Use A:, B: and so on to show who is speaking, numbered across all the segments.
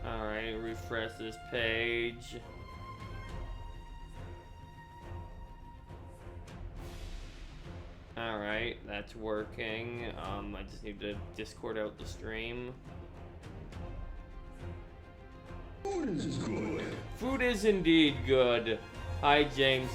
A: Alright, refresh this page. Alright, that's working. I just need to Discord out the stream.
B: Food is good.
A: Food is indeed good. Hi, James.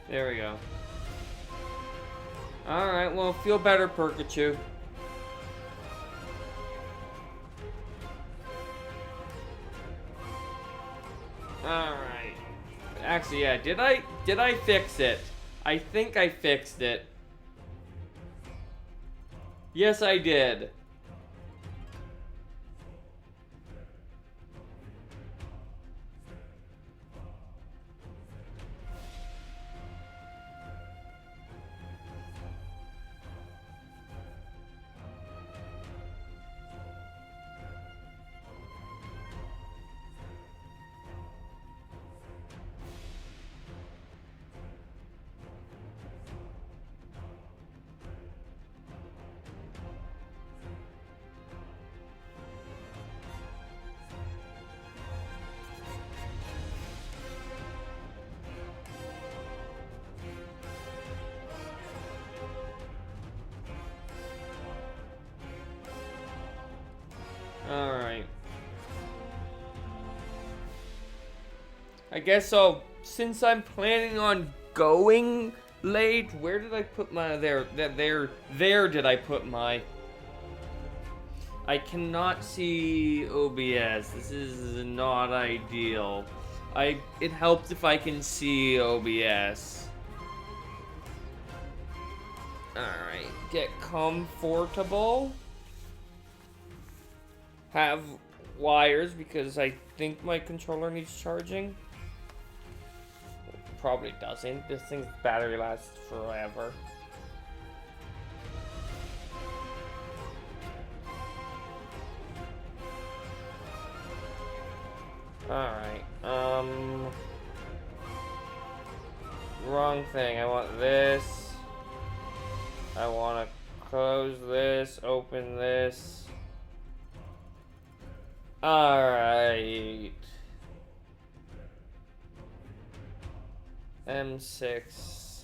A: There we go. Alright, well, feel better, Pikachu. Alright. Actually, yeah, did I fix it? I think I fixed it. Yes, I did. Alright. I guess so. Since I'm planning on going late, where did I put my there did I put my I cannot see OBS. This is not ideal. It helps if I can see OBS. Alright, get comfortable. Have wires because I think my controller needs charging. Probably doesn't. This thing's battery lasts forever. Alright, wrong thing. I want this. I want to close this, open this. Alright. M6.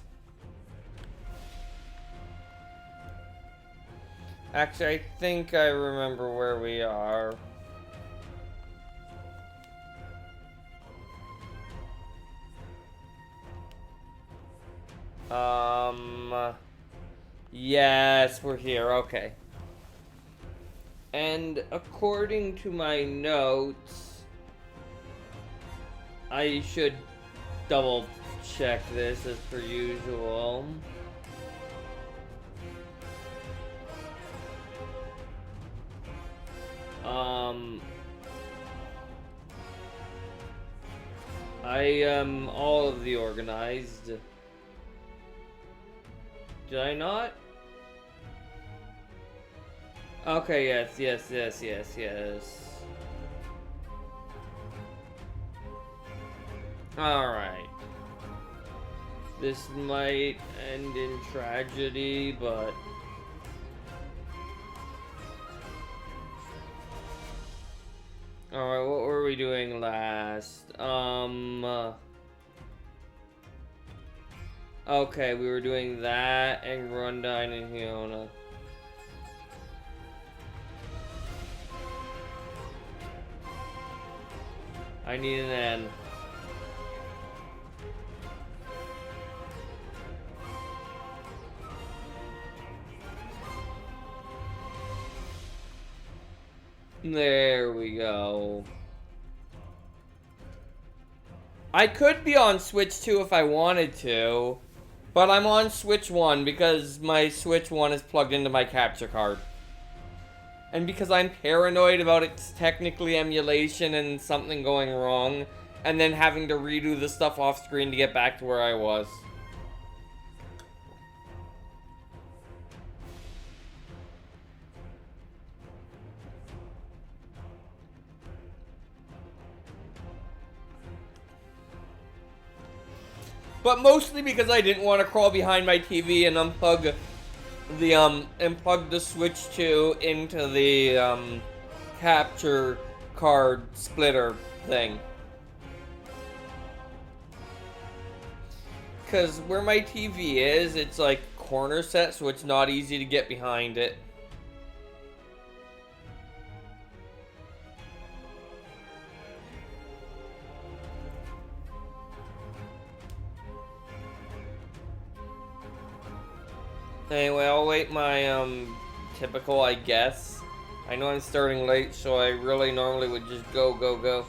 A: Actually, I think I remember where we are. Yes, we're here. Okay. And according to my notes, I should double check this as per usual. I am all of the organized. Did I not? Okay, yes. Alright. This might end in tragedy, but... Alright, what were we doing last? Okay, we were doing that and Rundine and Hiona. I need an N. There we go. I could be on Switch 2 if I wanted to, but I'm on Switch 1 because my Switch 1 is plugged into my capture card. And because I'm paranoid about its technically emulation and something going wrong, and then having to redo the stuff off screen to get back to where I was. But mostly because I didn't want to crawl behind my TV and unplug the Switch 2 into the capture card splitter thing. Cause where my TV is, it's like corner set, so it's not easy to get behind it. Anyway, I'll wait my, typical, I guess. I know I'm starting late, so I really normally would just go.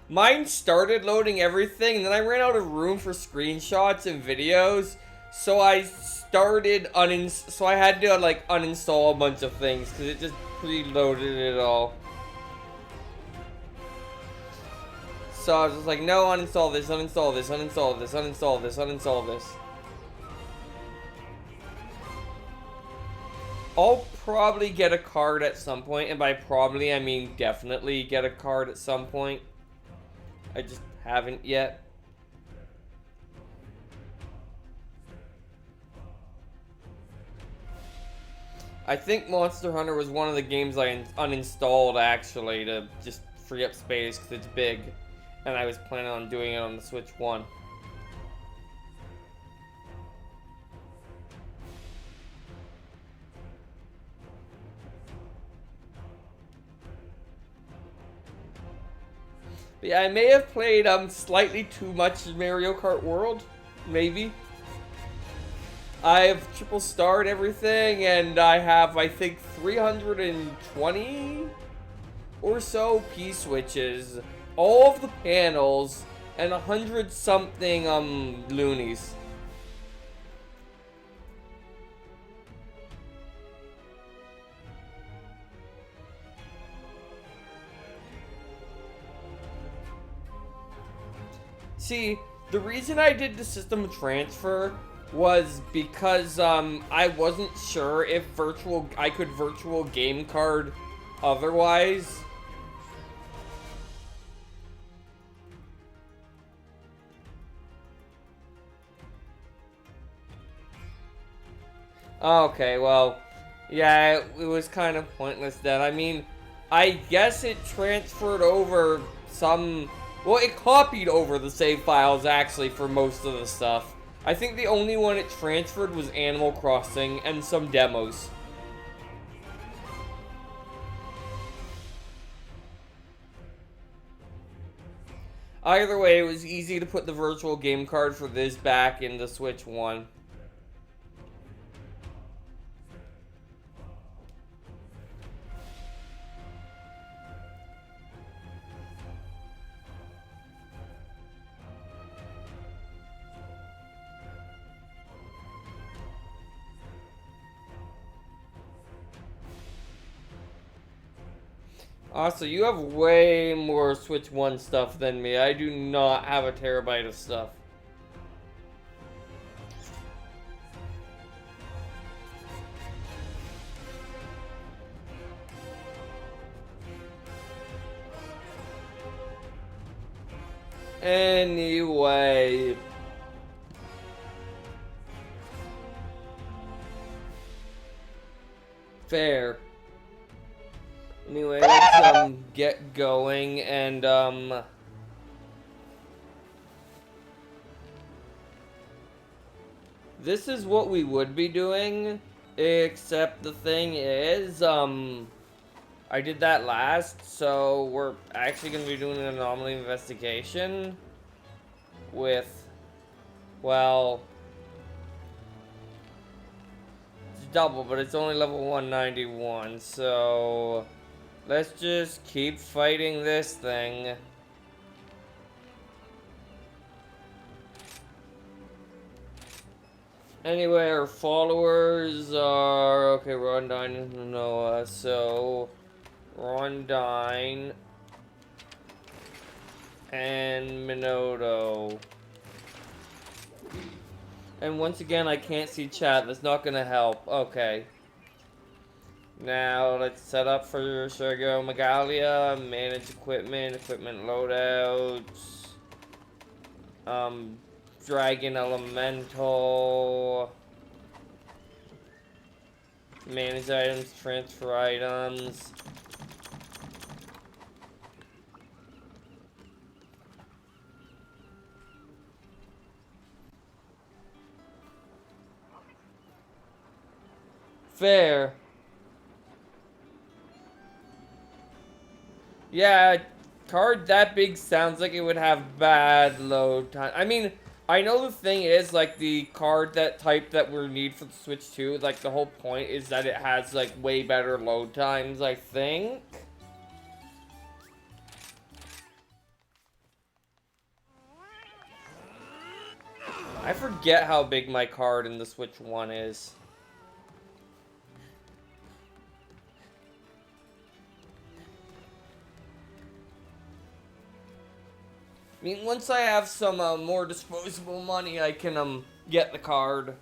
A: Mine started loading everything, and then I ran out of room for screenshots and videos, so I started so I had to, like, uninstall a bunch of things, because it just preloaded it all. So I was just like, no, uninstall this, uninstall this, uninstall this, uninstall this, uninstall this. I'll probably get a card at some point, and by probably, I mean definitely get a card at some point. I just haven't yet. I think Monster Hunter was one of the games I uninstalled, actually, to just free up space, because it's big. And I was planning on doing it on the Switch 1. But yeah, I may have played slightly too much Mario Kart World. Maybe. I've triple starred everything, and I have, I think, 320 or so P-switches. All of the panels, and 100 something loonies. See, the reason I did the system transfer was because I wasn't sure if I could virtual game card otherwise. Okay, well, yeah, it was kind of pointless then. I mean, I guess it transferred over well, it copied over the save files, actually, for most of the stuff. I think the only one it transferred was Animal Crossing and some demos. Either way, it was easy to put the virtual game card for this back in the Switch 1. Also, you have way more Switch 1 stuff than me. I do not have a terabyte of stuff. Anyway. Fair. Anyway, let's get going, and This is what we would be doing, except the thing is, I did that last, so we're actually going to be doing an anomaly investigation with, well, it's double, but it's only level 191, so let's just keep fighting this thing. Anyway, our followers are, okay, Rondine and Noah, so Rondine and Minoto. And once again, I can't see chat. That's not gonna help. Okay. Now, let's set up for Sergio Magalia. Manage equipment loadouts. Dragon Elemental. Manage items, transfer items. Fair. Yeah, card that big sounds like it would have bad load time. I mean, I know the thing is, like, the card that type that we need for the Switch 2, like, the whole point is that it has, like, way better load times, I think. I forget how big my card in the Switch 1 is. I mean, once I have some more disposable money, I can get the card.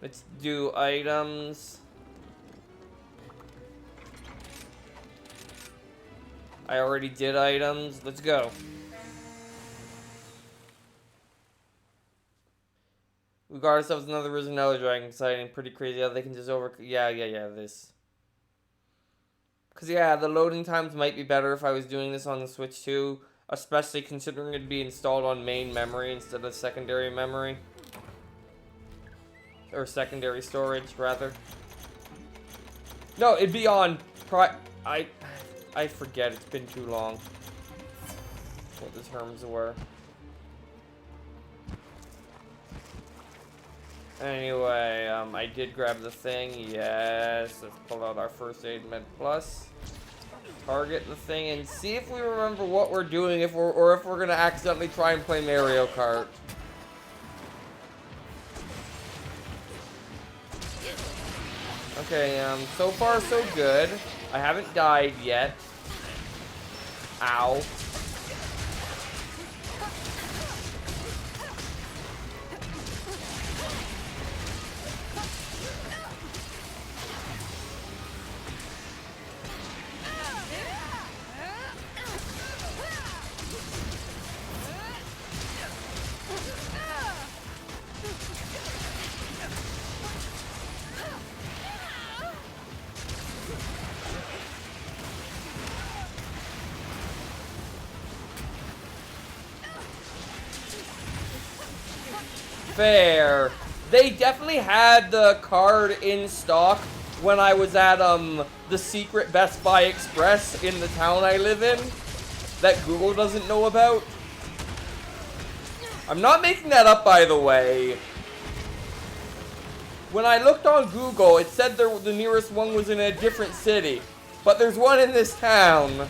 A: Let's do items. I already did items. Let's go. We got ourselves another Risen Elder Dragon. Exciting. Pretty crazy how they can just Yeah, this. Because, yeah, the loading times might be better if I was doing this on the Switch 2. Especially considering it'd be installed on main memory instead of secondary memory. Or secondary storage, rather. No, it'd be on... I forget, it's been too long. What the terms were. Anyway, I did grab the thing, yes. Let's pull out our First Aid Med Plus. Target the thing and see if we remember what we're doing, or if we're gonna accidentally try and play Mario Kart. Okay, so far so good. I haven't died yet. Ow. Fair. They definitely had the card in stock when I was at the secret Best Buy Express in the town I live in that Google doesn't know about. I'm not making that up, by the way. When I looked on Google, it said the nearest one was in a different city, but there's one in this town.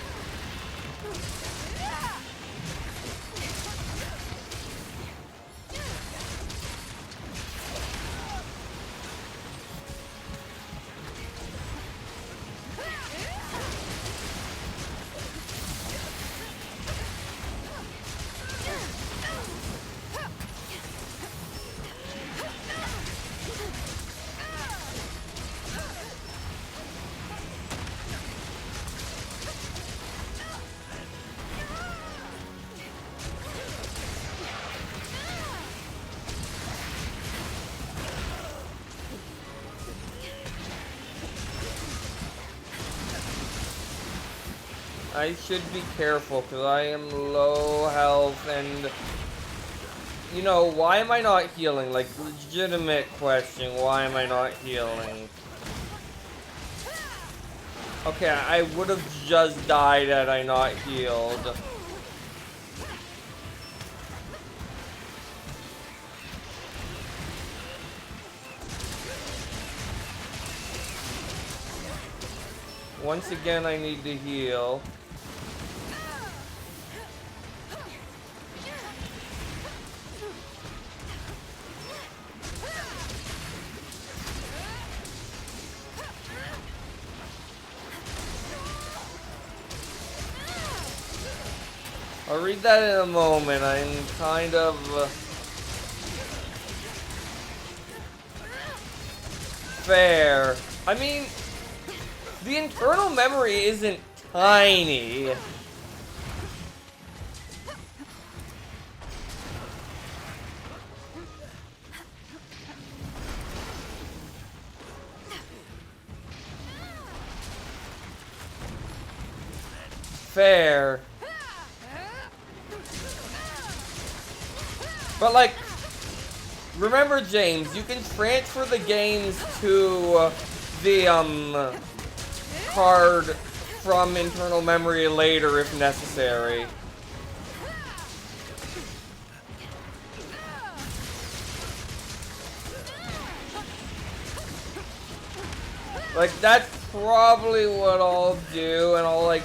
A: I should be careful because I am low health and you know, why am I not healing? Like, legitimate question, why am I not healing? Okay, I would have just died had I not healed. Once again, I need to heal. I'll read that in a moment. I'm kind of... fair. I mean, the internal memory isn't tiny. Fair. But like, remember James, you can transfer the games to the card from internal memory later if necessary. Like, that's probably what I'll do, and I'll like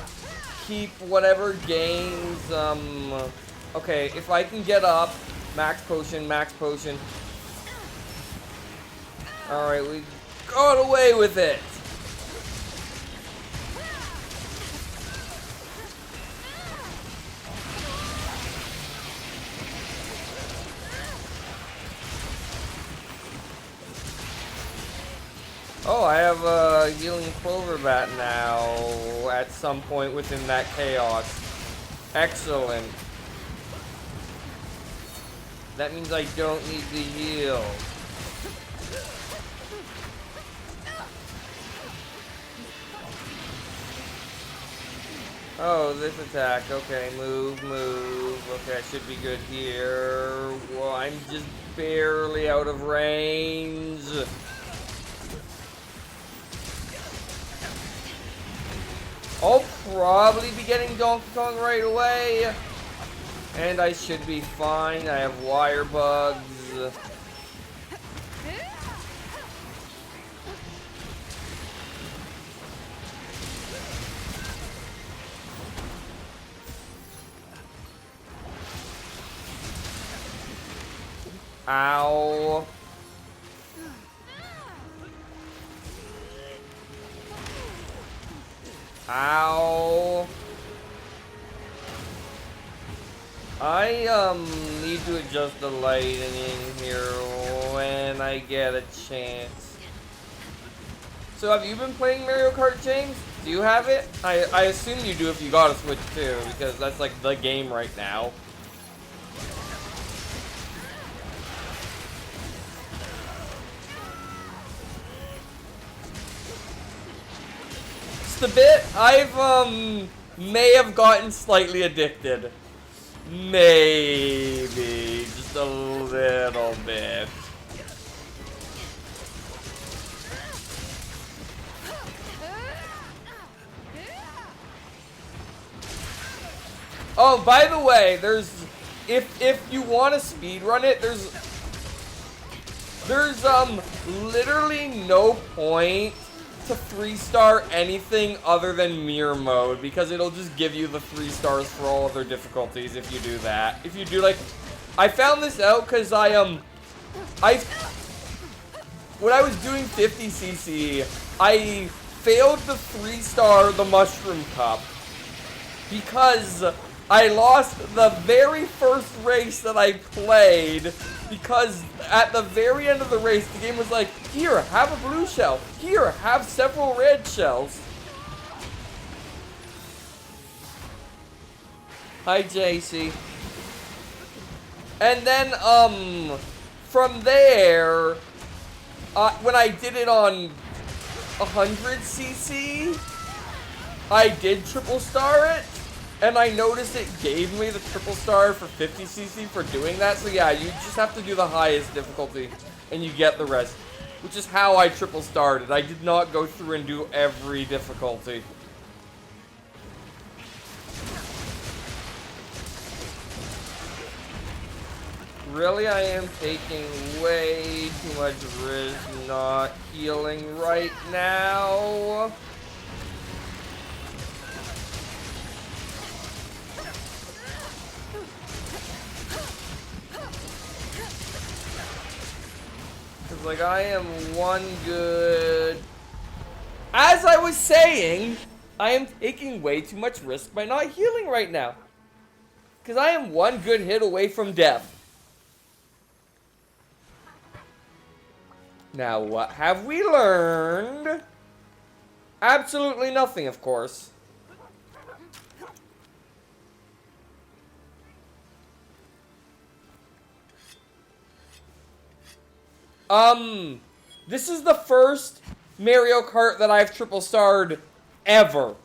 A: keep whatever games, okay, if I can get up, max potion, max potion. Alright, we got away with it! Oh, I have a healing clover bat now at some point within that chaos. Excellent. That means I don't need to heal. Oh, this attack. Okay, move, move. Okay, I should be good here. Well, I'm just barely out of range. I'll probably be getting Donkey Kong right away. And I should be fine. I have wire bugs. Ow. Ow. I need to adjust the lighting in here when I get a chance. So have you been playing Mario Kart, James? Do you have it? I assume you do if you got a Switch too, because that's like the game right now. Just a bit. I've may have gotten slightly addicted. Maybe just a little bit. Oh, by the way, there's if you want to speedrun it, there's literally no point to 3-star anything other than mirror mode, because it'll just give you the 3 stars for all other difficulties if you do that. If you do, like, I found this out because when I was doing 50cc, I failed to 3-star the Mushroom Cup because I lost the very first race that I played, because at the very end of the race, the game was like, here, have a blue shell. Here, have several red shells. Hi, JC. And then, from there, when I did it on 100cc, I did triple star it. And I noticed it gave me the triple star for 50cc for doing that. So yeah, you just have to do the highest difficulty and you get the rest. Which is how I triple started. I did not go through and do every difficulty. Really, I am taking way too much risk not healing right now. Cause like I am one good... As I was saying, I am taking way too much risk by not healing right now. Cause I am one good hit away from death. Now, what have we learned? Absolutely nothing, of course. This is the first Mario Kart that I've triple starred ever.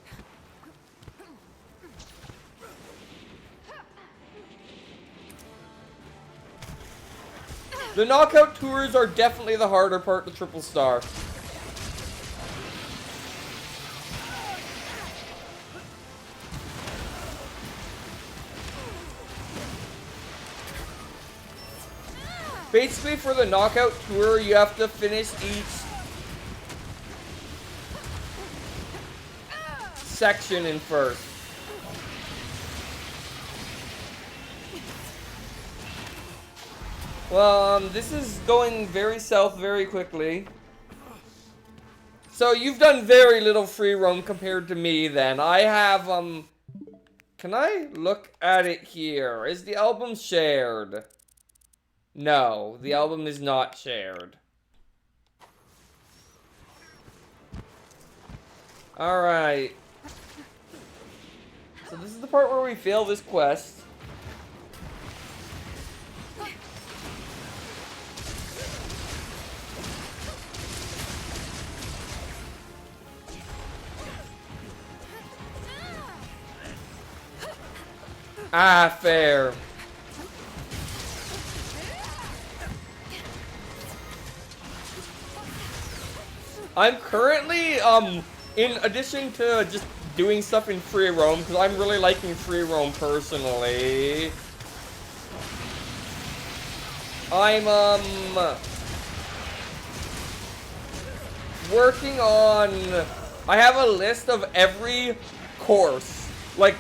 A: The knockout tours are definitely the harder part to triple star. Basically, for the knockout tour, you have to finish each section in first. Well, this is going very south very quickly. So you've done very little free roam compared to me then. I have, can I look at it here? Is the album shared? No, the album is not shared. Alright. So this is the part where we fail this quest. Ah, fair. I'm currently, in addition to just doing stuff in free roam, because I'm really liking free roam personally, I'm, working on, I have a list of every course, like,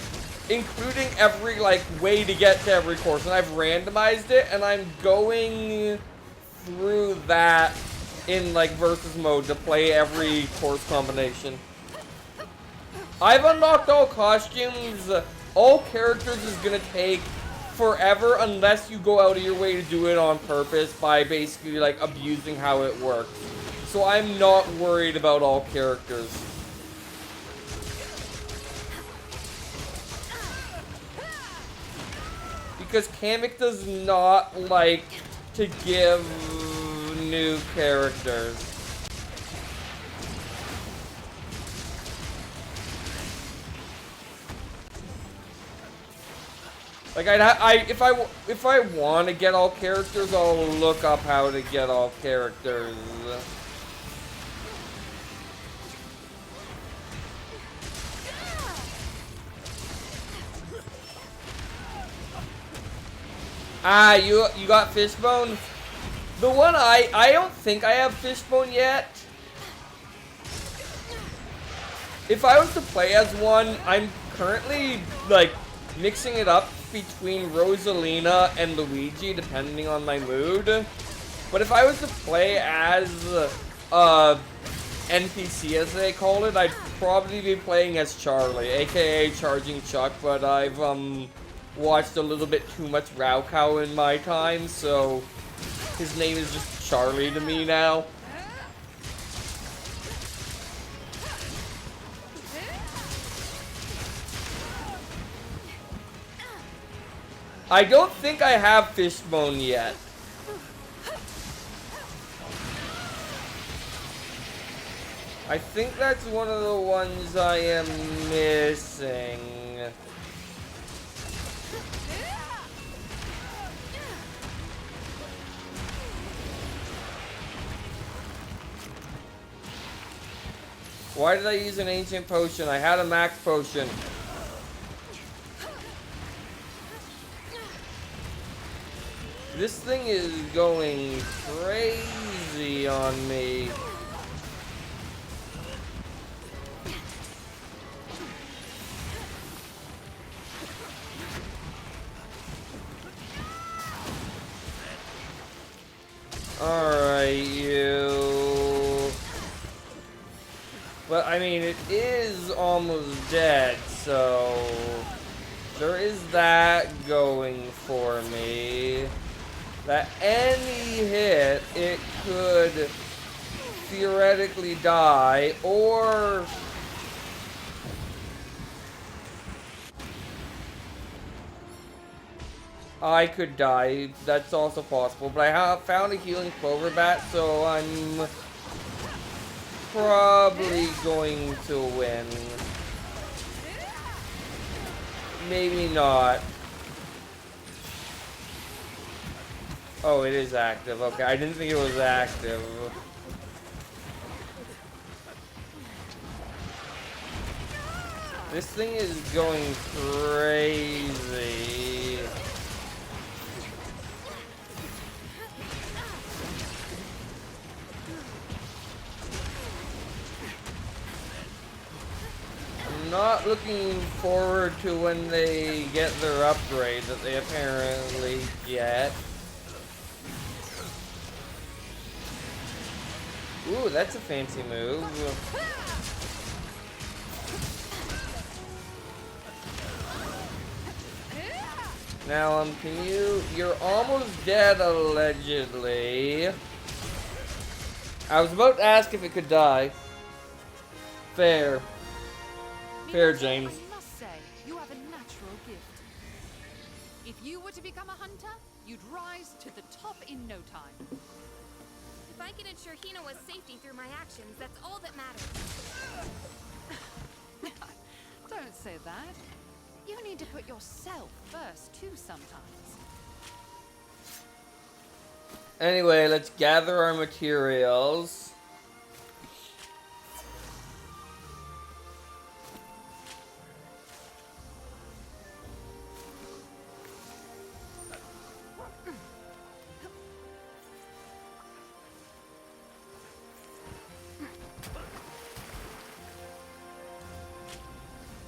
A: including every, like, way to get to every course, and I've randomized it, and I'm going through that in, like, versus mode to play every course combination. I've unlocked all costumes. All characters is gonna take forever unless you go out of your way to do it on purpose by basically, like, abusing how it works. So I'm not worried about all characters. Because Kamek does not like to give new characters. Like if I want to get all characters, I'll look up how to get all characters. Ah, you got Fishbone? The one I don't think I have Fishbone yet. If I was to play as one, I'm currently, like, mixing it up between Rosalina and Luigi, depending on my mood. But if I was to play as, NPC, as they call it, I'd probably be playing as Charlie, aka Charging Chuck, but I've, watched a little bit too much Raukau in my time, so his name is just Charlie to me now. I don't think I have Fishbone yet. I think that's one of the ones I am missing. Why did I use an ancient potion? I had a max potion. This thing is going crazy on me. Alright, you. But I mean, it is almost dead, so there is that going for me. That any hit, it could theoretically die, or I could die. That's also possible. But I have found a healing clover bat, so I'm probably going to win. Maybe not. Oh, it is active. Okay, I didn't think it was active. This thing is going crazy. I'm not looking forward to when they get their upgrade that they apparently get. Ooh, that's a fancy move. Now, you're almost dead, allegedly. I was about to ask if it could die. Fair. Fair, James.
C: I must say, you have a natural gift. If you were to become a hunter, you'd rise to the top in no time.
D: If I can ensure Hinoa's safety through my actions, that's all that matters.
C: Don't say that. You need to put yourself first, too, sometimes.
A: Anyway, let's gather our materials.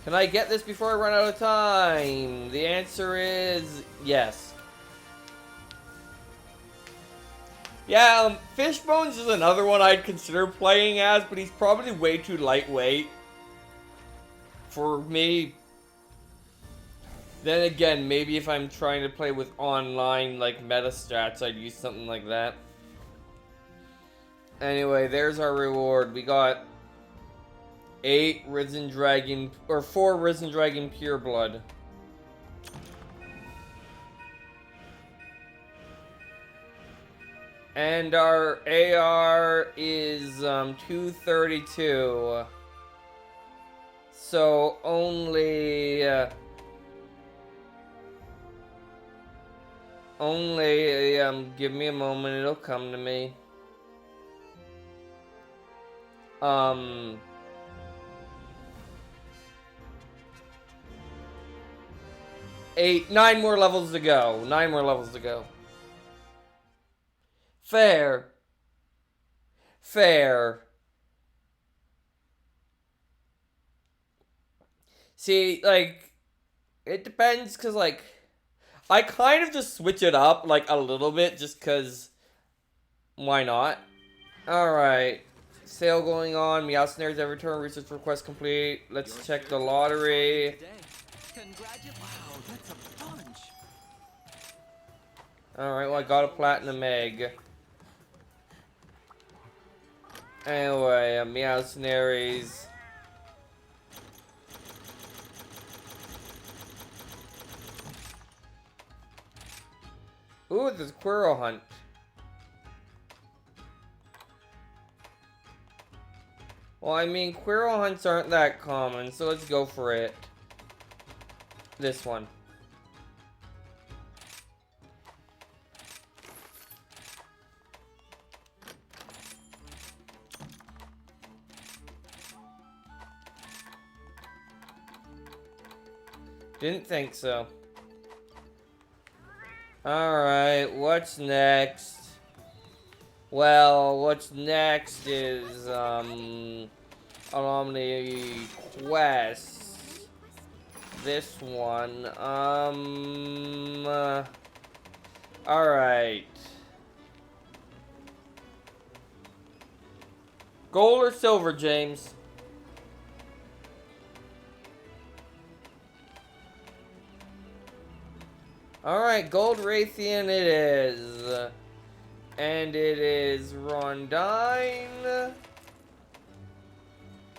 A: Can I get this before I run out of time? The answer is yes. Yeah, Fishbones is another one I'd consider playing as, but he's probably way too lightweight for me. Then again, maybe if I'm trying to play with online, like, meta strats, I'd use something like that. Anyway, there's our reward. We got 4 Risen Dragon Pure Blood. And our AR is 232. So only give me a moment, it'll come to me. 9 more levels to go. 9 more levels to go. Fair. Fair. See, like, it depends, because, like, I kind of just switch it up, like, a little bit, just because, why not? Alright. Sale going on. Meowsnares every turn. Research request complete. Let's check the lottery.
E: Wow, that's a bunch.
A: Alright, well, I got a platinum egg. Anyway, Meowsnares. Ooh, there's Quirrell Hunt. Well, I mean, Quirrell Hunts aren't that common, so let's go for it. This one. Didn't think so. Alright, what's next? Well, what's next is, Anomaly Quest. This one, alright. Gold or silver, James? Alright, Gold Raytheon it is. And it is Rondine.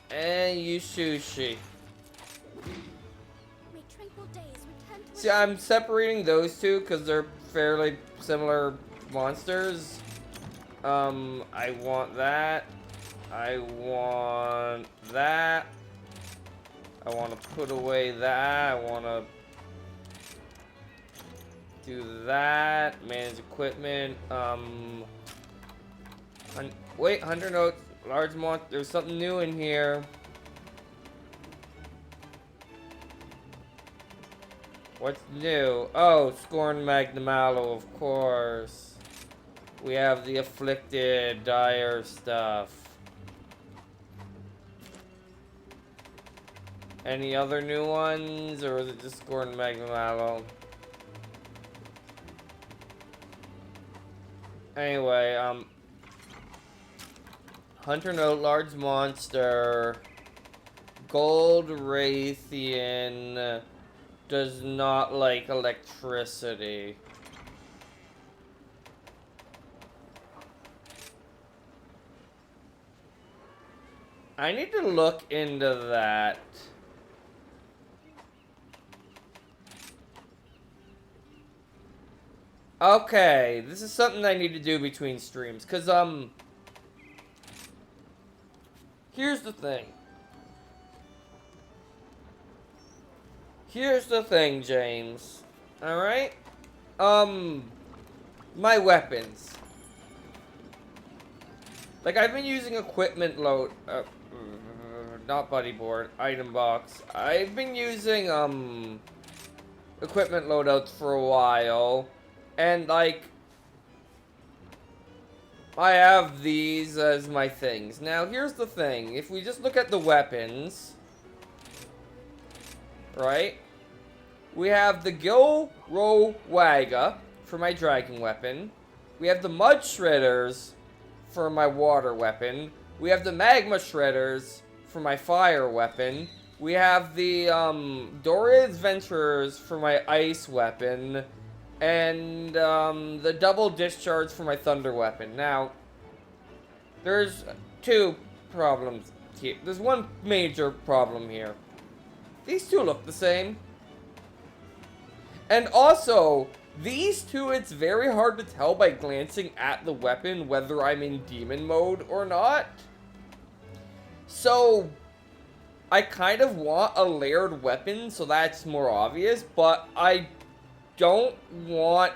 A: And Yushushi.
D: May tranquil days return to
A: See, I'm separating those two because they're fairly similar monsters. I want that. I want that. I want to put away that. I want to do that. Manage equipment. Wait, 100 notes. Large monster. There's something new in here. What's new? Oh, Scorn Magnamallow, of course. We have the Afflicted, Dire stuff. Any other new ones, or is it just Scorn Magnamallow? Anyway, Hunter Note, Large Monster, Gold Raytheon, does not like electricity. I need to look into that. Okay, this is something I need to do between streams, cause here's the thing. Here's the thing, James. Alright? My weapons. Like, I've been using equipment load, not buddy board, item box. I've been using, equipment loadouts for a while. And, like, I have these as my things. Now, here's the thing. If we just look at the weapons, right? We have the Gilro Waga for my dragon weapon. We have the Mud Shredders for my water weapon. We have the Magma Shredders for my fire weapon. We have the Dora Adventurers for my ice weapon. And the double discharge for my thunder weapon. Now, there's two problems here. There's one major problem here. These two look the same. And also, these two, it's very hard to tell by glancing at the weapon whether I'm in demon mode or not. So, I kind of want a layered weapon so that's more obvious, but I don't want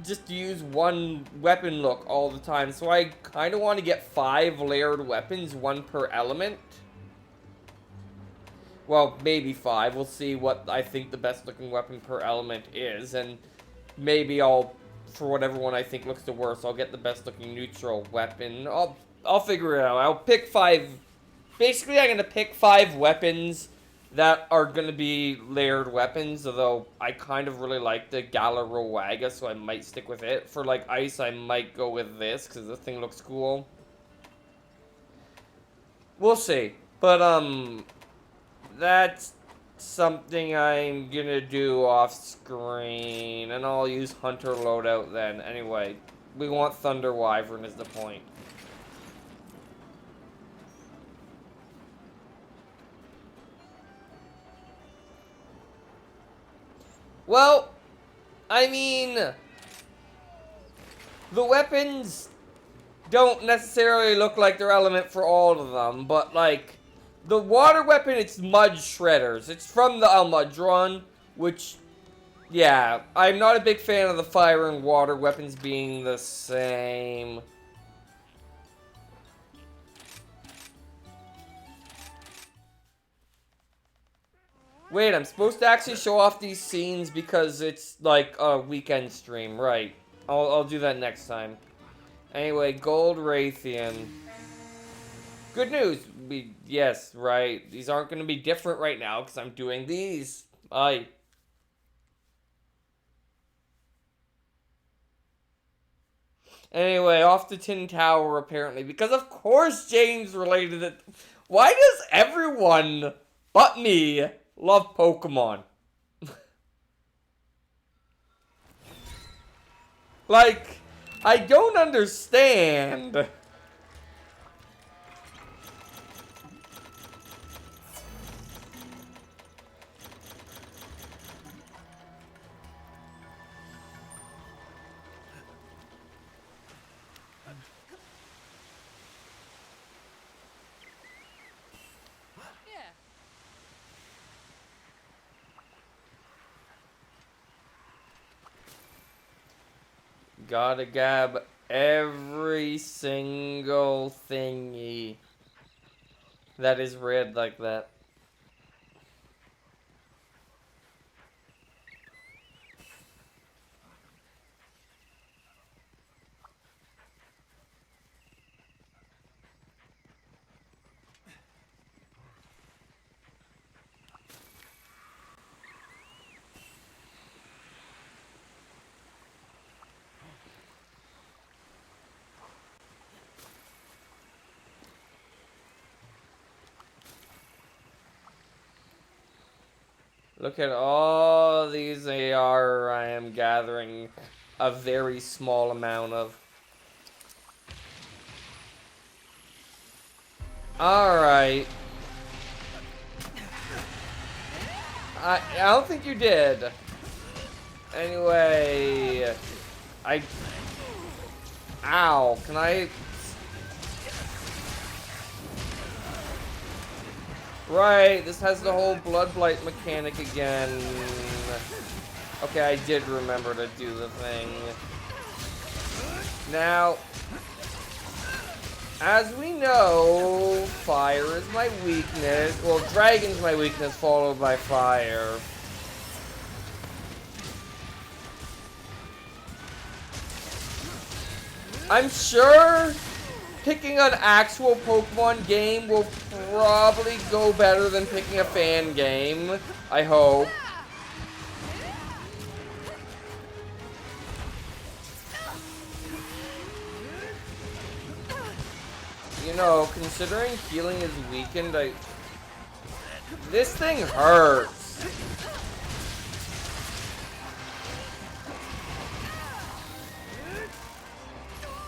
A: just to use one weapon look all the time. So I kind of want to get 5 layered weapons, 1 per element. Well, maybe 5. We'll see what I think the best looking weapon per element is. And maybe I'll, for whatever one I think looks the worst, I'll get the best looking neutral weapon. I'll figure it out. I'll pick 5. Basically, I'm going to pick 5 weapons that are going to be layered weapons. Although, I kind of really like the Galaro Waga, so I might stick with it. For, like, ice, I might go with this, because the thing looks cool. We'll see. But, that's something I'm gonna do off screen, and I'll use Hunter loadout then. Anyway, we want Thunder Wyvern is the point. Well, I mean, the weapons don't necessarily look like their element for all of them, but like, the water weapon, it's Mud Shredders. It's from the Almudron, which, yeah, I'm not a big fan of the fire and water weapons being the same. Wait, I'm supposed to actually show off these scenes because it's like a weekend stream, right? I'll do that next time. Anyway, Gold Raytheon. Good news. Yes, right. These aren't going to be different right now because I'm doing these. Anyway, off to Tin Tower apparently because of course James related it. Why does everyone but me love Pokemon? Like, I don't understand.
C: Yeah.
A: Gotta grab every single thingy that is red like that. Look at all these AR I am gathering a very small amount of. Alright. I don't think you did. Anyway. Ow. Can I... Right, this has the whole blood blight mechanic again. Okay, I did remember to do the thing. Now, as we know, fire is my weakness. Well, dragon's my weakness, followed by fire. I'm sure picking an actual Pokemon game will probably go better than picking a fan game. I hope. You know, considering healing is weakened, this thing hurts.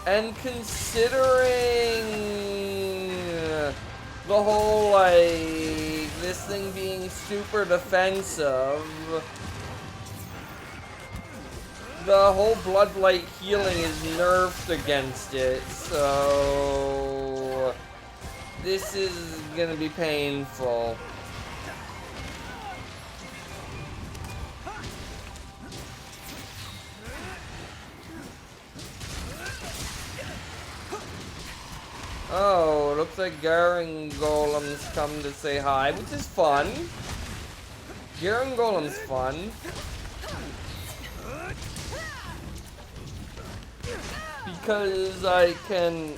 A: And considering the whole, like, this thing being super defensive, the whole blood blight healing is nerfed against it, so this is gonna be painful. Oh, looks like Garen Golem's come to say hi, which is fun. Garen Golem's fun. Because I can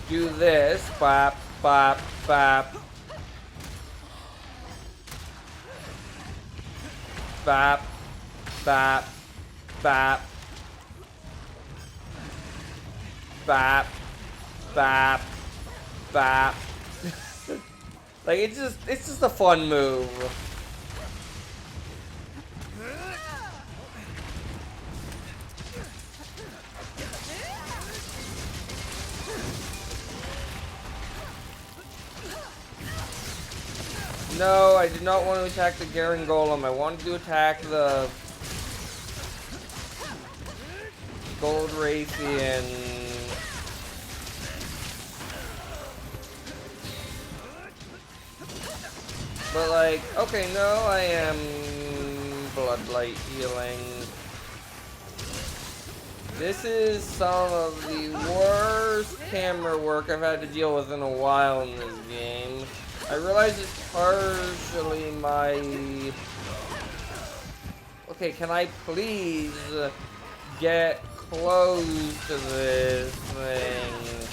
A: do this. Bop, bop, bop. Bop, bop, bop. Bop, bop, bop. Like, it's just a fun move. No, I did not want to attack the Garen Golem. I wanted to attack the Gold Raytheon. But like, okay, no, I am blood blight healing. This is some of the worst camera work I've had to deal with in a while in this game. I realize it's partially my... Okay, can I please get close to this thing?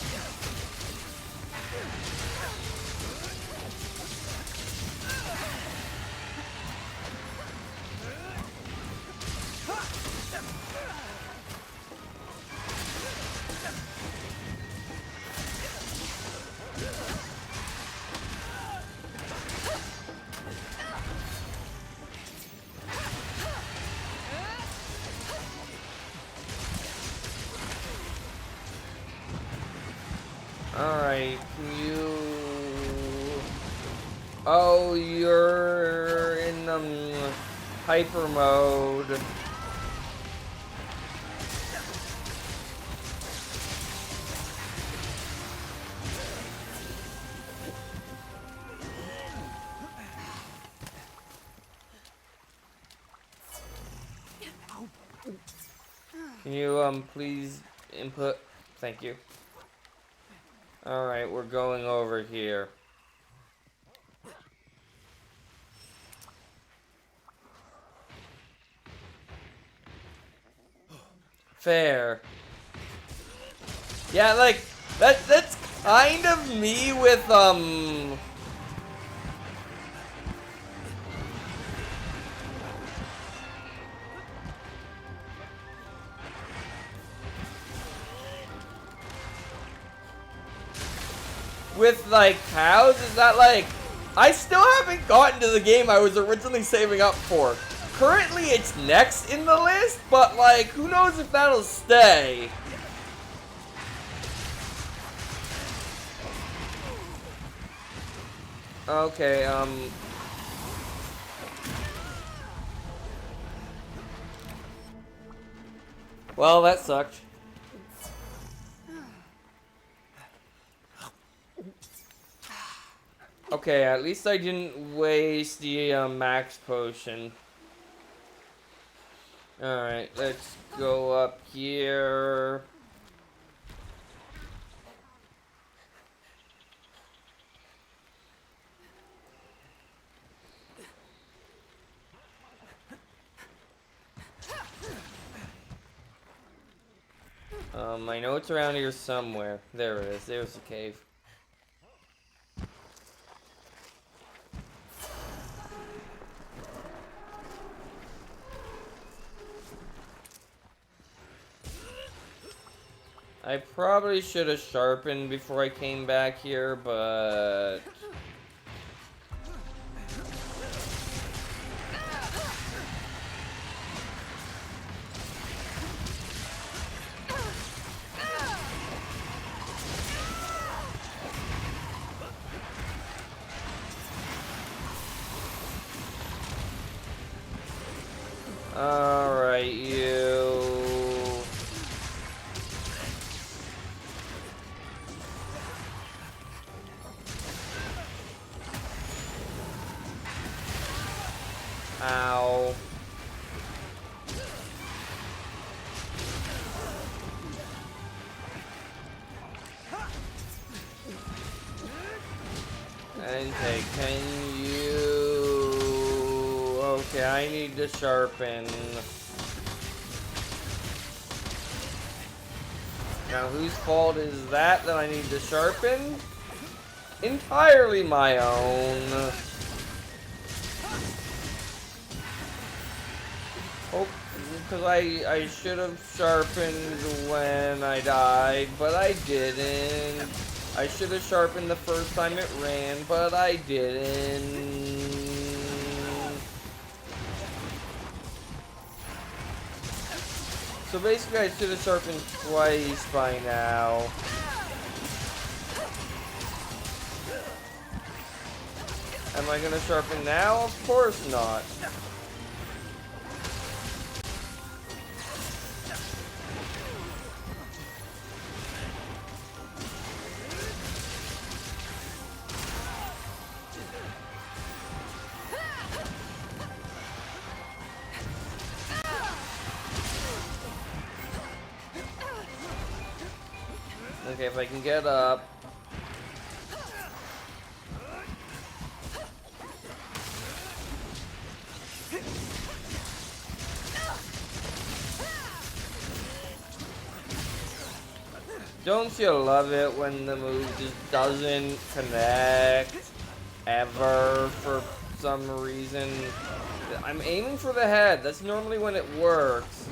A: Alright, can you... Oh, you're in hyper mode. Can you please input? Thank you. Alright, we're going over here. Fair. Yeah, like that's kind of me with like cows, is that like I still haven't gotten to the game I was originally saving up for. Currently it's next in the list, but like who knows if that'll stay. Okay, well, that sucked. Okay, at least I didn't waste the max potion. Alright, let's go up here. I know it's around here somewhere. There it is. There's the cave. I probably should have sharpened before I came back here, but... Alright, you... Ow. Okay, can you... Okay, I need to sharpen. Now, whose fault is that I need to sharpen? Entirely my own. Oh, because I should have sharpened when I died, but I didn't. I should have sharpened the first time it ran, but I didn't. So basically I should have sharpened twice by now. Am I gonna sharpen now? Of course not. Okay, if I can get up. Don't you love it when the move just doesn't connect ever for some reason? I'm aiming for the head. That's normally when it works.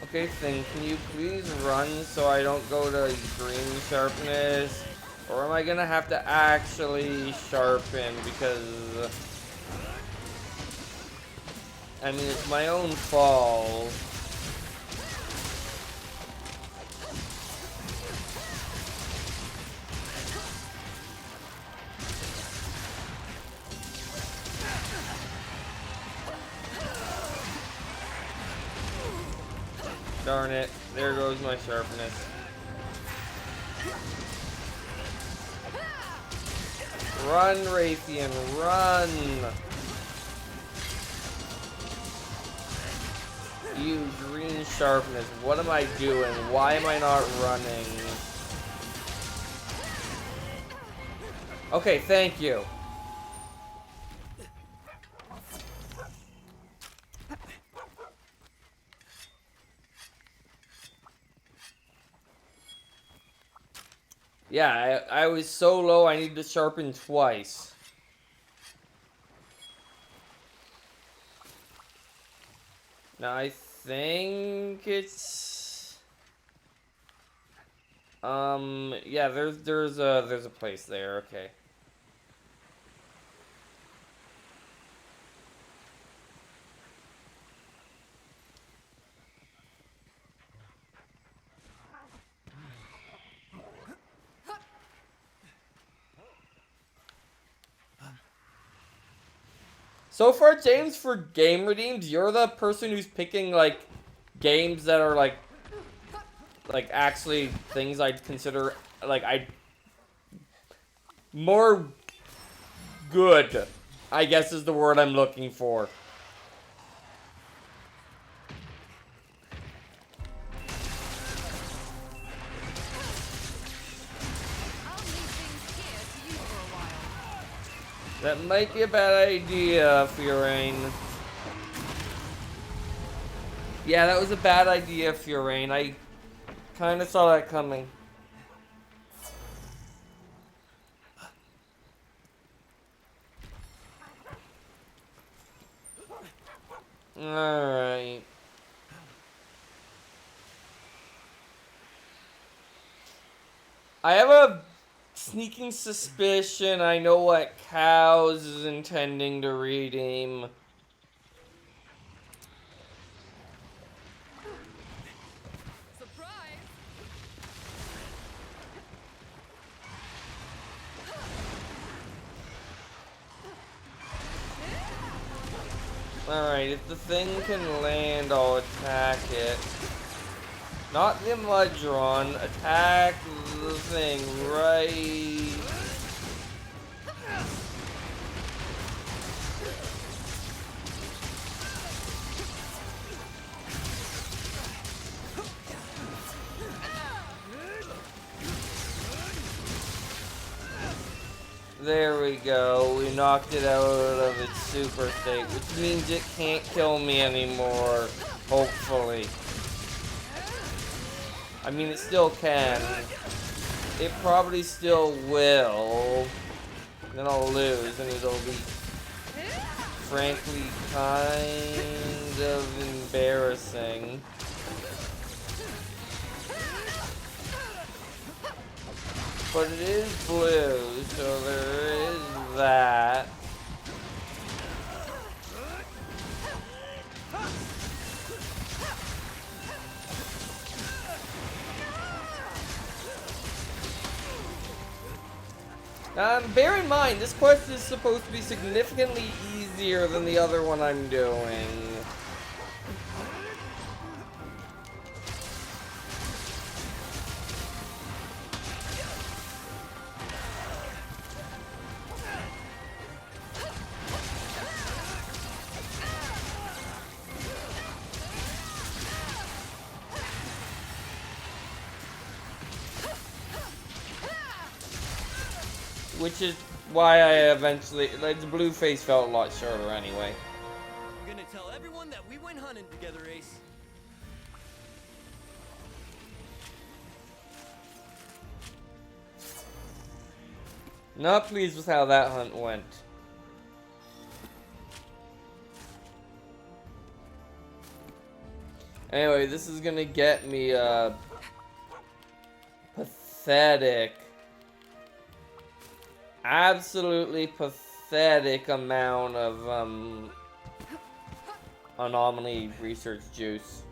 A: Okay, thing, can you please run so I don't go to green sharpness? Or am I gonna have to actually sharpen because... I mean, it's my own fault. Darn it, there goes my sharpness. Run, Raytheon, run! You green sharpness, what am I doing? Why am I not running? Okay, thank you. Yeah, I was so low I need to sharpen twice. Now I think it's yeah, there's a place there, okay. So far, James, for game redeems, you're the person who's picking, like, games that are, like actually things I'd consider, like, more good, I guess is the word I'm looking for. That might be a bad idea, Fiorane. Yeah, that was a bad idea, Fiorane. I kind of saw that coming. Alright. I have a sneaking suspicion I know what Cows is intending to redeem.
C: Surprise!
A: Alright, if the thing can land, I'll attack it. Not the Mudron, attack the thing right. There we go, we knocked it out of its super state, which means it can't kill me anymore, hopefully. I mean, it still can. It probably still will. Then I'll lose, and it'll be, frankly, kind of embarrassing. But it is blue, so there is that. Bear in mind, this quest is supposed to be significantly easier than the other one I'm doing. Which is why I eventually, like, the blue face felt a lot shorter anyway.
E: I'm gonna tell everyone that we went hunting together, Ace.
A: Not pleased with how that hunt went. Anyway, this is gonna get me a pathetic, absolutely pathetic amount of Anomaly research juice.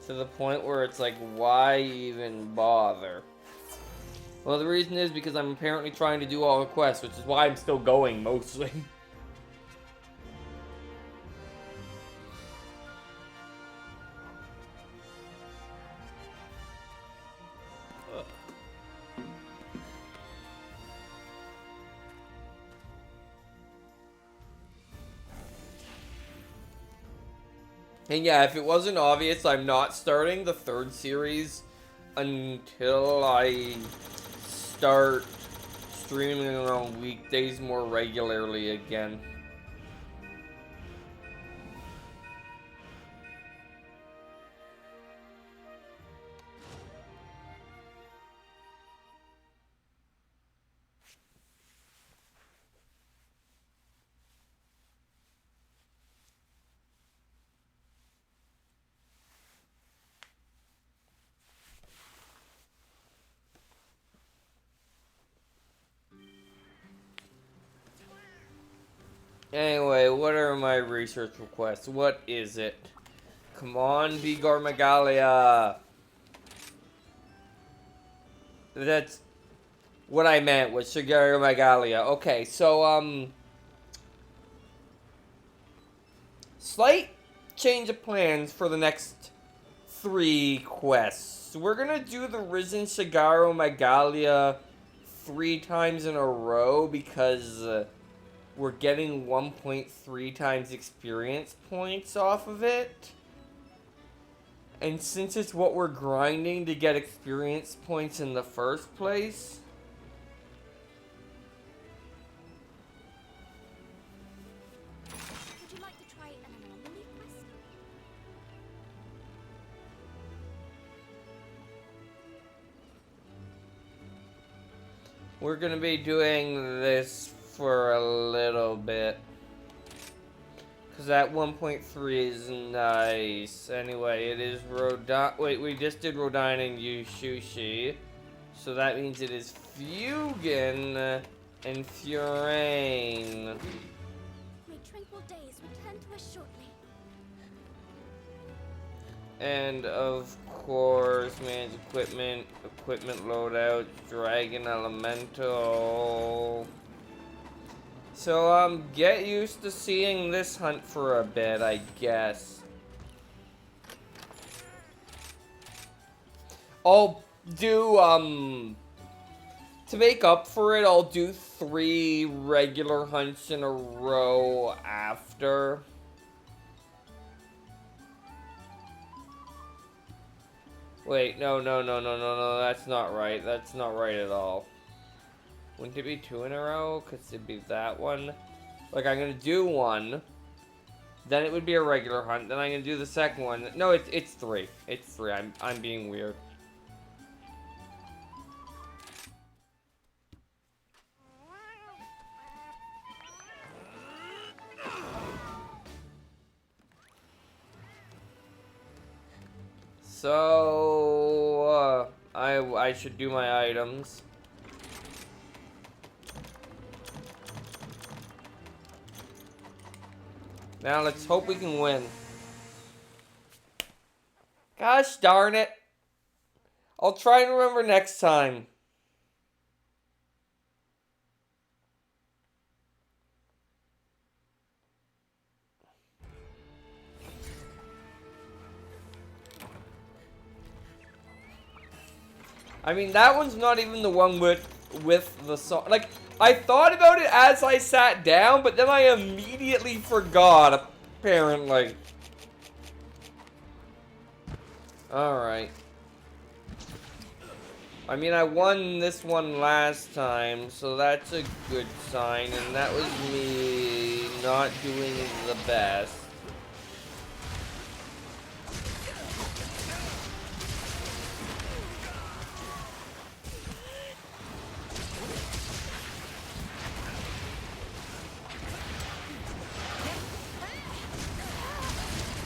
A: To the point where it's like, why even bother? Well, the reason is because I'm apparently trying to do all the quests, which is why I'm still going mostly. And yeah, if it wasn't obvious, I'm not starting the third series until I start streaming on weekdays more regularly again. Anyway, what are my research requests? What is it? Come on, Vigor Megalia. That's what I meant was Vigor Megalia. Okay, so, slight change of plans for the next 3 quests. We're gonna do the Risen Shigaro Megalia 3 times in a row because we're getting 1.3 times experience points off of it. And since it's what we're grinding to get experience points in the first place,
D: Would you like to try an anomaly quest?
A: we're gonna be doing this for a little bit. Because that 1.3 is nice. Anyway, it is Rodine. Wait, we just did Rodine and Yushushi. So that means it is Fugen and Furain.
D: May tranquil days return to us shortly.
A: And of course, man's equipment loadout, Dragon Elemental. So, get used to seeing this hunt for a bit, I guess. I'll do, to make up for it, I'll do 3 regular hunts in a row after. Wait, no, that's not right. That's not right at all. Wouldn't it be 2 in a row? Because it'd be that one. Like, I'm going to do 1. Then it would be a regular hunt. Then I'm going to do the second one. No, it's 3. It's 3. I'm being weird. So, I should do my items. Now let's hope we can win. Gosh darn it. I'll try and remember next time. I mean, that one's not even the one with the song. Like, I thought about it as I sat down, but then I immediately forgot, apparently. Alright. I mean, I won this one last time, so that's a good sign, and that was me not doing the best.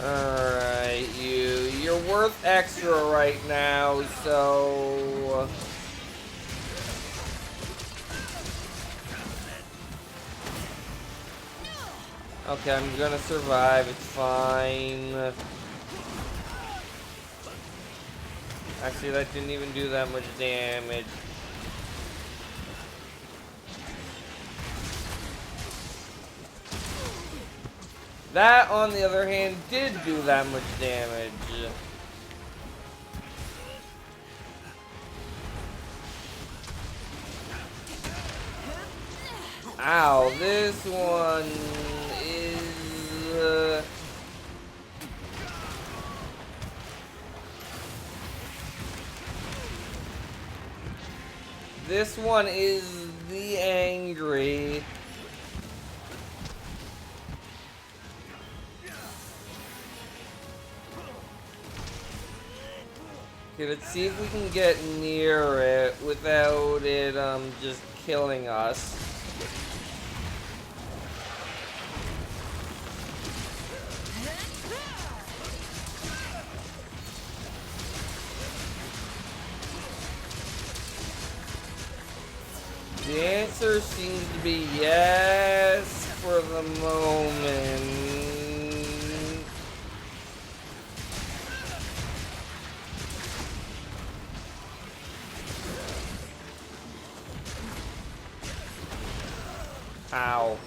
A: Alright, you're worth extra right now, so... Okay, I'm gonna survive, it's fine. Actually, that didn't even do that much damage. That, on the other hand, did do that much damage. Ow, this one is... This one is the angry. Okay, let's see if we can get near it without it just killing us. The answer seems to be yes for the moment. Ow.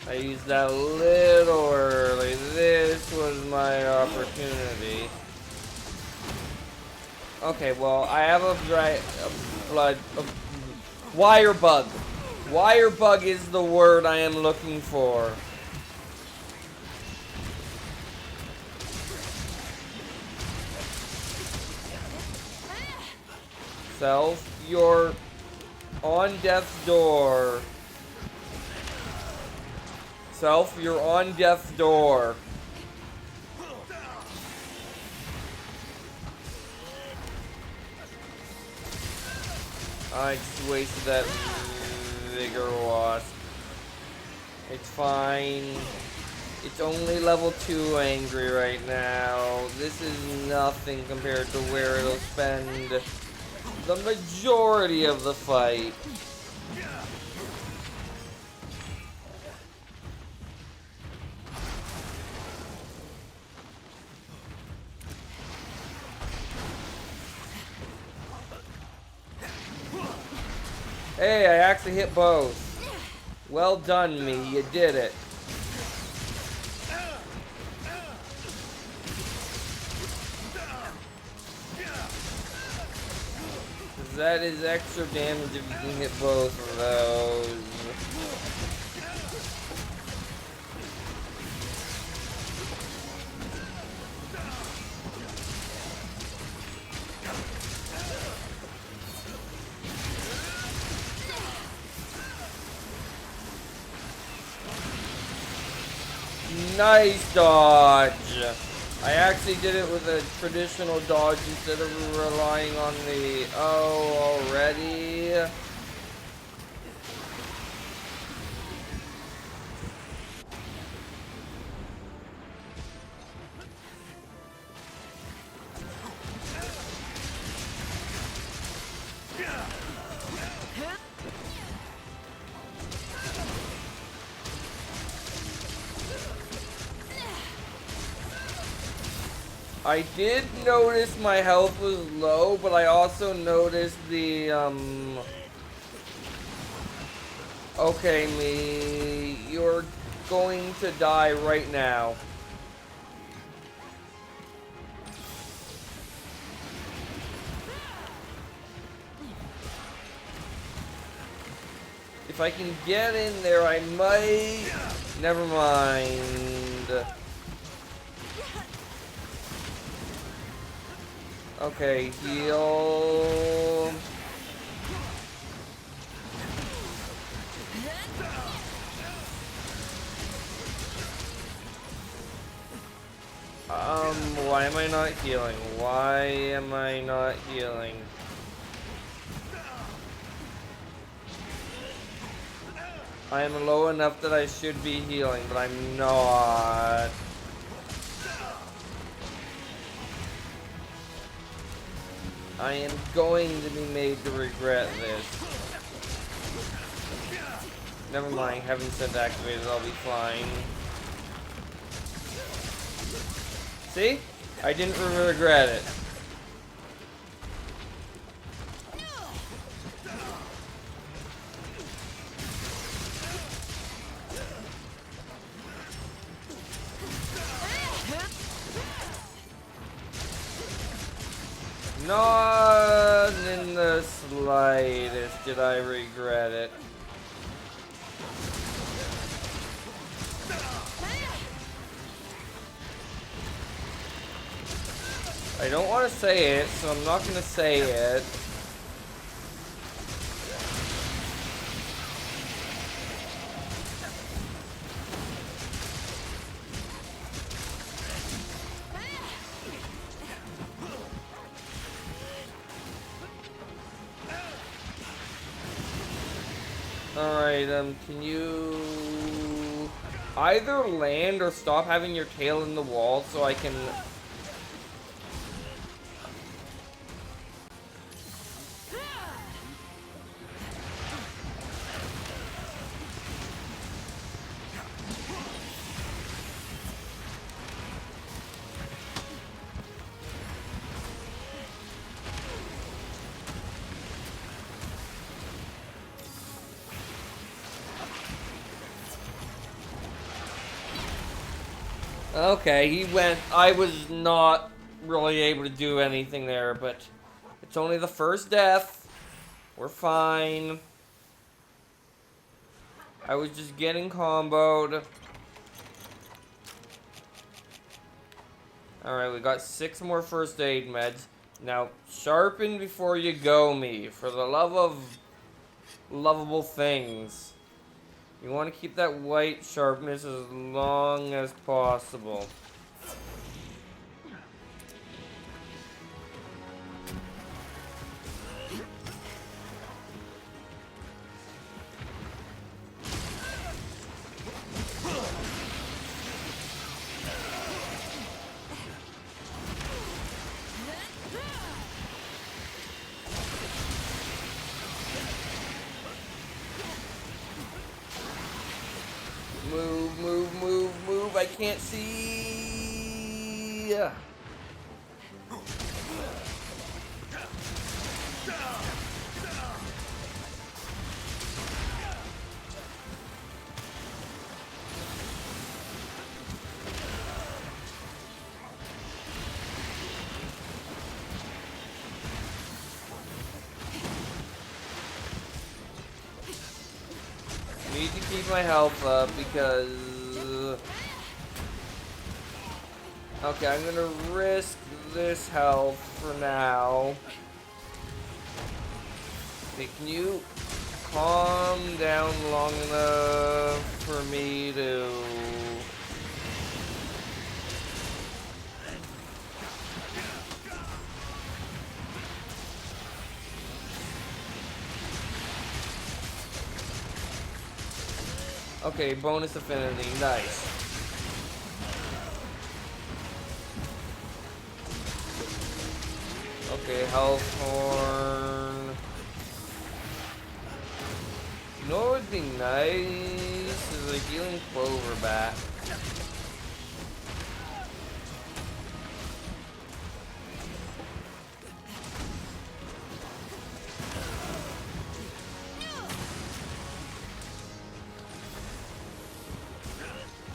A: I used that a little early. This was my opportunity. Okay, well, I have a wire bug. Wire bug is the word I am looking for. Self, you're on death's door. Self, you're on death's door. I just wasted that vigor wasp. It's fine. It's only level 2 angry right now. This is nothing compared to where it'll spend the majority of the fight. Hey, I actually hit both. Well done, me. You did it. That is extra damage if you can hit both of those. Nice dodge. I actually did it with a traditional dodge instead of relying on the... Oh, already? I did notice my health was low, but I also noticed the, Okay, me, you're going to die right now. If I can get in there, I might... Never mind. Okay, heal. Why am I not healing? Why am I not healing? I am low enough that I should be healing, but I'm not. I am going to be made to regret this. Never mind, haven't said activated, I'll be fine. See? I didn't regret it. Not in the slightest did I regret it. I don't want to say it, so I'm not going to say it. Alright, can you either land or stop having your tail in the wall so I can... Okay, he went. I was not really able to do anything there, but it's only the first death. We're fine. I was just getting comboed. Alright, we got 6 more first aid meds. Now, sharpen before you go me, for the love of lovable things. You want to keep that white sharpness as long as possible. Move, move, move, move. I can't see. Need to keep my health up because... Okay, I'm gonna risk this health for now. Okay, can you calm down long enough for me to... Okay, bonus affinity, nice. Okay, health horn. You know what would be nice is a healing clover bat.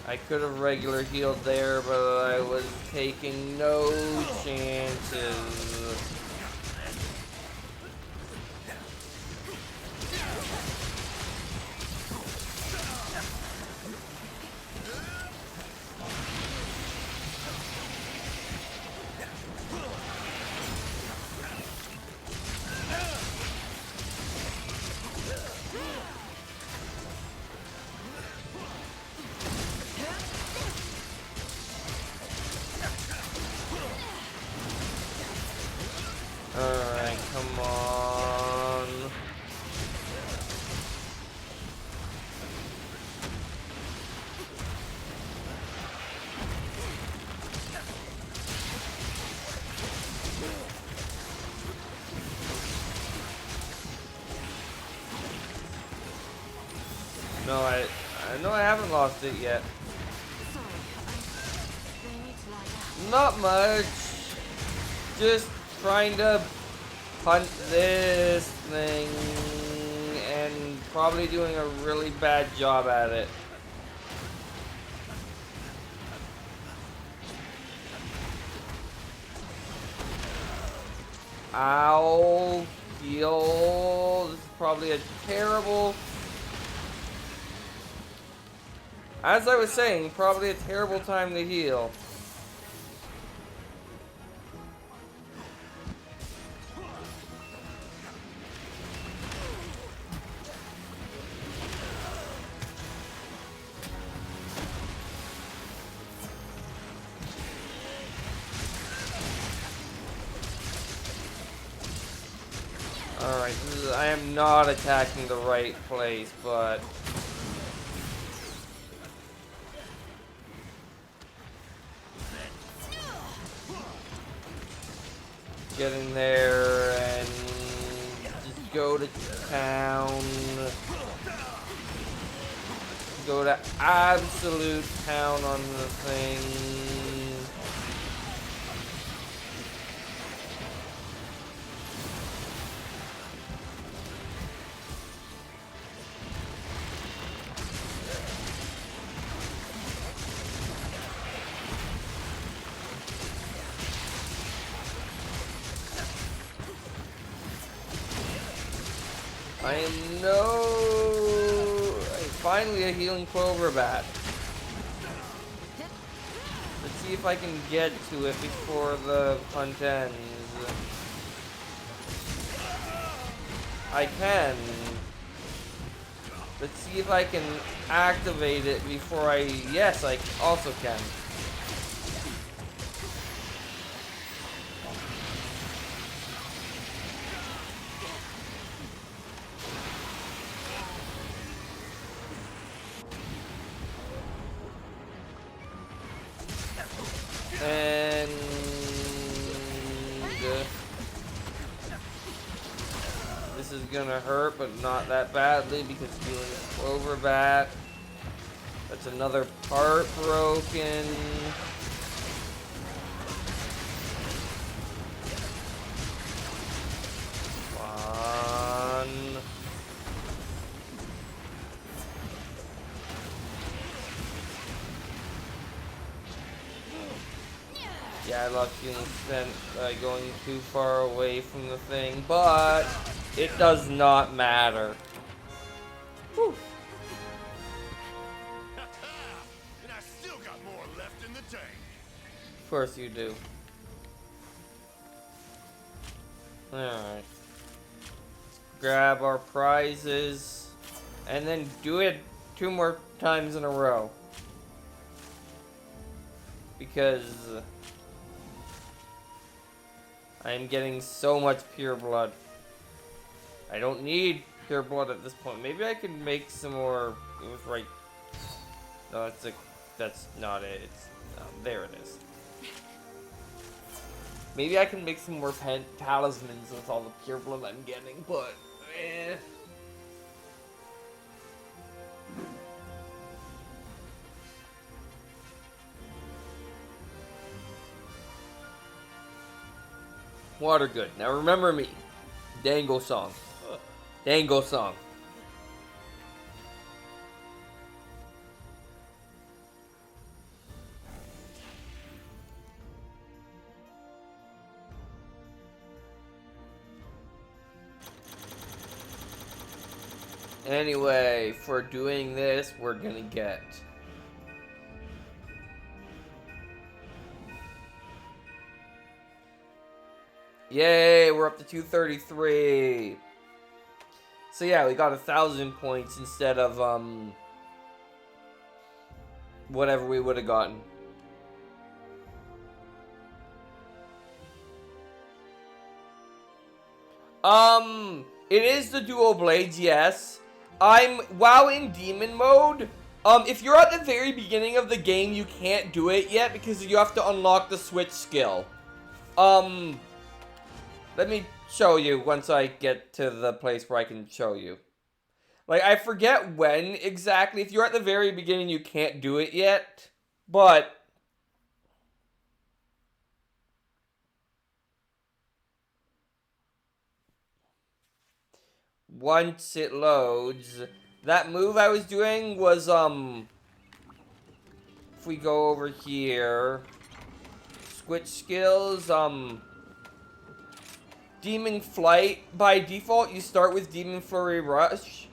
A: I could have regular healed there, but I was taking no chances. No, I know I haven't lost it yet.
F: Sorry, they need to lie down.
A: Not much. Just trying to hunt this thing and probably doing a really bad job at it. Ow. Heal. This is probably a terrible... As I was saying, probably a terrible time to heal. Alright, I am not attacking the right place, but... Get in there and just go to town. Go to absolute town on the thing. I am finally a healing clover bat. Let's see if I can get to it before the hunt ends. I can. Let's see if I can activate it before I... Yes, I also can. And this is gonna hurt, but not that badly because healing is clover bat. That's another part broken. Fun. Yeah, I lost healing spent going too far away from the thing, but it does not matter. Whew.
B: And I still got more left in the tank.
A: Of course you do. Alright. Grab our prizes and then do it 2 more times in a row. Because I am getting so much pure blood. I don't need pure blood at this point. Maybe I can make some more. It was right. No, that's not it. It's there it is. Maybe I can make some more talismans with all the pure blood I'm getting, but eh. Water good. Now remember me. Dango song. Dango song. Anyway, for doing this, we're gonna get... Yay, we're up to 233. So yeah, we got 1,000 points instead of, whatever we would have gotten. It is the dual blades, yes. While in demon mode, if you're at the very beginning of the game, you can't do it yet because you have to unlock the switch skill. Let me show you once I get to the place where I can show you. Like, I forget when exactly. If you're at the very beginning, you can't do it yet. But once it loads, that move I was doing was, if we go over here, switch skills, Demon Flight. By default, you start with Demon Flurry Rush.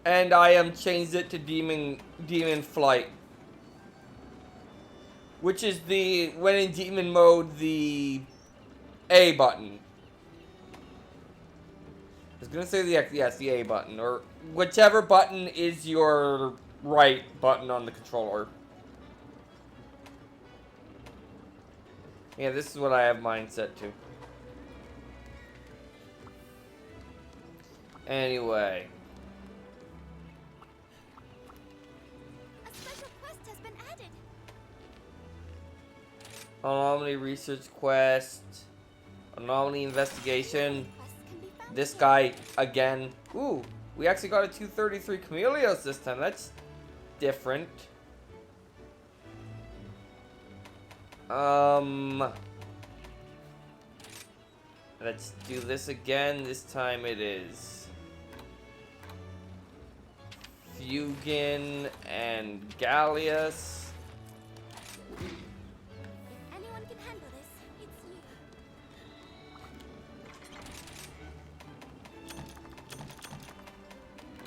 A: And I changed it to Demon Flight. Which is when in Demon mode, the A button. I was gonna say the A button, or whichever button is your right button on the controller. Yeah, this is what I have mine set to. Anyway.
D: A special quest has been added.
A: Anomaly Research Quest. Anomaly Investigation.
D: Quests can be found
A: This
D: here.
A: guy again. Ooh, we actually got a 233 Chameleos this time. That's different. Let's do this again. This time it is Fugin and Gallius.
D: If anyone can handle this, it's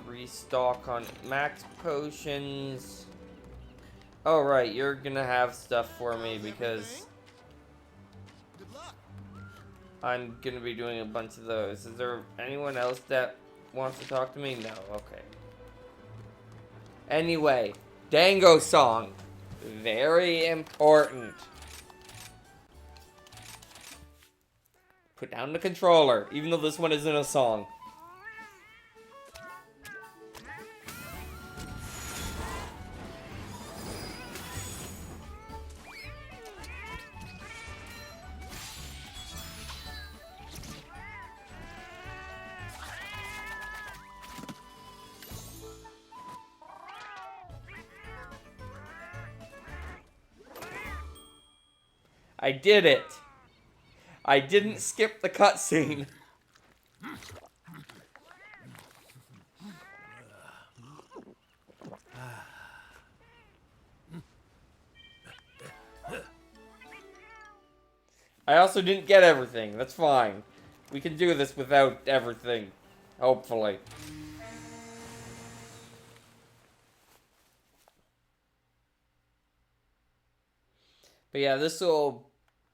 D: you.
A: Restock on max potions. Oh right, you're gonna have stuff for me because
B: Good luck.
A: I'm gonna be doing a bunch of those. Is there anyone else that wants to talk to me? No, okay. Anyway, Dango song. Very important. Put down the controller, even though this one isn't a song. I did it. I didn't skip the cutscene. I also didn't get everything. That's fine. We can do this without everything. Hopefully. But yeah, this will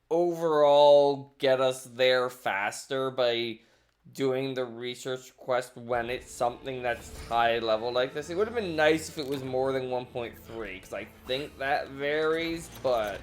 A: overall get us there faster by doing the research quest when it's something that's high level like this. It would have been nice if it was more than 1.3, because I think that varies, but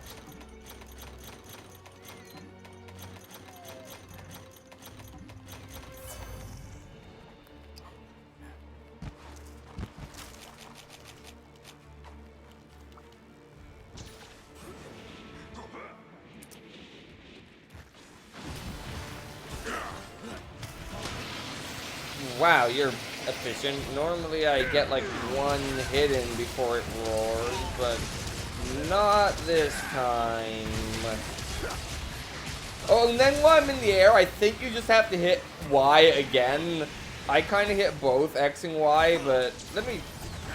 A: wow, you're efficient. Normally I get like one hit in before it roars, but not this time. Oh, and then while I'm in the air, I think you just have to hit Y again. I kind of hit both X and Y, but let me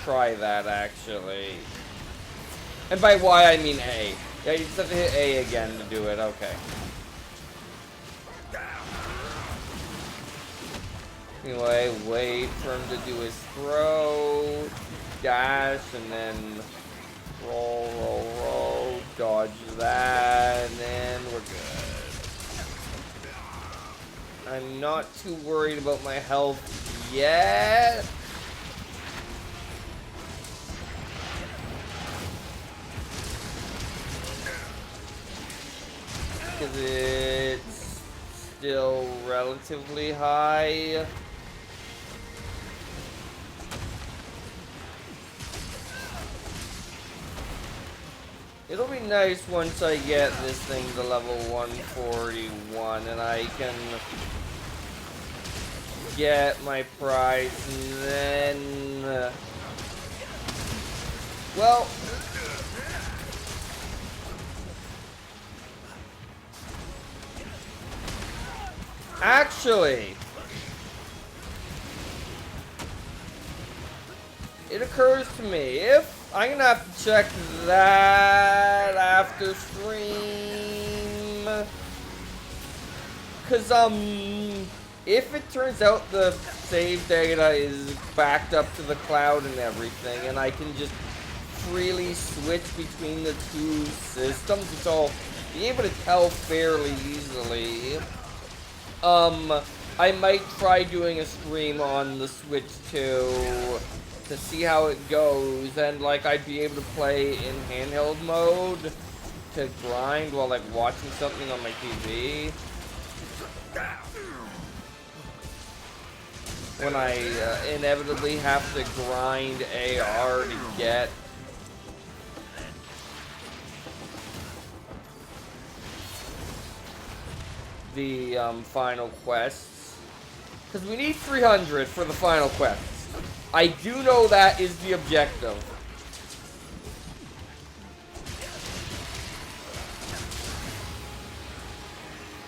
A: try that actually. And by Y I mean A. Yeah, you just have to hit A again to do it, okay. Anyway, wait for him to do his throw, dash, and then roll, roll, roll, dodge that, and then we're good. I'm not too worried about my health yet. Because it's still relatively high. It'll be nice once I get this thing to level 141 and I can get my prize, and then... well... actually... it occurs to me, if... I'm gonna have to check that after stream. Cause, if it turns out the save data is backed up to the cloud and everything, and I can just freely switch between the two systems, which I'll be able to tell fairly easily, I might try doing a stream on the Switch 2 to see how it goes, and like I'd be able to play in handheld mode to grind while like watching something on my TV. When I inevitably have to grind AR to get the final quests. Because we need 300 for the final quests. I do know that is the objective.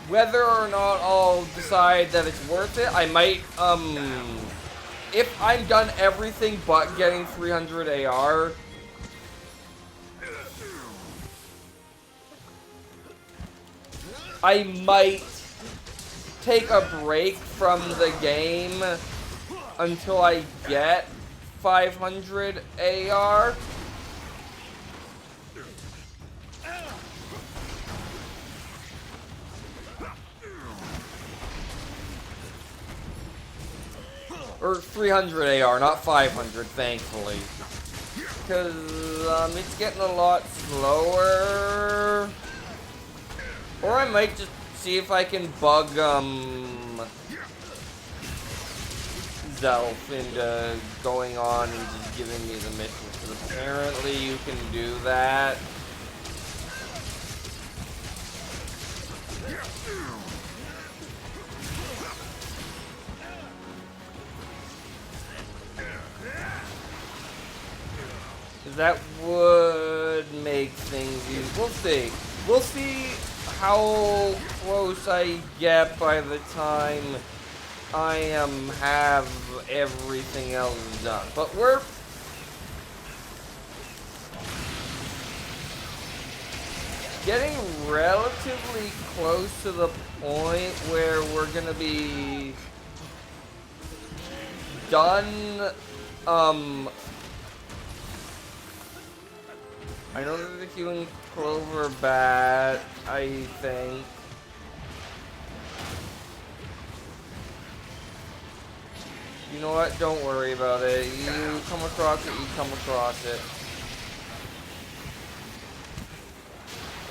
A: Whether or not I'll decide that it's worth it, I might, if I'm done everything but getting 300 AR, I might take a break from the game until I get 500 AR. Or 300 AR, not 500, thankfully. Because it's getting a lot slower. Or I might just see if I can bug Zelf into going on and just giving me the mission. Because apparently you can do that. That would make things easy. We'll see. We'll see how close I get by the time I have everything else done. But we're getting relatively close to the point where we're gonna be done. I know that the healing clover bat, I think. You know what? Don't worry about it. You come across it, you come across it.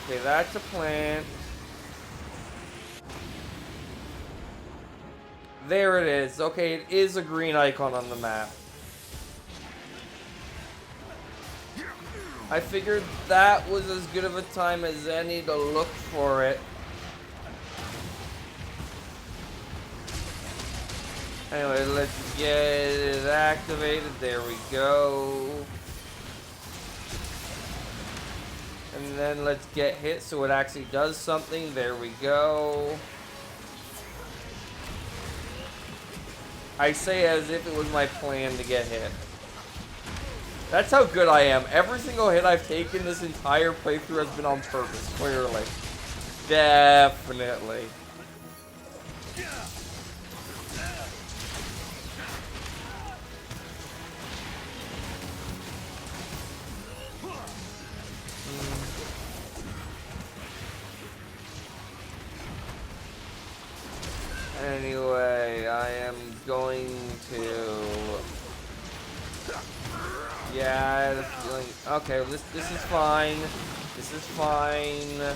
A: Okay, that's a plant. There it is. Okay, it is a green icon on the map. I figured that was as good of a time as any to look for it. Anyway, let's get it activated. There we go. And then let's get hit so it actually does something. There we go. I say as if it was my plan to get hit. That's how good I am. Every single hit I've taken this entire playthrough has been on purpose, clearly. Definitely. Anyway, I am going to... yeah, I had a feeling... okay, this is fine. This is fine.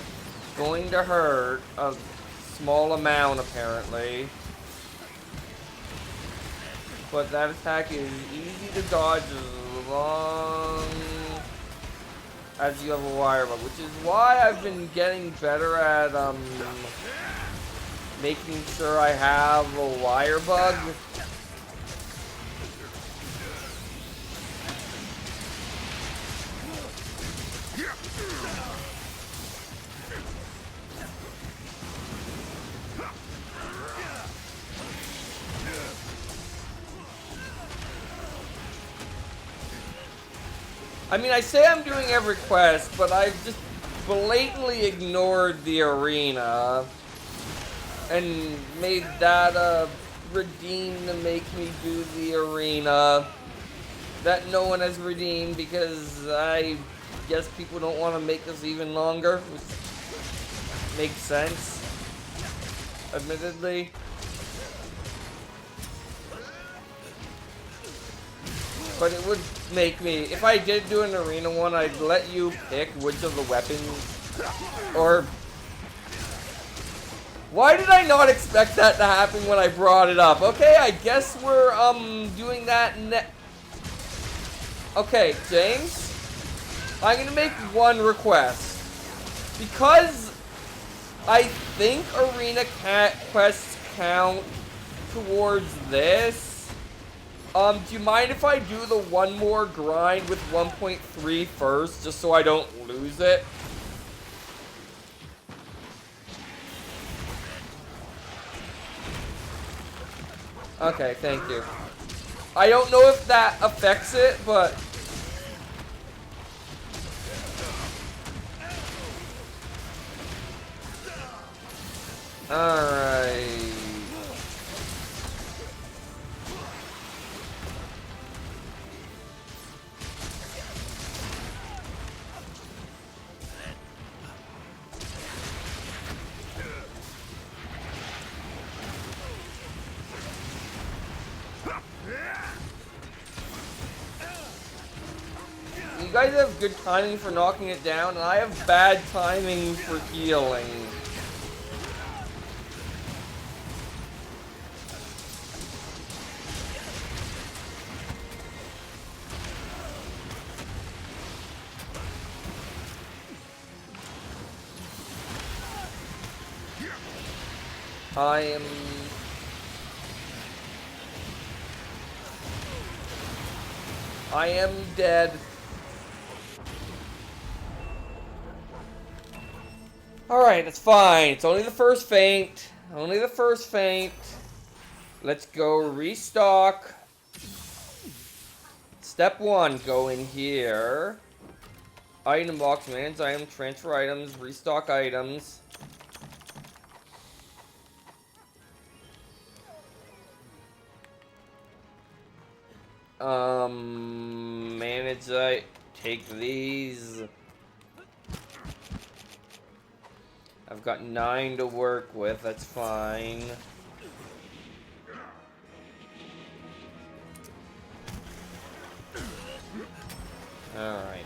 A: Going to hurt a small amount, apparently. But that attack is easy to dodge as long as you have a wire bug, which is why I've been getting better at making sure I have a wire bug I mean, I say I'm doing every quest, but I've just blatantly ignored the arena and made that redeem to make me do the arena that no one has redeemed because I guess people don't want to make this even longer, which makes sense, admittedly. But it would make me, if I did do an arena one, I'd let you pick which of the weapons, or... Why did I not expect that to happen when I brought it up? Okay, I guess we're, doing that Okay, James, I'm gonna make one request. Because I think arena quests count towards this, do you mind if I do the one more grind with 1.3 first, just so I don't lose it? Okay, thank you. I don't know if that affects it, but... Alright. You guys have good timing for knocking it down, and I have bad timing for healing. I am dead. Alright, that's fine. It's only the first feint. Only the first feint. Let's go restock. Step 1, go in here. Item box, manage item, transfer items, restock items. Manage take these. I've got 9 to work with, that's fine. Alright.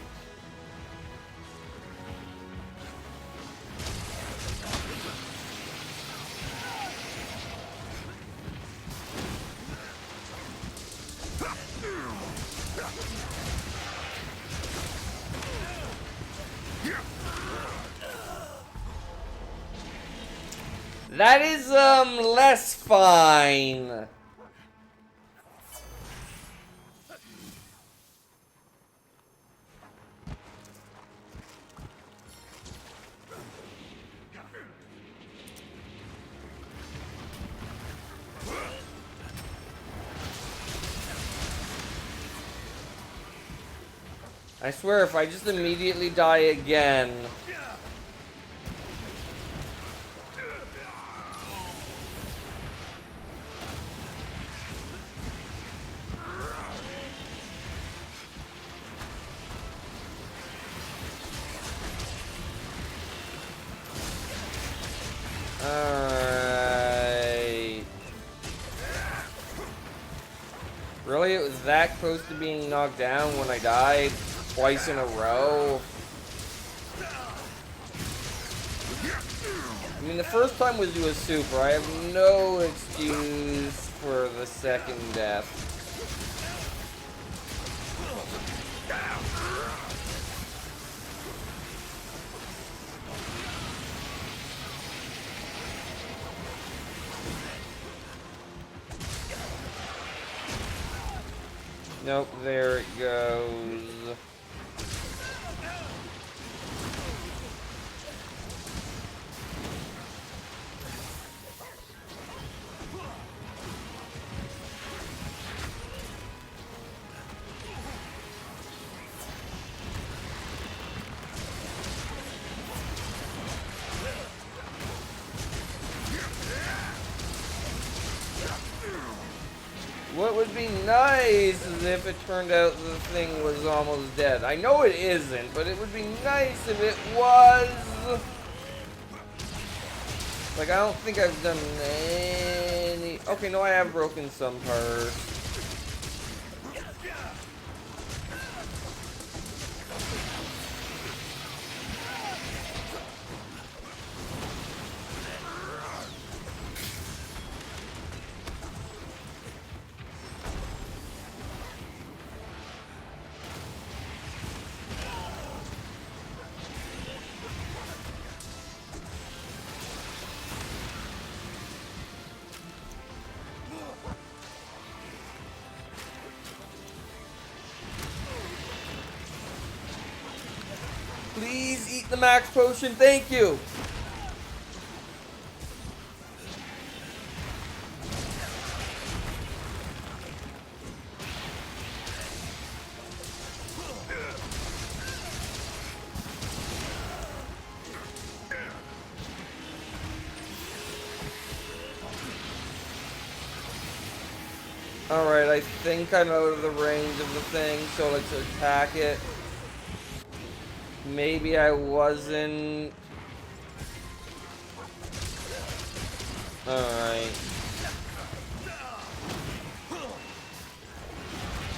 A: That is, less fine. I swear, if I just immediately die again... Alright. Really? It was that close to being knocked down when I died twice in a row? I mean, the first time was to a super. I have no excuse for the second death. Nope, there it goes. What would be nice is if it turned out the thing was almost dead. I know it isn't, but it would be nice if it was. Like, I don't think I've done any... Okay, no, I have broken some parts. Please eat the max potion, thank you! Alright, I think I'm out of the range of the thing, so let's attack it. Maybe I wasn't. Alright.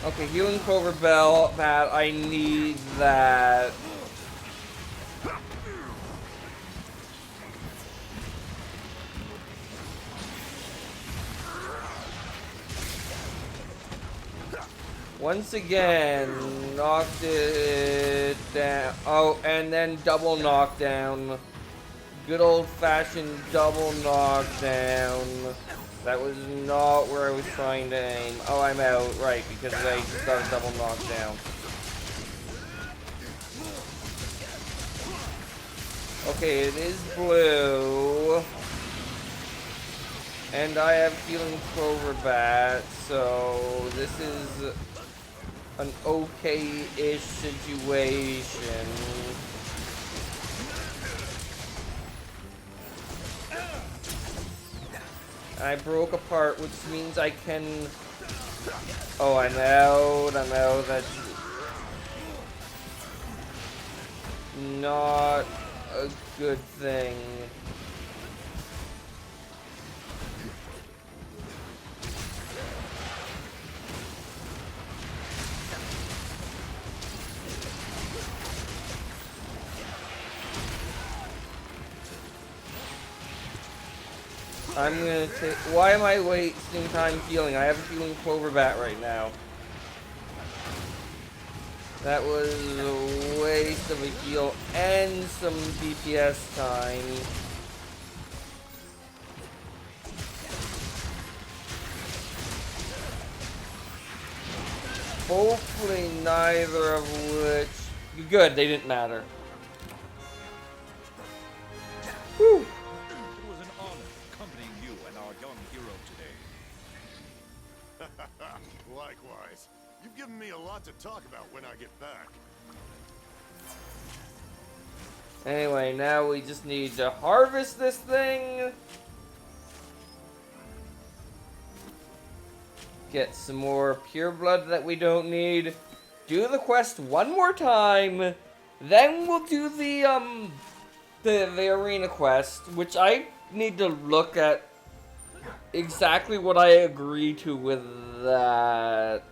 A: Okay, healing Clover Bell, Pat, I need that. Once again, knocked it down. Oh, and then double knockdown. Good old-fashioned double knockdown. That was not where I was trying to aim. Oh, I'm out, right, because I just got a double knockdown. Okay, it is blue. And I have healing Clover Bat, so this is an okay-ish situation. I broke apart, which means I can... Oh, I'm out, that's not a good thing. I'm gonna take... Why am I wasting time healing? I have a healing Clover Bat right now. That was a waste of a heal and some DPS time. Hopefully neither of which... Good, they didn't matter. Whew.
B: Likewise. You've given me a lot to talk about when I get back.
A: Anyway, now we just need to harvest this thing. Get some more pure blood that we don't need. Do the quest one more time. Then we'll do the arena quest, which I need to look at exactly what I agree to with that.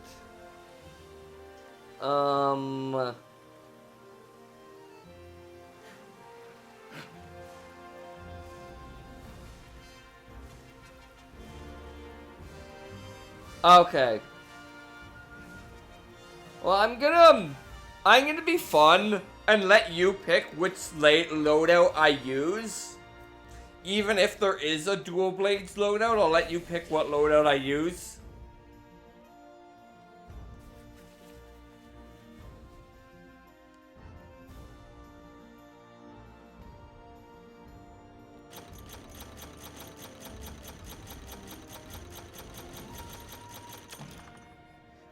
A: Okay. Well, I'm gonna be fun and let you pick which loadout I use. Even if there is a dual blades loadout, I'll let you pick what loadout I use.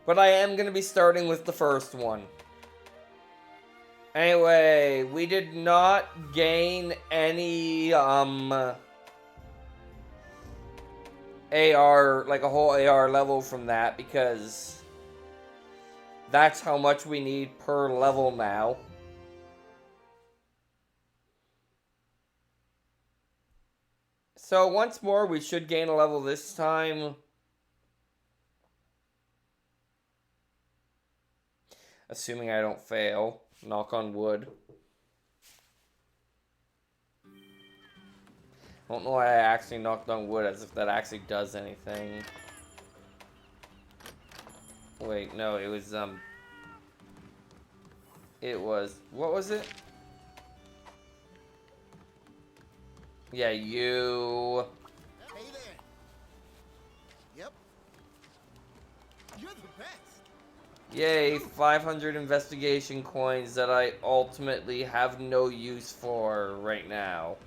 A: But I am going to be starting with the first one. Anyway, we did not gain any, AR, like a whole AR level from that, because that's how much we need per level now. So once more, we should gain a level this time. Assuming I don't fail. Knock on wood. I don't know why I actually knocked on wood, as if that actually does anything. Wait, no, it was, what was it? Yeah, you...
B: Hey there. Yep. You're the best.
A: Yay, 500 investigation coins that I ultimately have no use for right now.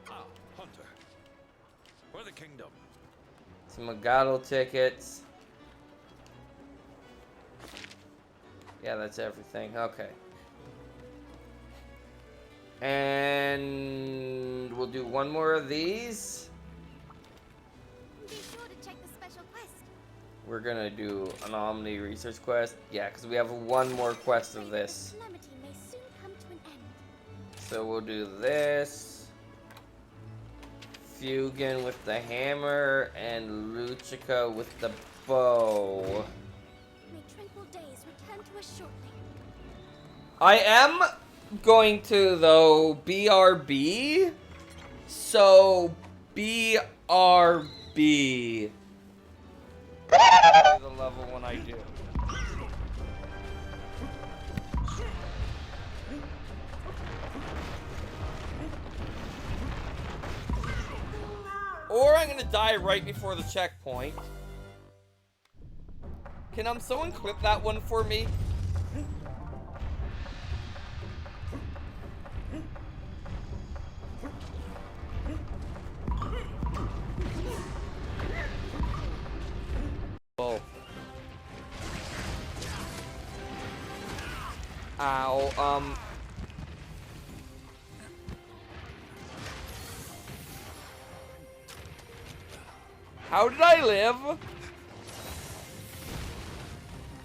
G: Ah, Hunter. For the kingdom.
A: Some Magato tickets. Yeah, that's everything. Okay. And we'll do one more of these.
D: Be sure to check the special quest.
A: We're gonna do an Anomaly research quest. Yeah, because we have one more quest of this.
D: Calamity may soon come to an end.
A: So we'll do this. Fugan with the hammer and Luchika with the bow.
D: May tranquil days return to us shortly.
A: I am going to, though, BRB. So, BRB. The level when I do. Or I'm gonna die right before the checkpoint. Can someone clip that one for me? Oh. Ow, how did I live?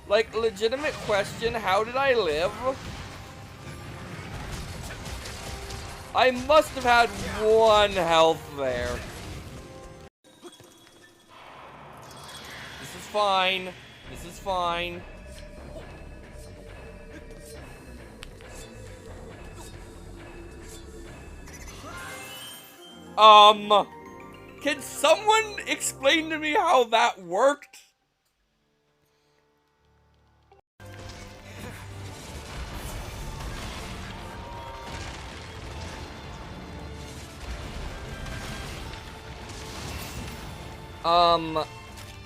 A: Like, legitimate question, how did I live? I must have had 1 health there. This is fine. This is fine. Can someone explain to me how that worked?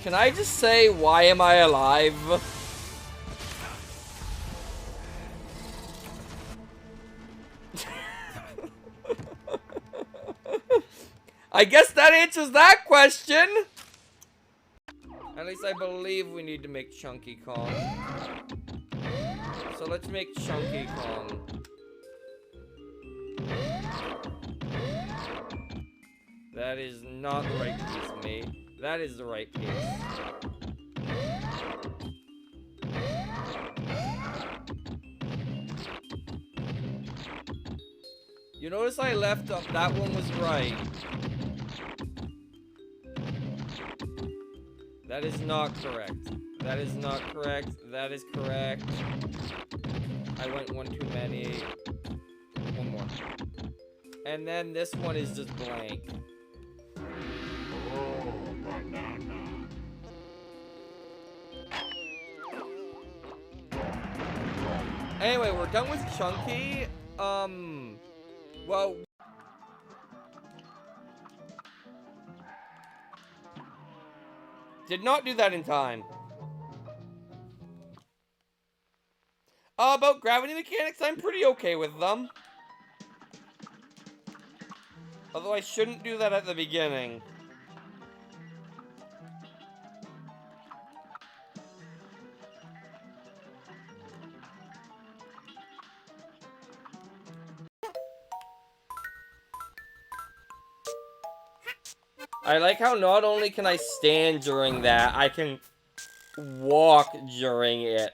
A: Can I just say, why am I alive? I guess that answers that question! At least I believe we need to make Chunky Kong. So let's make Chunky Kong. That is not the right piece of me. That is the right piece. You notice I left up, that one was right. That is not correct. That is not correct. That is correct. I went one too many. One more. And then this one is just blank. Anyway, we're done with Chunky. Well... Did not do that in time. About gravity mechanics, I'm pretty okay with them. Although I shouldn't do that at the beginning. I like how not only can I stand during that, I can walk during it.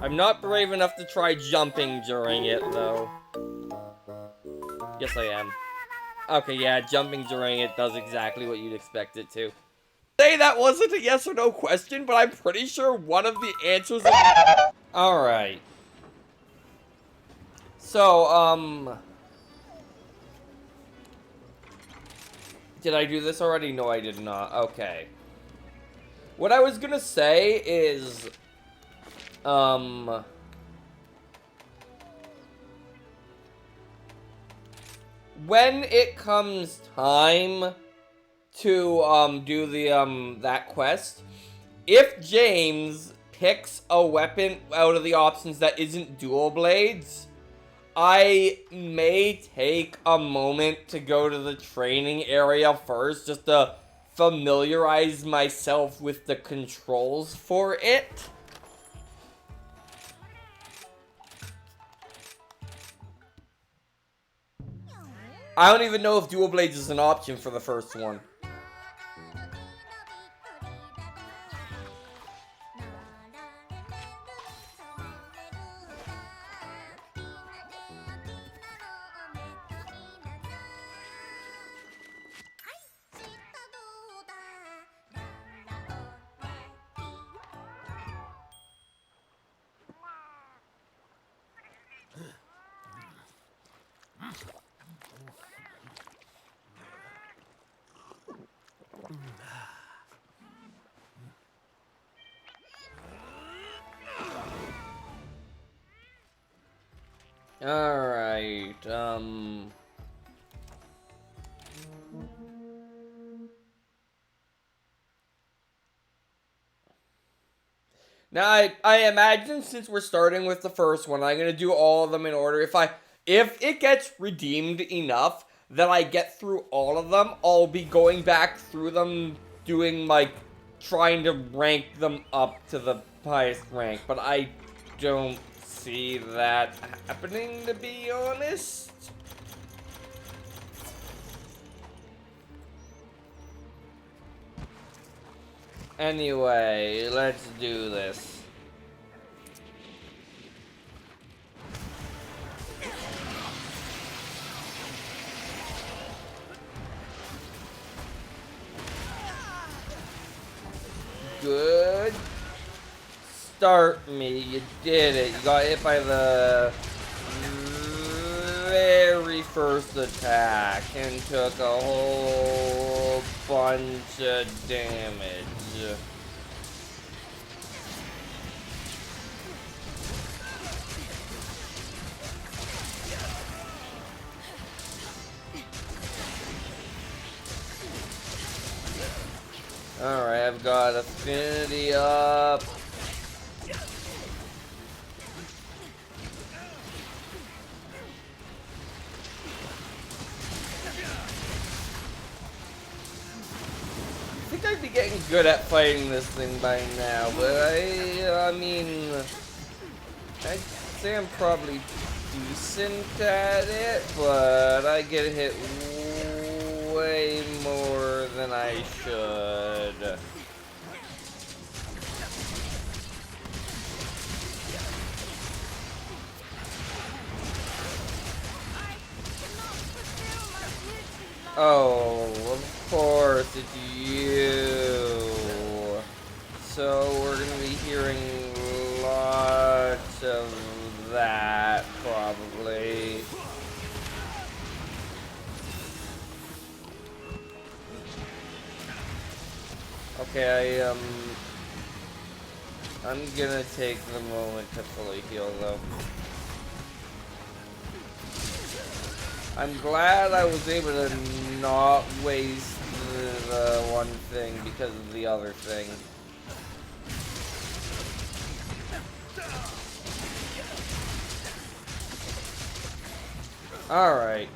A: I'm not brave enough to try jumping during it, though. Yes, I am. Okay, yeah, jumping during it does exactly what you'd expect it to. Say that wasn't a yes or no question, but I'm pretty sure one of the answers is... Alright. So, did I do this already? No, I did not. Okay. What I was gonna say is... when it comes time to, do the, that quest, if James picks a weapon out of the options that isn't dual blades, I may take a moment to go to the training area first, just to familiarize myself with the controls for it. I don't even know if dual blades is an option for the first one. Alright, now, I imagine since we're starting with the first one, I'm gonna do all of them in order. If it gets redeemed enough that I get through all of them, I'll be going back through them, doing, like, trying to rank them up to the highest rank. But I don't see that happening, to be honest. Anyway, let's do this. Good start, me. You did it. You got hit by the very first attack and took a whole bunch of damage. Alright, I've got affinity up. I think I'd be getting good at fighting this thing by now, but I mean, I'd say I'm probably decent at it, but I get hit way more than I should. Oh, of course, it's you. So we're gonna be hearing lots of that, probably. Okay, I'm gonna take the moment to fully heal, though. I'm glad I was able to not waste the one thing because of the other thing. Alright.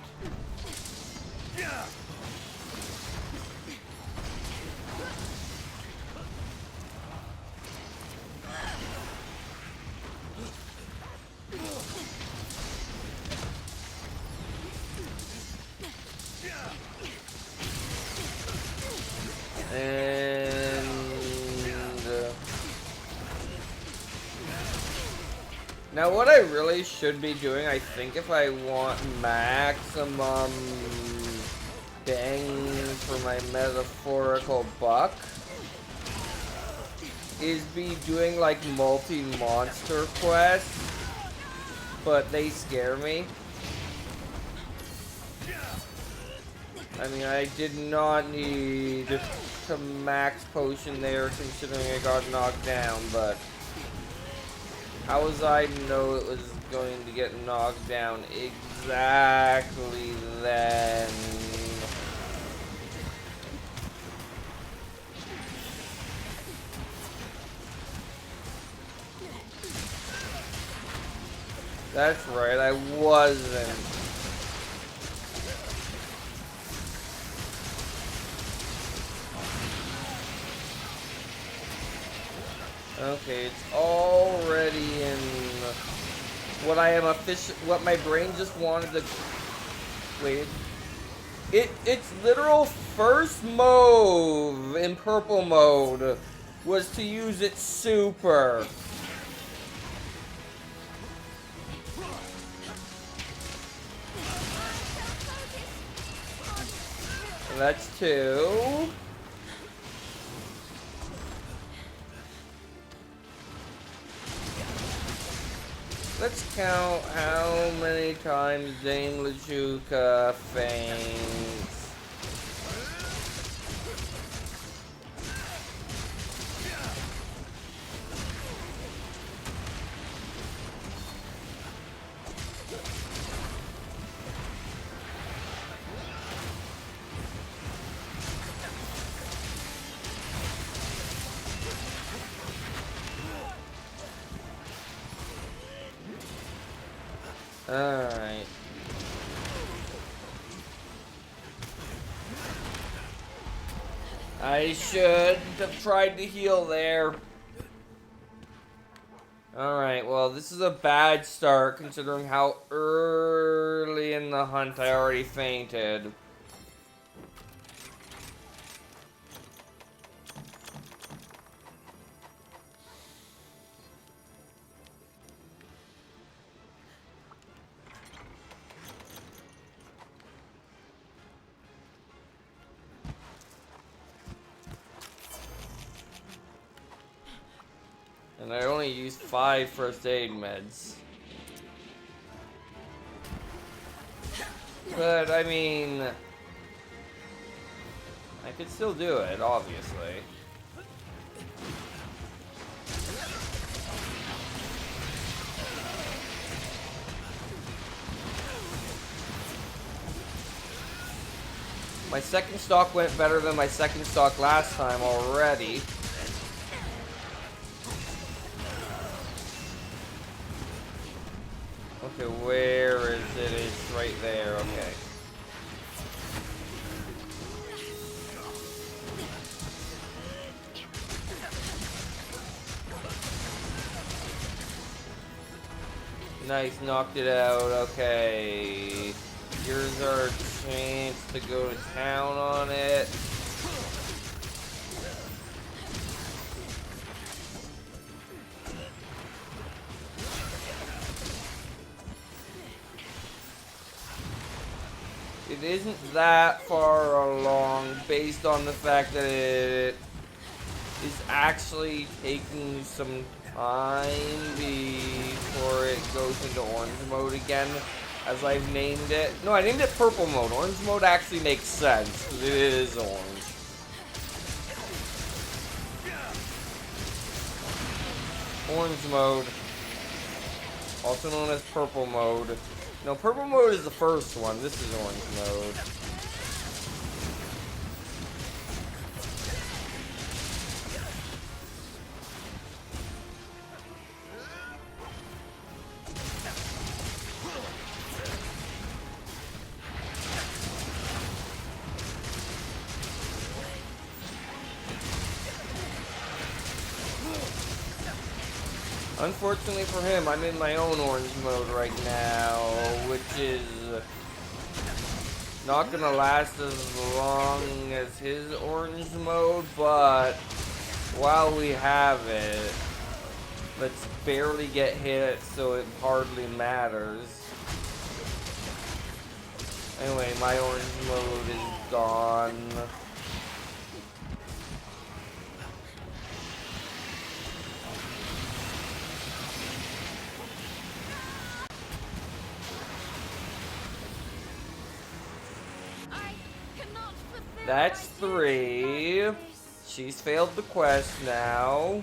A: And now what I really should be doing, I think if I want maximum bang for my metaphorical buck, is be doing like multi-monster quests, but they scare me. I mean, I did not need to max potion there considering I got knocked down, but how was I to know it was going to get knocked down exactly then? That's right, I wasn't. Okay, it's already in what I am what my brain just wanted to wait. Its literal first move in purple mode was to use its super. And that's 2. Let's count how many times Dame LeChuka faints. Alright. I should have tried to heal there. Alright, well, this is a bad start considering how early in the hunt I already fainted. And I only used 5 first aid meds. But, I mean, I could still do it, obviously. My second stock went better than my second stock last time already. Okay, where is it? It's right there, okay. Nice, knocked it out, okay. Here's our chance to go to town on it. It isn't that far along based on the fact that it is actually taking some time before it goes into orange mode again, as I've named it. No, I named it purple mode. Orange mode actually makes sense, because it is orange. Orange mode, also known as purple mode. No, purple mode is the first one. This is orange mode. Unfortunately for him, I'm in my own orange mode right now, which is Not gonna last as long as his orange mode, but while we have it, let's barely get hit so it hardly matters. Anyway, my orange mode is gone. That's 3. She's failed the quest now.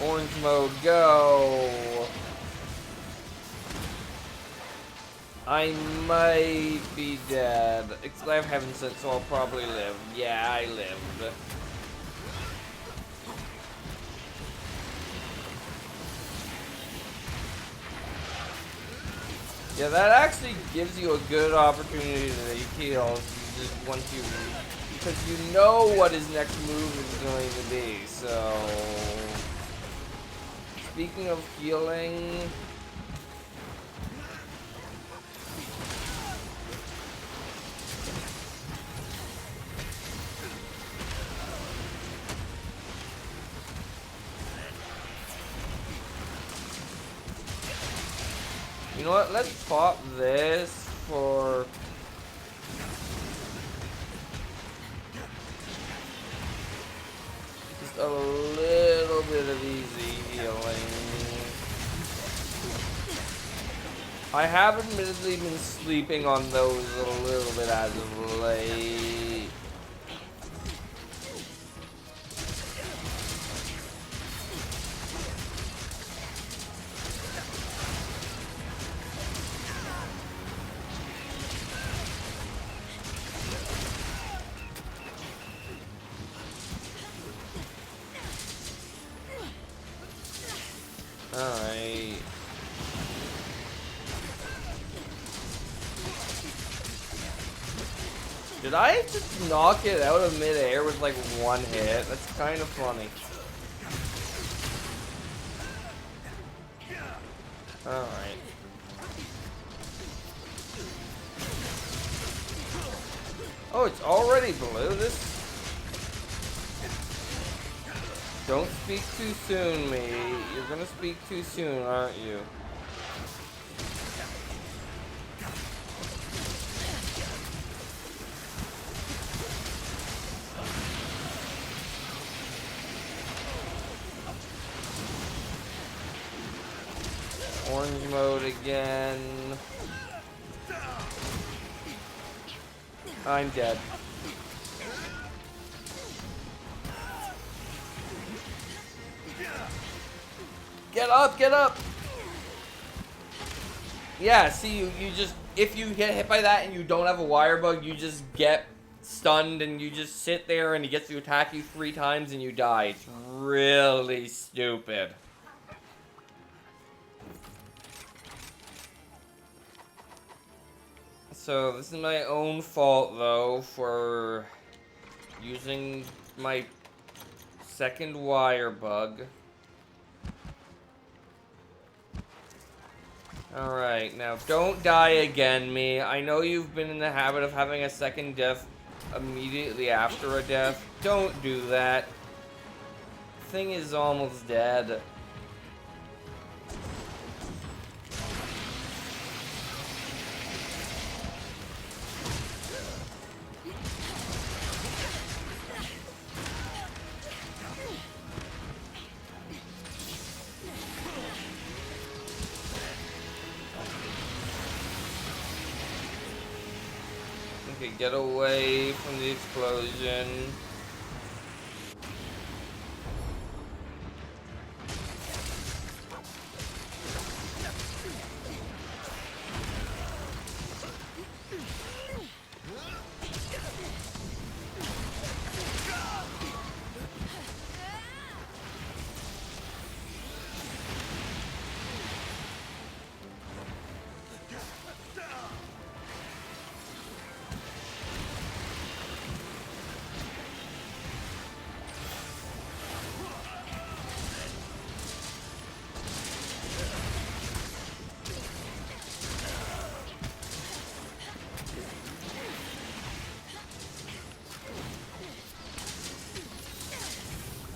A: Orange mode, go! I might be dead. I have heaven sent, so I'll probably live. Yeah, I lived. Yeah, that actually gives you a good opportunity to heal. You just want to, because you know what his next move is going to be. So, speaking of healing. You know what? Let's pop this for just a little bit of easy healing. I have admittedly been sleeping on those a little bit as of late. Alright. Did I just knock it out of midair with like one hit? That's kind of funny. Alright. Oh, it's already blue? This... Don't speak too soon, me. You're gonna speak too soon, aren't you? Orange mode again. I'm dead. Get up, get up! Yeah, see, you just, if you get hit by that and you don't have a wire bug, you just get stunned and you just sit there and he gets to attack you 3 times and you die. It's really stupid. So, this is my own fault, though, for using my second wire bug. Alright, now don't die again, me. I know you've been in the habit of having a second death immediately after a death. Don't do that. Thing is almost dead. Okay, get away from the explosion.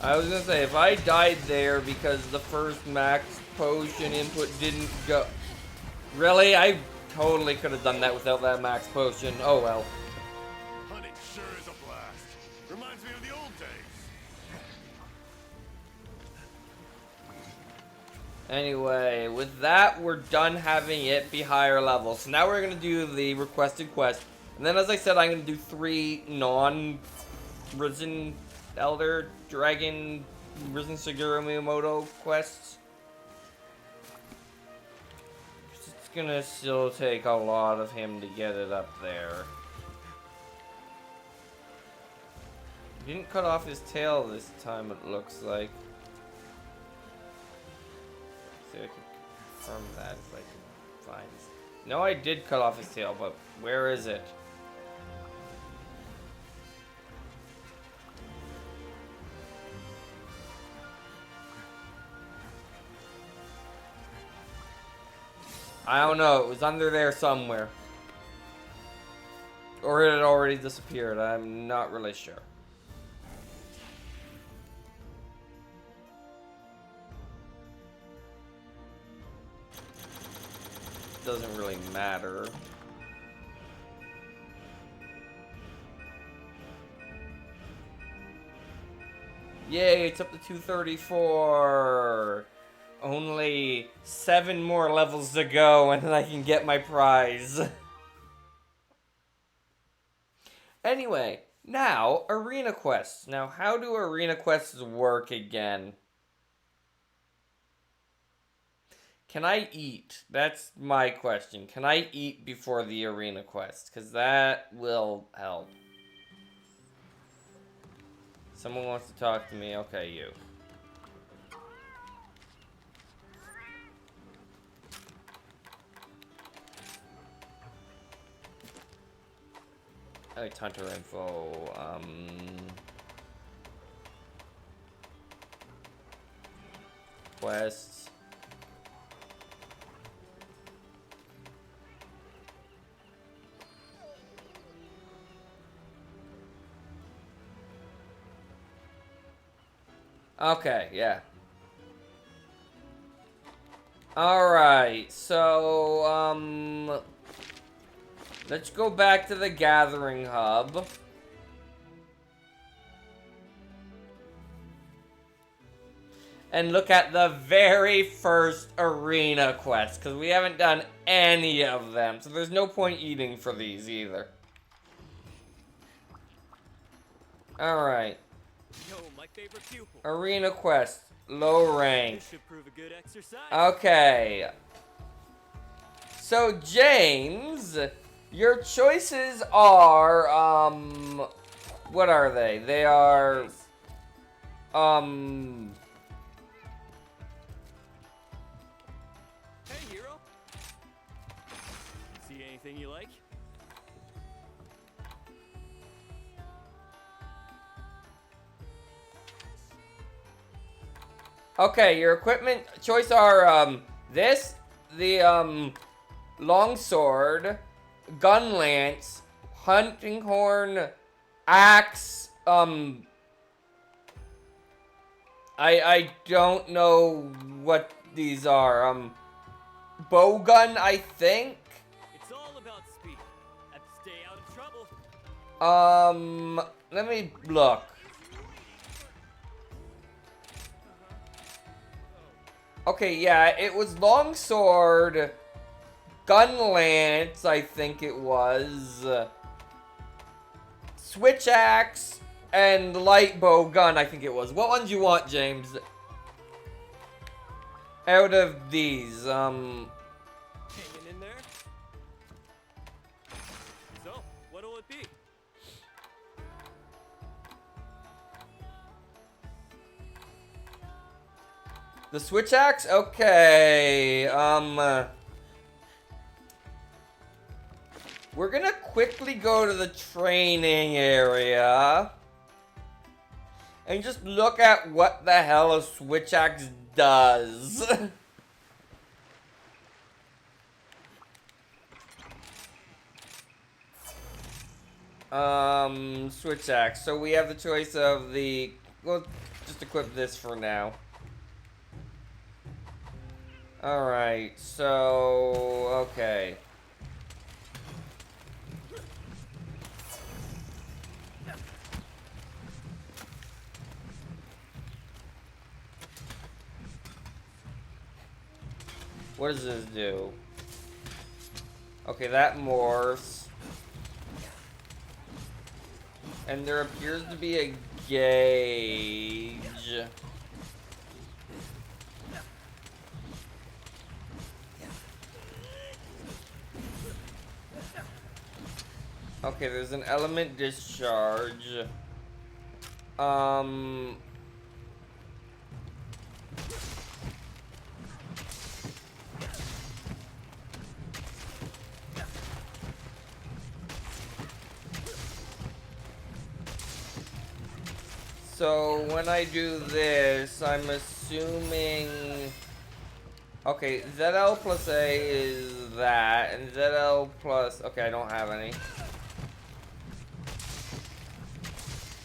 A: I was gonna say, if I died there because the first max potion input didn't go... Really? I totally could have done that without that max potion. Oh well.
B: Hunting sure is a blast. Reminds me of the old days.
A: Anyway, with that, we're done having it be higher level. So now we're gonna do the requested quest. And then, as I said, I'm gonna do 3 non-Risen Elder Dragon Risen Shigeru Miyamoto quests. It's gonna still take a lot of him to get it up there. He didn't cut off his tail this time, it looks like. See if I can confirm that if I can find. No, I did cut off his tail, but where is it? I don't know, it was under there somewhere. Or it had already disappeared, I'm not really sure. Doesn't really matter. Yay, it's up to 234. Only 7 more levels to go and then I can get my prize. Anyway, now, arena quests. Now, how do arena quests work again? Can I eat? That's my question. Can I eat before the arena quest? Because that will help. Someone wants to talk to me. Okay, you. I like Hunter info. Quests. Okay, yeah. Alright, so, let's go back to the Gathering Hub. And look at the very first arena quest, because we haven't done any of them, so there's no point eating for these either. Alright.
E: Yo, my favorite pupil.
A: Arena quest, low rank.
E: This should prove a good exercise.
A: Okay. So, James, your choices are, what are they? They are,
E: Hey, hero. See anything you like?
A: Okay, your equipment choice are, this, the, longsword, gun lance, hunting horn, axe, I don't know what these are, bow gun, I think?
E: It's all about speed. Have to stay out of trouble.
A: Let me look. Okay, yeah, it was longsword, gun lance, I think it was, switch axe, and light bow gun, I think it was. What ones you want, James? Out of these,
E: Hanging in there. So, what'll it be?
A: the switch axe? Okay, we're gonna quickly go to the training area and just look at what the hell a switch axe does. Switch axe. So we have the choice of the, well, just equip this for now. Alright, so... okay. What does this do? Okay, that morphs. And there appears to be a gauge. Okay, there's an element discharge. So when I do this, I'm assuming... okay, ZL plus A is that, and ZL plus... okay, I don't have any.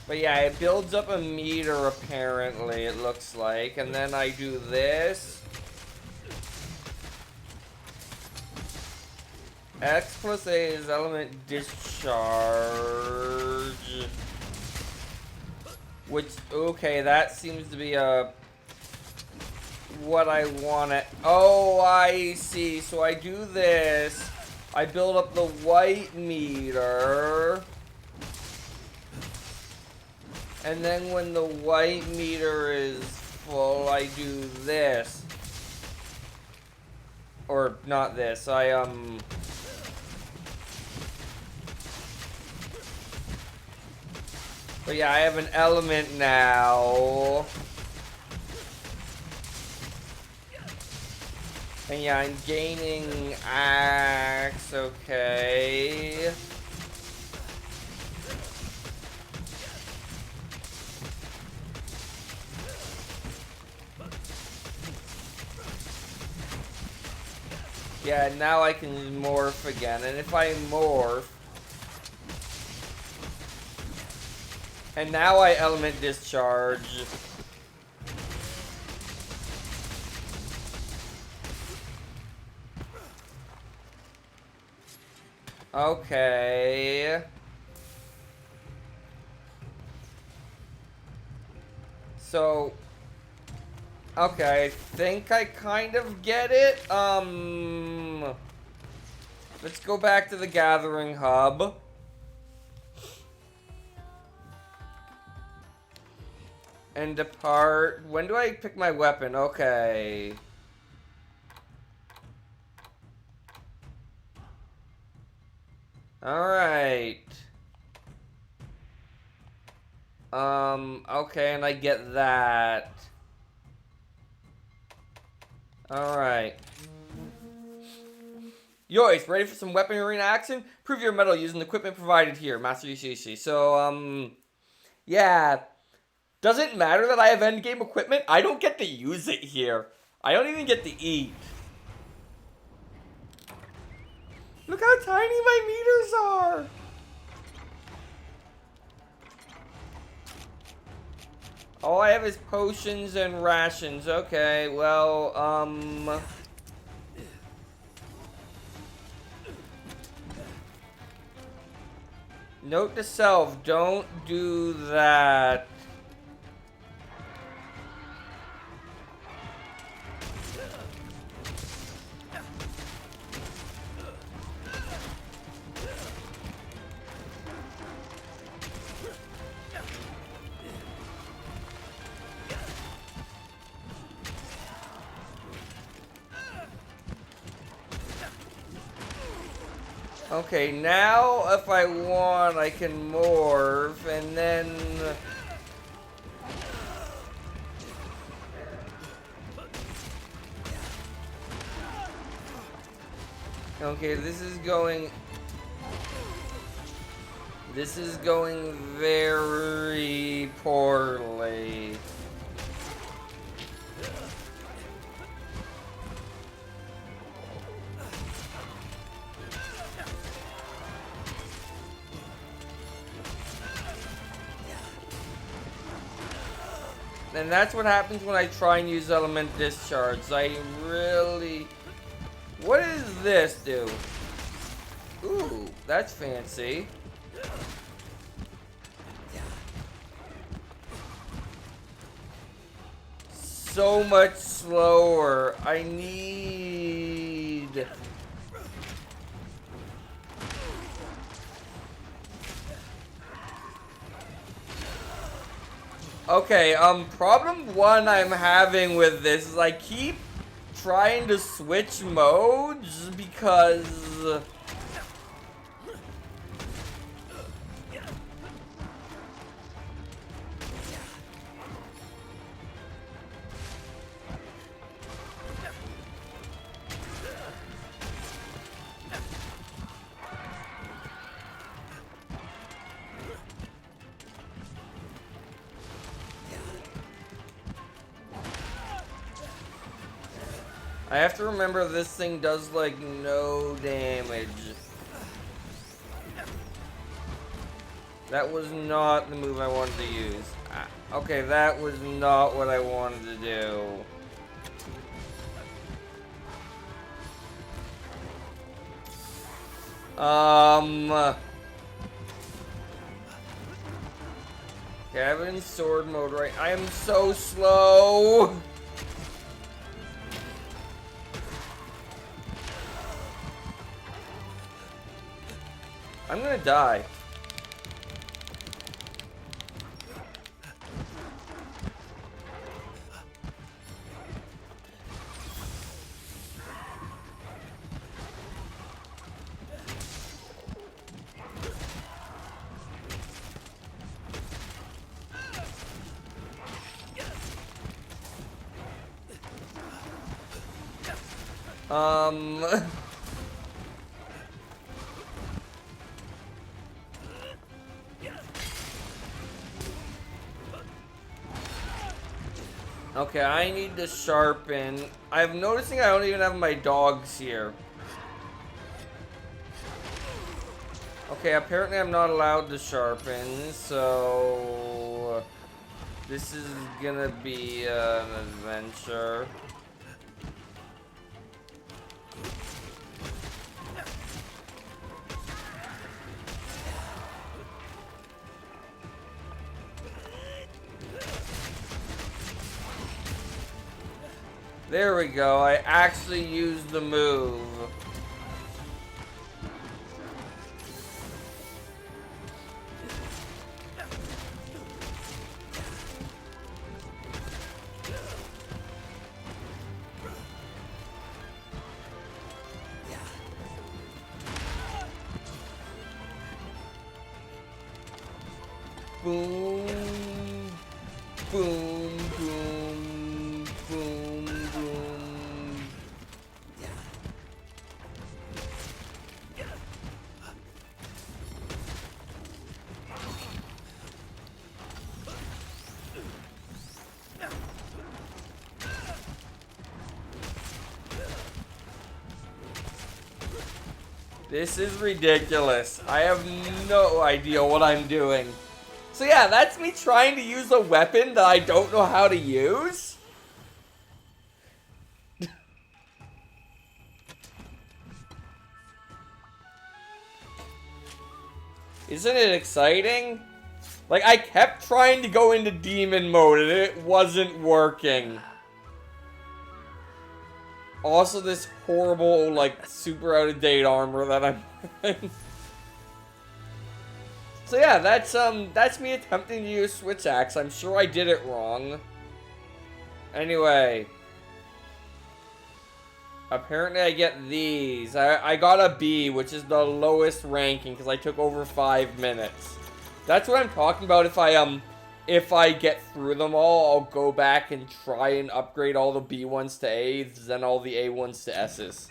A: But yeah, it builds up a meter apparently, it looks like. And then I do this. X plus A is element discharge. Which, okay, that seems to be what I want to... oh, I see. So I do this. I build up the white meter. And then when the white meter is full, I do this. Or not this. But yeah, I have an element now. And yeah, I'm gaining axe, okay. Yeah, now I can morph again, and if I morph... and now I element discharge. Okay. So... okay, I think I kind of get it. Let's go back to the gathering hub. And depart. When do I pick my weapon? Okay. Alright. Okay, and I get that. Alright. Yois, ready for some weapon arena action? Prove your mettle using the equipment provided here, Master Yushishi. So, yeah. Does it matter that I have endgame equipment? I don't get to use it here. I don't even get to eat. Look how tiny my meters are. All I have is potions and rations. Okay, well, note to self, don't do that. Okay, now if I want, I can morph, and then... okay, this is going very poorly. And that's what happens when I try and use element discharge. I really... What does this do? Ooh, that's fancy. So much slower. I need... Okay, problem one I'm having with this is I keep trying to switch modes because... I have to remember this thing does, like, no damage. That was not the move I wanted to use. Okay, that was not what I wanted to do. Okay, I'm in sword mode right. I am so slow. I'm gonna die. Okay, I need to sharpen. I'm noticing I don't even have my dogs here. Okay, apparently I'm not allowed to sharpen, so... This is gonna be an adventure. There we go, I actually used the move. Boom, boom, boom, boom, boom. This is ridiculous. I have no idea what I'm doing. So yeah, that's me trying to use a weapon that I don't know how to use. Isn't it exciting? Like, I kept trying to go into demon mode and it wasn't working. Also, this horrible, like, super out-of-date armor that I'm wearing. So yeah, that's me attempting to use Switch Axe. I'm sure I did it wrong. Anyway. Apparently I get these. I got a B, which is the lowest ranking, because I took over 5 minutes. That's what I'm talking about. If I get through them all, I'll go back and try and upgrade all the B1s to A's, then all the A1s to S's.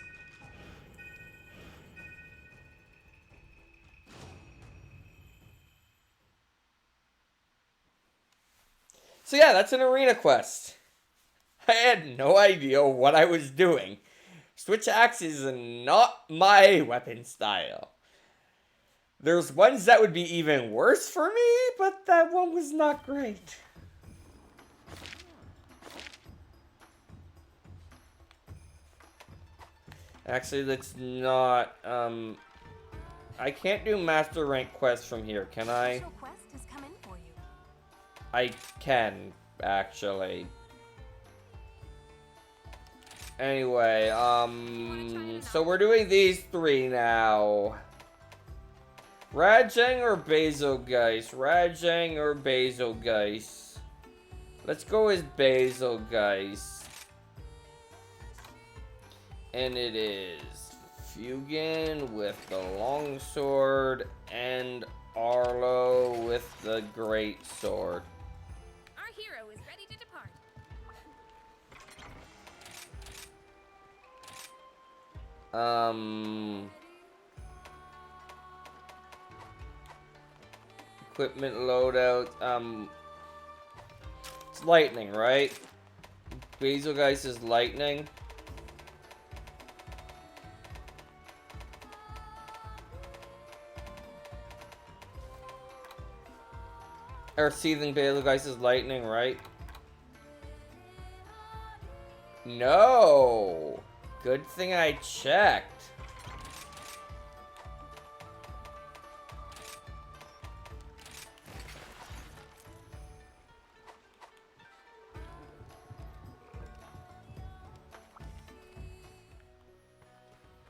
A: So yeah, that's an arena quest. I had no idea what I was doing. Switch Axe is not my weapon style. There's ones that would be even worse for me, but that one was not great. Actually, that's not, I can't do master rank quests from here, can I?
F: Special quest has come in for you.
A: I can, actually. Anyway, so we're doing these three now. Rajang or Basilgeist? Rajang or Basilgeist? Let's go with Basilgeist. And it is Fugin with the longsword and Arlo with the great sword.
D: Our hero is ready to depart.
A: Equipment loadout, it's lightning, right? Basilgeist is lightning. Or Seething Basilgeist is lightning, right? No! Good thing I checked.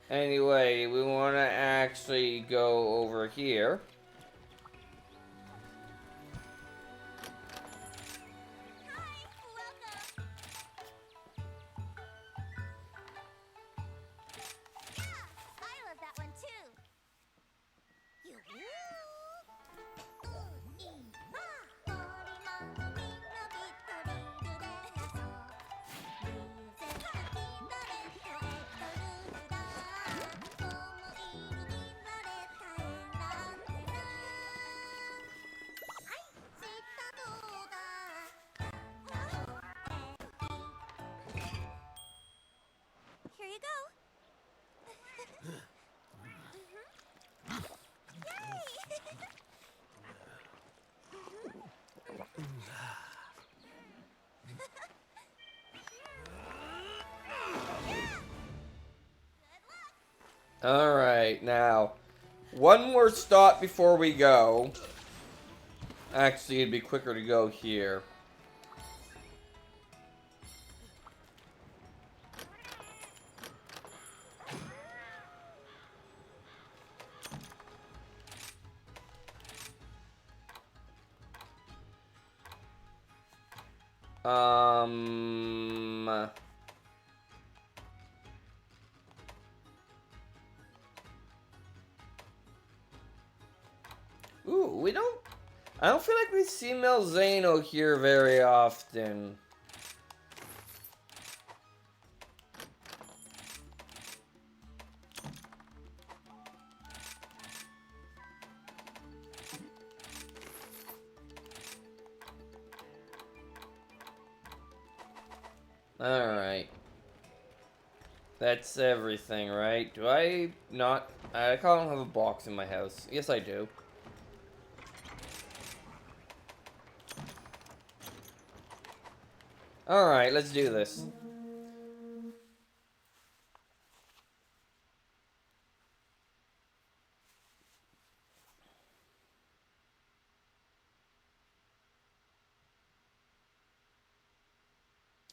A: Anyway, we want to actually go over here.
F: Here you go.
A: Alright, now, one more stop before we go. Actually, it'd be quicker to go here. Ooh, I don't feel like we see Melzano here very often. Alright. That's everything, right? Do I not... I don't have a box in my house. Yes, I do. Alright, let's do this.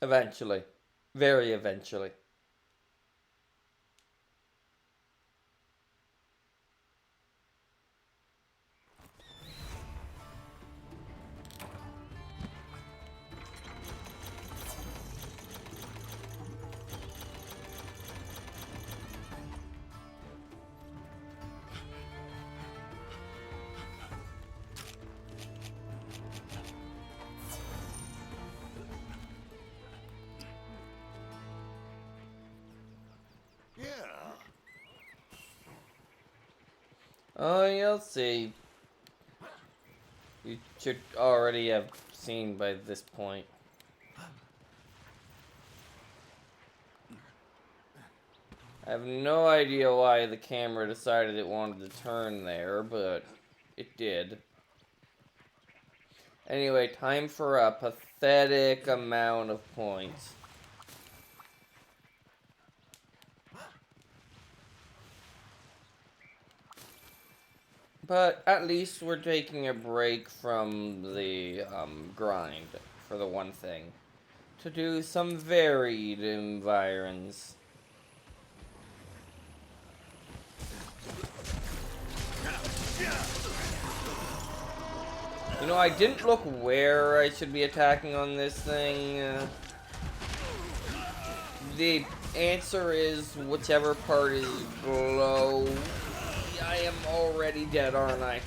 A: Eventually. Very eventually. Oh, you'll see. You should already have seen by this point. I have no idea why the camera decided it wanted to turn there, but it did. Anyway, time for a pathetic amount of points. But at least we're taking a break from the grind, for the one thing, to do some varied environs. You know, I didn't look where I should be attacking on this thing. The answer is whichever part is below. I am already dead, aren't I?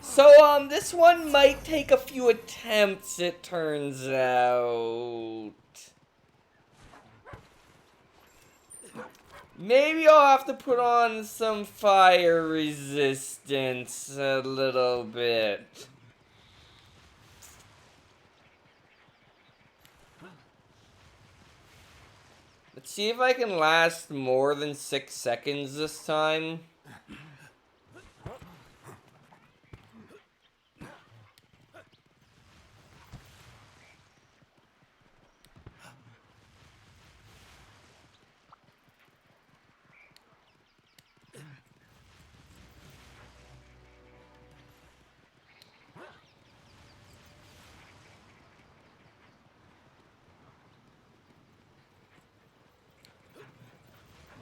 A: So, this one might take a few attempts, it turns out. Maybe I'll have to put on some fire resistance a little bit. Let's see if I can last more than 6 seconds this time.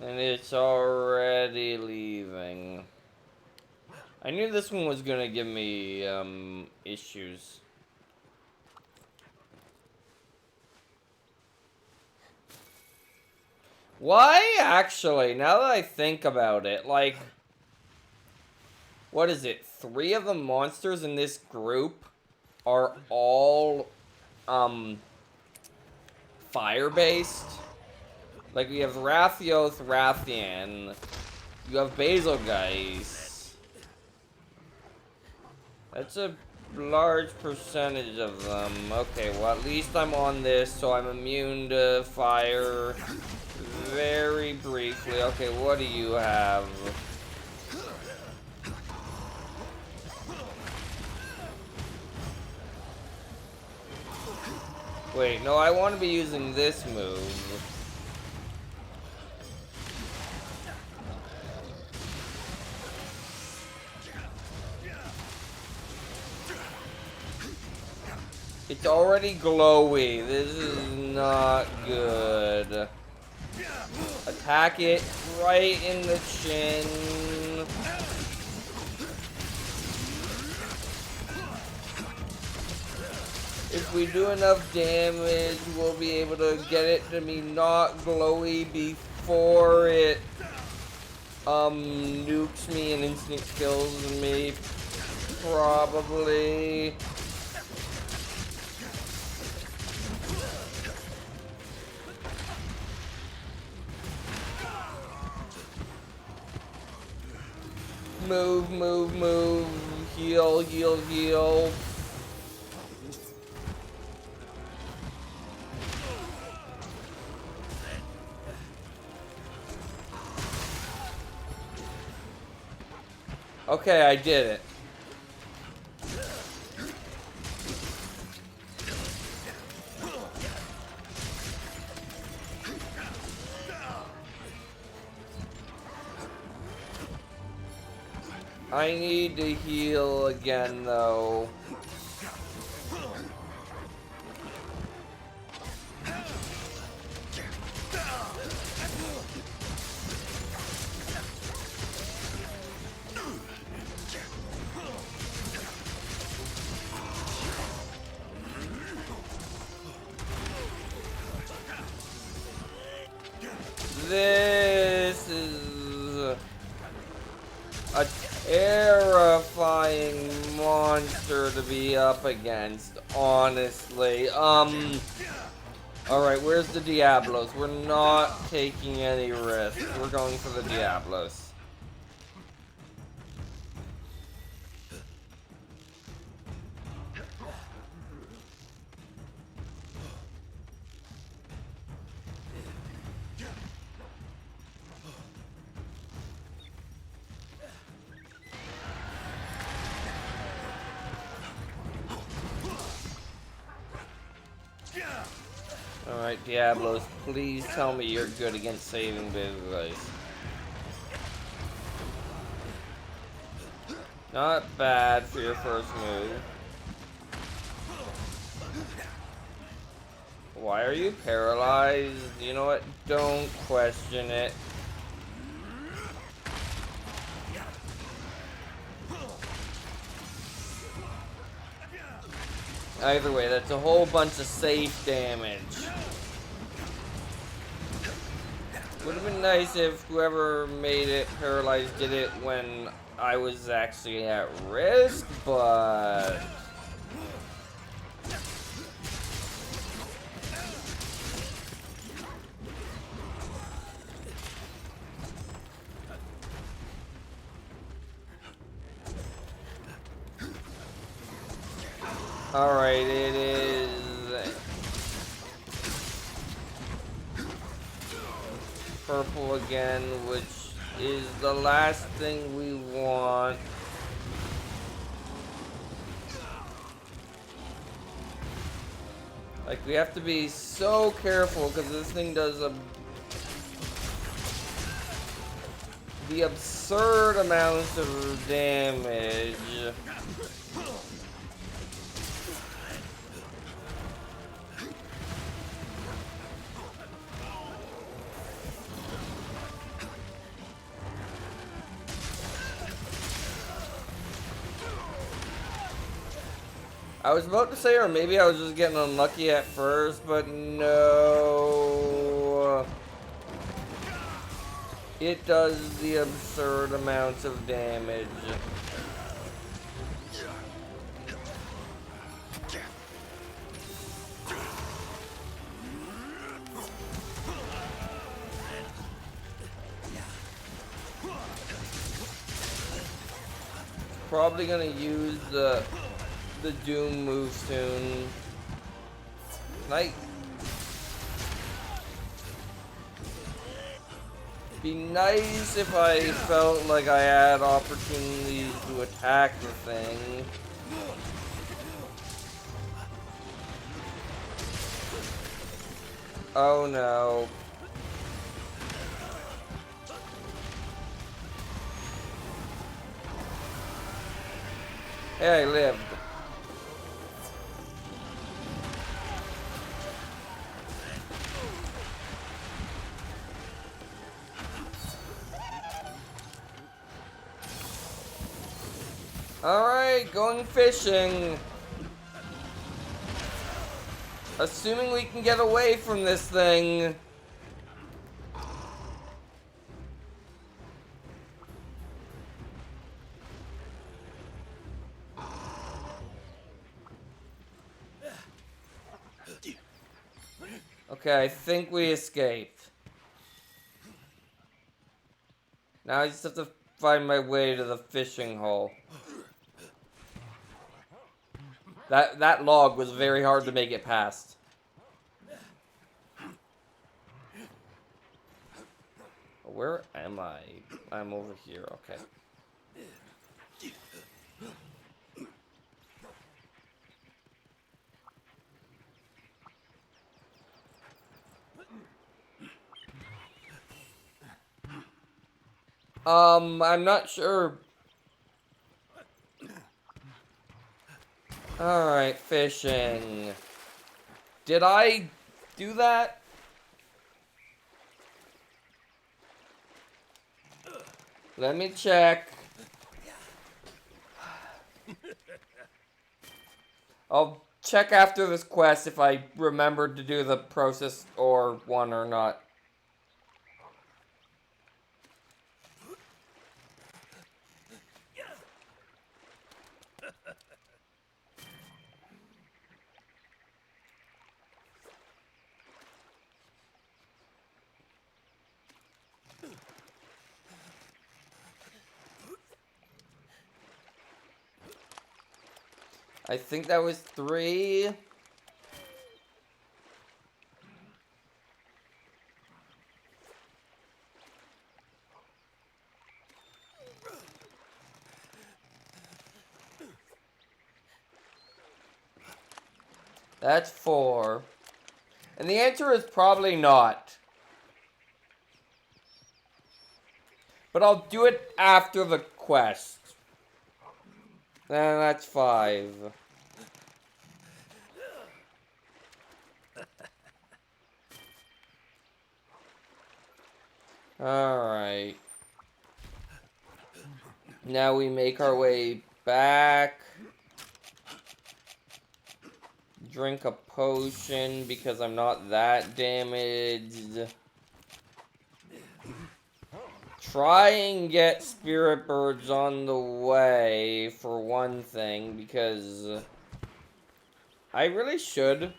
A: And it's already leaving. I knew this one was gonna give me, issues. Why, actually, now that I think about it, like, what is it? 3 of the monsters in this group are all, fire-based? Like, we have Rathioth, Rathian, you have Basilgeist. That's a large percentage of them. Okay, well, at least I'm on this, so I'm immune to fire very briefly. Okay, what do you have? Wait, no, I want to be using this move. It's already glowy. This is not good. Attack it right in the chin. If we do enough damage, we'll be able to get it to be not glowy before it nukes me and instant kills me. Probably. Move, move, move. Heal, heal, heal. Okay, I did it. I need to heal again, though. This is a terrifying monster to be up against, honestly. Alright, where's the Diablos? We're not taking any risks. We're going for the Diablos. Alright, Diablos, please tell me you're good against saving visualize. Not bad for your first move. Why are you paralyzed? You know what? Don't question it. Either way, that's a whole bunch of safe damage. Would have been nice if whoever made it paralyzed did it when I was actually at risk, but... Alright, it is... purple again, which is the last thing we want. Like, we have to be so careful because this thing does the absurd amounts of damage. I was about to say, or maybe I was just getting unlucky at first, but no. It does the absurd amounts of damage. Probably gonna use the Doom move soon. Like, be nice if I felt like I had opportunities to attack the thing. Oh no. Hey, I lived. Alright, going fishing. Assuming we can get away from this thing. Okay, I think we escaped. Now I just have to find my way to the fishing hole. That log was very hard to make it past. Where am I? I'm over here, okay. I'm not sure. Alright, fishing. Did I do that? Let me check. I'll check after this quest if I remembered to do the process or one or not. I think that was 3. That's 4. And the answer is probably not. But I'll do it after the quest. And that's 5. Alright. Now we make our way back. Drink a potion because I'm not that damaged. Try and get spirit birds on the way for one thing because I really should.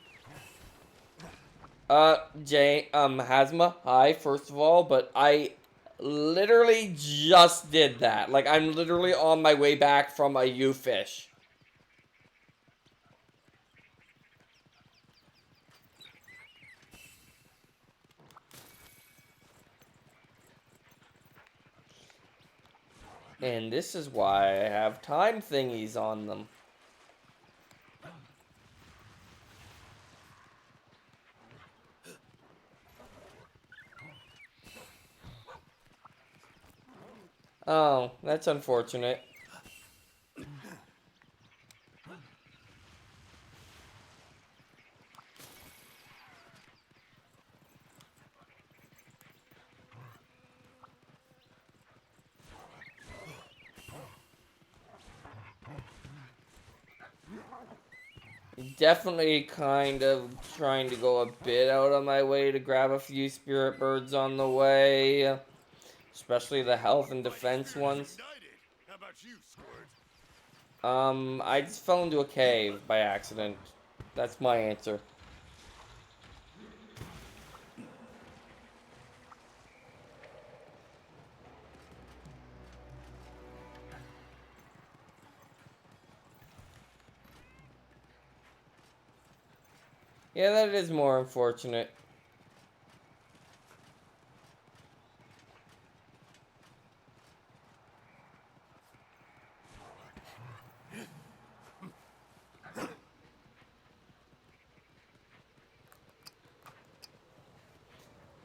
A: Hazma, hi, first of all, but I literally just did that. Like, I'm literally on my way back from a U-fish. And this is why I have time thingies on them. Oh, that's unfortunate. Definitely kind of trying to go a bit out of my way to grab a few spirit birds on the way. Especially the health and defense ones.
B: How about you, Squirt?
A: I just fell into a cave by accident. That's my answer. Yeah, that is more unfortunate.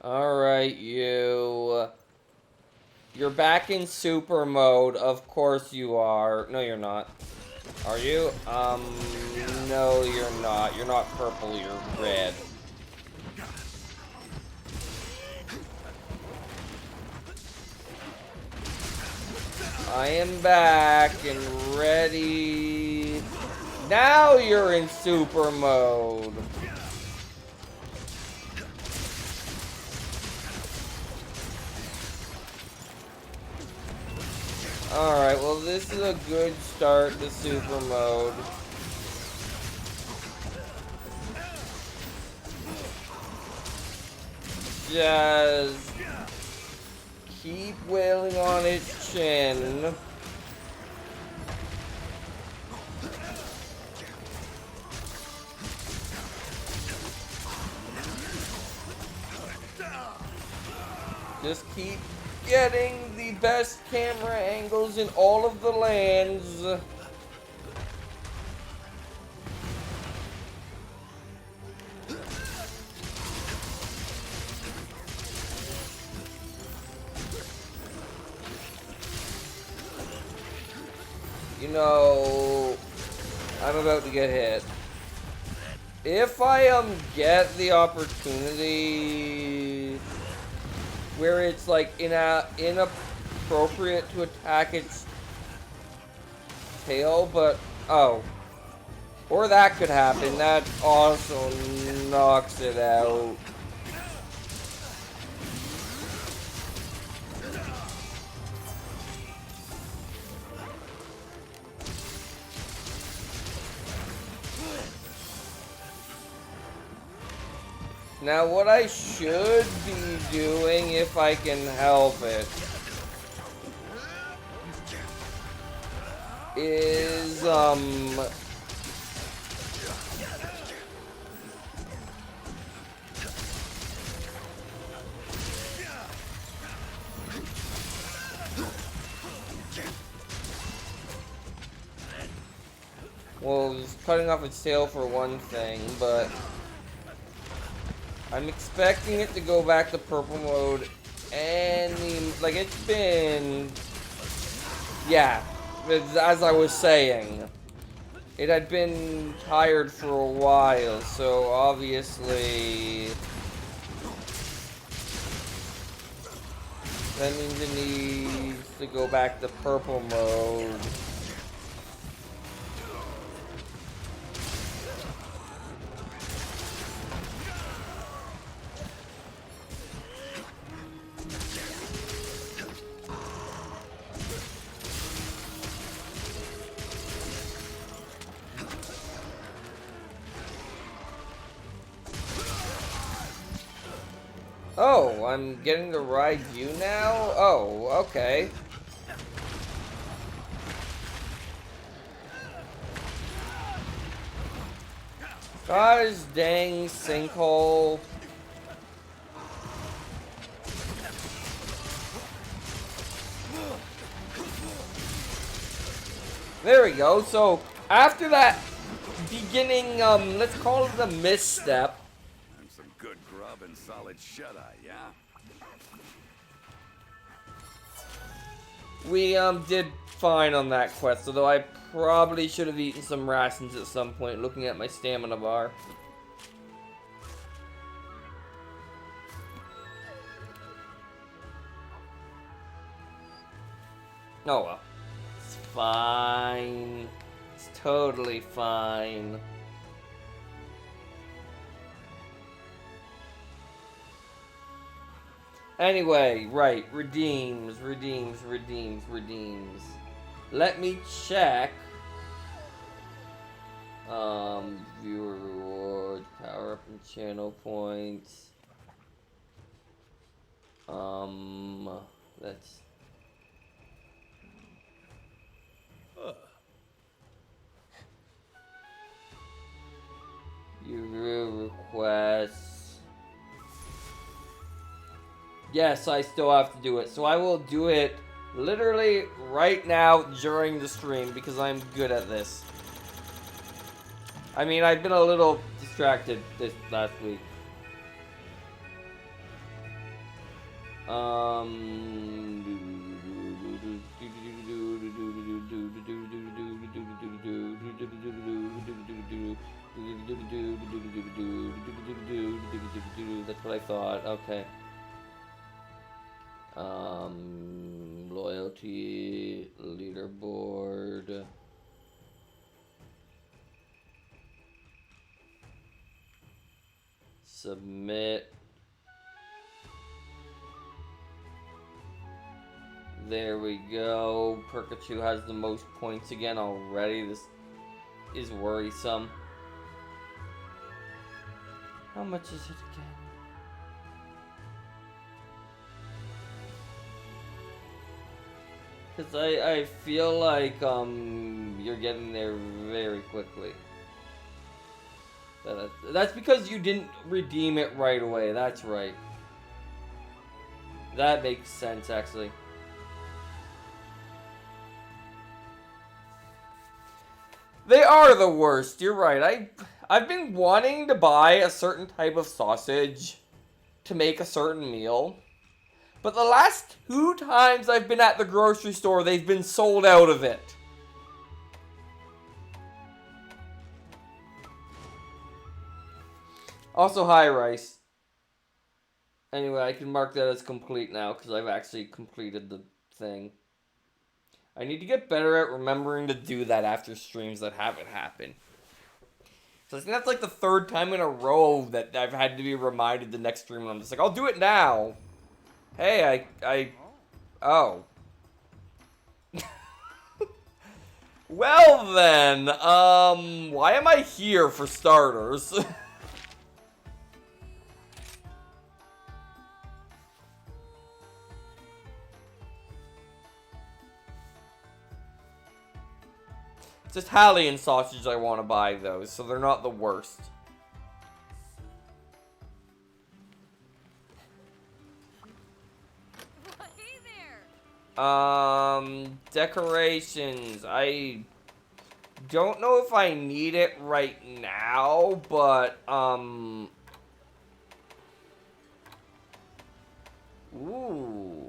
A: Alright, you. You're back in super mode. Of course you are. No, you're not. Are you? No, you're not. You're not purple, you're red. I am back and ready. Now you're in super mode. Alright, well this is a good start to super mode. Just keep wailing on its chin. Just keep getting the best camera angles in all of the lands. You know, I'm about to get hit. If I get the opportunity where it's like inappropriate to attack its tail, but oh, or that could happen. That also knocks it out. Now, what I should be doing, if I can help it, is, well, just cutting off its tail for one thing, but I'm expecting it to go back to purple mode like it's been, yeah, as I was saying, it had been tired for a while, so obviously that means it needs to go back to purple mode. Oh, I'm getting to ride you now? Oh, okay. Gosh dang sinkhole. There we go. So, after that beginning, let's call it a misstep.
B: And some good grub and solid shut-eye, yeah?
A: We, did fine on that quest, although I probably should have eaten some rations at some point, looking at my stamina bar. Oh well. It's fine. It's totally fine. Anyway, right, redeems. Let me check. Viewer rewards, power up and channel points. That's viewer requests. Yes, I still have to do it. So I will do it literally right now during the stream because I'm good at this. I mean, I've been a little distracted this last week. That's what I thought. Okay. Loyalty leaderboard. Submit. There we go. Pikachu has the most points again already. This is worrisome. How much is it again? Because I feel like you're getting there very quickly. That's because you didn't redeem it right away. That's right. That makes sense, actually. They are the worst. You're right. I've been wanting to buy a certain type of sausage to make a certain meal. But the last 2 times I've been at the grocery store, they've been sold out of it. Also, hi, Rice. Anyway, I can mark that as complete now because I've actually completed the thing. I need to get better at remembering to do that after streams that haven't happened. So I think that's like the 3rd time in a row that I've had to be reminded the next stream, and I'm just like, I'll do it now. Hey, oh. Well then, why am I here for starters? It's just Italian sausage I want to buy, though, so they're not the worst.
D: Hey there.
A: Decorations. I don't know if I need it right now, but, Ooh.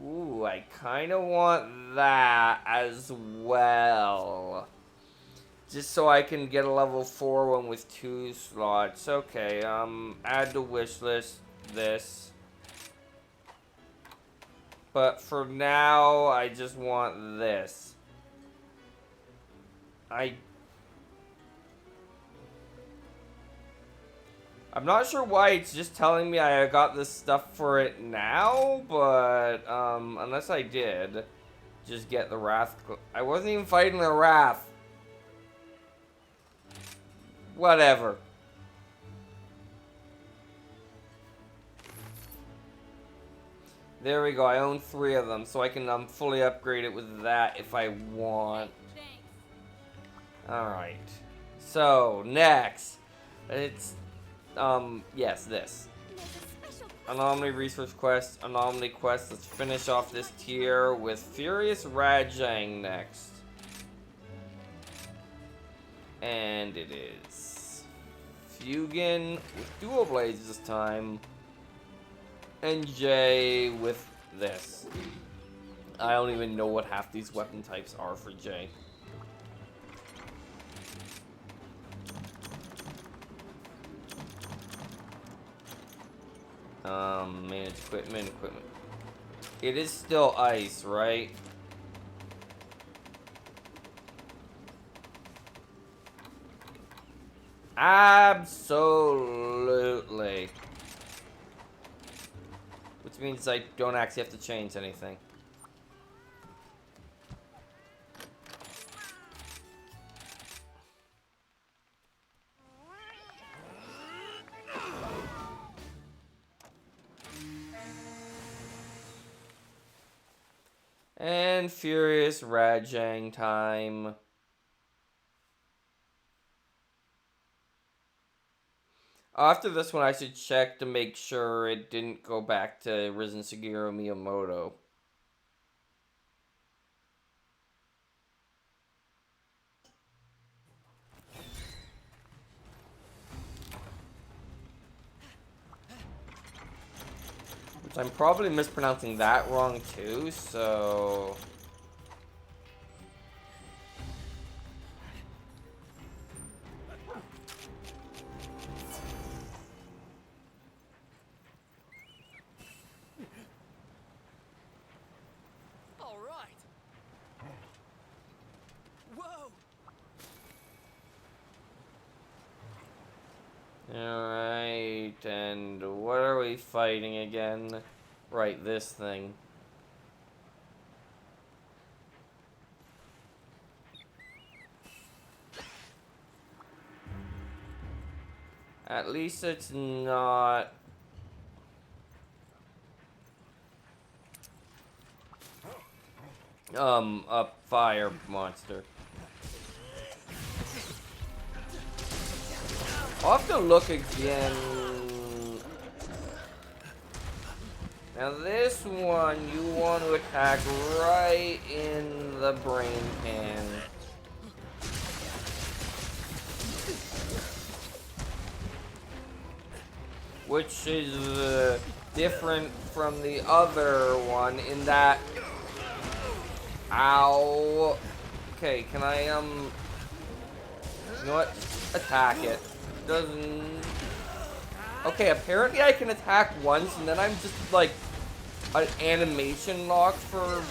A: Ooh, I kind of want that as well. Just so I can get a level 4 one with 2 slots. Okay, add to wish list this. But for now, I just want this. I'm not sure why it's just telling me I got this stuff for it now, but, unless I did just get the Wrath. I wasn't even fighting the Wrath. Whatever. There we go, I own 3 of them, so I can, fully upgrade it with that if I want. Alright. So, next. It's, yes, this. Anomaly Resource Quest, Anomaly Quest. Let's finish off this tier with Furious Rajang next. And it is Fugin with dual blades this time. And Jay with this. I don't even know what half these weapon types are for Jay. Manage equipment. It is still ice, right? Absolutely. Which means I don't actually have to change anything. And Furious Rajang time. After this one, I should check to make sure it didn't go back to Risen Shigeru Miyamoto. Which I'm probably mispronouncing that wrong too, so... Alright, and what are we fighting again? Right, this thing. At least it's not... a fire monster. I'll have to look again. Now this one, you want to attack right in the brain pan. Which is different from the other one in that... Ow. Okay, can I, you know what? Attack it. Doesn't... Okay, apparently I can attack once and then I'm just like an animation lock for...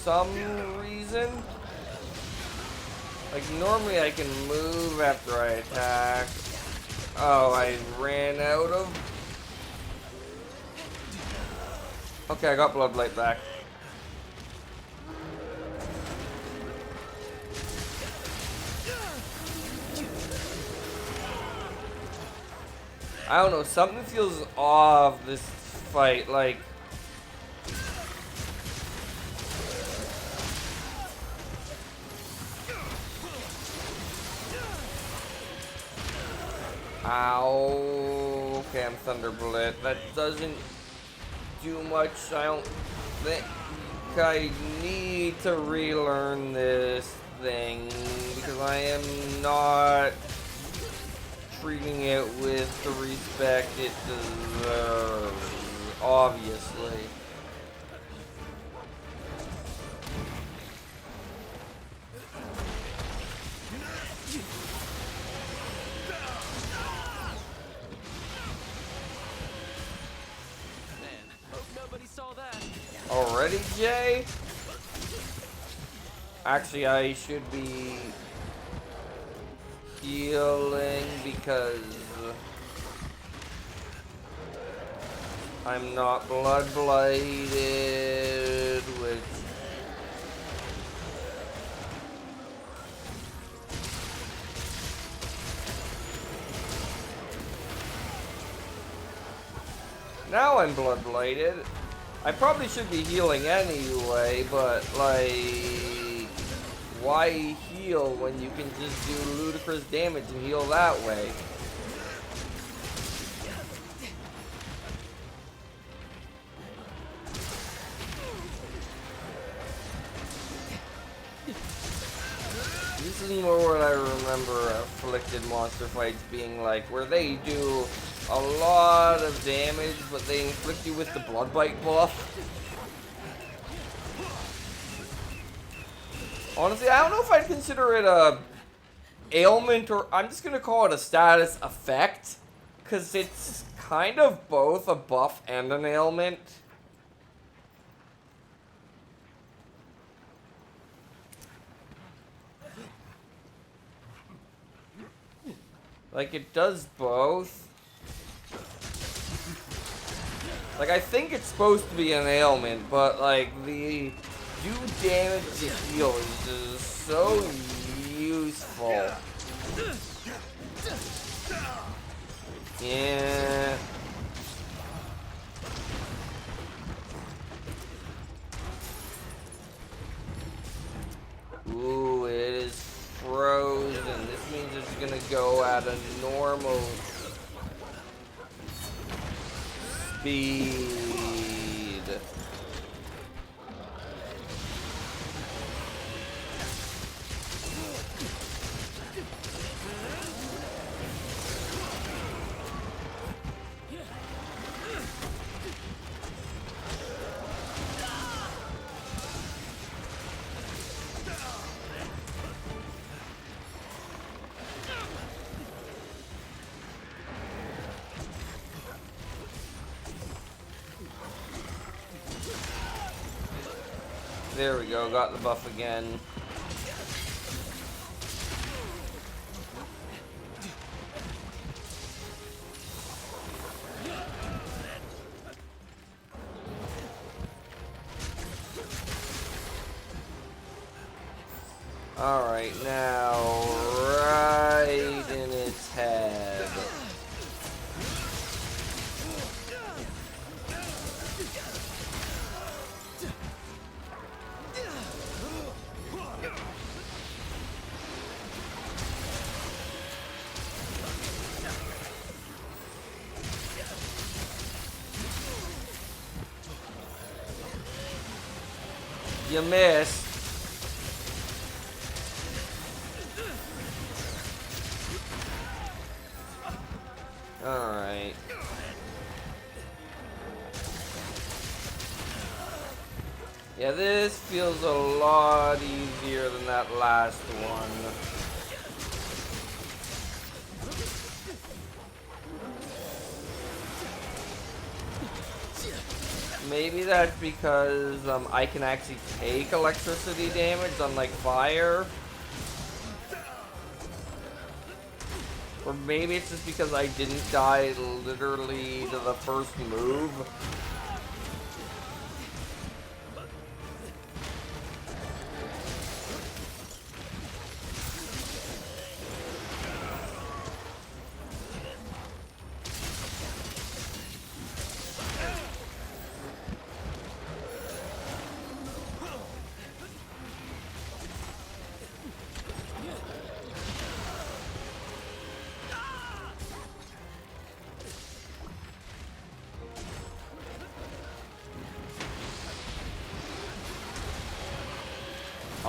A: some reason. Like normally I can move after I attack. Oh, I ran out of... Okay, I got Bloodlight back. I don't know, something feels off this fight, like... Ow. Okay, I'm Thunderbolt. That doesn't do much. I don't think I need to relearn this thing because I am not treating it with the respect it deserves, obviously.
E: Man, hope nobody saw that.
A: Already, Jay? Actually, I should be healing because I'm not blood blighted, which now I'm blood blighted. I probably should be healing anyway, but like, why heal when you can just do ludicrous damage and heal that way? This is more what I remember afflicted monster fights being like, where they do a lot of damage, but they inflict you with the blood bite buff. Honestly, I don't know if I'd consider it a ailment, or I'm just gonna call it a status effect, because it's kind of both a buff and an ailment. Like, it does both. Like, I think it's supposed to be an ailment, but, like, the do damage to heal is just so useful. Yeah. Ooh, it is frozen. This means it's gonna go at a normal speed. There we go, got the buff again. Alright, now right in its head. You missed. Alright. Yeah, this feels a lot easier than that last one. Maybe that's because I can actually take electricity damage, unlike fire. Or maybe it's just because I didn't die literally to the first move.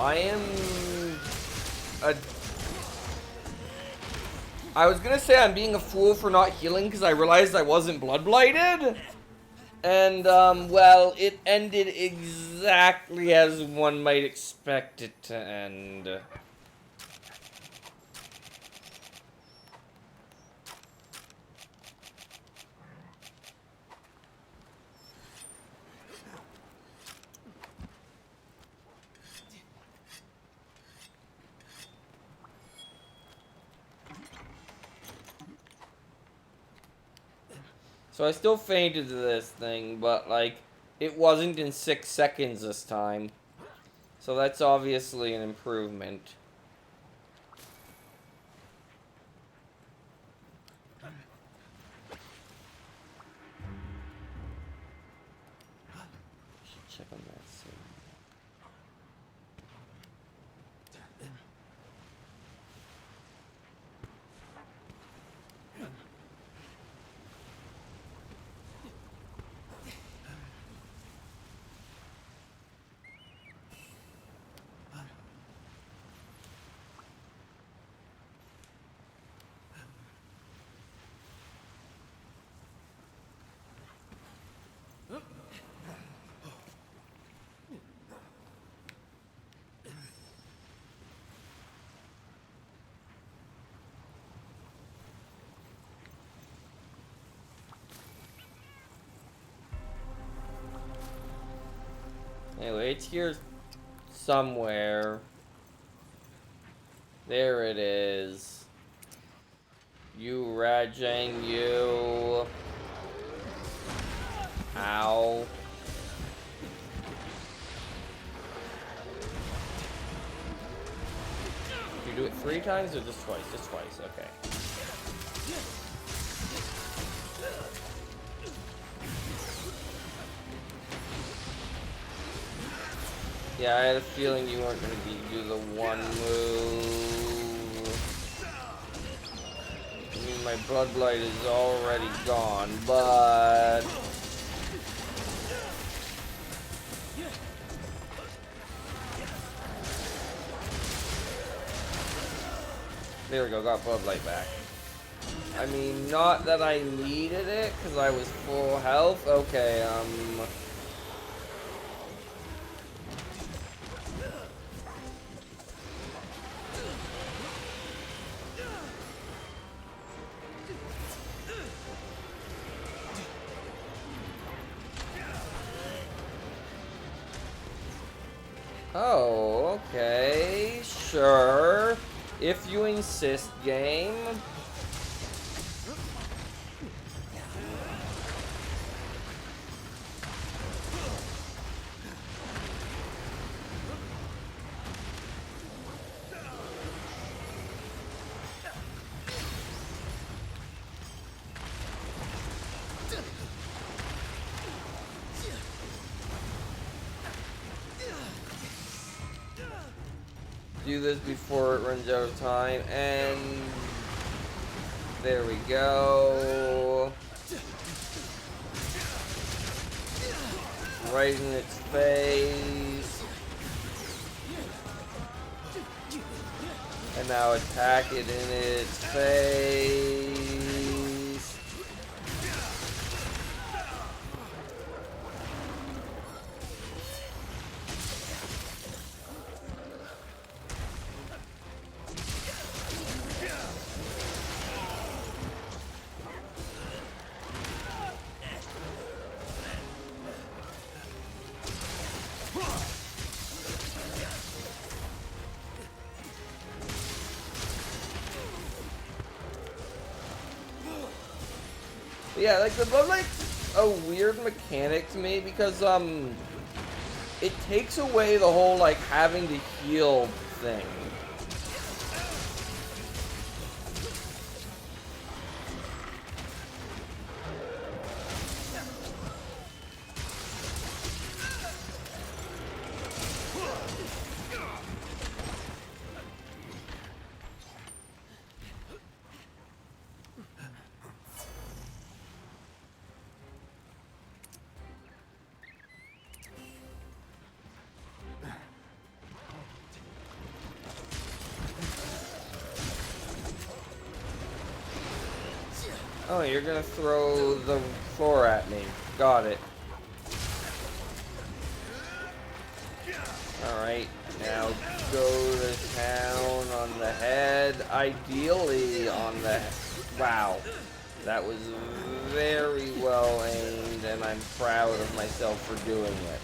A: I am I was gonna say I'm being a fool for not healing because I realized I wasn't blood blighted. And, well, it ended exactly as one might expect it to end. So I still fainted to this thing, but, like, it wasn't in 6 seconds this time. So that's obviously an improvement. Should check on that soon. Anyway, it's here somewhere. There it is. You Rajang, you. Ow. Did you do it 3 times or just twice? Just twice, okay. Yeah, I had a feeling you weren't going to do the one move. I mean, my blood blight is already gone, but... There we go, got blood blight back. I mean, not that I needed it, because I was full health. Okay, Oh, okay, sure. If you insist, game. Do this before it runs out of time, and there we go. Right in its face. And now attack it in its face. Yeah, like the Bloodlight's a weird mechanic to me because it takes away the whole like having to heal thing. Oh, you're gonna throw the floor at me. Got it. Alright, now go to town on the head. Ideally on the... Wow. That was very well aimed, and I'm proud of myself for doing it.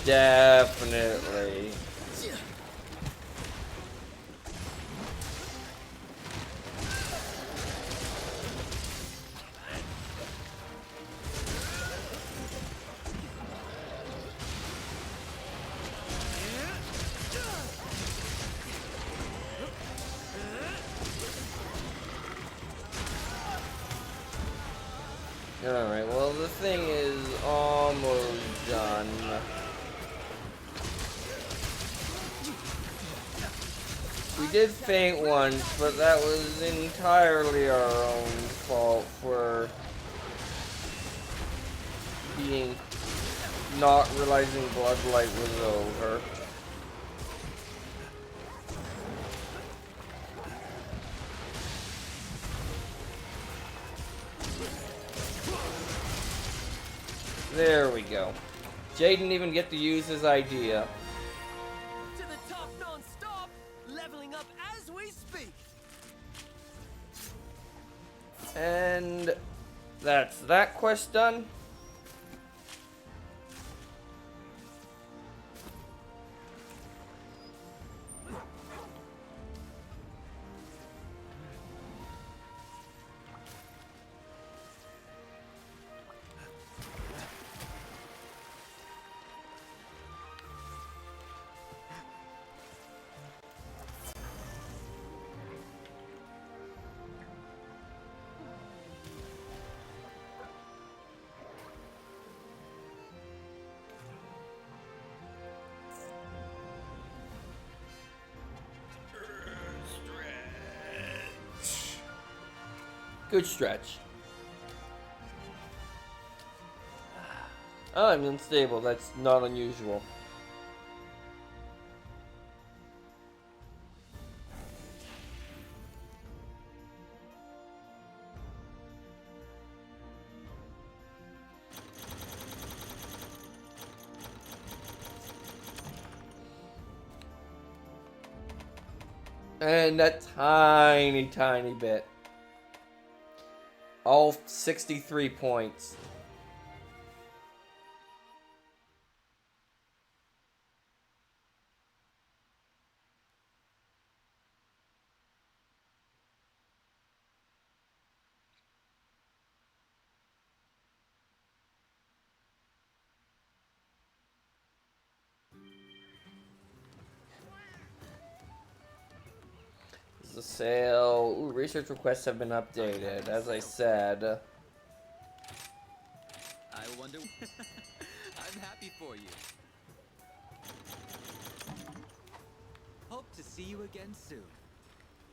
A: Definitely. Alright, well the thing is almost done. We did faint once, but that was entirely our own fault for not realizing Bloodlight was over. There we go. Jay didn't even get to use his idea.
E: To the top non-stop, leveling up as we speak.
A: And that's that quest done. Good stretch. Oh, I'm unstable. That's not unusual. And a tiny, tiny bit. All 63 points. The sale. Ooh, research requests have been updated, as I said.
E: I wonder. I'm happy for you. Hope to see you again soon.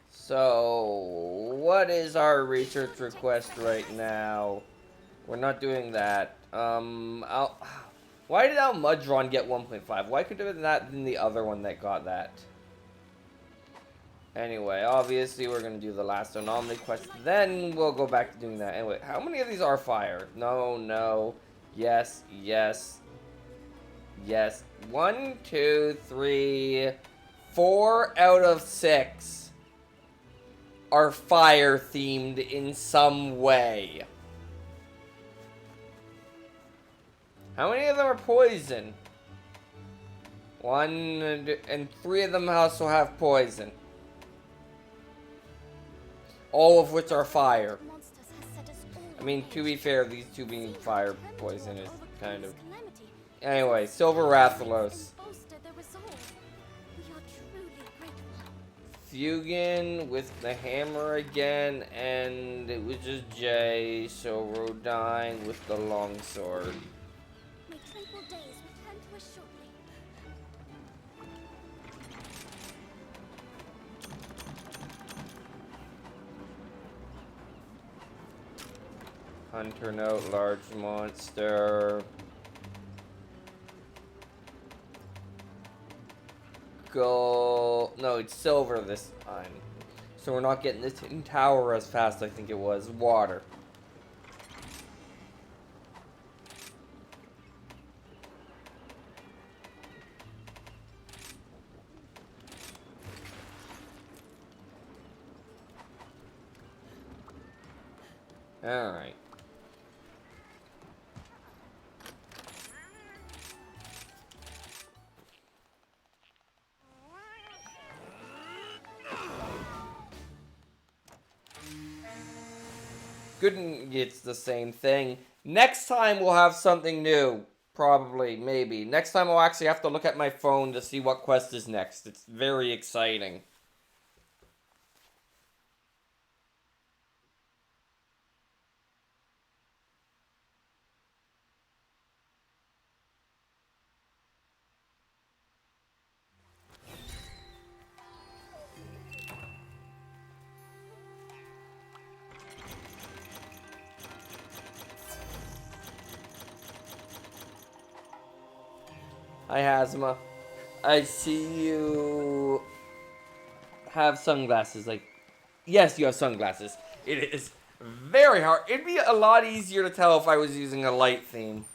A: So, what is our research request right now? We're not doing that. Why did Almudron get 1.5? Why could it have been that than the other one that got that? Anyway, obviously we're going to do the last anomaly quest, then we'll go back to doing that. Anyway, how many of these are fire? No, no, yes, yes, yes. 1, 2, 3, 4 out of 6 are fire themed in some way. How many of them are poison? 1, and 3 of them also have poison. All of which are fire. I mean, to be fair, these two being fire poison is kind of... Anyway, Silver Rathalos. Fugan with the hammer again, and it was just Jay, so Rodine with the longsword. Hunter note, large monster. Gold. No, it's silver this time. So we're not getting this tin tower as fast, I think it was. Water. Alright. Good, it's the same thing. Next time we'll have something new. Probably, maybe. Next time I'll actually have to look at my phone to see what quest is next. It's very exciting. Hi, Hazma. I see you have sunglasses. Like, yes, you have sunglasses. It is very hard. It'd be a lot easier to tell if I was using a light theme.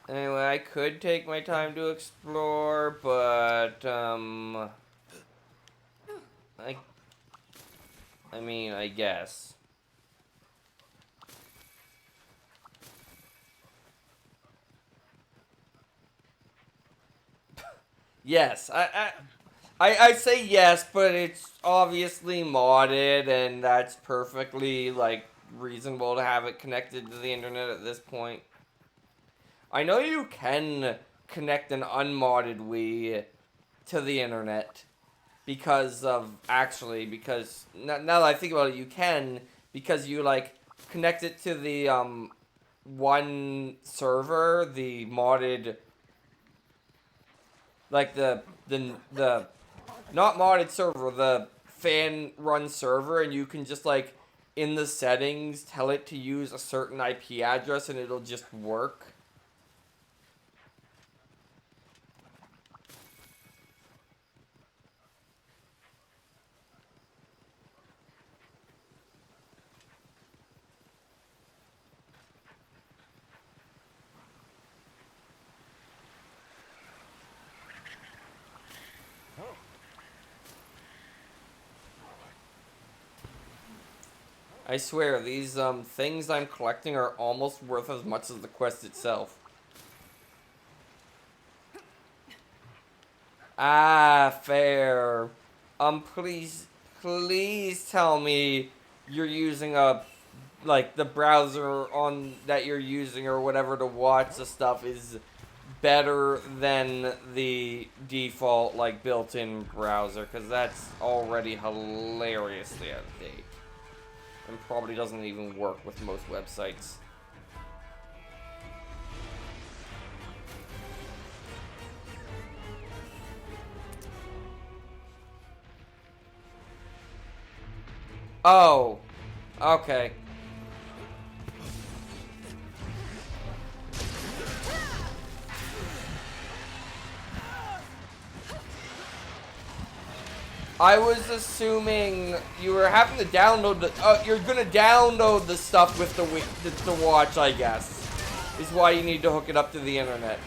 A: Anyway, I could take my time to explore, but, I mean, I guess. Yes, I say yes, but it's obviously modded, and that's perfectly, like, reasonable to have it connected to the internet at this point. I know you can connect an unmodded Wii to the internet because now that I think about it, you can, because you, like, connect it to the, one server, the modded, like, the not modded server, the fan-run server, and you can just, like, in the settings, tell it to use a certain IP address, and it'll just work. I swear, these, things I'm collecting are almost worth as much as the quest itself. Ah, fair. Please tell me you're using like, the browser that you're using or whatever to watch the stuff is better than the default, like, built-in browser, because that's already hilariously out of date. And probably doesn't even work with most websites. Oh, okay. I was assuming you were having to download you're gonna download the stuff with the watch, I guess. Is why you need to hook it up to the internet.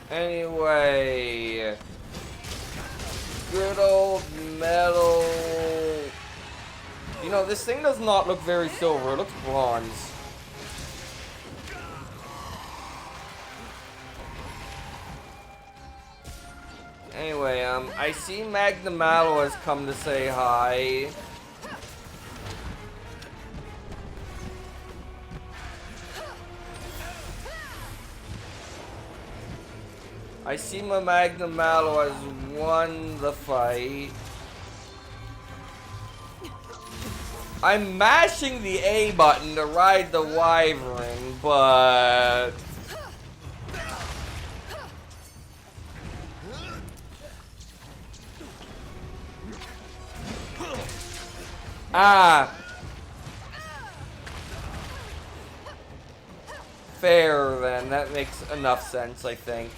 A: Anyway, good old metal. You know, this thing does not look very silver. It looks bronze. Anyway, I see Magnamalo has come to say hi. I see my Magnamalo has won the fight. I'm mashing the A button to ride the wyvern, but Ah! Fair, then. That makes enough sense, I think.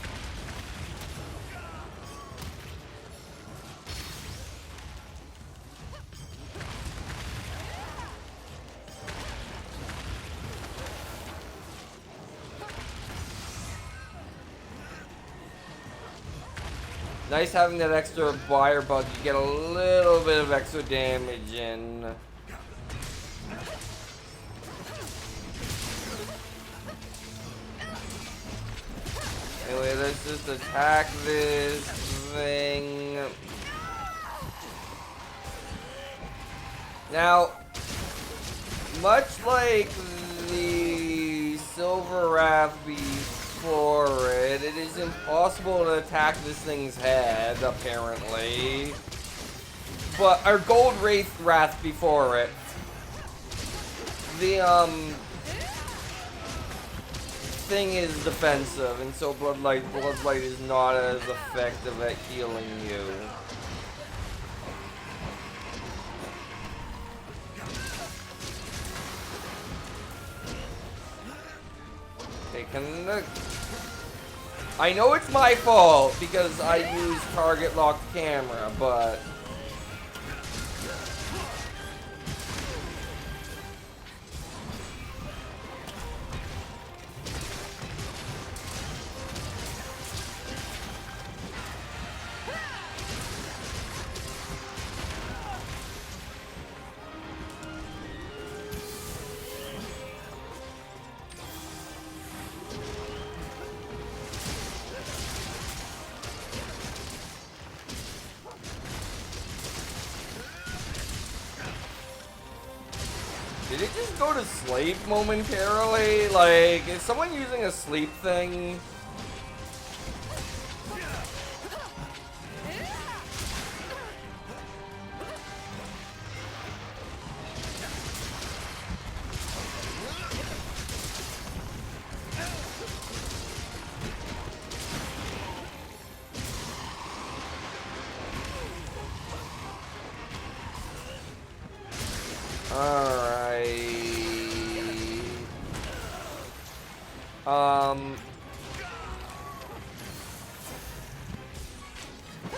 A: Nice having that extra wire bug. You get a little bit of extra damage in. Anyway, let's just attack this thing. Now, much like the Silver Wrath before it, it is impossible to attack this thing's head, apparently. But our Gold Wrath before it. The thing is defensive, and so Bloodlight is not as effective at healing you. I know it's my fault because I use target locked camera, but did it just go to sleep momentarily? Like, is someone using a sleep thing?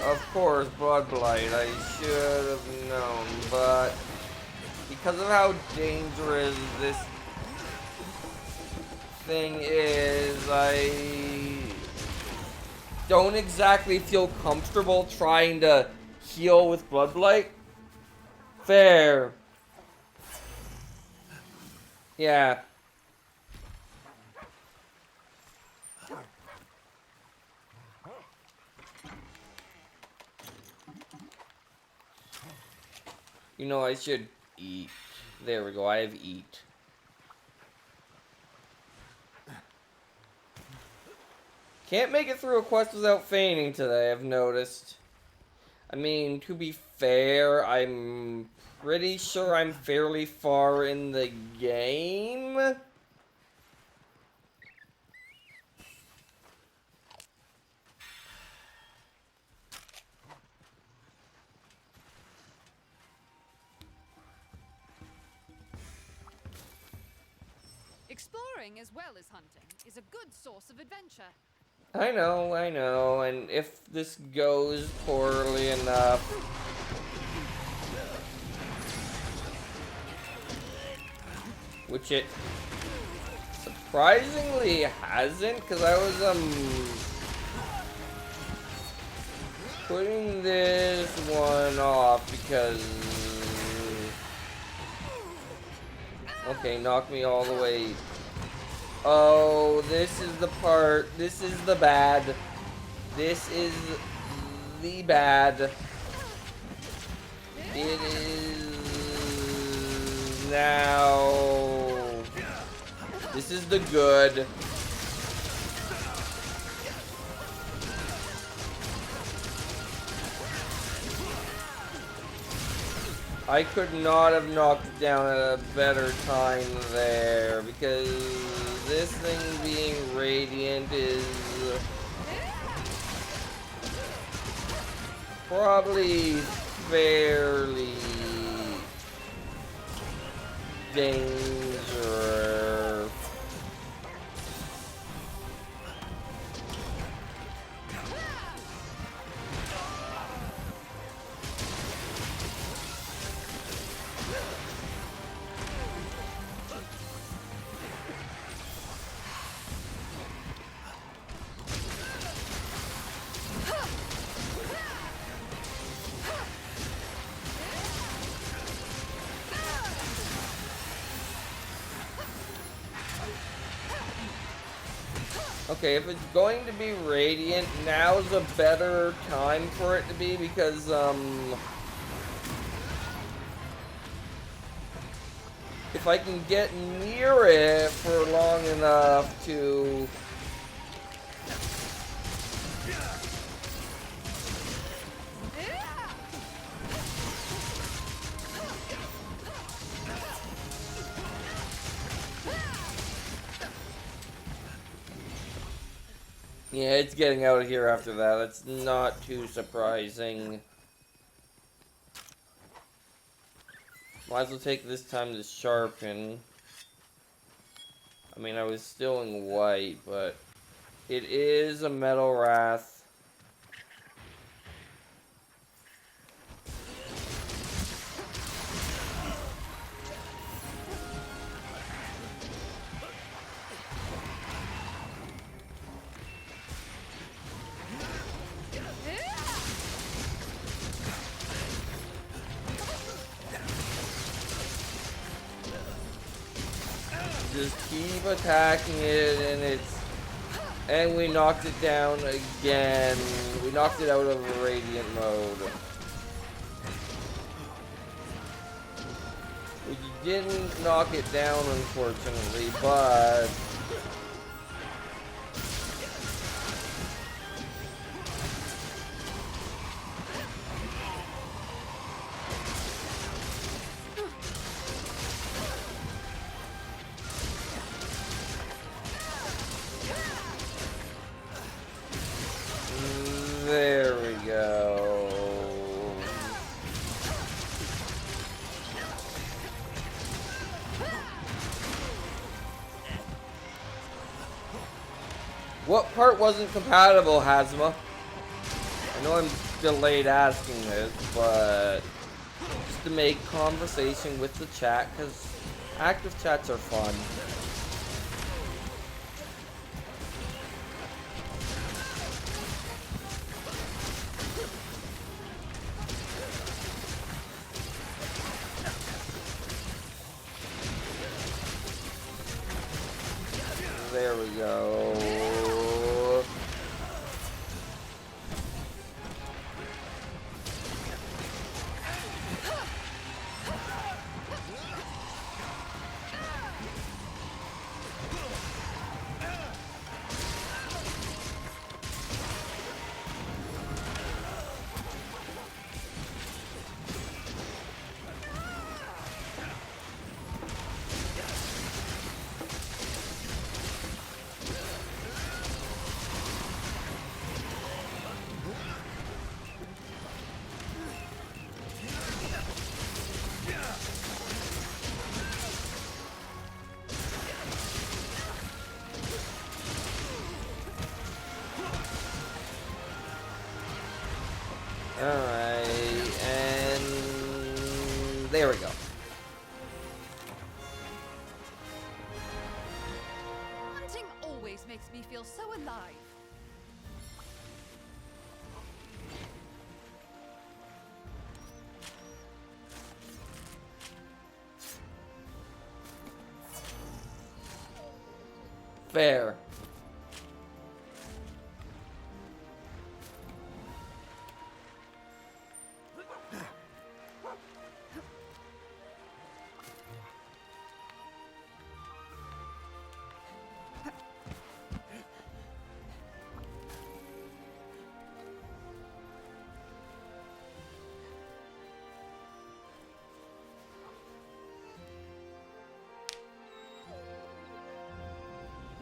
A: Of course, Blood Blight, I should have known, but because of how dangerous this thing is, I don't exactly feel comfortable trying to heal with Blood Blight. Fair. Yeah. You know, I should eat. There we go, I have eat. Can't make it through a quest without fainting today, I've noticed. I mean, to be fair, I'm pretty sure I'm fairly far in the game.
C: Exploring as well as hunting is a good source of adventure.
A: I know, and if this goes poorly enough, which it surprisingly hasn't, because I was putting this one off because okay, knock me all the way. Oh, this is the part. This is the bad. This is the bad. It is now. This is the good. I could not have knocked it down at a better time there, because this thing being radiant is probably fairly danger. Okay, if it's going to be Radiant, now's a better time for it to be because, if I can get near it for long enough to... Yeah, it's getting out of here after that. That's not too surprising. Might as well take this time to sharpen. I mean, I was still in white, but it is a Metal Wrath. Just keep attacking it, and we knocked it down again. We knocked it out of Radiant mode. We didn't knock it down, unfortunately, but... There we go. What part wasn't compatible, Hazma? I know I'm delayed asking this, but just to make conversation with the chat, because active chats are fun. There we go. Alright, and there we go.
C: Hunting always makes me feel so alive.
A: Fair.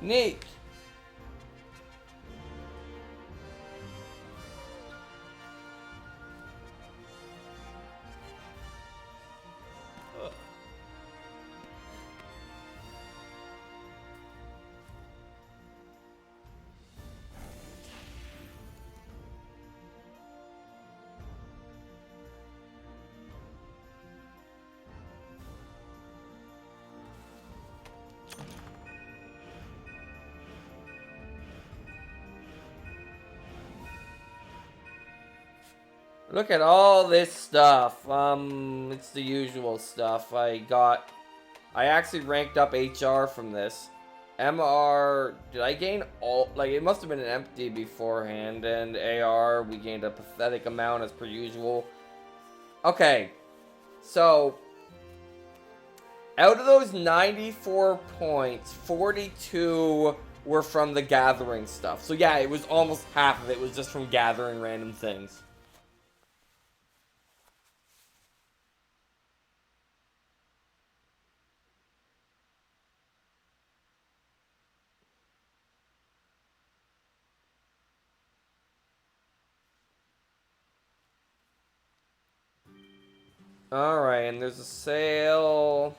A: Neat. Look at all this stuff. It's the usual stuff. I actually ranked up HR from this. MR, did I gain all, like, it must have been an empty beforehand, and AR, we gained a pathetic amount as per usual. Okay, so, out of those 94 points, 42 were from the gathering stuff. So yeah, it was almost half of it was just from gathering random things. Alright, and there's a sale.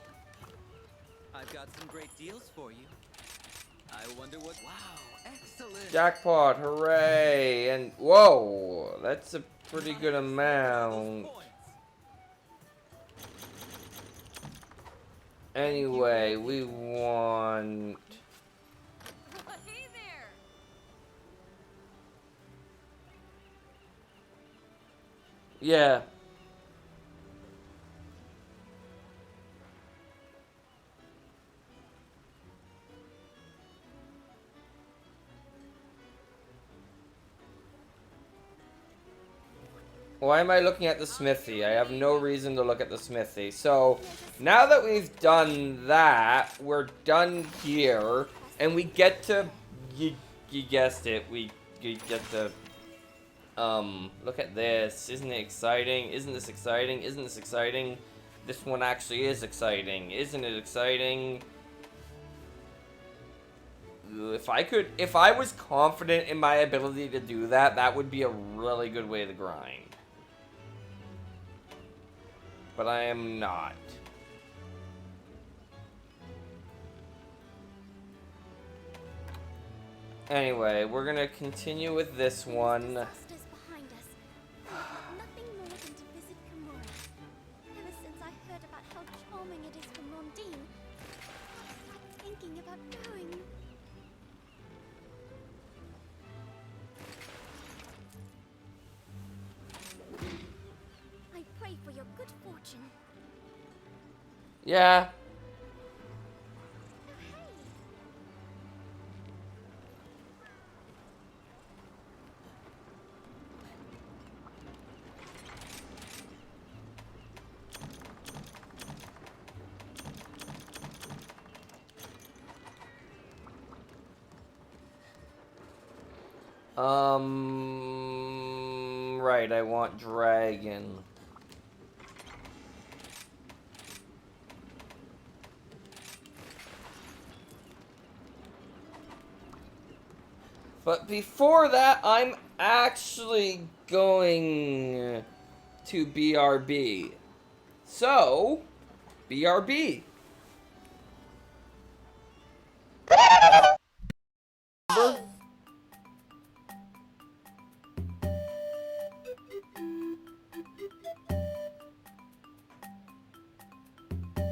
E: I've got some great deals for you. I wonder what. Wow, excellent.
A: Jackpot, hooray! And whoa, that's a pretty good amount. Anyway, we want.
D: Hey there!
A: Yeah. Why am I looking at the smithy? I have no reason to look at the smithy. So, now that we've done that, we're done here, and we get to, you guessed it, we get to, look at this. Isn't it exciting? Isn't this exciting? Isn't this exciting? This one actually is exciting. Isn't it exciting? If I was confident in my ability to do that, that would be a really good way to grind. But I am not. Anyway, we're gonna continue with this one.
H: Disasters behind us. I have nothing more than to visit Kimura. Ever since I heard about how charming it is from Rondine, I keep thinking about going. I pray for your good fortune.
A: Yeah. Right, I want dragon. But before that, I'm actually going to BRB. So, BRB.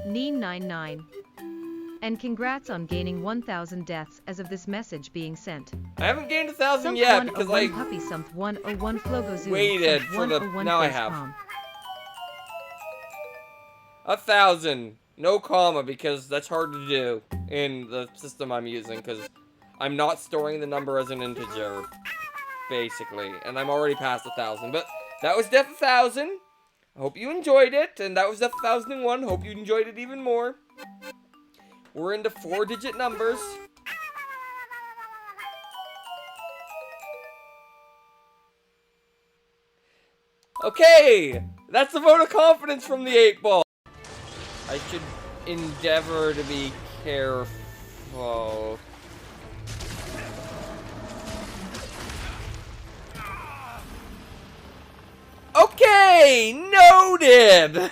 I: Neen99. And congrats on gaining 1,000 deaths as of this message being sent.
A: I haven't gained 1,000 yet because I
I: puppy sumped 101 Flogo Zoom.
A: waited for the. Now I have 1,000. No comma because that's hard to do in the system I'm using because I'm not storing the number as an integer, basically, and I'm already past 1,000. But that was Death 1,000. I hope you enjoyed it, and that was Death 1,001. Hope you enjoyed it even more. We're into 4-digit numbers. Okay, that's the vote of confidence from the 8-ball. I should endeavor to be careful. Okay, noted.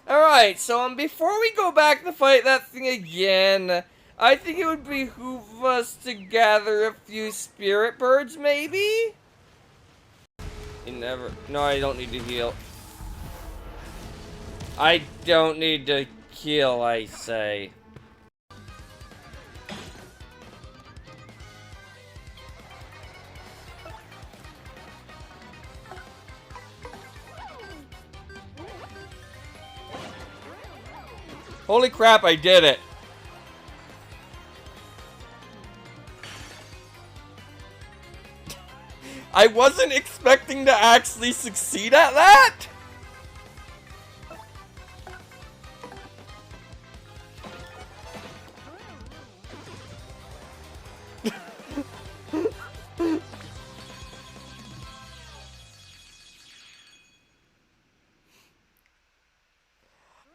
A: Alright, so before we go back to fight that thing again, I think it would behoove us to gather a few spirit birds, maybe? No, I don't need to heal. I don't need to kill, I say. Holy crap, I did it. I wasn't expecting to actually succeed at that.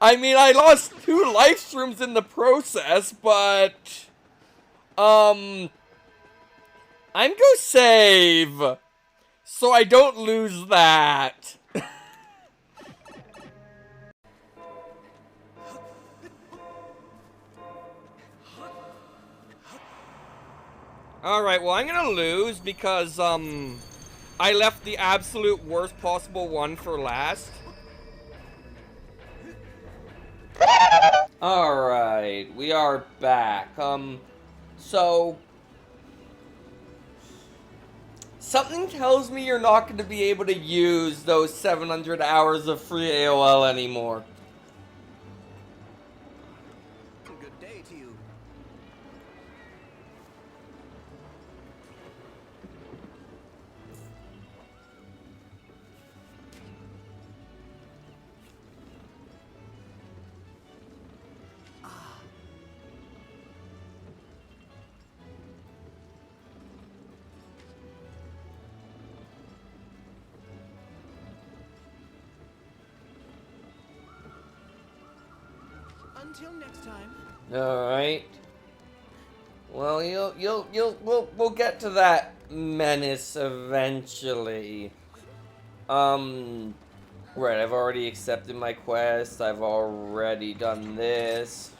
A: I mean, I lost 2 life streams in the process, but I'm gonna save so I don't lose that. Alright, well, I'm gonna lose because, I left the absolute worst possible one for last. Alright, we are back. So... something tells me you're not going to be able to use those 700 hours of free AOL anymore.
J: Good day to you. Until next time.
A: All right. Well, we'll get to that menace eventually. Right, I've already accepted my quest. I've already done this.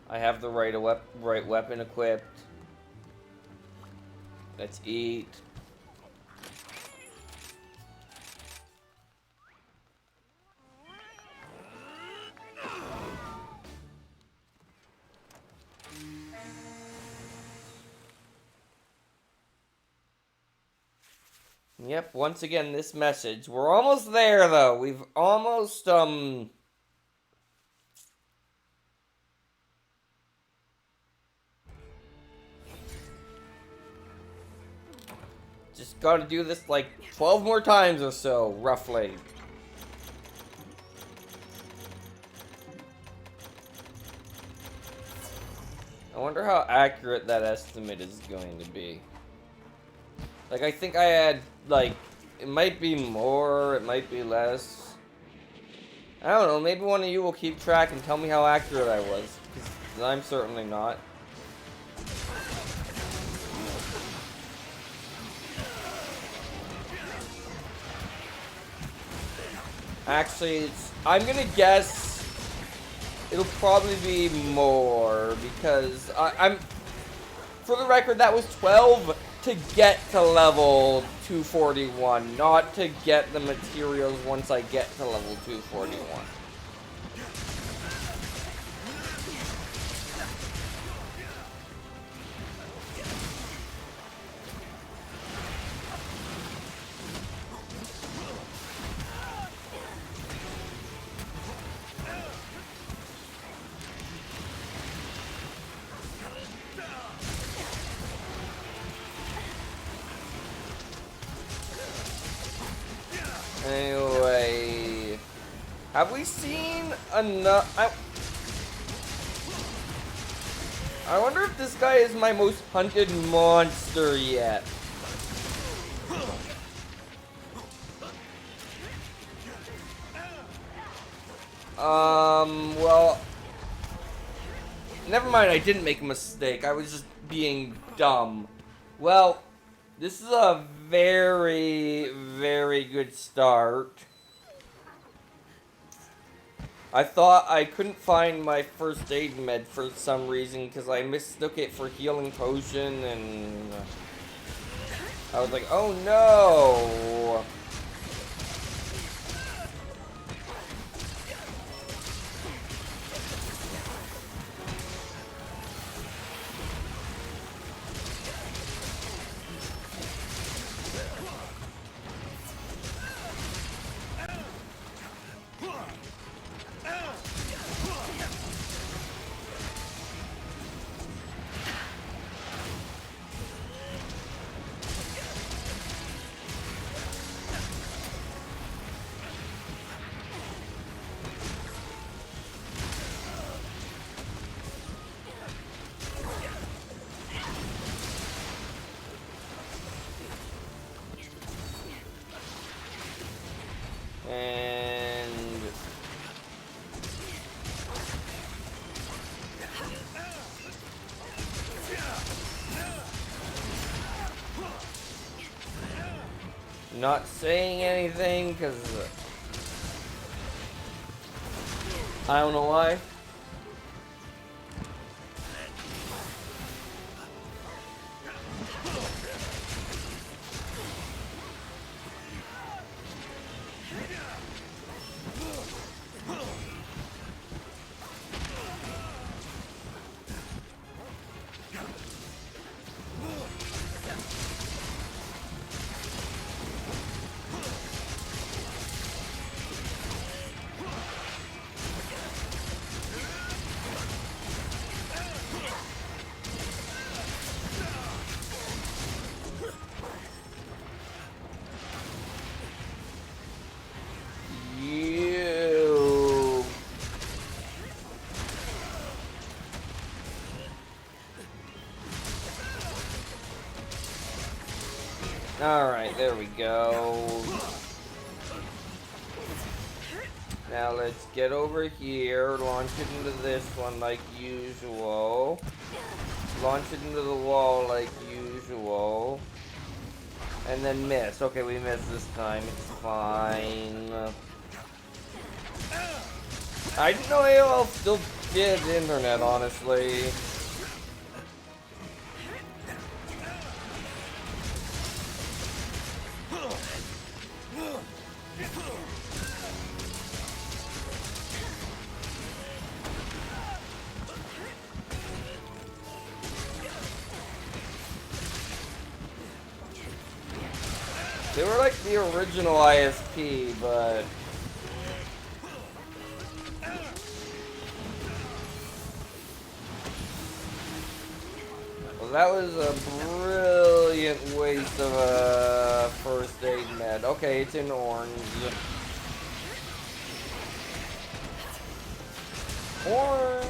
A: I have the right weapon equipped. Let's eat. Yep, once again, this message. We're almost there, though. We've almost, just gotta do this, like, 12 more times or so, roughly. I wonder how accurate that estimate is going to be. Like, I think I had, like, it might be more, it might be less. I don't know, maybe one of you will keep track and tell me how accurate I was. Because I'm certainly not. Actually, I'm gonna guess it'll probably be more, because I'm... For the record, that was 12 to get to level 241, not to get the materials once I get to level 241. Anyway, have we seen enough? I wonder if this guy is my most hunted monster yet. Well, never mind, I didn't make a mistake. I was just being dumb. Well, this is a very, very good start. I thought I couldn't find my first aid med for some reason because I mistook it for healing potion, and I was like, oh no! And not saying anything because I don't know why. Alright, there we go. Now let's get over here, launch it into this one like usual. Launch it into the wall like usual. And then miss. Okay, we missed this time. It's fine. I didn't know AOL still did internet, honestly. They were like the original ISP, but well, that was a brilliant waste of a first aid med. Okay, it's in orange. Orange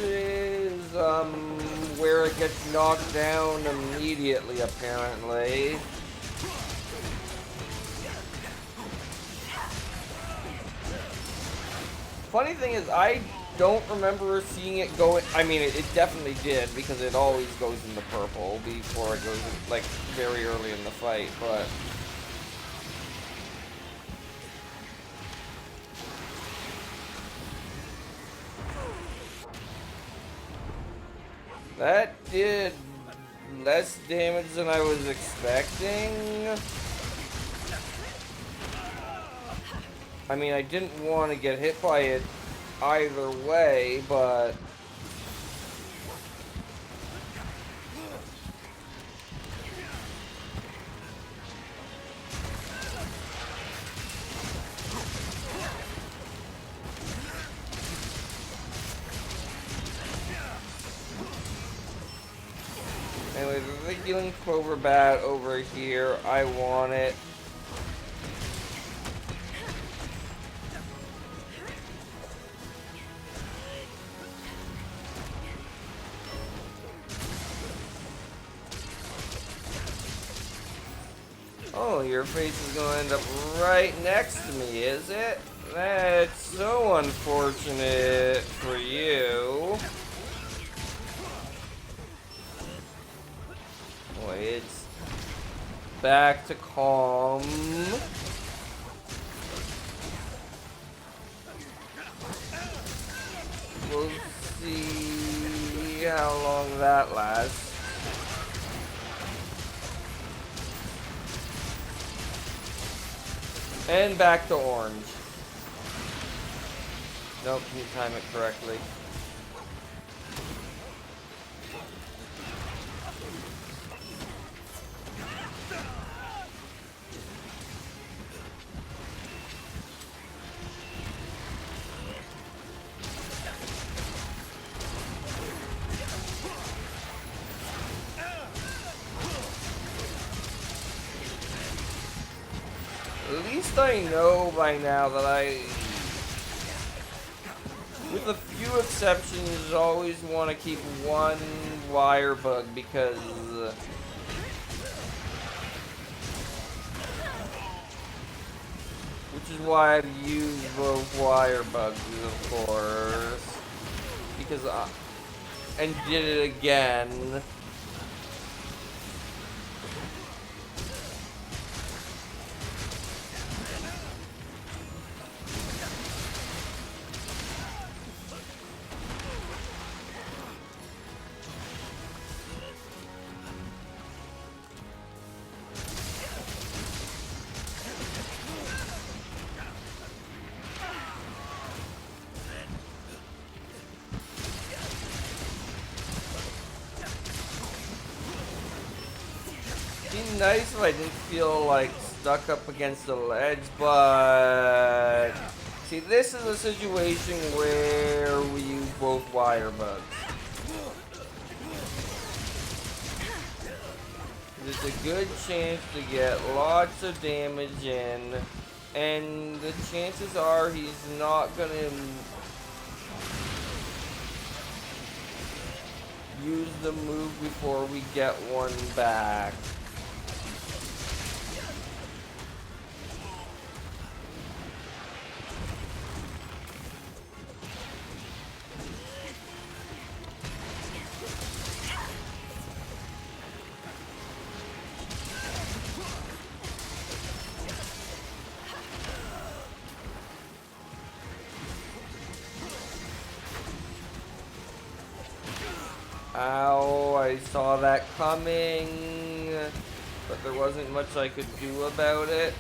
A: is where it gets knocked down immediately, apparently. Funny thing is, I don't remember seeing it go. I mean, it definitely did because it always goes into purple before it goes in, like very early in the fight. But that did less damage than I was expecting. I mean, I didn't want to get hit by it either way, but anyway, the healing clover bat over here, I want it. Oh, your face is going to end up right next to me, is it? That's so unfortunate for you. Wait, it's back to calm. We'll see how long that lasts. And back to orange. Nope, didn't time it correctly. At least I know by now that with a few exceptions, always want to keep one wire bug because Which is why I've used both wire bugs, of course. Because and did it again. It'd be nice if I didn't feel like stuck up against the ledge, but see, this is a situation where we use both wire bugs. There's a good chance to get lots of damage in, and the chances are he's not gonna use the move before we get one back. Ow, I saw that coming, but there wasn't much I could do about it.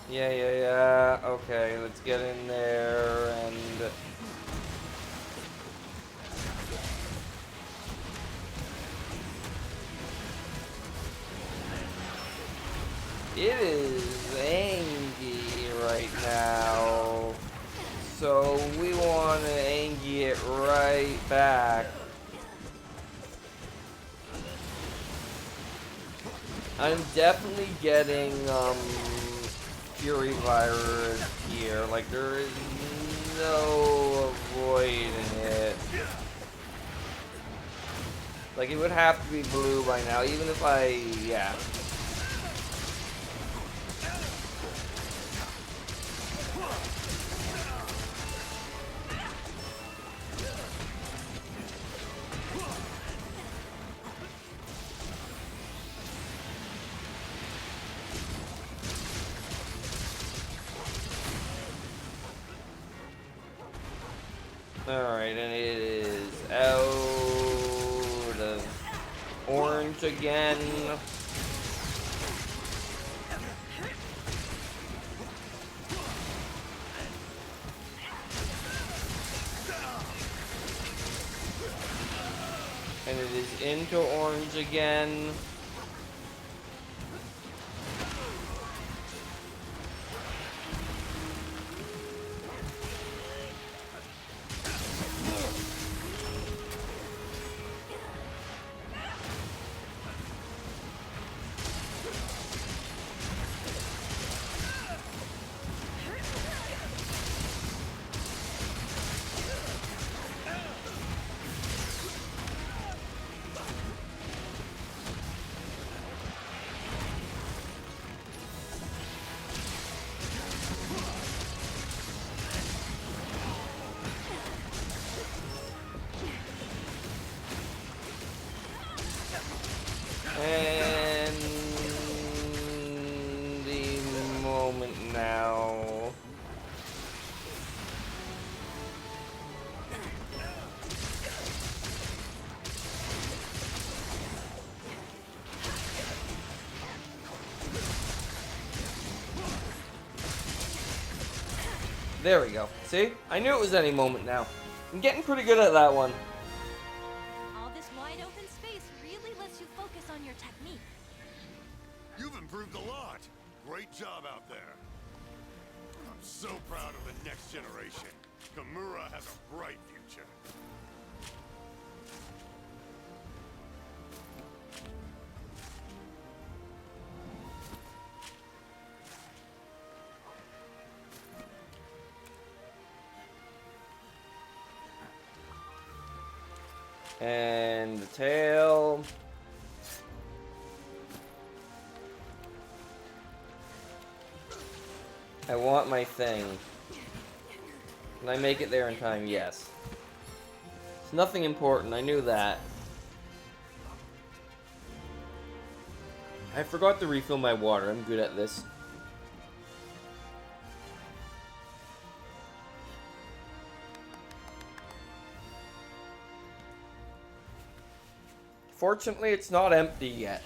A: Yeah. Okay, let's get in there and... It is angry right now, so we want to Angie it right back. I'm definitely getting Fury Virus here, like there is no avoiding it. Like it would have to be blue by now, even if yeah. Alright, and it is out of orange again. And it is into orange again. And the moment now. There we go. See? I knew it was any moment now. I'm getting pretty good at that one.
H: All this wide open space really lets you focus on your technique.
B: You've improved a lot. Great job out there. I'm so proud of the next generation. Kimura has a bright future.
A: And the tail. I want my thing. Can I make it there in time? Yes. It's nothing important, I knew that. I forgot to refill my water, I'm good at this. Fortunately, it's not empty yet.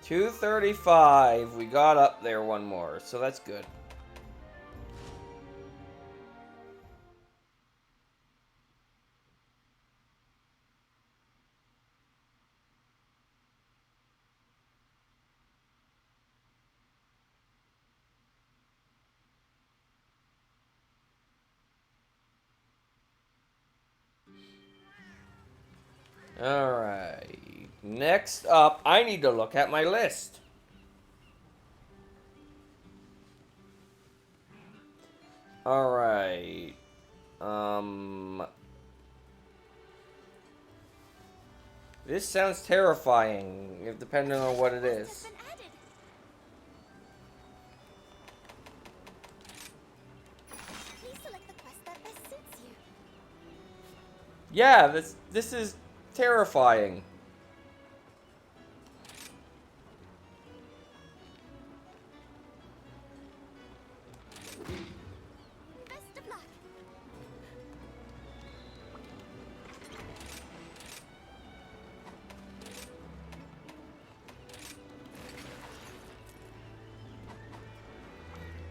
A: $235. We got up there one more, so that's good. Alright. Next up, I need to look at my list. Alright. This sounds terrifying, if depending on what it is.
H: Please select the quest that best suits you.
A: Yeah, this is terrifying.
H: Best of luck.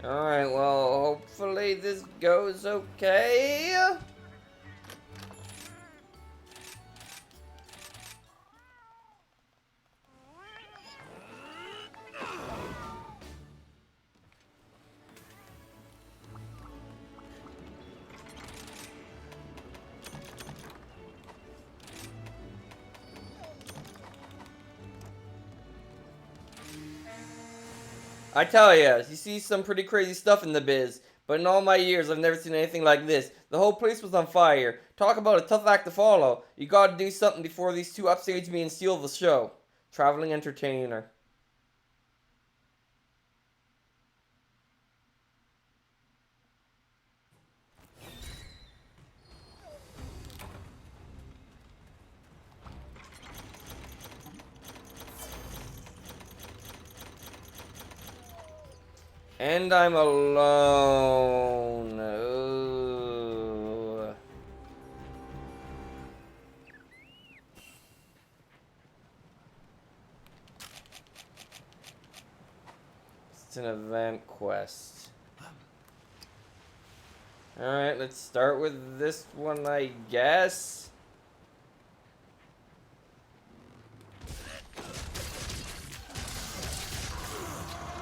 A: Alright, well, hopefully this goes okay. I tell ya, you see some pretty crazy stuff in the biz, but in all my years, I've never seen anything like this. The whole place was on fire. Talk about a tough act to follow. You gotta do something before these two upstage me and steal the show. Traveling entertainer. And I'm alone. Ooh. It's an event quest. Alright, let's start with this one, I guess.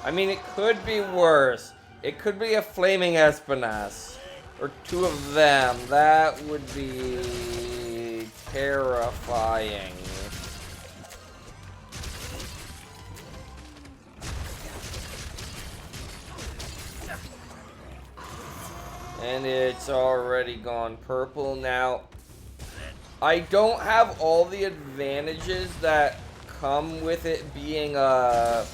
A: I mean, it could be worse. It could be a flaming Espinas. Or two of them. That would be terrifying. And it's already gone purple now. I don't have all the advantages that come with it being a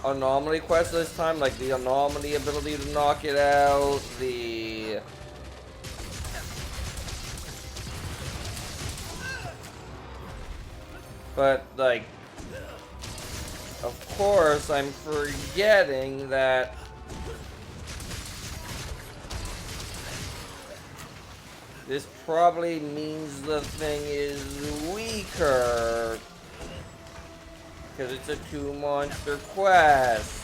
A: anomaly quest this time, like the anomaly ability to knock it out, but like, of course I'm forgetting that this probably means the thing is weaker. Because it's a 2-monster quest.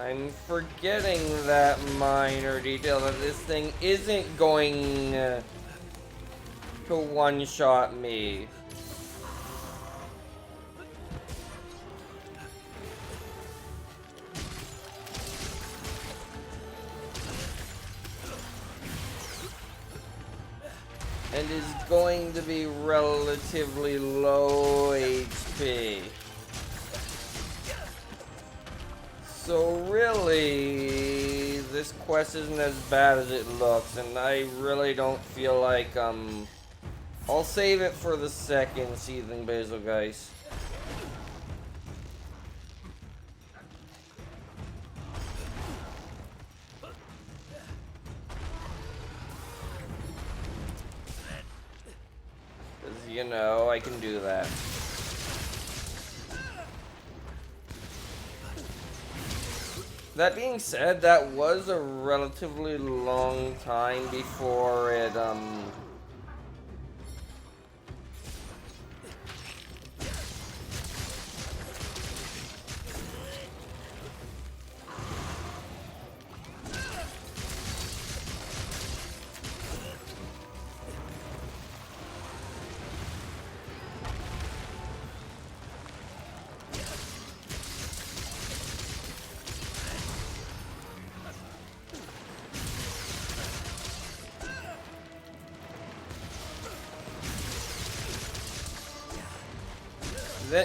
A: I'm forgetting that minor detail that this thing isn't going to one-shot me. And is going to be relatively low HP. So really, this quest isn't as bad as it looks, and I really don't feel like, I'll save it for the second Seething Basil, guys. Because, you know, I can do that. That being said, that was a relatively long time before it,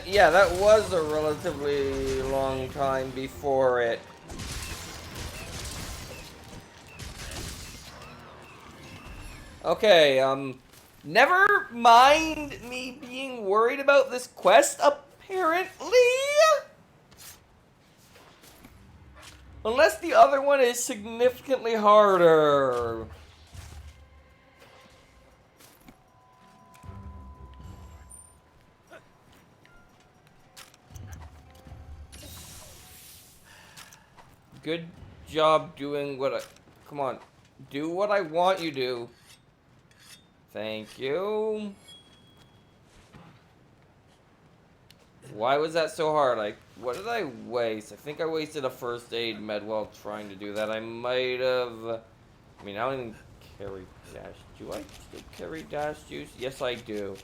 A: yeah, that was a relatively long time before it. Okay, never mind me being worried about this quest, apparently. Unless the other one is significantly harder. Good job doing what I... Come on. Do what I want you to. Thank you. Why was that so hard? Like, what did I waste? I think I wasted a first aid med while trying to do that. I might have... I mean, I don't even carry dash... Do I still carry dash juice? Yes, I do.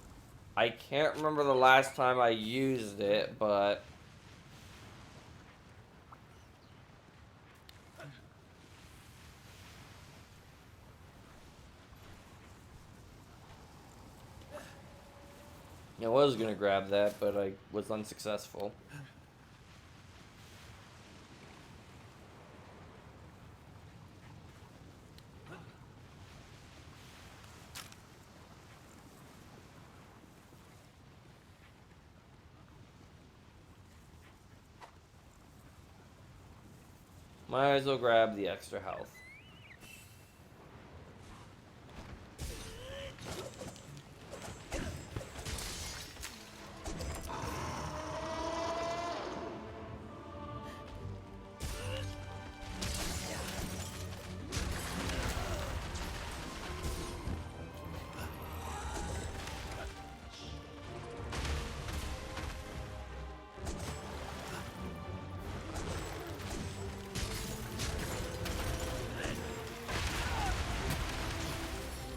A: I can't remember the last time I used it, but... I was gonna grab that, but I was unsuccessful. Might as well grab the extra health.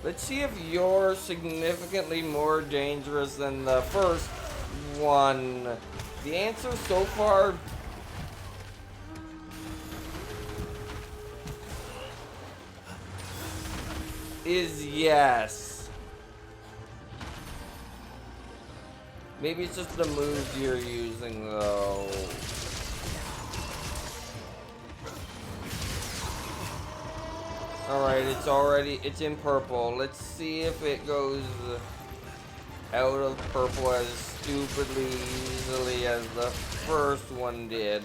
A: Let's see if you're significantly more dangerous than the first one. The answer so far... is yes. Maybe it's just the moves you're using, though. Alright, it's in purple. Let's see if it goes out of purple as stupidly easily as the first one did.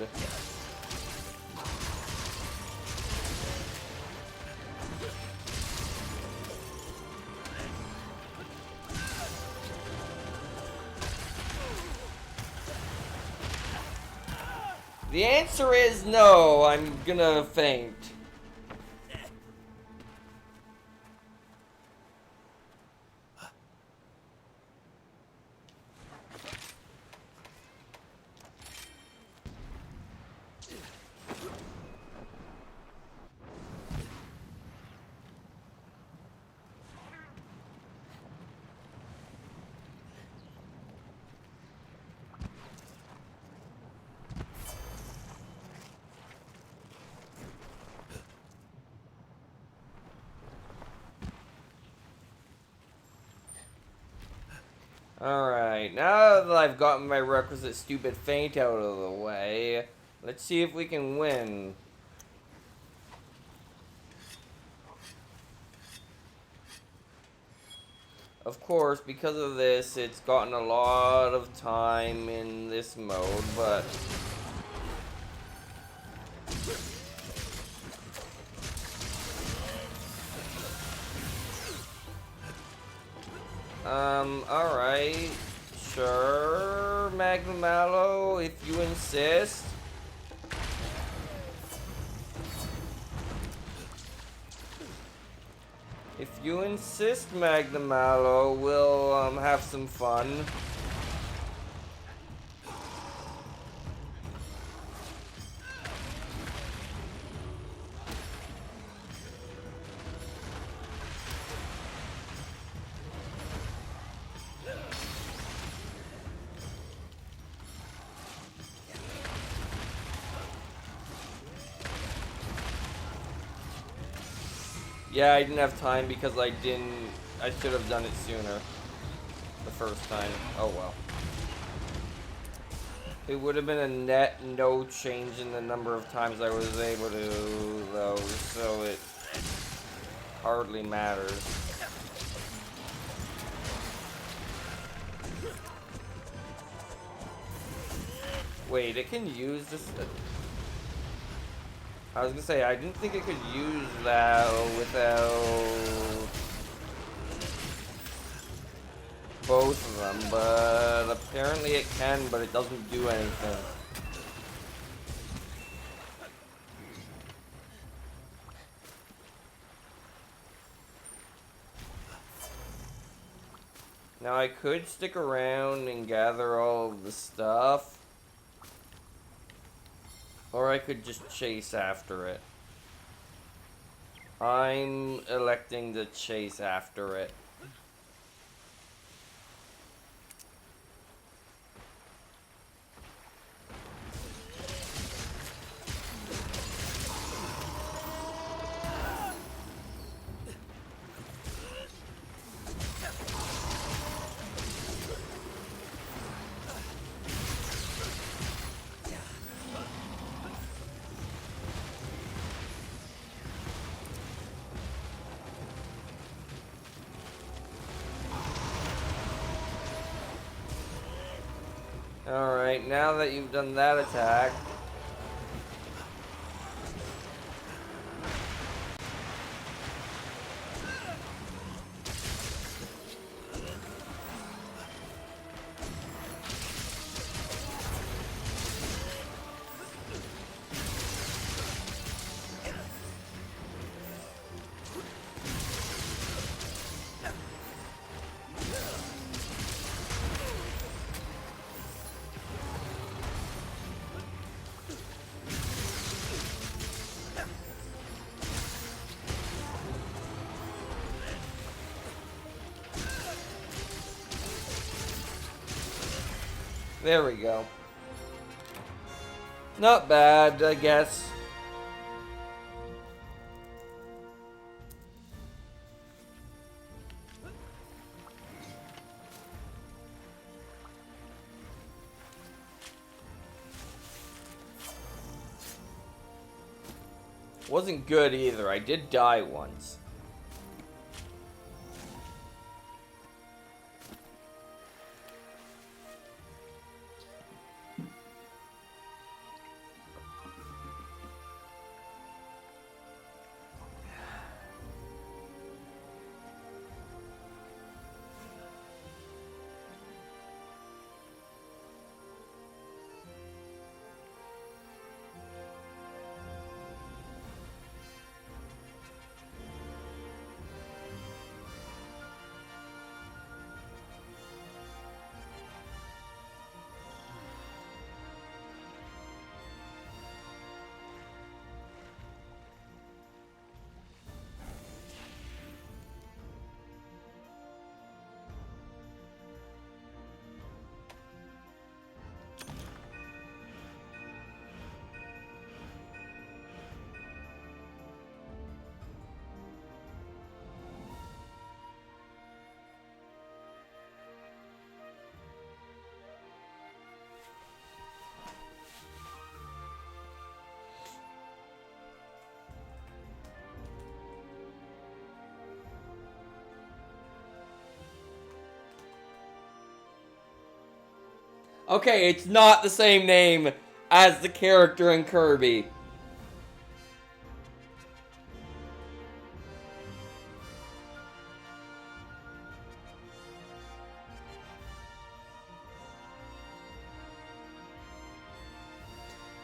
A: The answer is no, I'm gonna faint. Alright, now that I've gotten my requisite stupid feint out of the way, let's see if we can win. Of course, because of this, it's gotten a lot of time in this mode, but... alright. Sure, Magnum Mallow, if you insist. If you insist, Magnum Mallow, we'll, have some fun. Yeah, I didn't have time because I should have done it sooner. The first time. Oh well. It would have been a net no change in the number of times I was able to do those, so it hardly matters. Wait, it can use this... I was gonna say, I didn't think it could use that without both of them, but apparently it can, but it doesn't do anything. Now I could stick around and gather all of the stuff, or I could just chase after it. I'm electing to chase after it. Alright, now that you've done that attack, there we go. Not bad, I guess. Wasn't good either. I did die once. Okay, it's not the same name as the character in Kirby.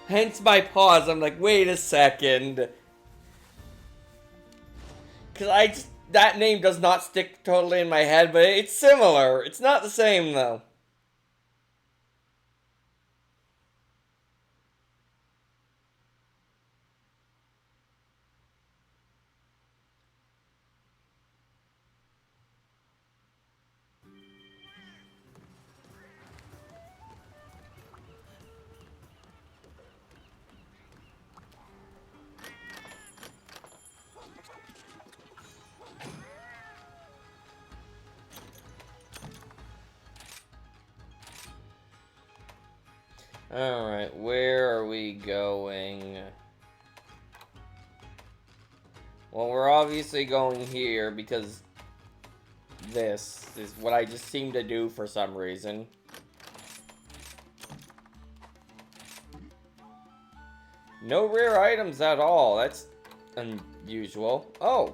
A: Hence my pause. I'm like, wait a second. Because that name does not stick totally in my head, but it's similar. It's not the same, though. Alright, where are we going? Well, we're obviously going here because this is what I just seem to do for some reason. No rare items at all. That's unusual. Oh.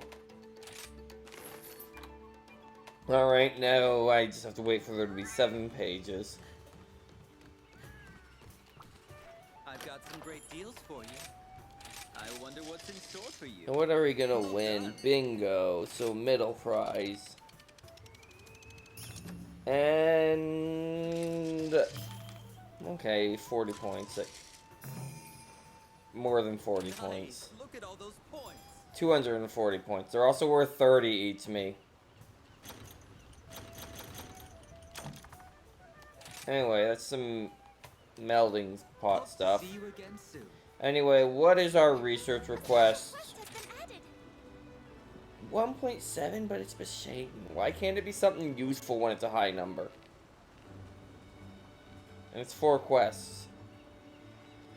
A: Alright, now I just have to wait for there to be 7 pages.
J: I've got some great deals for you. I wonder what's in store for you.
A: And what are we gonna win? Bingo. So middle prize. And okay, 40 points. More than 40 points.
J: Look at all those points.
A: 240 points. They're also worth 30 each to me. Anyway, that's some melding pot stuff.
J: See you again soon.
A: Anyway, what is our research request? 1.7, but it's bescheiden. Why can't it be something useful when it's a high number? And it's 4 quests.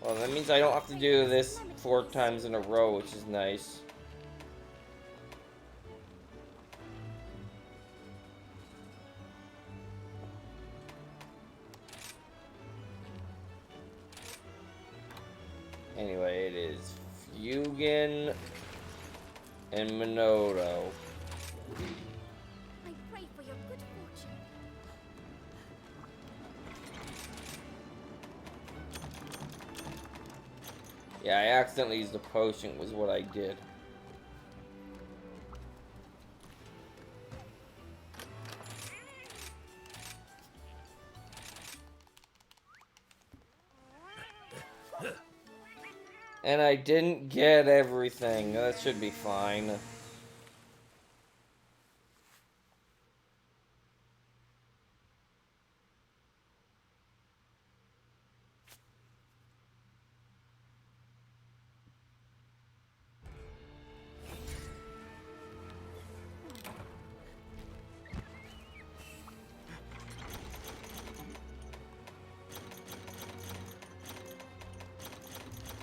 A: Well, that means I don't have to do this 4 times in a row, which is nice. Anyway, it is Fugan and Minoto.
H: I pray for your good fortune.
A: Yeah, I accidentally used a potion was what I did. And I didn't get everything. That should be fine.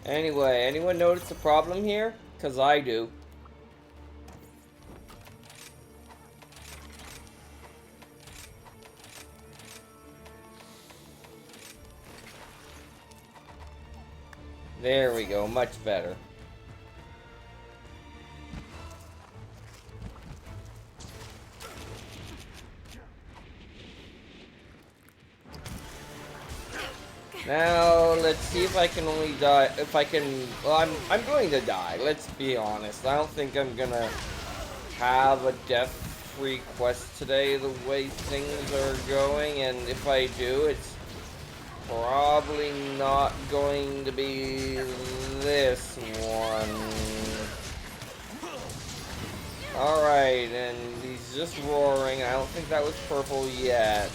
A: Anyway, anyone notice the problem here? 'Cause I do. There we go, much better. Now, let's see if I can only die, if I can, well, I'm going to die, let's be honest. I don't think I'm gonna have a death-free quest today the way things are going, and if I do, it's probably not going to be this one. Alright, and he's just roaring. I don't think that was purple yet.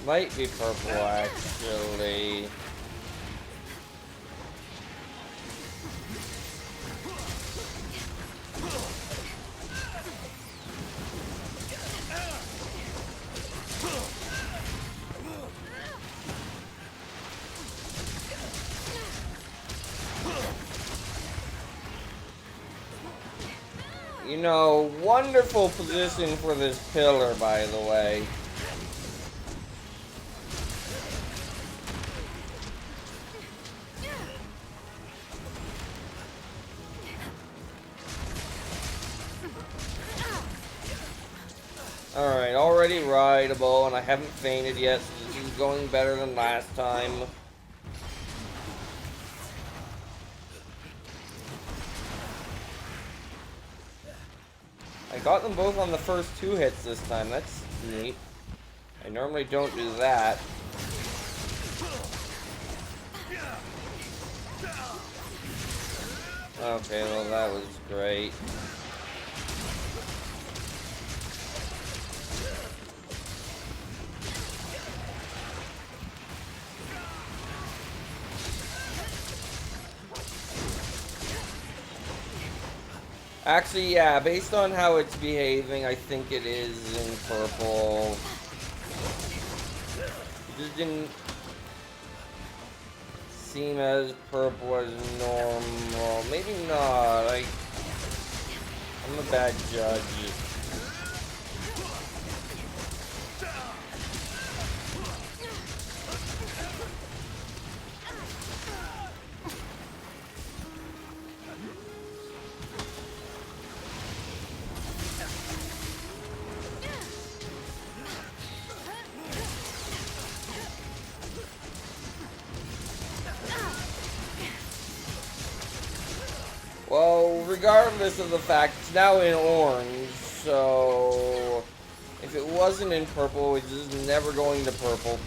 A: Might be purple, actually. You know, wonderful position for this pillar, by the way. Alright, already rideable, and I haven't fainted yet, so this is going better than last time. I got them both on the first 2 hits this time, that's neat. I normally don't do that. Okay, well that was great. Actually, yeah, based on how it's behaving, I think it is in purple. It just didn't seem as purple as normal. Maybe not. I'm a bad judge. Well, regardless of the fact, it's now in orange, so if it wasn't in purple, it's just never going to purple.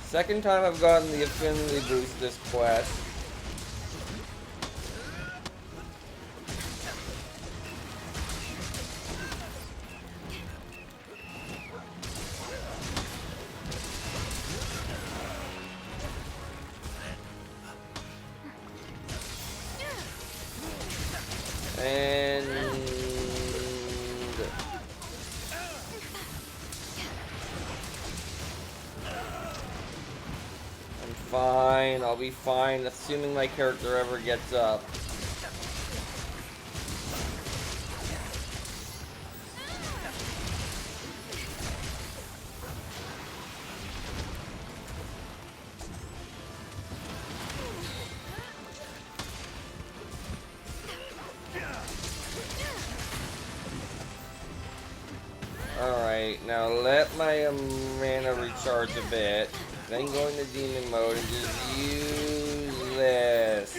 A: Second time I've gotten the affinity boost this quest. And I'm fine, I'll be fine, assuming my character ever gets up. Alright, now let my mana recharge a bit, then go into demon mode and just use this.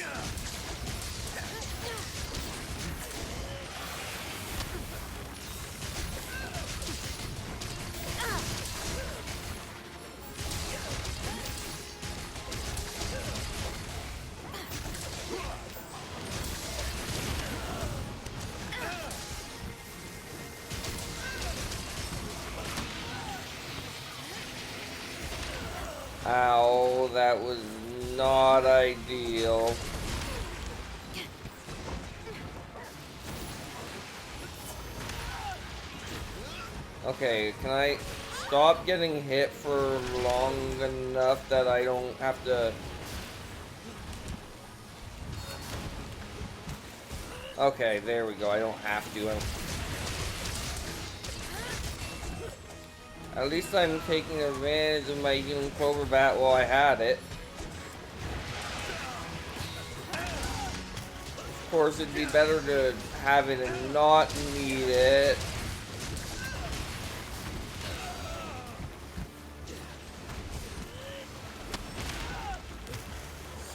A: Ow, that was not ideal. Okay, can I stop getting hit for long enough that I don't have to... Okay, there we go, I don't have to. At least I'm taking advantage of my healing clover bat while I had it. Of course, it'd be better to have it and not need it.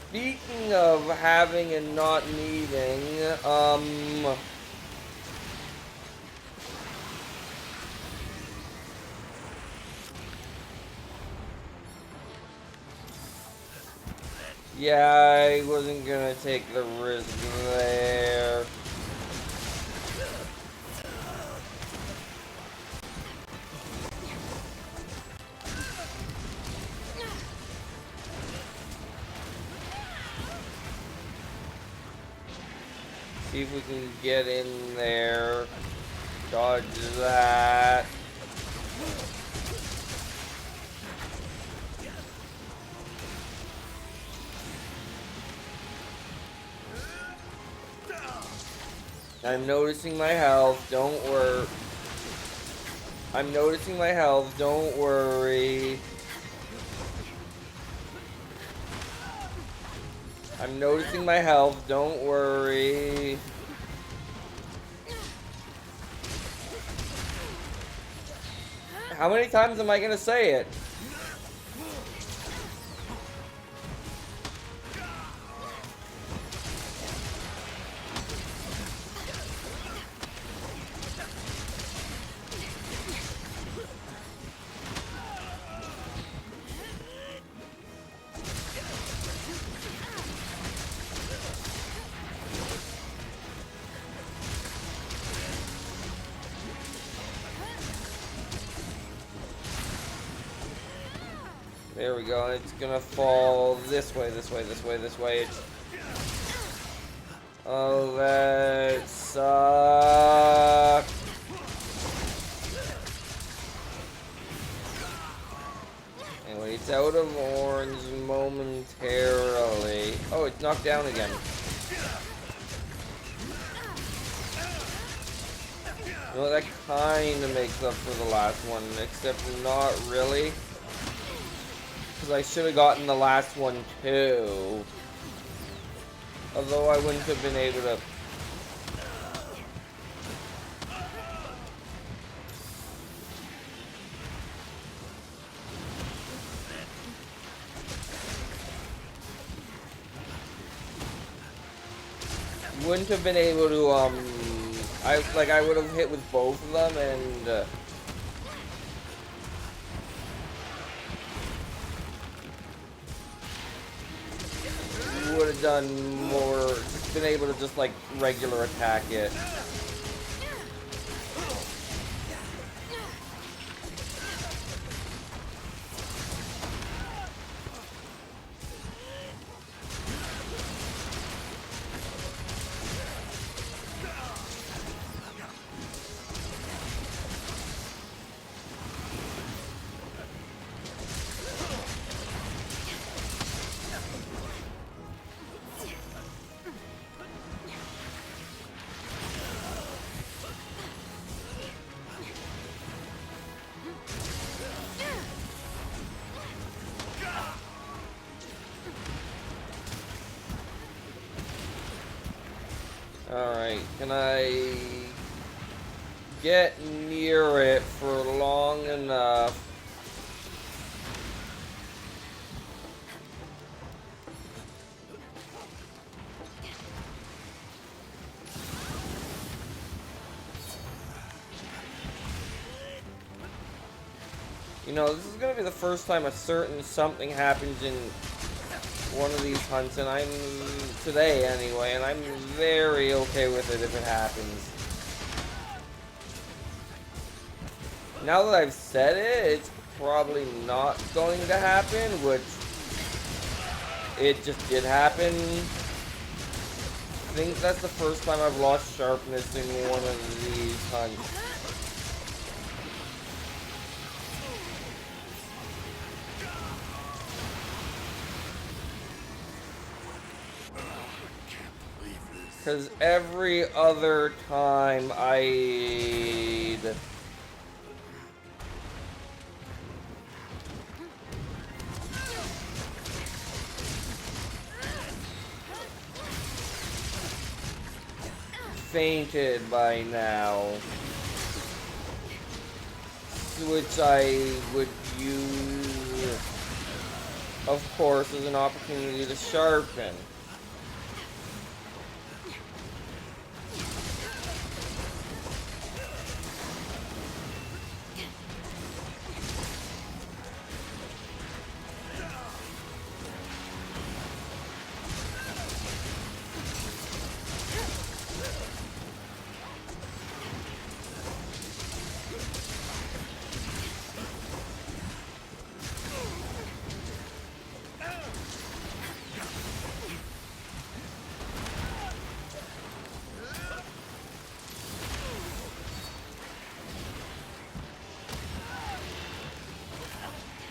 A: Speaking of having and not needing, yeah, I wasn't gonna take the risk there. See if we can get in there. Dodge that. I'm noticing my health, don't worry. I'm noticing my health, don't worry. I'm noticing my health, don't worry. How many times am I gonna say it? There we go, it's gonna fall this way, this way, this way, this way. Oh, that sucks. Anyway, it's out of orange momentarily. Oh, it's knocked down again. You know, that kind of makes up for the last one, except not really. Because I should have gotten the last one too. Although I wouldn't have been able to. Wouldn't have been able to, I would have hit with both of them and, would have done more, been able to just like regular attack it. Alright, can I get near it for long enough? You know, this is gonna be the first time a certain something happens in one of these hunts, and I'm today anyway, and I'm very okay with it if it happens. Now that I've said it, it's probably not going to happen, which it just did happen. I think that's the first time I've lost sharpness in one of these hunts. Because every other time I'd fainted by now, which I would use, of course, as an opportunity to sharpen.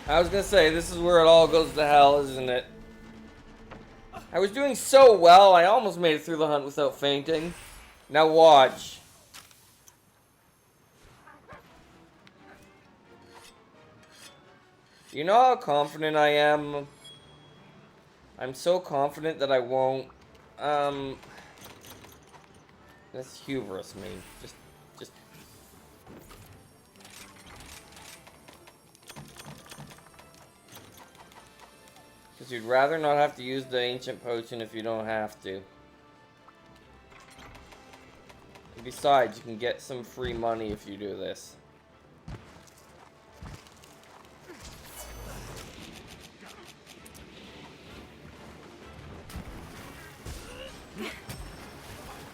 A: I was gonna say, this is where it all goes to hell, isn't it? I was doing so well, I almost made it through the hunt without fainting. Now watch. You know how confident I am? I'm so confident that I won't, that's hubris me. Just. Because you'd rather not have to use the ancient potion if you don't have to. And besides, you can get some free money if you do this.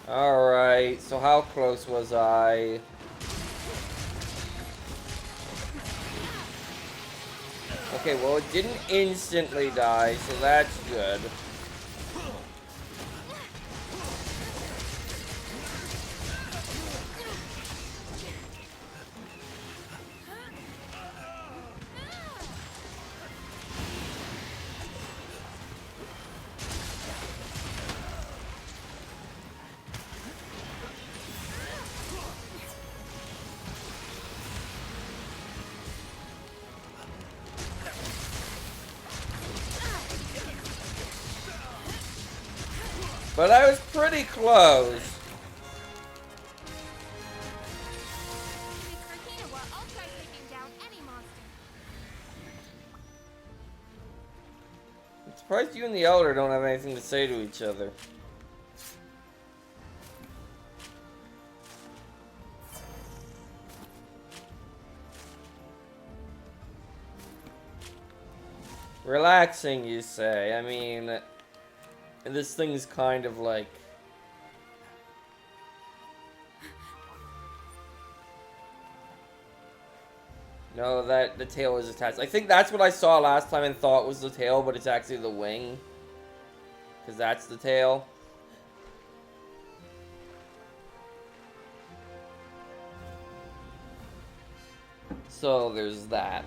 A: Alright, so how close was I? Okay, well it didn't instantly die, so that's good. But I was pretty close.
D: I'll try taking down any monster.
A: I'm surprised you and the Elder don't have anything to say to each other. Relaxing, you say? I mean, this thing's kind of like... No, that the tail is attached. I think that's what I saw last time and thought was the tail, but it's actually the wing. Because that's the tail. So there's that.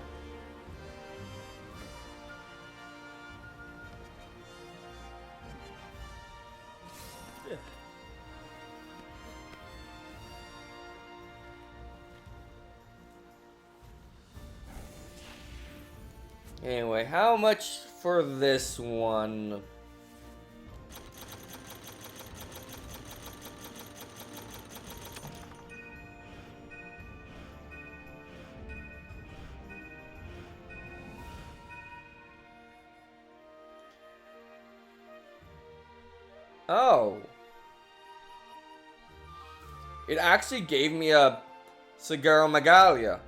A: Anyway, how much for this one? Oh. It actually gave me a Cigarro Magalia.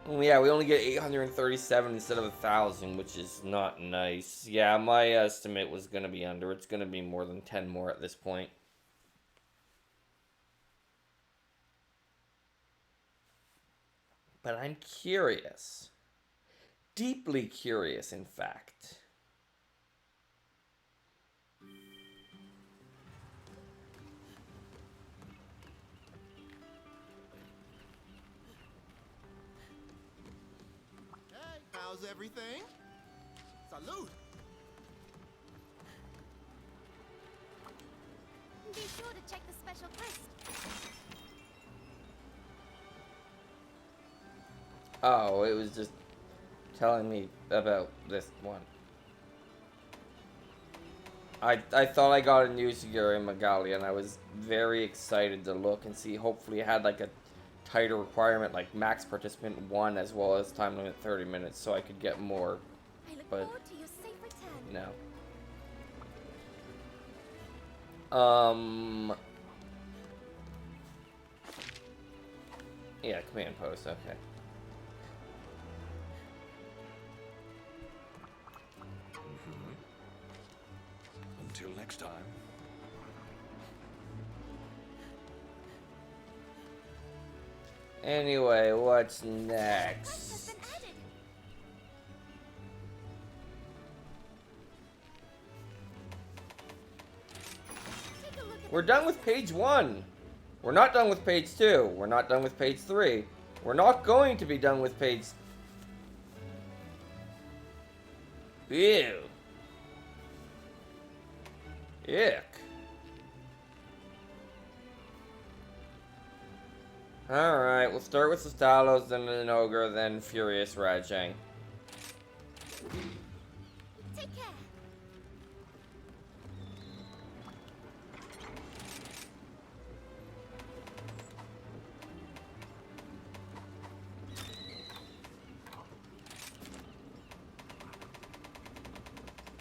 A: Yeah, we only get 837 instead of 1,000, which is not nice. Yeah, my estimate was going to be under. It's going to be more than 10 more at this point. But I'm curious. Deeply curious, in fact.
K: How's everything? Salud!
H: Be sure to check the special list.
A: Oh, it was just telling me about this one. I thought I got a new Cigarro Magalia, and I was very excited to look and see. Hopefully it had like a tighter requirement, like max participant 1 as well as time limit 30 minutes, so I could get more.
H: I look
A: But
H: forward to your safe return.
A: no. Yeah, command post, okay.
G: Until next time.
A: Anyway, what's next? We're done with page 1. We're not done with page 2. We're not done with page 3. We're not going to be done with paid. Ew. Ick. Alright, we'll start with the Stalos, then an Ogre, then Furious Rajang.
H: Take care.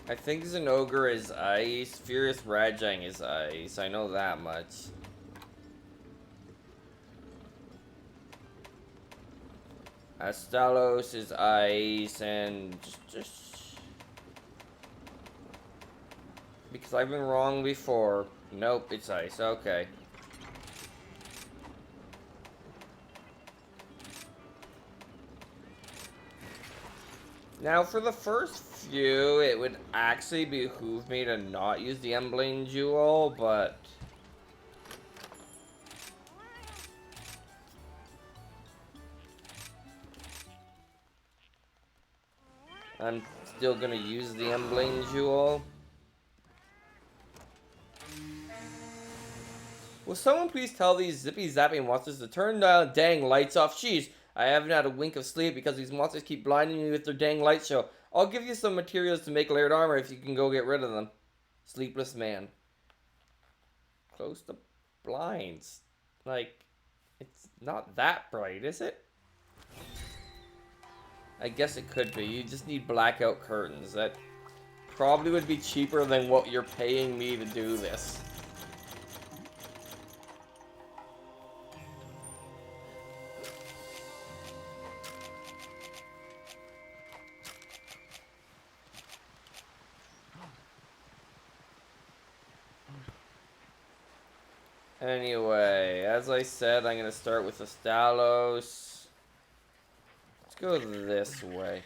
A: I think Zenogre is ice, Furious Rajang is ice, I know that much. Astalos is ice, and just... Because I've been wrong before. Nope, it's ice, okay. Now, for the first few, it would actually behoove me to not use the Emblem Jewel, but... I'm still gonna use the Emblem Jewel. Will someone please tell these zippy zapping monsters to turn the dang lights off? Jeez, I haven't had a wink of sleep because these monsters keep blinding me with their dang light show. I'll give you some materials to make layered armor if you can go get rid of them. Sleepless man. Close the blinds. Like, it's not that bright, is it? I guess it could be. You just need blackout curtains. That probably would be cheaper than what you're paying me to do this. Anyway, as I said, I'm going to start with the Stalos. Let's go this way.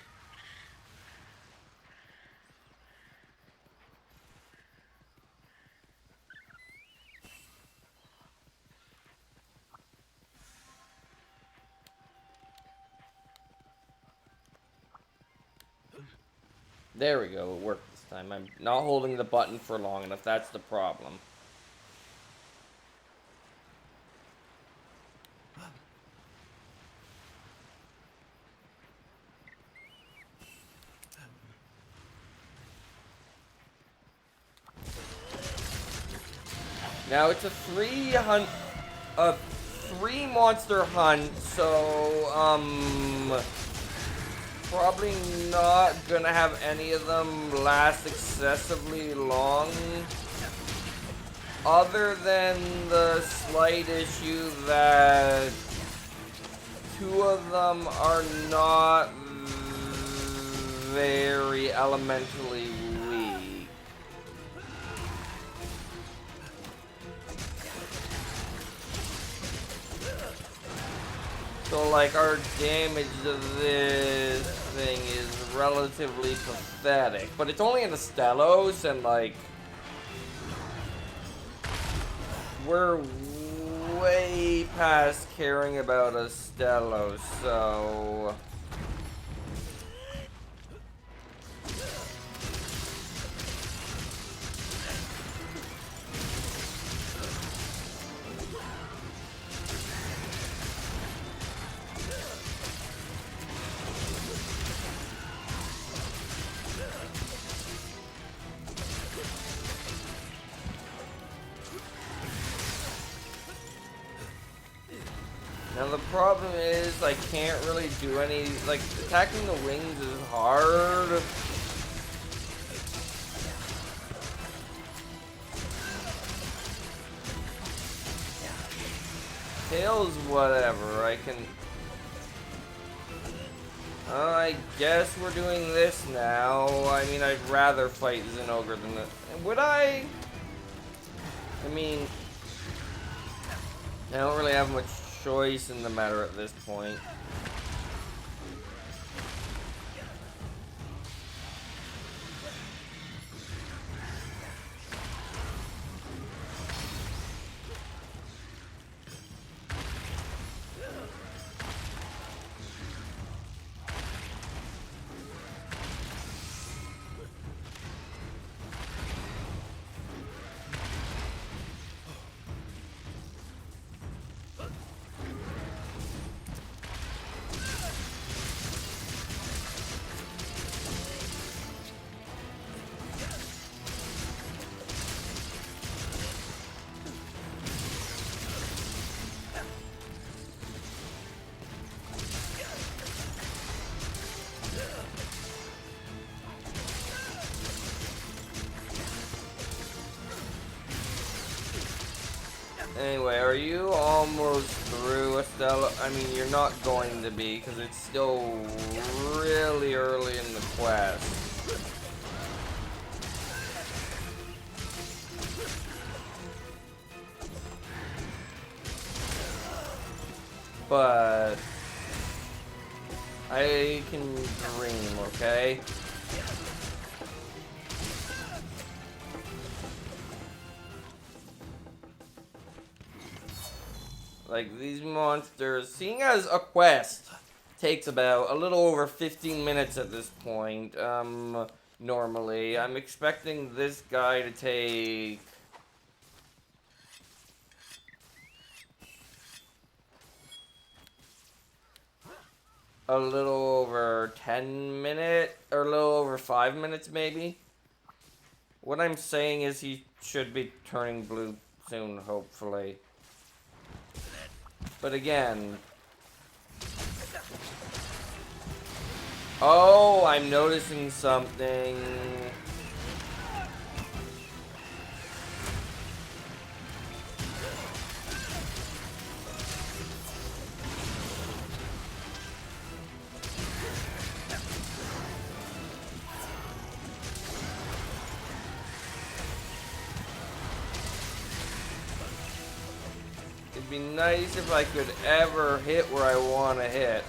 A: There we go, it worked this time. I'm not holding the button for long enough, that's the problem. Now it's a three monster hunt, so probably not gonna have any of them last excessively long. Other than the slight issue that two of them are not very elementally weak. So like our damage to this thing is relatively pathetic, but it's only in the Stalos, and like we're way past caring about a Stalos, so now the problem is I can't really do any, like, attacking the wings is hard. Tails, whatever, I can... I guess we're doing this now. I mean, I'd rather fight Zenogre than this. Would I? I mean, I don't really have much choice in the matter at this point. Anyway, are you almost through, Estella? I mean, you're not going to be, because it's still really early in the quest. But I can dream, okay? Like, these monsters, seeing as a quest takes about a little over 15 minutes at this point, normally, I'm expecting this guy to take a little over 10 minutes, or a little over 5 minutes maybe. What I'm saying is he should be turning blue soon, hopefully. But again... Oh, I'm noticing something. It'd be nice if I could ever hit where I want to hit.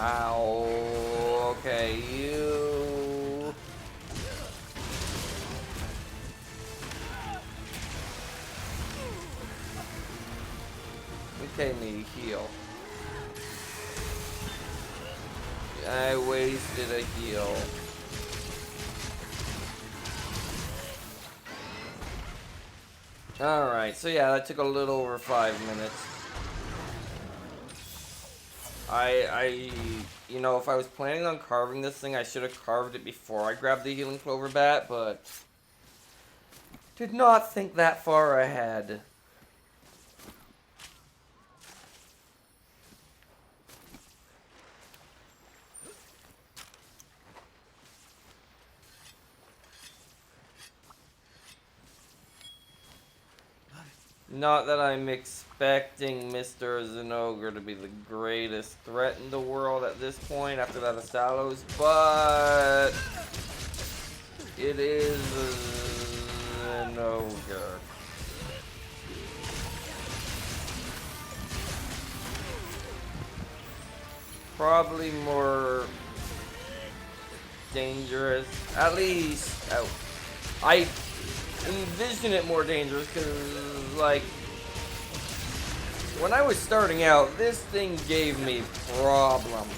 A: Ow. Okay, you... Okay, me heal. I wasted a heal. Alright, so yeah, that took a little over 5 minutes. You know, if I was planning on carving this thing, I should have carved it before I grabbed the healing clover bat, but did not think that far ahead. Not that I'm expecting Mr. Zinogre to be the greatest threat in the world at this point after that of Salos, but it is Zinogre. Probably more dangerous, at least I envision it more dangerous because, like, when I was starting out, this thing gave me problems.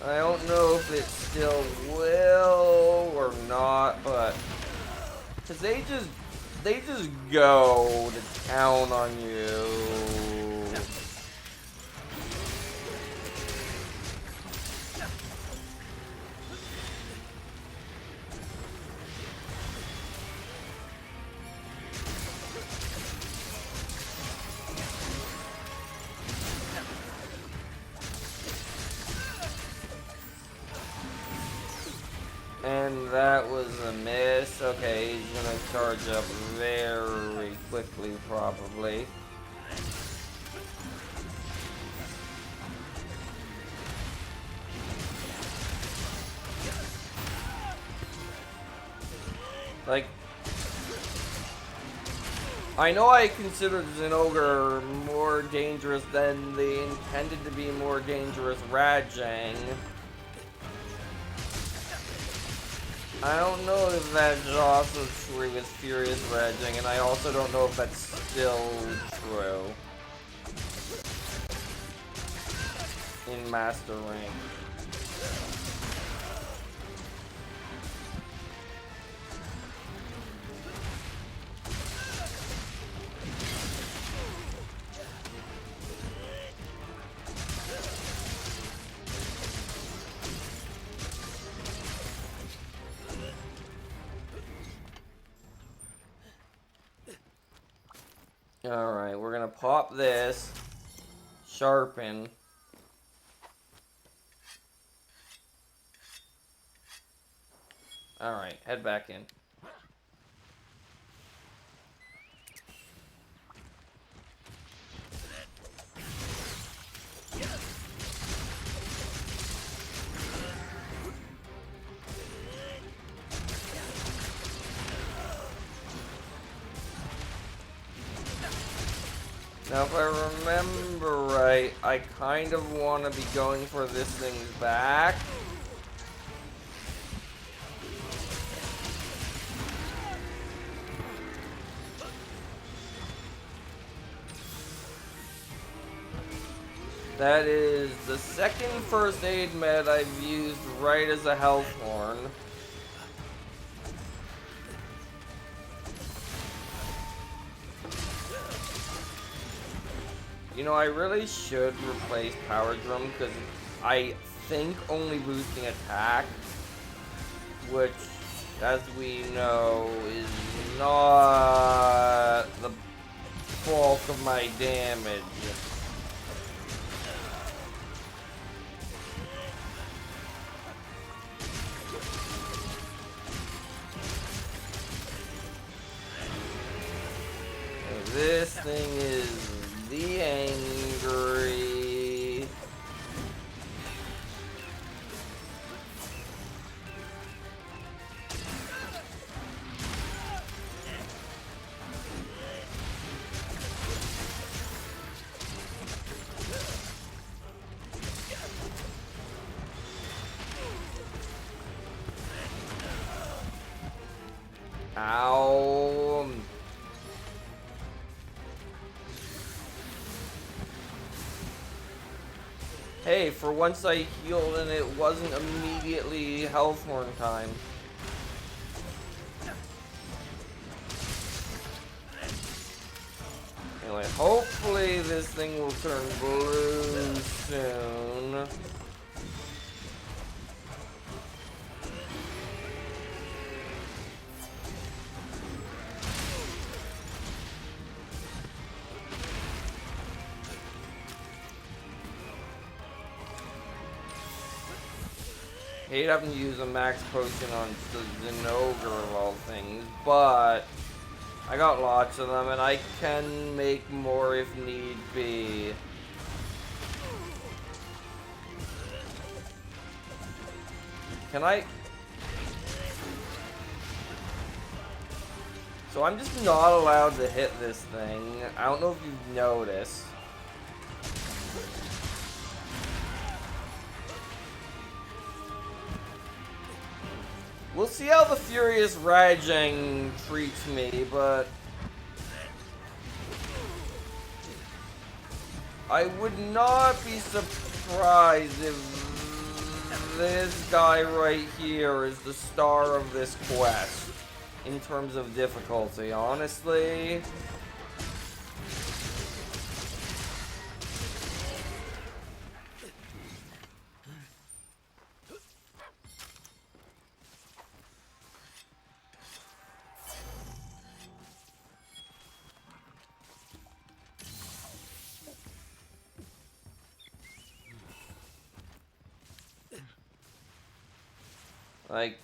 A: I don't know if it still will or not, but because they just go to town on you. And that was a miss. Okay, he's gonna charge up very quickly, probably. Like, I know I considered Zinogre more dangerous than the intended to be more dangerous Rajang. I don't know if that's also true with Furious Raging, and I also don't know if that's still true in Master Rank. Alright, we're gonna pop this. Sharpen. Alright, head back in. Now, if I remember right, I kind of want to be going for this thing's back. That is the second first aid med I've used right as a health horn. You know, I really should replace Power Drum because I think only boosting attack, which, as we know, is not the bulk of my damage. This thing is the angry. Ow. Hey, for once I healed and it wasn't immediately health horn time. Anyway, hopefully this thing will turn blue soon. Hate having to use a max potion on the ogre of all things, but I got lots of them and I can make more if need be. Can I? So I'm just not allowed to hit this thing. I don't know if you've noticed. We'll see how the Furious Rajang treats me, but I would not be surprised if this guy right here is the star of this quest in terms of difficulty, honestly. Like,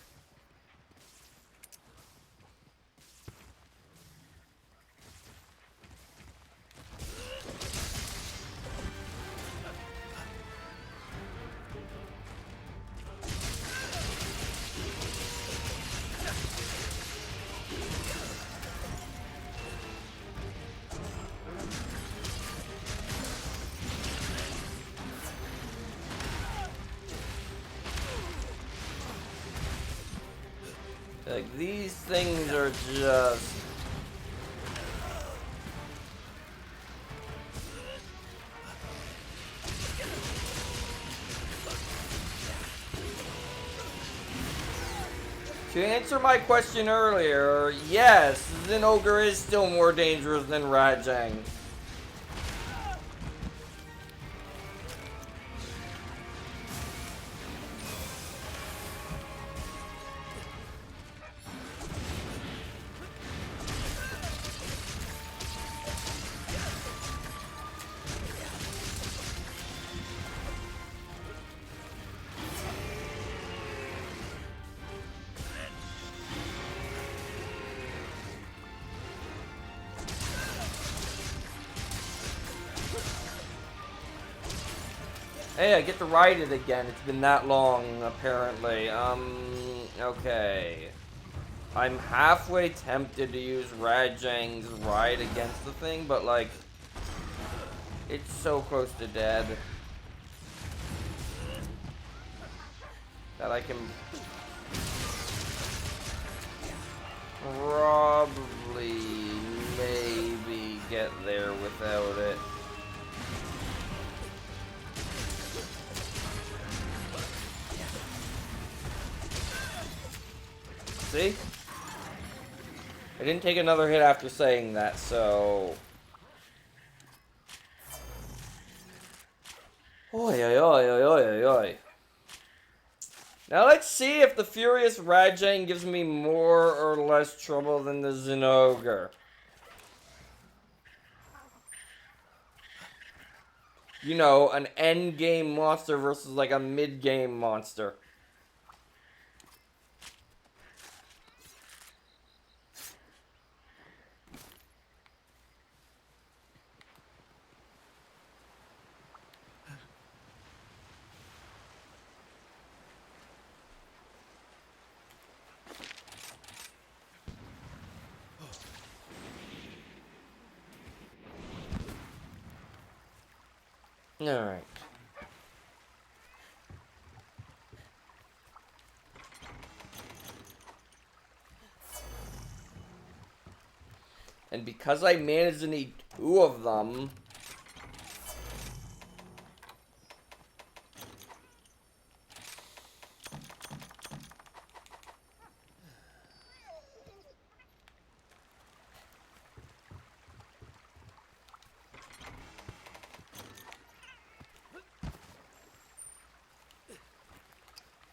A: these things are just... To answer my question earlier, yes, Zin Ogre is still more dangerous than Rajang. Hey, I get to ride it again. It's been that long, apparently. Okay. I'm halfway tempted to use Rajang's ride against the thing, but, like, it's so close to dead that I can probably maybe get there without it. See? I didn't take another hit after saying that, so... Oi, oi, oi, oi, oi, oi. Now let's see if the Furious Rajang gives me more or less trouble than the Zinogre. You know, an end-game monster versus like a mid-game monster. Alright. And because I managed to need 2 of them...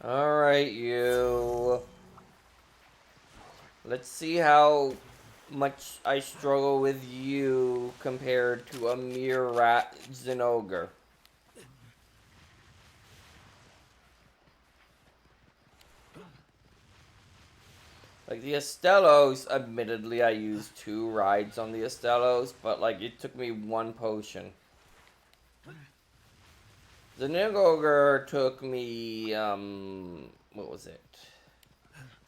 A: Alright, you. Let's see how much I struggle with you compared to a mere rat Zinogre. Like the Estelos, admittedly I used 2 rides on the Estelos, but like it took me 1 potion. The Zinogre took me, what was it?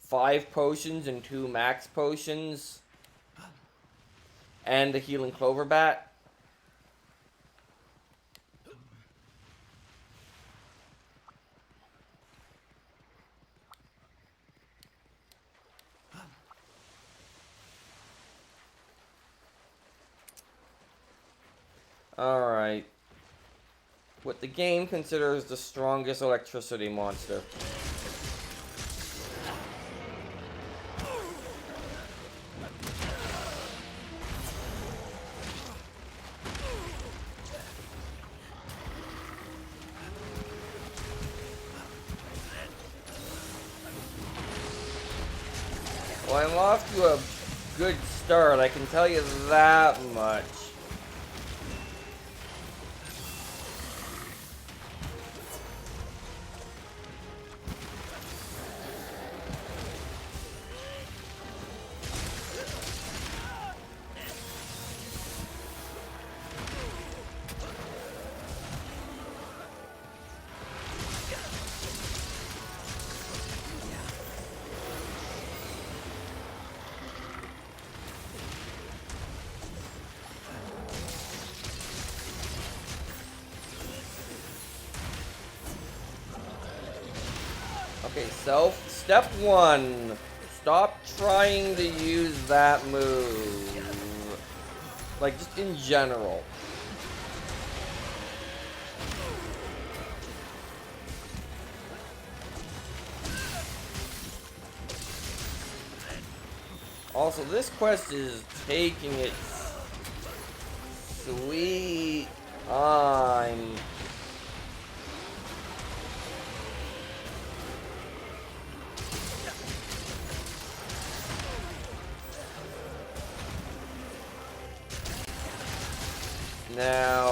A: 5 potions and 2 max potions. And a healing clover bat. Alright. What the game considers the strongest electricity monster. Well, I'm off to a good start, I can tell you that much. Okay, step 1. Stop trying to use that move. Like, just in general. Also, this quest is taking its sweet time. Now,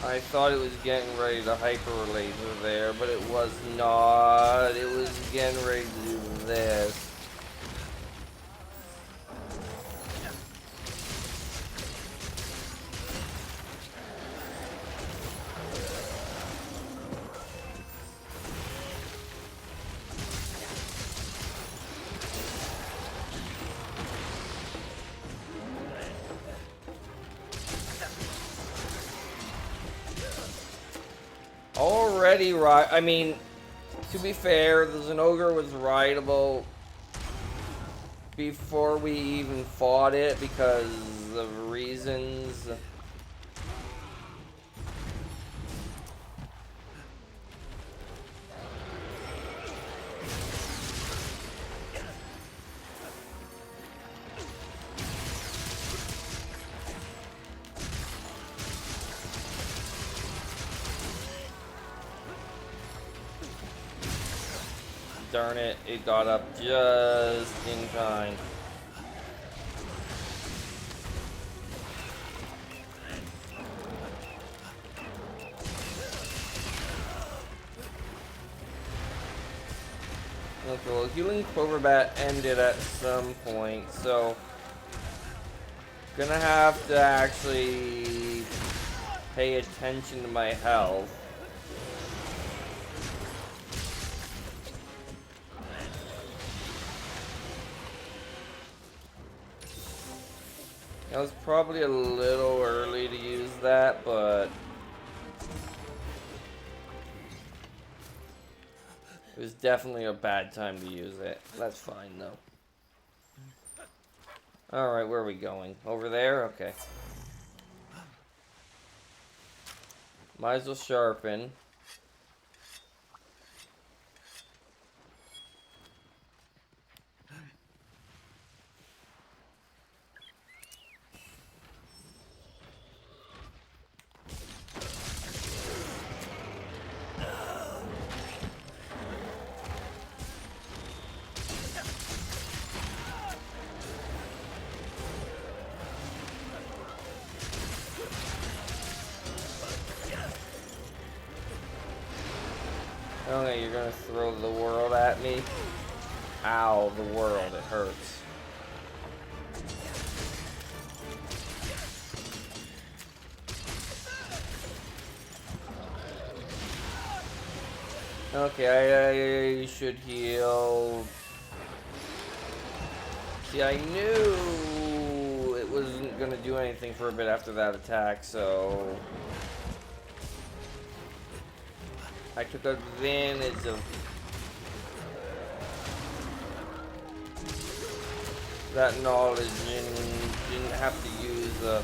A: I thought it was getting ready to hyper laser there, but it was not. It was getting ready to do this. already right. I mean, to be fair, the Zinogre was rideable before we even fought it because of reasons. Darn it, it got up just in time. Okay, well, healing Cloverbat ended at some point, so gonna have to actually pay attention to my health. It was probably a little early to use that, but it was definitely a bad time to use it. That's fine, though. Alright, where are we going? Over there? Okay. Might as well sharpen. Okay, you're gonna throw the world at me? Ow, the world, it hurts. Okay, I should heal. See, I knew it wasn't gonna do anything for a bit after that attack, so I took advantage of that knowledge and didn't have to use a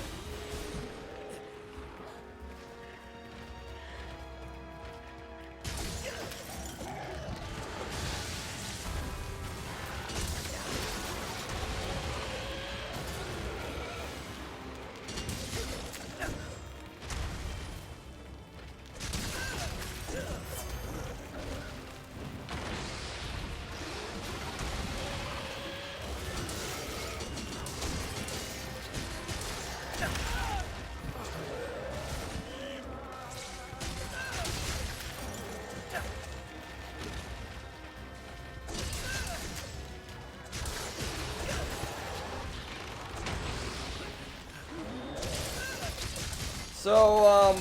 A: So,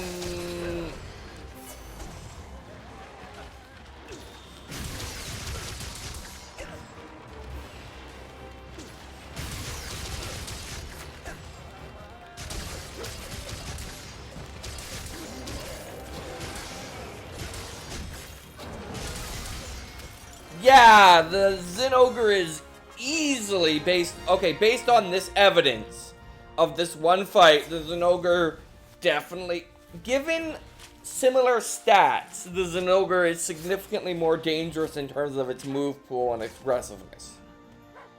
A: yeah, the Zinogre is easily based on this evidence of this one fight, the Zinogre definitely, given similar stats, the Zinogre is significantly more dangerous in terms of its move pool and expressiveness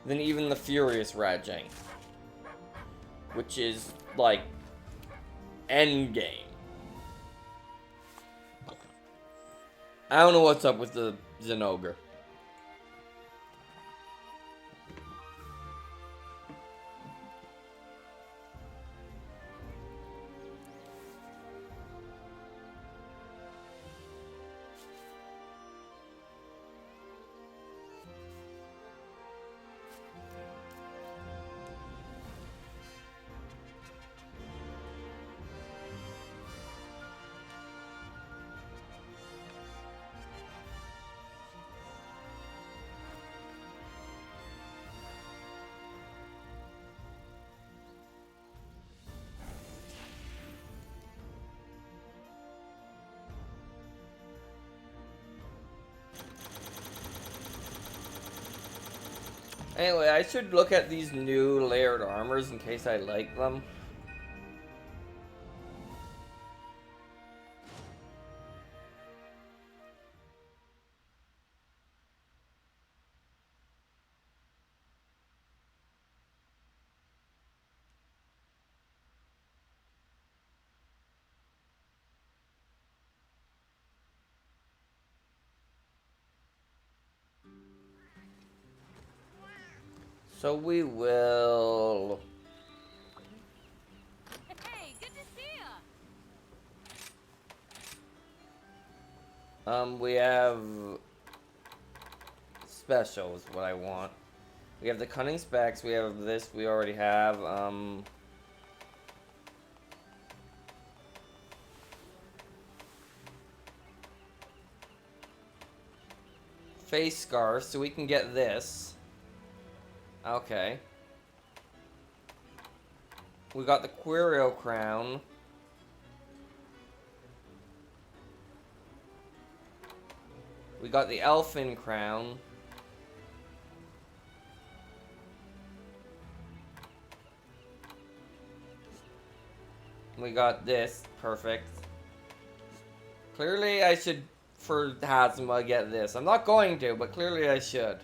A: than even the Furious Rajang, which is like endgame. I don't know what's up with the Zinogre. Anyway, I should look at these new layered armors in case I like them. So we will...
C: Hey, good to see ya.
A: We have... Special is what I want. We have the cunning specs, we have this we already have, face scarf, so we can get this. Okay. We got the Quirio crown. We got the Elfin crown. We got this. Perfect. Clearly I should, for Hazma, get this. I'm not going to, but clearly I should.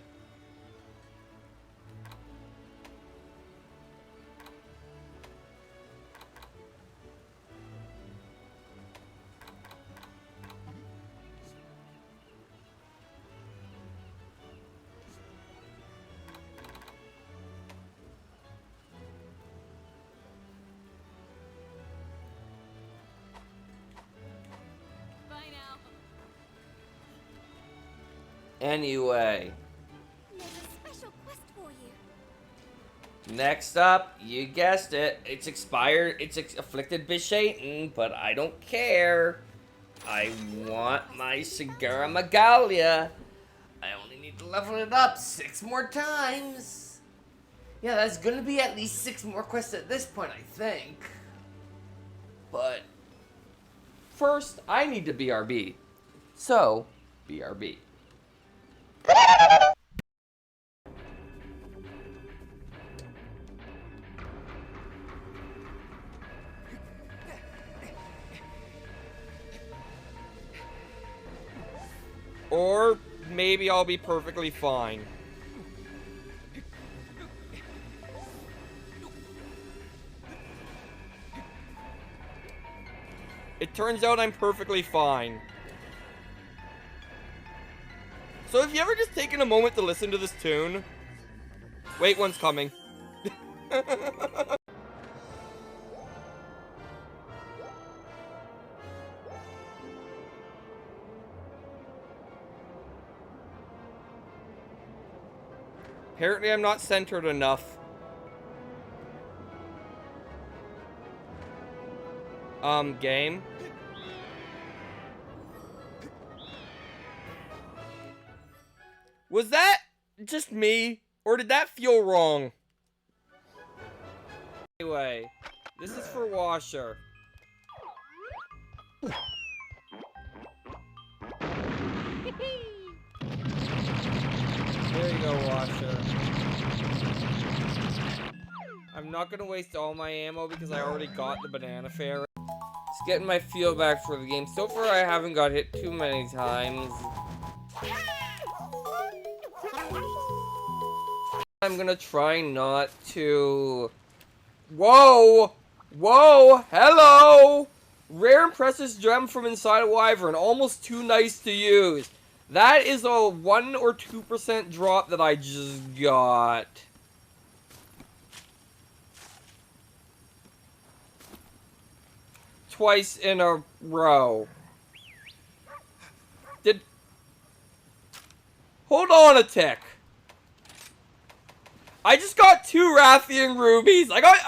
A: Anyway.
H: There's a special quest for you.
A: Next up, you guessed it. It's expired. It's afflicted Bishaitan, but I don't care. I want my Segura Magalia. I only need to level it up 6 more times. Yeah, that's gonna be at least 6 more quests at this point, I think. But first, I need to BRB. So, BRB.
L: Or maybe I'll be perfectly fine. It turns out I'm perfectly fine. So have you ever just taken a moment to listen to this tune? Wait, one's coming. Apparently I'm not centered enough. Game. Was that just me? Or did that feel wrong? Anyway, this is for Washer. There you go, Washer. I'm not gonna waste all my ammo because I already got the banana fairy. Just getting my feel back for the game. So far, I haven't got hit too many times. I'm gonna try not to... Whoa! Whoa! Hello! Rare and precious gem from inside a wyvern. Almost too nice to use. That is a 1 or 2% drop that I just got. Twice in a row. Hold on a tick. I just got 2 Rathian rubies. I got,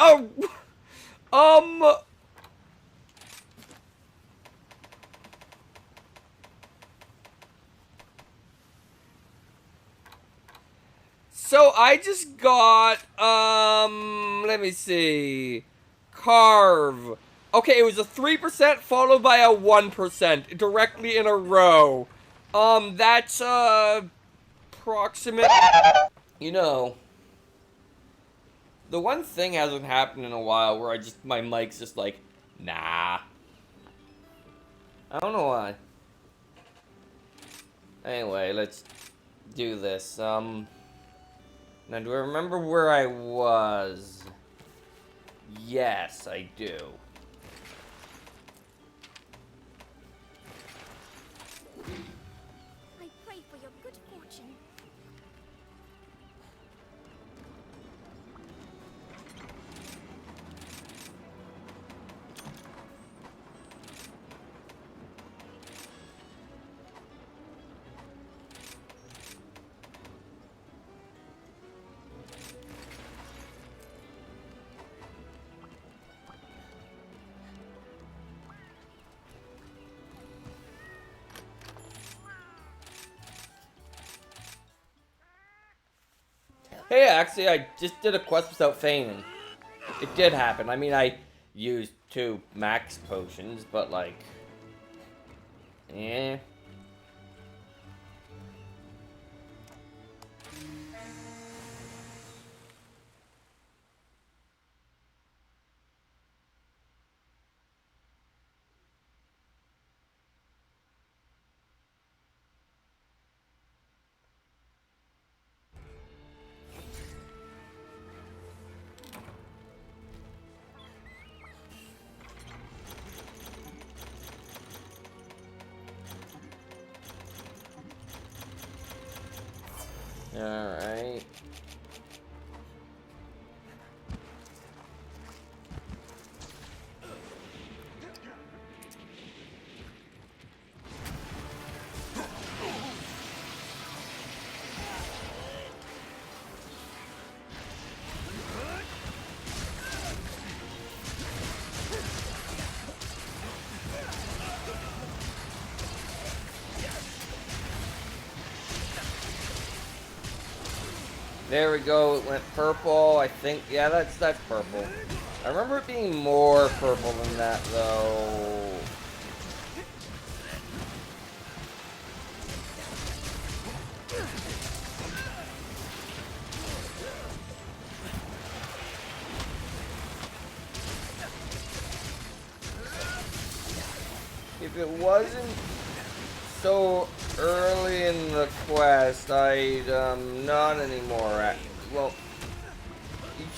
L: So I just got, let me see. Carve. Okay, it was a 3% followed by a 1% directly in a row. That's, approximate. You know, The one thing hasn't happened in a while where my mic's just like, nah. I don't know why. Anyway, let's do this. Now do I remember where I was? Yes, I do.
H: I pray for your good fortune.
L: Hey, actually, I just did a quest without feigning. It did happen. I mean, I used 2 max potions, but like... Eh. Alright. There we go, it went purple, I think. Yeah, that's purple. I remember it being more purple than that, though. If it wasn't so early in the quest, I'd, not anymore. Well,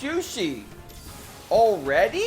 L: Yushi, already?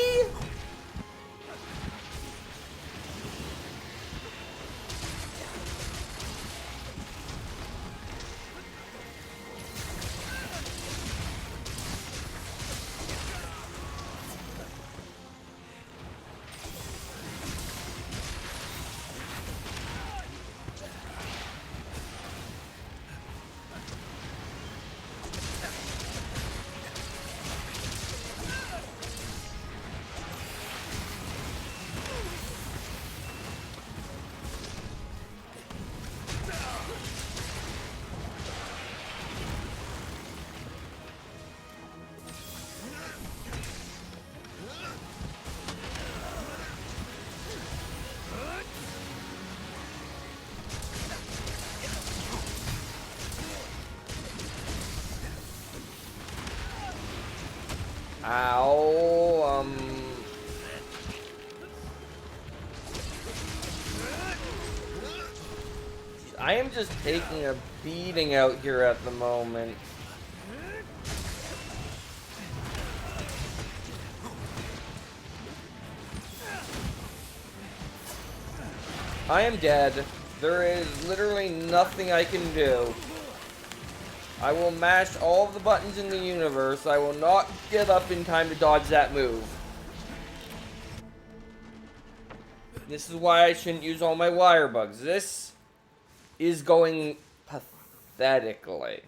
L: Ow, I am just taking a beating out here at the moment. I am dead. There is literally nothing I can do. I will mash all of the buttons in the universe. I will not get up in time to dodge that move. This is why I shouldn't use all my wire bugs. This is going pathetically.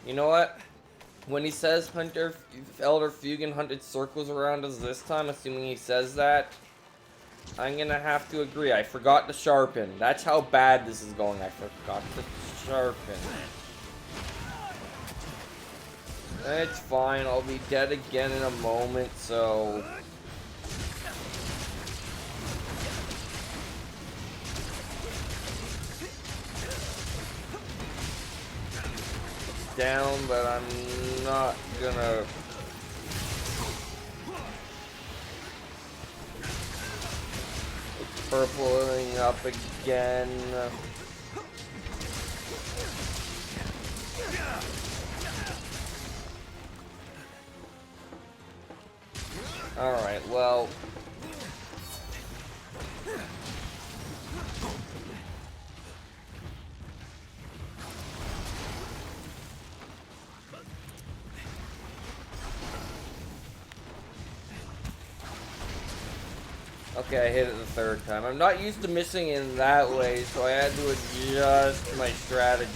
L: You know what? When he says Elder Fugan hunted circles around us this time, assuming he says that, I'm gonna have to agree. I forgot to sharpen. That's how bad this is going. I forgot to sharpen. It's fine. I'll be dead again in a moment, so... down, but I'm not gonna... It's purpling up again. Alright, well... Okay, I hit it the third time. I'm not used to missing in that way, so I had to adjust my strategy.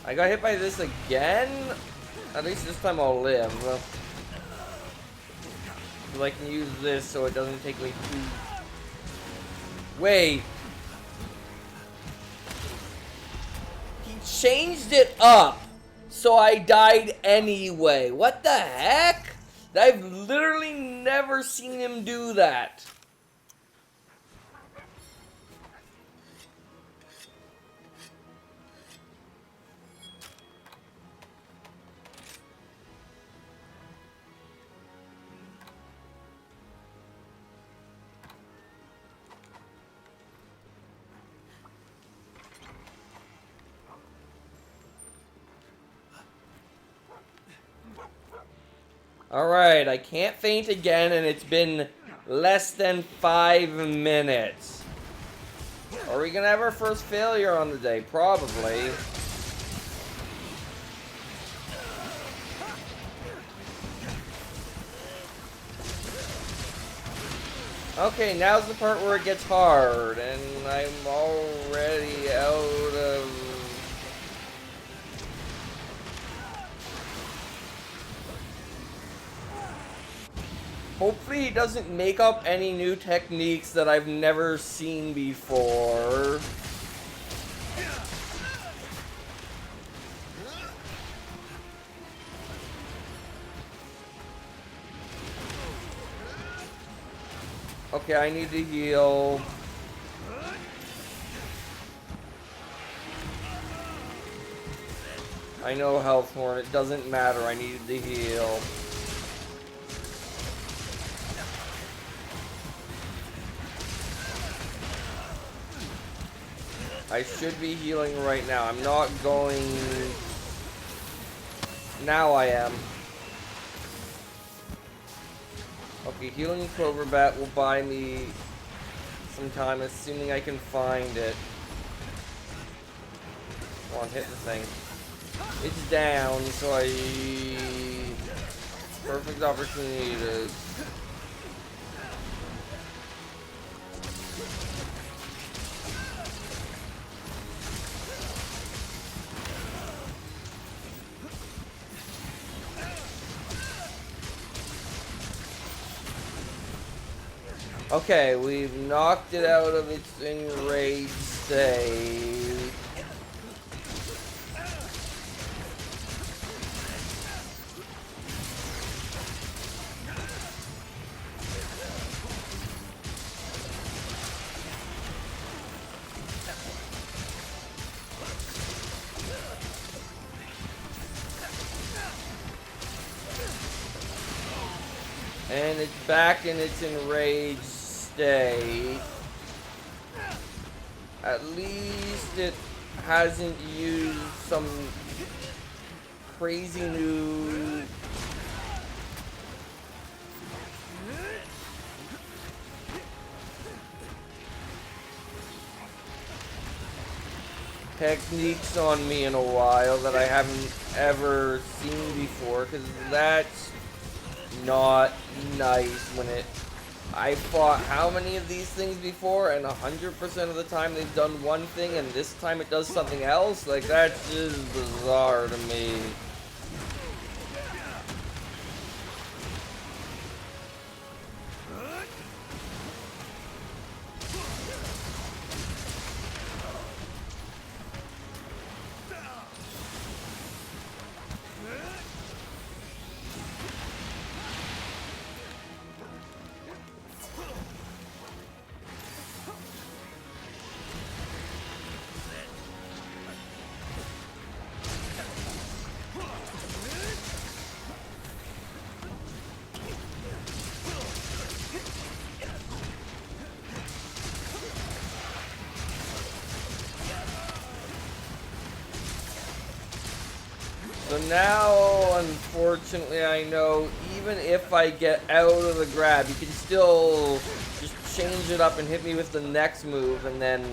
L: I got hit by this again? At least this time I'll live. So I can use this so it doesn't take me too... Wait. He changed it up so I died anyway. What the heck? I've literally never seen him do that. Alright, I can't faint again, and it's been less than 5 minutes. Are we gonna have our first failure on the day? Probably. Okay, now's the part where it gets hard, and I'm already out of... Hopefully he doesn't make up any new techniques that I've never seen before. Okay, I need to heal. I know health horn, it doesn't matter, I needed to heal. I should be healing right now. I'm not going... Now I am. Okay, healing Clover Bat will buy me some time, assuming I can find it. Come on, hit the thing. It's down, so I... Perfect opportunity to... Okay, we've knocked it out of its enraged state. And it's back in its enraged state. At least it hasn't used some crazy new techniques on me in a while that I haven't ever seen before, because that's not nice when it... I fought how many of these things before, and 100% of the time they've done one thing, and this time it does something else? Like, that's just bizarre to me. So now, unfortunately, I know even if I get out of the grab, you can still just change it up and hit me with the next move, and then...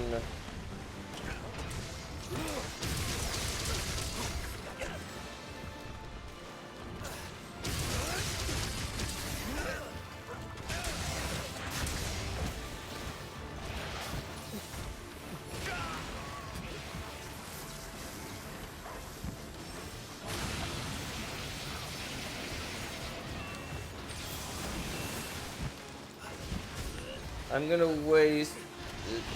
L: I'm gonna waste,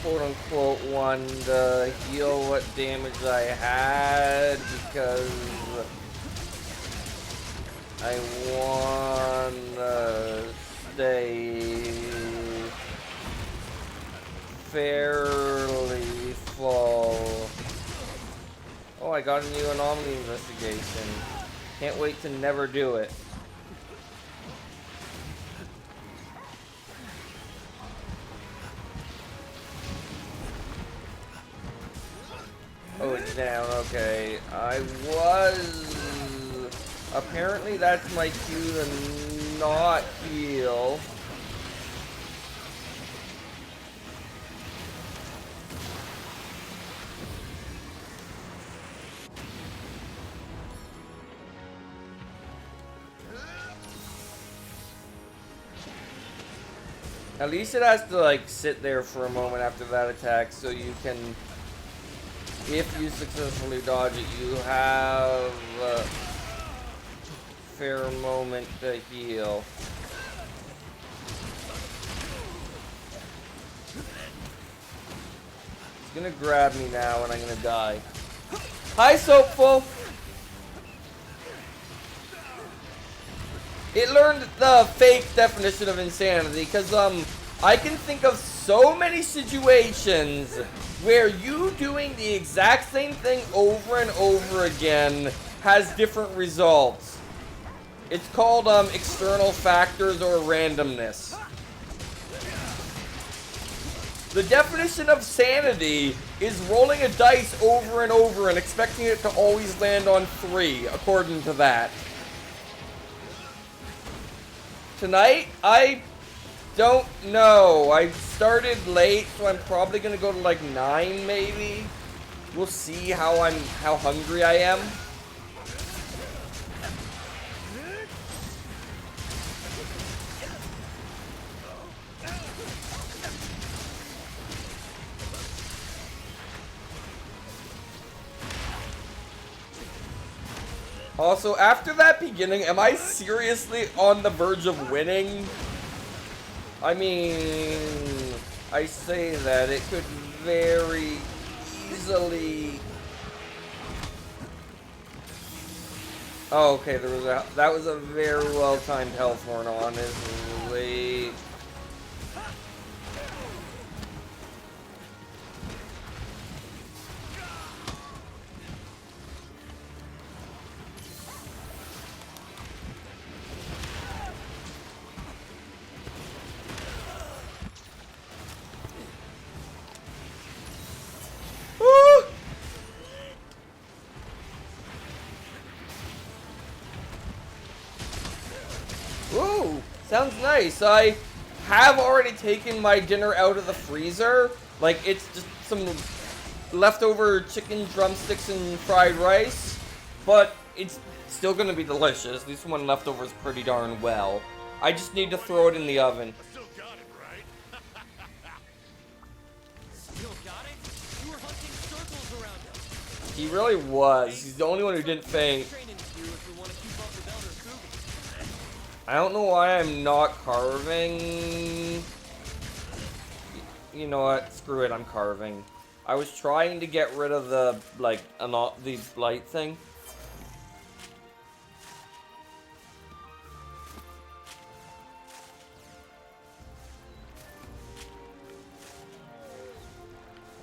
L: quote-unquote, one to heal what damage I had because I wanna stay fairly full. Oh, I got a new Anomaly Investigation. Can't wait to never do it. Oh, it's down, okay. I was... Apparently that's my cue to not heal. At least it has to, like, sit there for a moment after that attack so you can... If you successfully dodge it, you have a fair moment to heal. It's gonna grab me now and I'm gonna die. Hi, Soapful! It learned the fake definition of insanity because, I can think of so many situations where you doing the exact same thing over and over again has different results. It's called, external factors or randomness. The definition of sanity is rolling a dice over and over and expecting it to always land on 3, according to that. Tonight, I don't know. I started late, so I'm probably gonna go to like 9 maybe. We'll see how hungry I am. Also, after that beginning, am I seriously on the verge of winning? I mean, I say that it could very easily... Oh, okay, that was a very well-timed health horn, honestly. Ooh, sounds nice. I have already taken my dinner out of the freezer. Like, it's just some leftover chicken drumsticks and fried rice. But it's still gonna be delicious. This one leftovers pretty darn well. I just need to throw it in the oven.
B: Still got it, right?
E: Still got it? You were hunting circles around him.
L: He really was. He's the only one who didn't faint.
E: Training to do if we want to keep up with Elder Fugu.
L: I don't know why I'm not carving. You know what? Screw it, I'm carving. I was trying to get rid of the, like, the blight thing.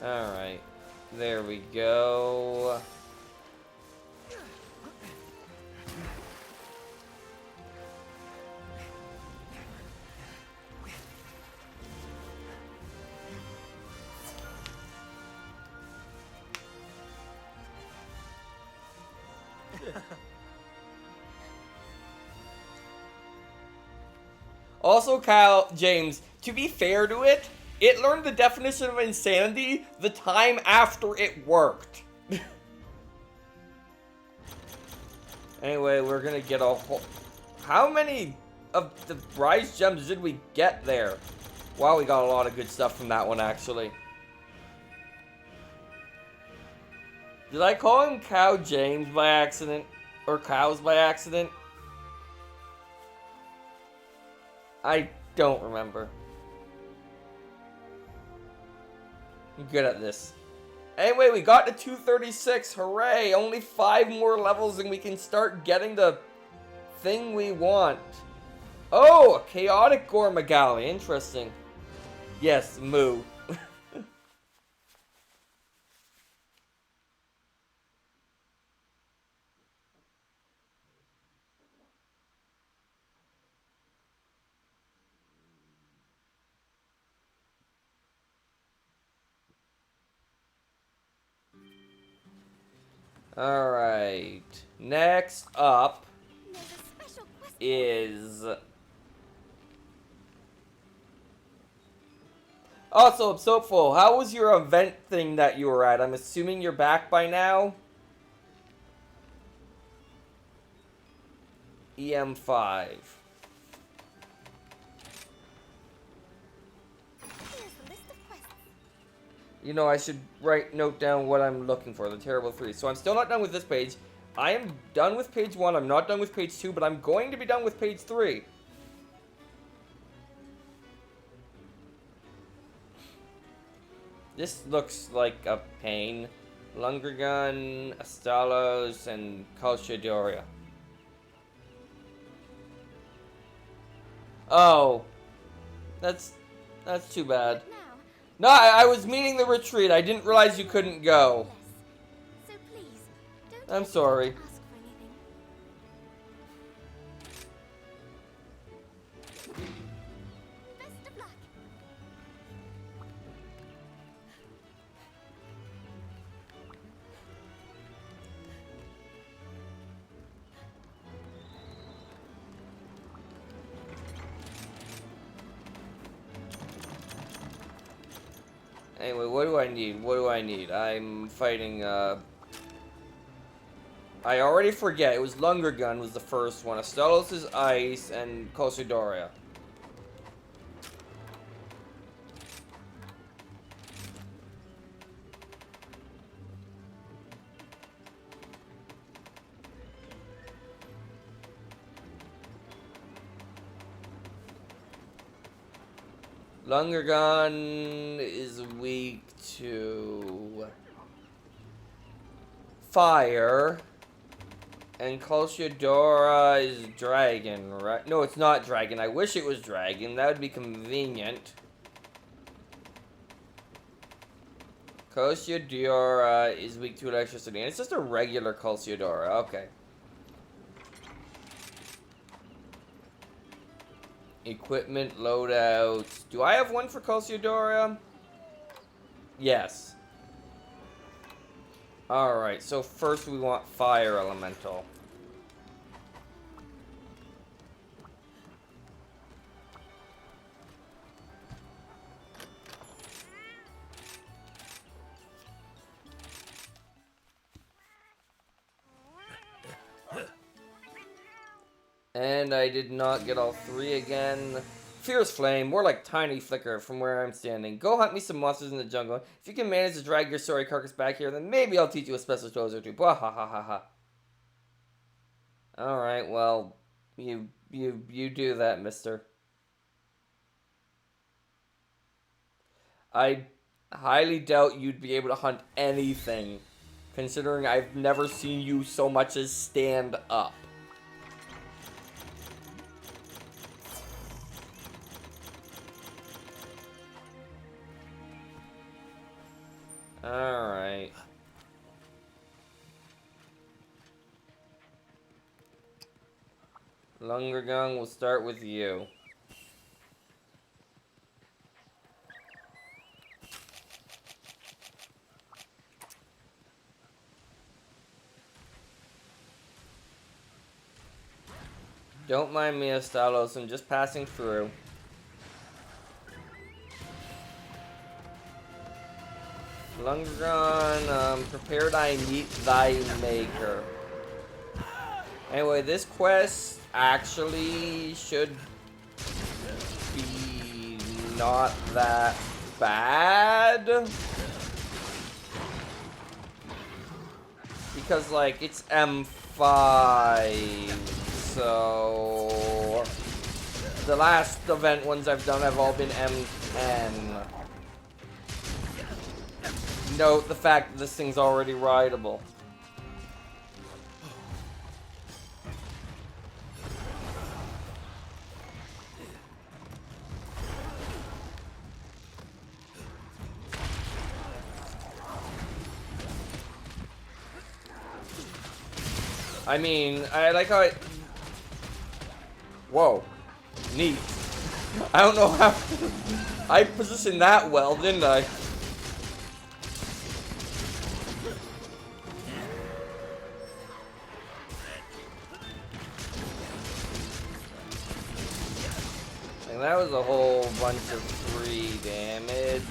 L: Alright. There we go. Also, James, to be fair to it, it learned the definition of insanity the time after it worked. Anyway, we're gonna get a whole... How many of the Rise Gems did we get there? Wow, we got a lot of good stuff from that one, actually. Did I call him Cow James by accident? Or Cows by accident? I don't remember. I'm good at this. Anyway, we got to 236. Hooray! Only 5 more levels and we can start getting the thing we want. Oh, a chaotic Gormagally. Interesting. Yes, moo. Alright. Next up is... Also, Soapful, how was your event thing that you were at? I'm assuming you're back by now? EM5. You know, I should note down what I'm looking for, the Terrible 3. So I'm still not done with this page. I am done with page 1, I'm not done with page 2, but I'm going to be done with page 3. This looks like a pain. Lungergun, Astalos, and Calcidoria. Oh. That's too bad. No, I was meaning the retreat. I didn't realize you couldn't go.
H: So please,
L: I'm sorry.
H: ask for anything. Best of luck.
L: Anyway, what do I need? What do I need? I'm fighting, I already forget. It was Lungergun was the first one. Astalos is Ice, and Calcidoria. Lungergun is weak to fire, and Calciodora is dragon, right? No, it's not dragon. I wish it was dragon. That would be convenient. Calciodora is weak to electricity, and it's just a regular Calciodora. Okay. Equipment loadouts. Do I have one for Calciodora? Yes. Alright, so first we want Fire Elemental. And I did not get all 3 again. Fierce Flame, more like Tiny Flicker from where I'm standing. Go hunt me some monsters in the jungle. If you can manage to drag your sorry carcass back here, then maybe I'll teach you a special toes or two. Blah ha ha ha ha. Alright, well, you You do that, mister. I highly doubt you'd be able to hunt anything, considering I've never seen you so much as stand up. Alright. Lungergung, we'll start with you. Don't mind me, Estalos, I'm just passing through. Lungergung, prepared I meet thy maker. Anyway, this quest actually should be not that bad. Because, like, it's M5. So the last event ones I've done have all been M10. Note the fact that this thing's already rideable. I mean, I like how whoa. Neat. I don't know how... I positioned that well, didn't I? And that was a whole bunch of 3 damage.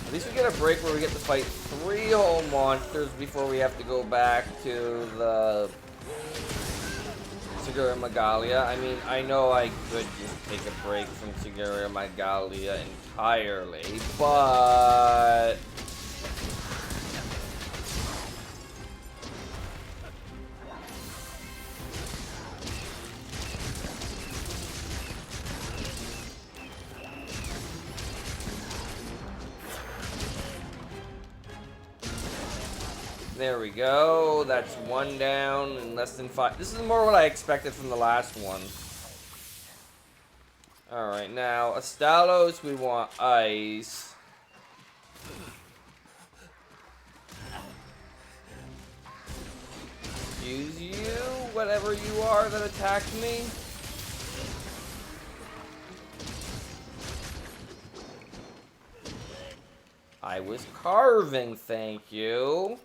L: At least we get a break where we get to fight 3 whole monsters before we have to go back to the Segura Magalia. I mean, I know I could just take a break from Segura Magalia entirely, but... There we go. That's 1 down in less than 5. This is more what I expected from the last one. Alright, now, Astalos, we want ice. Use you, whatever you are that attacked me. I was carving, thank you.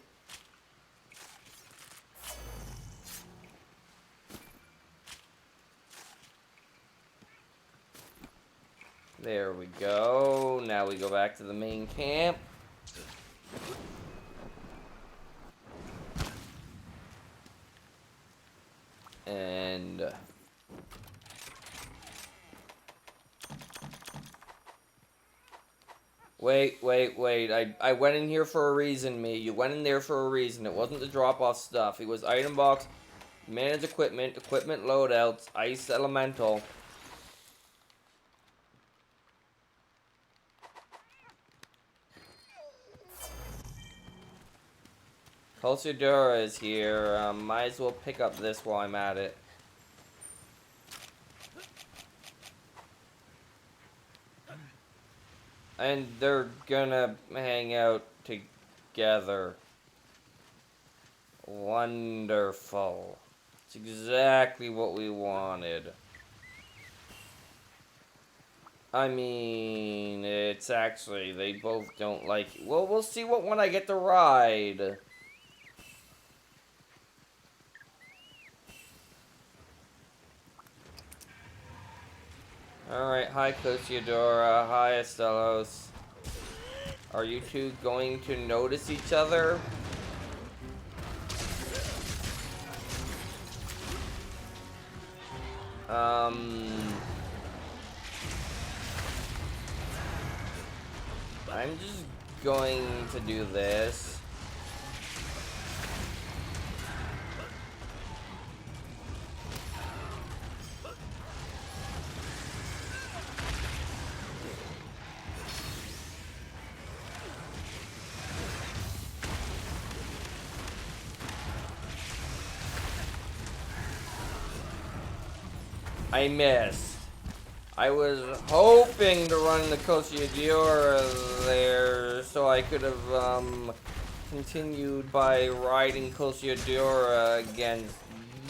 L: There we go. Now we go back to the main camp. And... Wait. I went in here for a reason, me. You went in there for a reason. It wasn't to drop off stuff. It was item box, manage equipment, equipment loadouts, ice elemental. Pulsadura is here. Might as well pick up this while I'm at it. And they're gonna hang out together. Wonderful. It's exactly what we wanted. I mean, it's actually, they both don't like... Well, we'll see what one I get to ride. Alright, hi Cosiodora, hi Estelos. Are you two going to notice each other? I'm just going to do this. I missed. I was hoping to run the Cosiodora there so I could have continued by riding Cosiodora against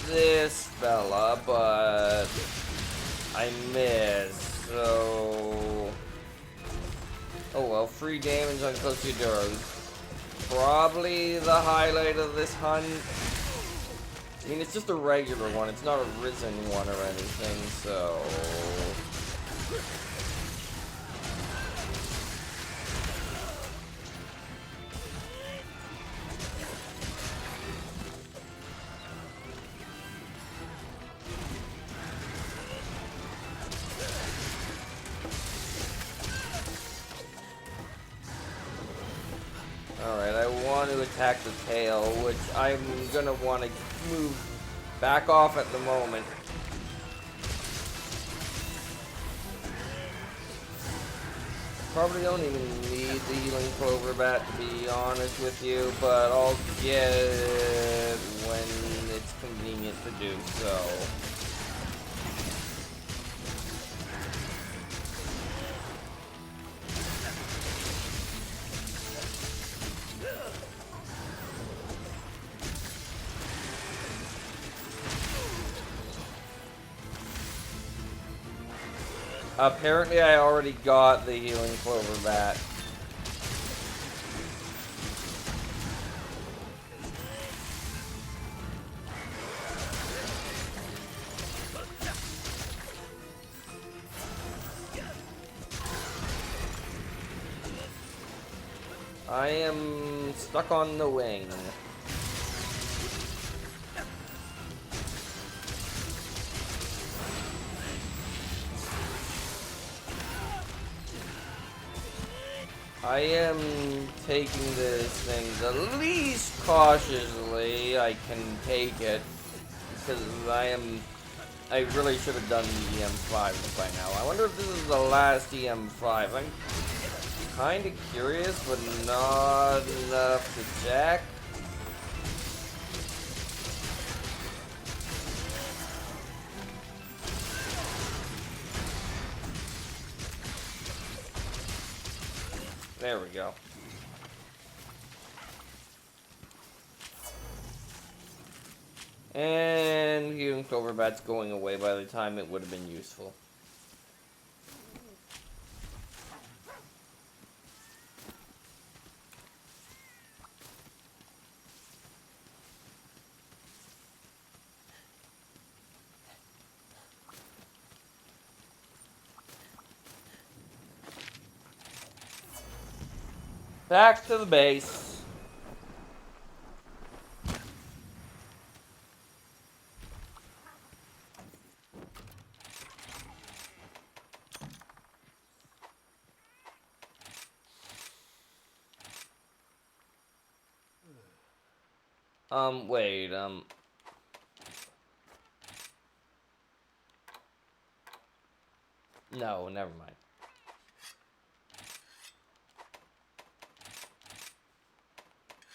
L: this fella, but I missed. So, oh well, free damage on Cosiodora. Probably the highlight of this hunt. I mean, it's just a regular one. It's not a risen one or anything, so... Alright, I want to attack the tail, which I'm gonna want to move back off at the moment. Probably don't even need the healing clover bat, to be honest with you, but I'll get it when it's convenient to do so. Apparently I already got the healing clover bat. I am stuck on the wing. I am taking this thing the least cautiously I can take it, because I really should have done the EM5 by now. I wonder if this is the last EM5. I'm kind of curious, but not enough to check. There we go. And healing clover bat's going away by the time it would have been useful. Back to the base. Wait, no, never mind.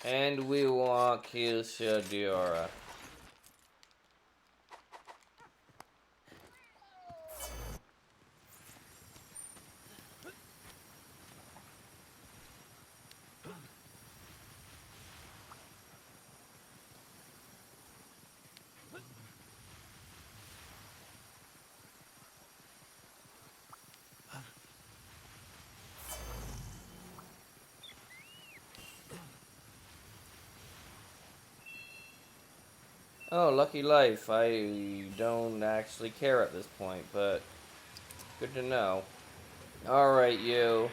L: And we want Cosiodora. Oh, lucky life. I don't actually care at this point, but good to know. Alright, you.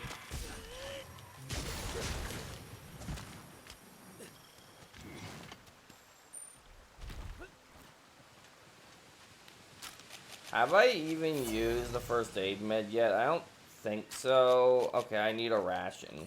L: Have I even used the first aid med yet? I don't think so. Okay, I need a ration.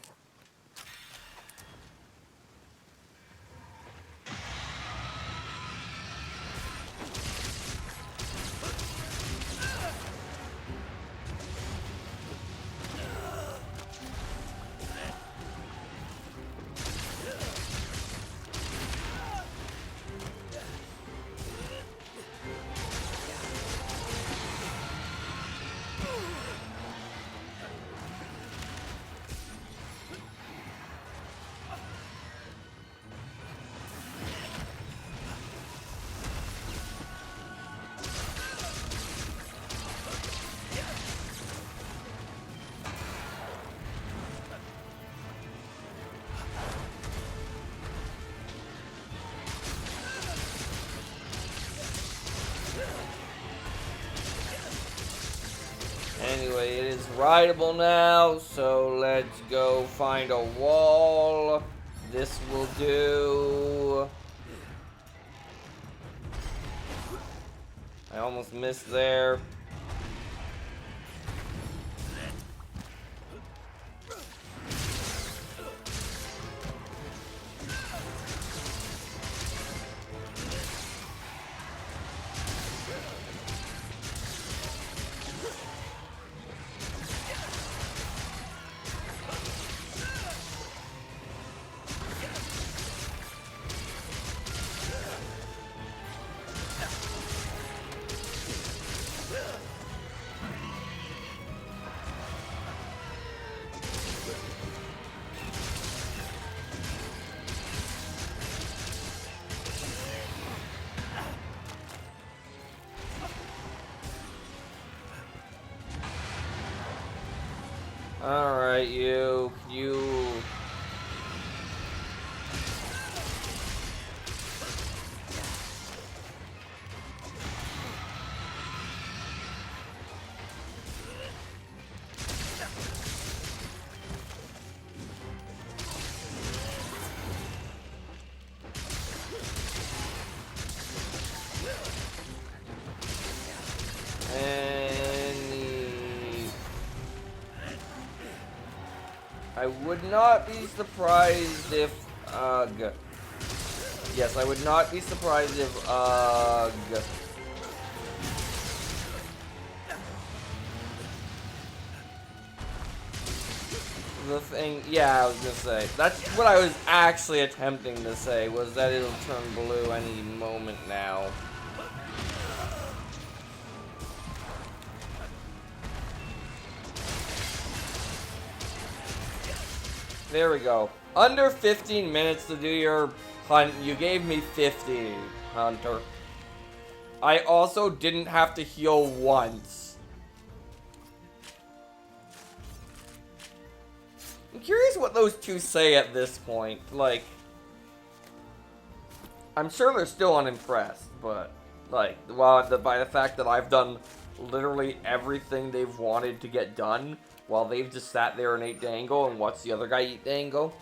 L: Anyway, it is rideable now, so let's go find a wall. This will do. I almost missed there. Alright, you. I would not be surprised if, yes, I would not be surprised if, the thing, yeah, I was gonna say, that's what I was actually attempting to say, was that it'll turn blue any moment now. There we go. Under 15 minutes to do your hunt. You gave me 50, Hunter. I also didn't have to heal once. I'm curious what those two say at this point. Like, I'm sure they're still unimpressed, but, like, well, by the fact that I've done literally everything they've wanted to get done, while they've just sat there and ate Dango and watched the other guy eat Dango.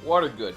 L: Water good.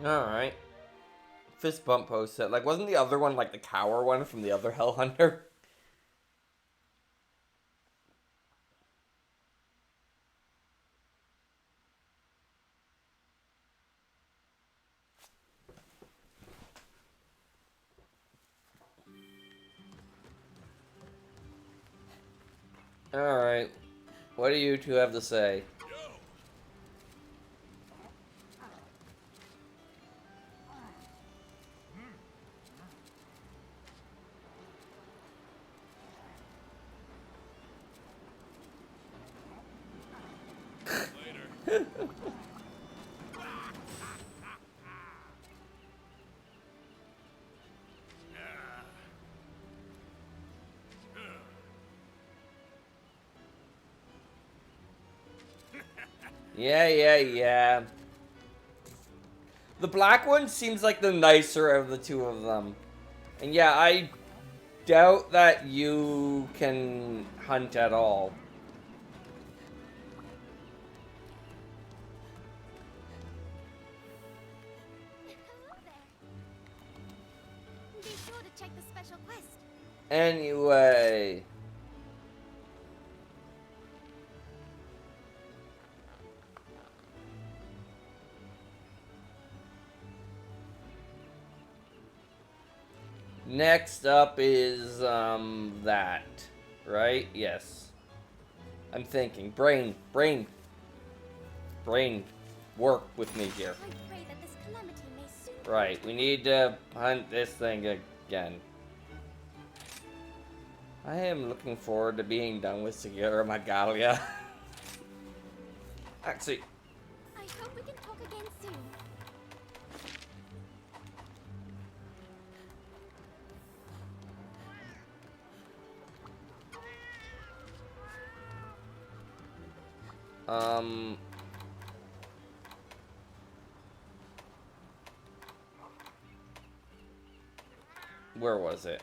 L: Alright. Fist bump post set. Like, wasn't the other one like the cower one from the other Hell Hunter? Alright. What do you two have to say? Yeah. The black one seems like the nicer of the two of them. And yeah, I doubt that you can hunt at all.
H: Hello there. Be sure to check the special quest.
L: Anyway. Next up is, that. Right? Yes. I'm thinking. Brain. Work with me here.
H: I pray that this calamity may soon.
L: Right, we need to hunt this thing again. I am looking forward to being done with Segura Magalia. Actually,
H: I hope we can talk again soon.
L: where was it?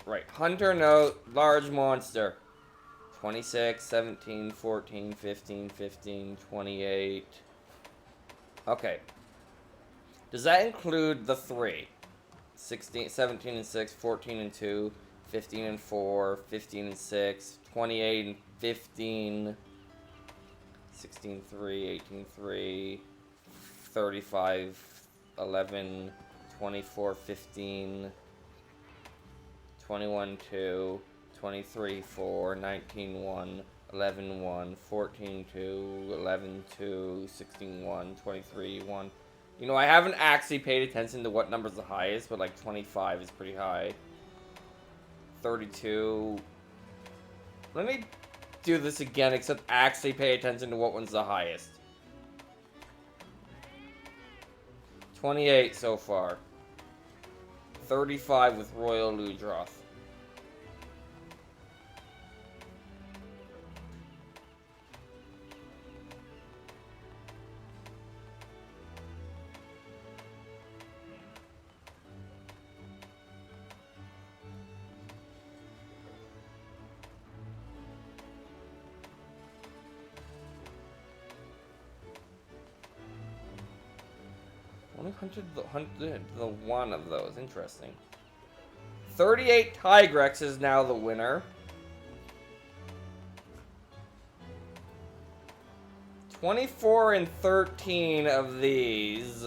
L: Right, Hunter note, large monster. 26, 17, 14, 15, 15, 28. Okay. Does that include the 3? 16, 17 and 6, 14 and 2, 15 and 4, 15 and 6, 28 and 15, 16, 3, 18, 3, 35, 11, 24, 15, 21, 2, 23, 4, 19, 1, 11, 1, 14, 2, 11, 2, 16, 1, 23, 1. You know, I haven't actually paid attention to what number's the highest, but like 25 is pretty high. 32. Let me do this again, except actually pay attention to what one's the highest. 28 so far. 35 with Royal Ludroth. Only hunted the one of those. Interesting. 38 Tigrex is now the winner. 24 and 13 of these.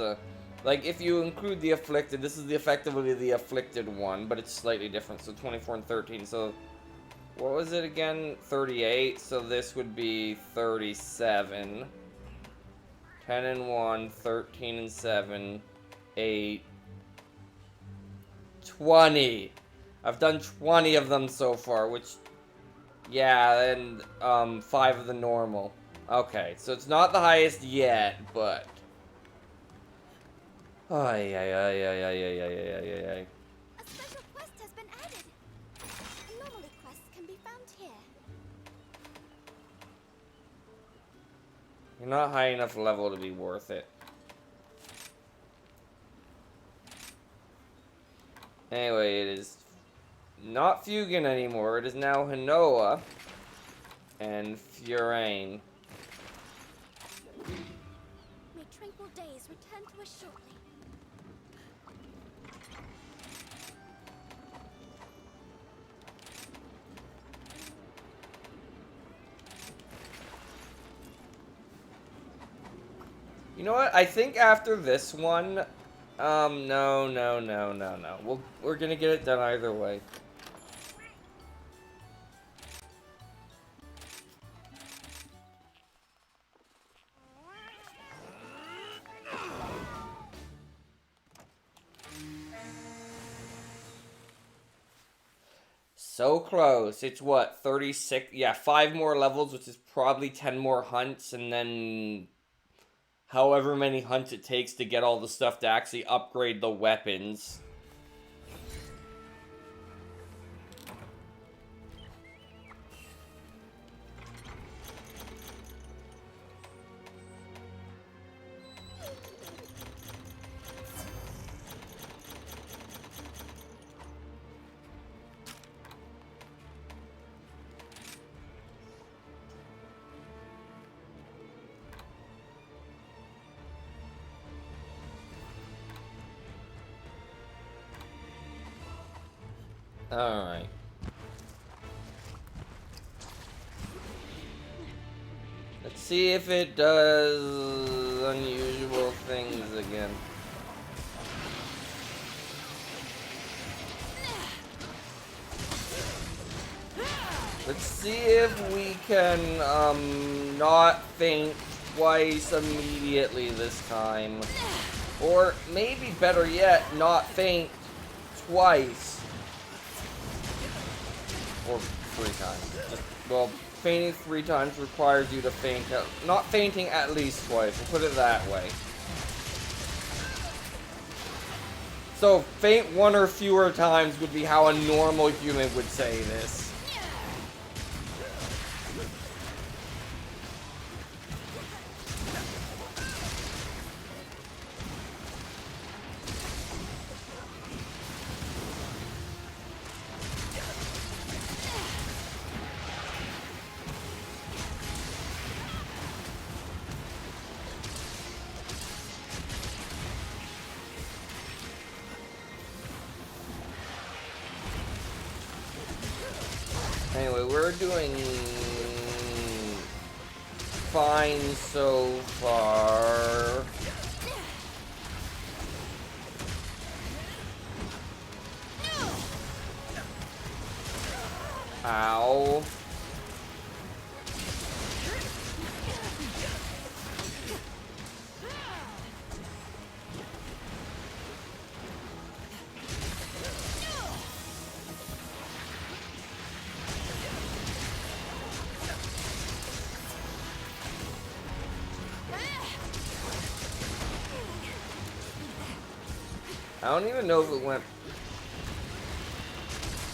L: Like, if you include the afflicted, this is effectively the afflicted one, but it's slightly different. So 24 and 13. So, what was it again? 38. So this would be 37. 10 and 1, 13 and 7, 8, 20. I've done 20 of them so far, which, yeah, and 5 of the normal. Okay, so it's not the highest yet, but. Ay.
H: A special quest has been added. Anomaly quests can be found here.
L: You're not high enough level to be worth it. Anyway, it is not Fugan anymore. It is now Hinoa and Furain.
H: May tranquil days return to us shortly.
L: You know what? I think after this one, no. We're gonna get it done either way. So close. It's what, 36? Yeah, 5 more levels, which is probably 10 more hunts, and then however many hunts it takes to get all the stuff to actually upgrade the weapons. Alright. Let's see if it does unusual things again. Let's see if we can, not faint twice immediately this time. Or maybe better yet, not faint twice. Or 3 times. Just, well, fainting 3 times requires you to faint. Not fainting at least twice. We'll put it that way. So, faint 1 or fewer times would be how a normal human would say this. Anyway, we're doing fine so far. Ow. I don't even know if it went,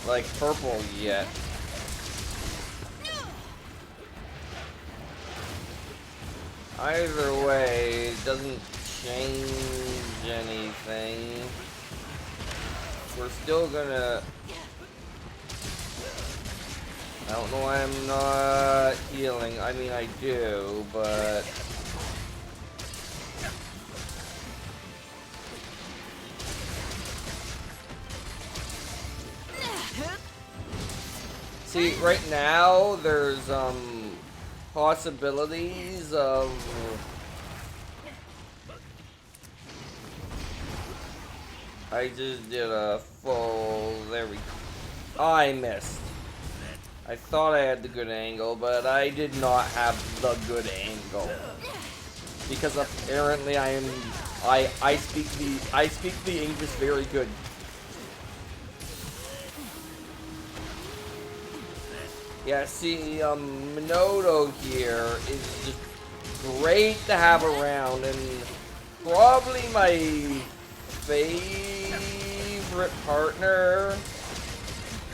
L: like, purple yet. Either way, it doesn't change anything. We're still gonna... I don't know why I'm not healing. I mean, I do, but... See, right now, there's, possibilities of... I just did a full... There we go. I missed. I thought I had the good angle, but I did not have the good angle. Because apparently I speak the English very good. Yeah, see, Minoto here is just great to have around, and probably my favorite partner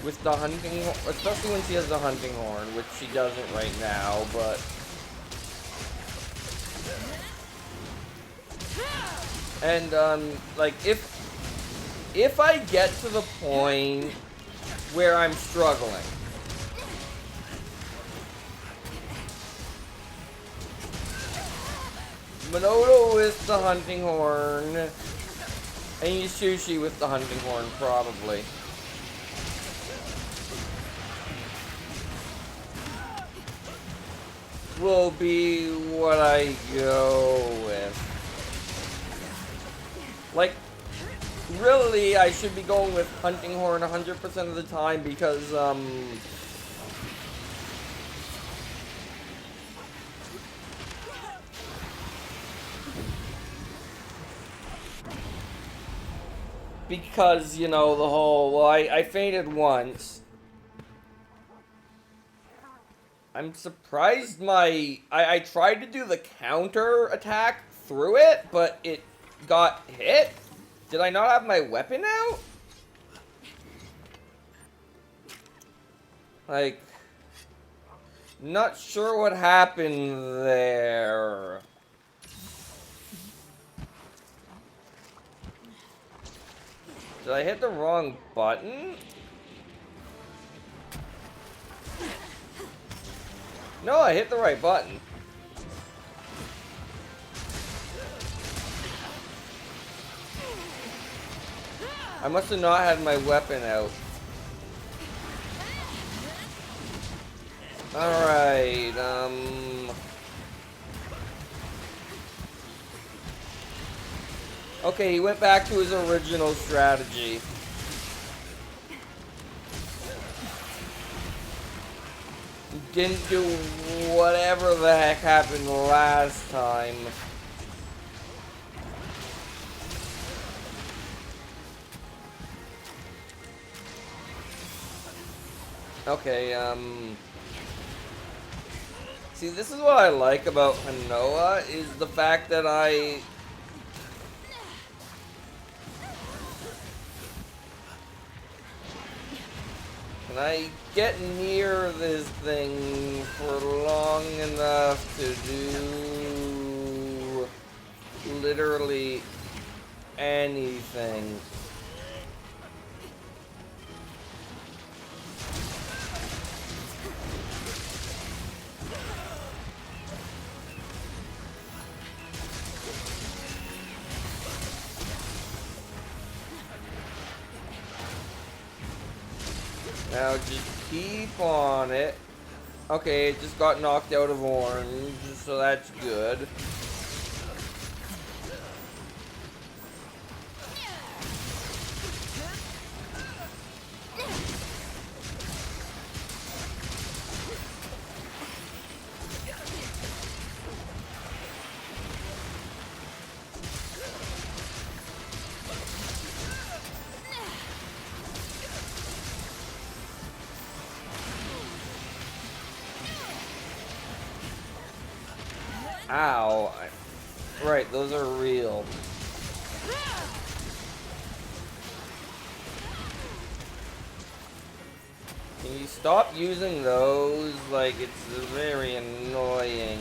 L: with the hunting, especially when she has the hunting horn, which she doesn't right now, but... And, like, if I get to the point where I'm struggling, Minoto with the hunting horn, and Yasushi with the hunting horn, probably. Will be what I go with. Like, really, I should be going with hunting horn 100% of the time because, because, you know, the whole, well, I fainted once, I'm surprised I tried to do the counter attack through it, but it got hit? Did I not have my weapon out? Like, not sure what happened there. Did I hit the wrong button? No, I hit the right button. I must have not had my weapon out. Alright, okay, he went back to his original strategy. Didn't do whatever the heck happened last time. Okay, see, this is what I like about Hanoa, is the fact that Can I get near this thing for long enough to do literally anything? Now just keep on it. Okay, it just got knocked out of orange, so that's good. Ow. Right, those are real. Can you stop using those? Like, it's very annoying.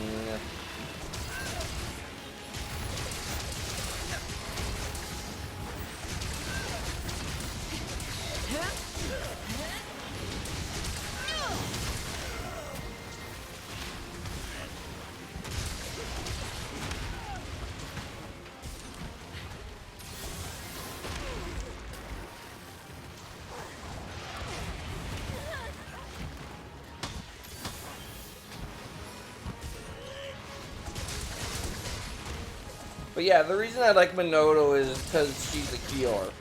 L: But yeah, the reason I like Minoto is because she's a healer.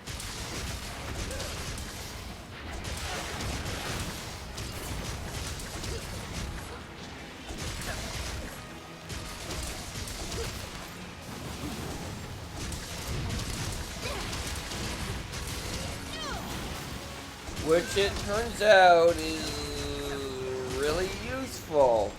L: Which it turns out is really useful.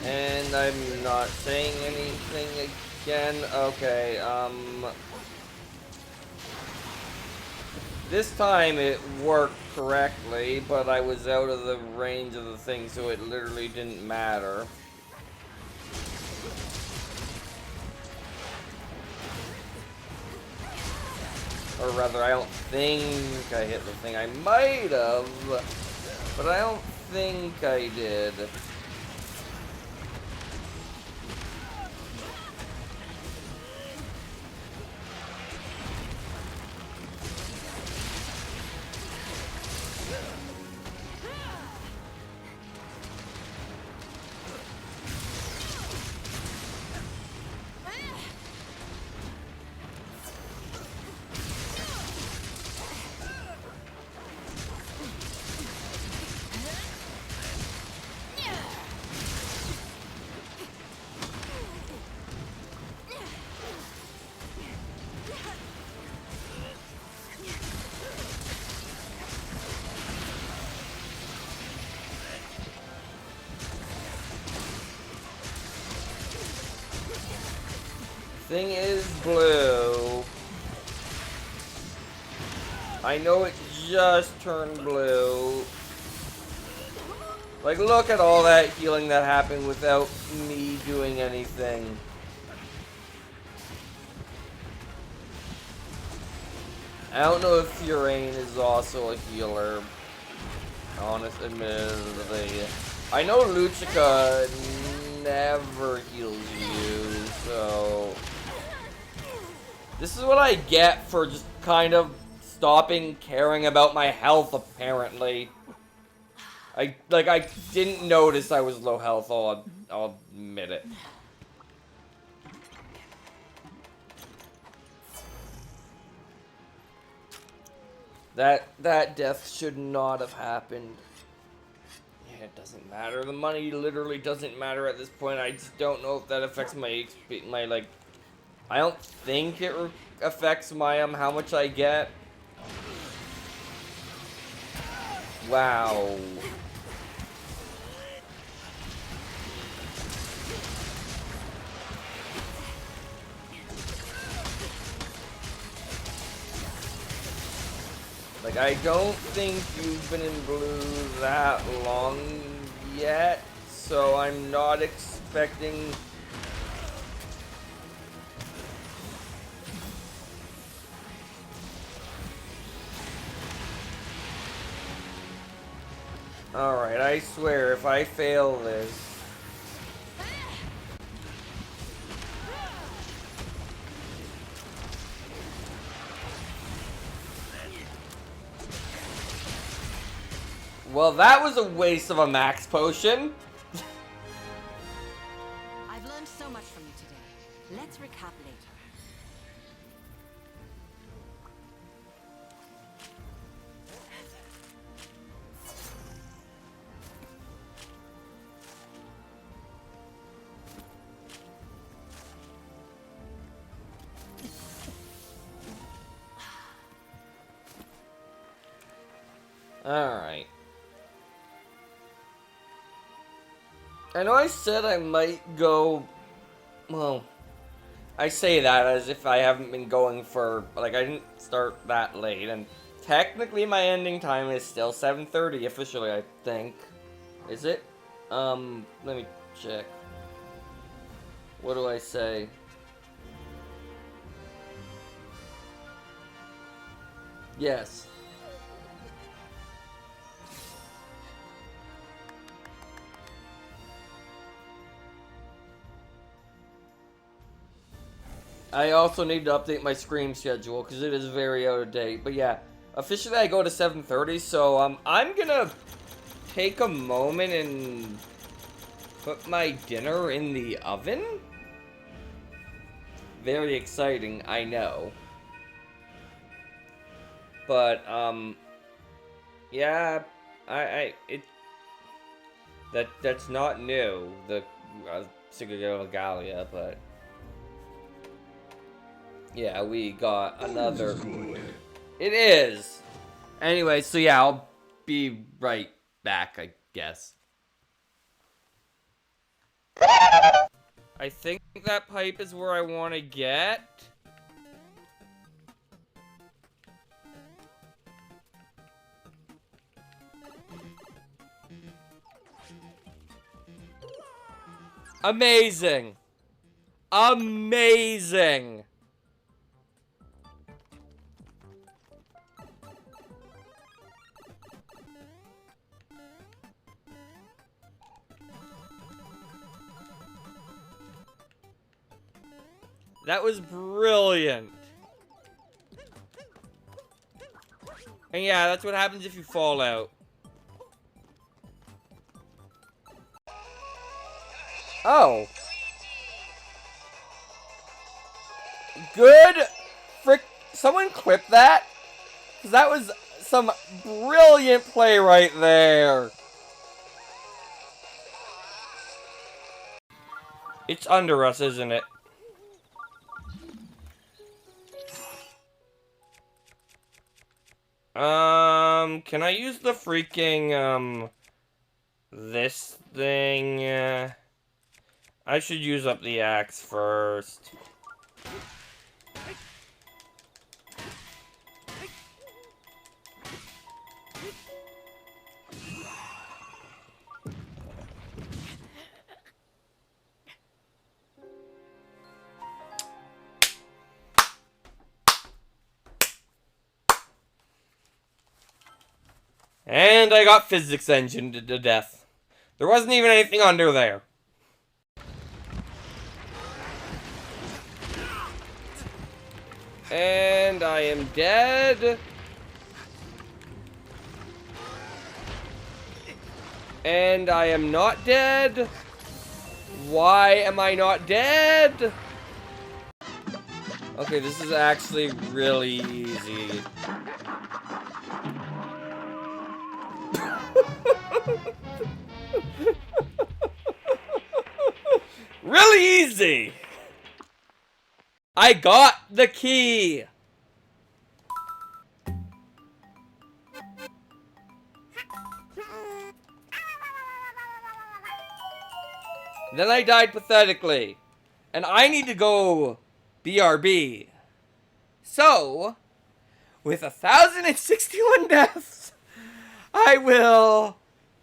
L: And I'm not saying anything again. Okay, This time it worked correctly, but I was out of the range of the thing, so it literally didn't matter. Or rather, I don't think I hit the thing. I might have, but I don't think I did. Thing is blue. I know it just turned blue. Like, look at all that healing that happened without me doing anything. I don't know if Furane is also a healer. Admittedly. I know Lucica never heals you, so... This is what I get for just kind of stopping caring about my health, apparently. I didn't notice I was low health, I'll admit it. That death should not have happened. Yeah, it doesn't matter. The money literally doesn't matter at this point. I just don't know if that affects my XP, like... I don't think it affects my, how much I get. Wow. Like, I don't think you've been in blue that long yet, so I'm not expecting... Alright, I swear, if I fail this... Well, that was a waste of a max potion.
F: I've learned so much from you today. Let's recap later.
L: Alright. I know I said I might go... Well, I say that as if I haven't been going for... Like, I didn't start that late, and technically my ending time is still 7:30 officially, I think. Is it? Let me check. What do I say? Yes. I also need to update my scream schedule because it is very out of date. But yeah, officially I go to 7:30, so I'm gonna take a moment and put my dinner in the oven. Very exciting, I know. But yeah, that's not new. The Gallia, but. Yeah, we got another... It is! Anyway, so yeah, I'll be right back, I guess. I think that pipe is where I want to get. Amazing. Amazing. That was brilliant. And yeah, that's what happens if you fall out. Oh. Good frick. Someone clip that? Because that was some brilliant play right there. It's under us, isn't it? Can I use the freaking, this thing? I should use up the axe first. And I got physics engined to death. There wasn't even anything under there. And I am dead. And I am not dead. Why am I not dead? Okay, this is actually really easy. Really easy! I got the key! Then I died pathetically. And I need to go BRB. So, with 1,061 deaths, I will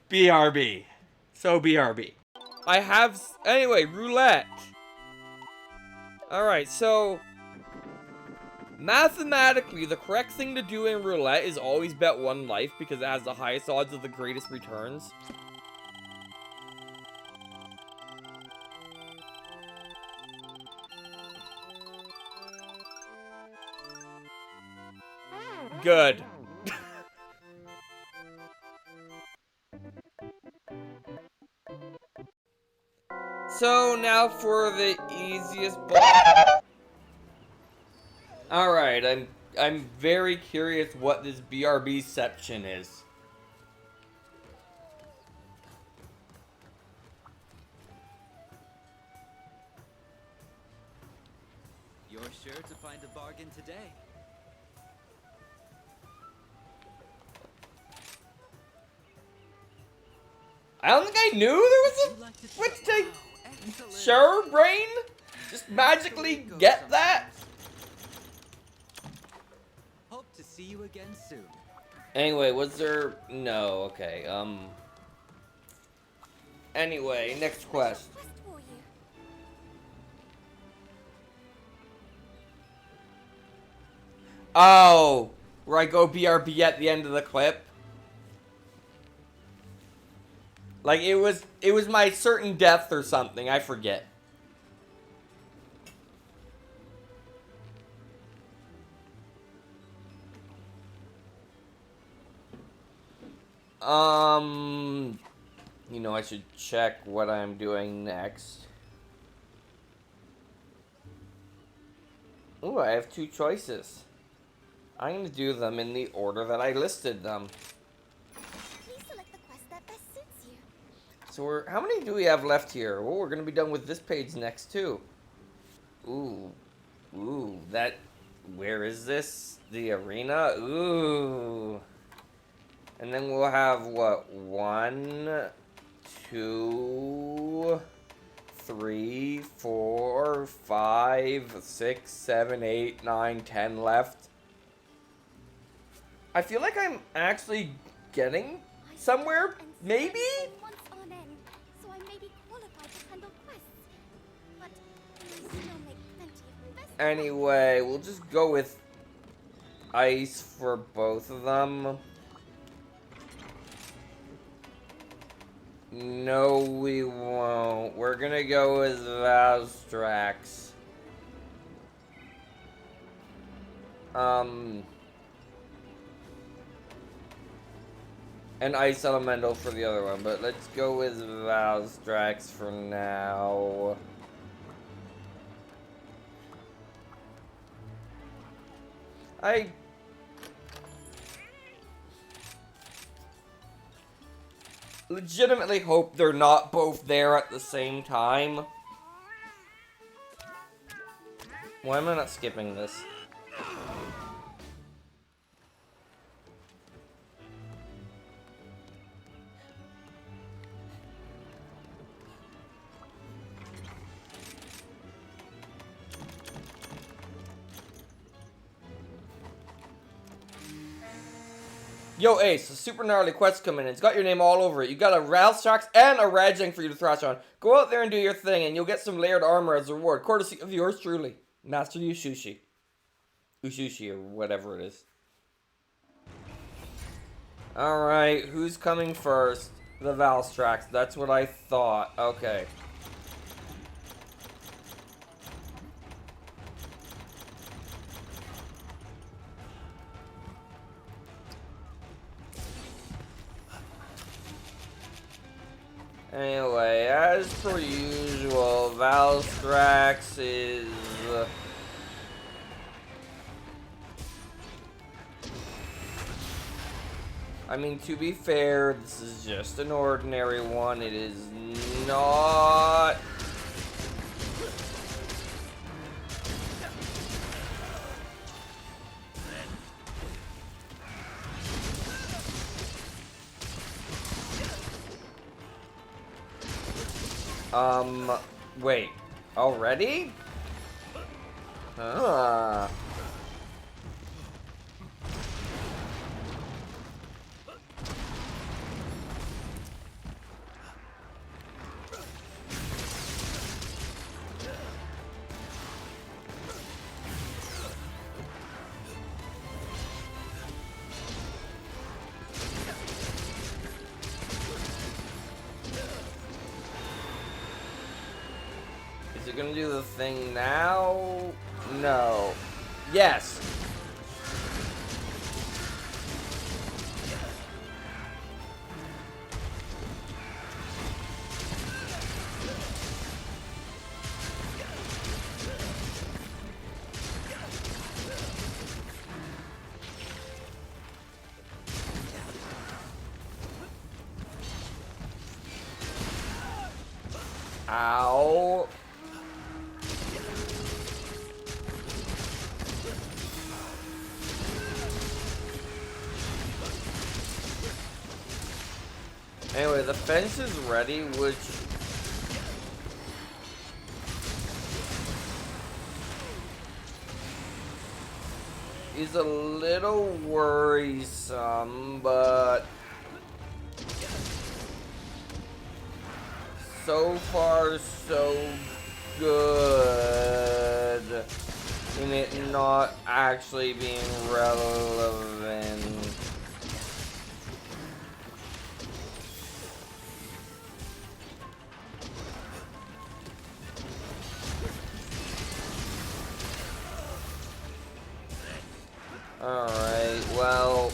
L: BRB. So BRB. I have, anyway, roulette. Alright, so mathematically, the correct thing to do in roulette is always bet one life because it has the highest odds of the greatest returns. Good. So now for the easiest boss. Alright, I'm very curious what this BRB-ception is.
J: You're sure to find a bargain today.
L: I don't think I knew there was a switch to sure brain? Just magically get that?
J: Hope to see you again soon.
L: Anyway, was there... No, okay, Anyway, next quest. Oh, where I go BRB at the end of the clip? Like, it was my certain death or something, I forget. You know, I should check what I'm doing next. Ooh, I have two choices. I'm gonna do them in the order that I listed them. So how many do we have left here? Oh, we're gonna be done with this page next too. Ooh, that. Where is this? The arena. Ooh, and then we'll have what? 1, 2, 3, 4, 5, 6, 7, 8, 9, 10 left. I feel like I'm actually getting somewhere. Maybe.
H: So I may be qualified to handle quests.
L: Anyway, we'll just go with ice for both of them. No, we won't. We're gonna go with Valstrax. And Ice Elemental for the other one, but let's go with Valstrax for now. I legitimately hope they're not both there at the same time. Why am I not skipping this? Yo, Ace, a super gnarly quest coming in. It's got your name all over it. You got a Valstrax and a Raging for you to thrash on. Go out there and do your thing, and you'll get some layered armor as a reward. Courtesy of yours truly, Master Ushushi. Ushushi, or whatever it is. Alright, who's coming first? The Valstrax. That's what I thought. Okay. Anyway, as per usual, Valstrax is... I mean, to be fair, this is just an ordinary one. It is not... wait. Already? Ah. Is it gonna do the thing now? No. Yes. Ow. Anyway, the fence is ready, which... is a little worrisome, but... so far, so good in it not actually being relevant. Alright, well...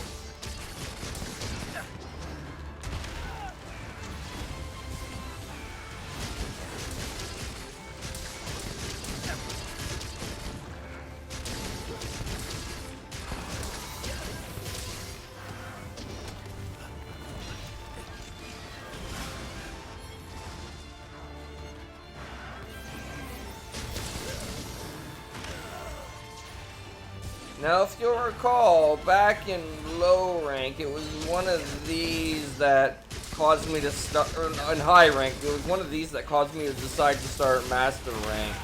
L: Now, if you'll recall, back in low rank, it was one of these that caused me to start, or in high rank, it was one of these that caused me to decide to start master rank.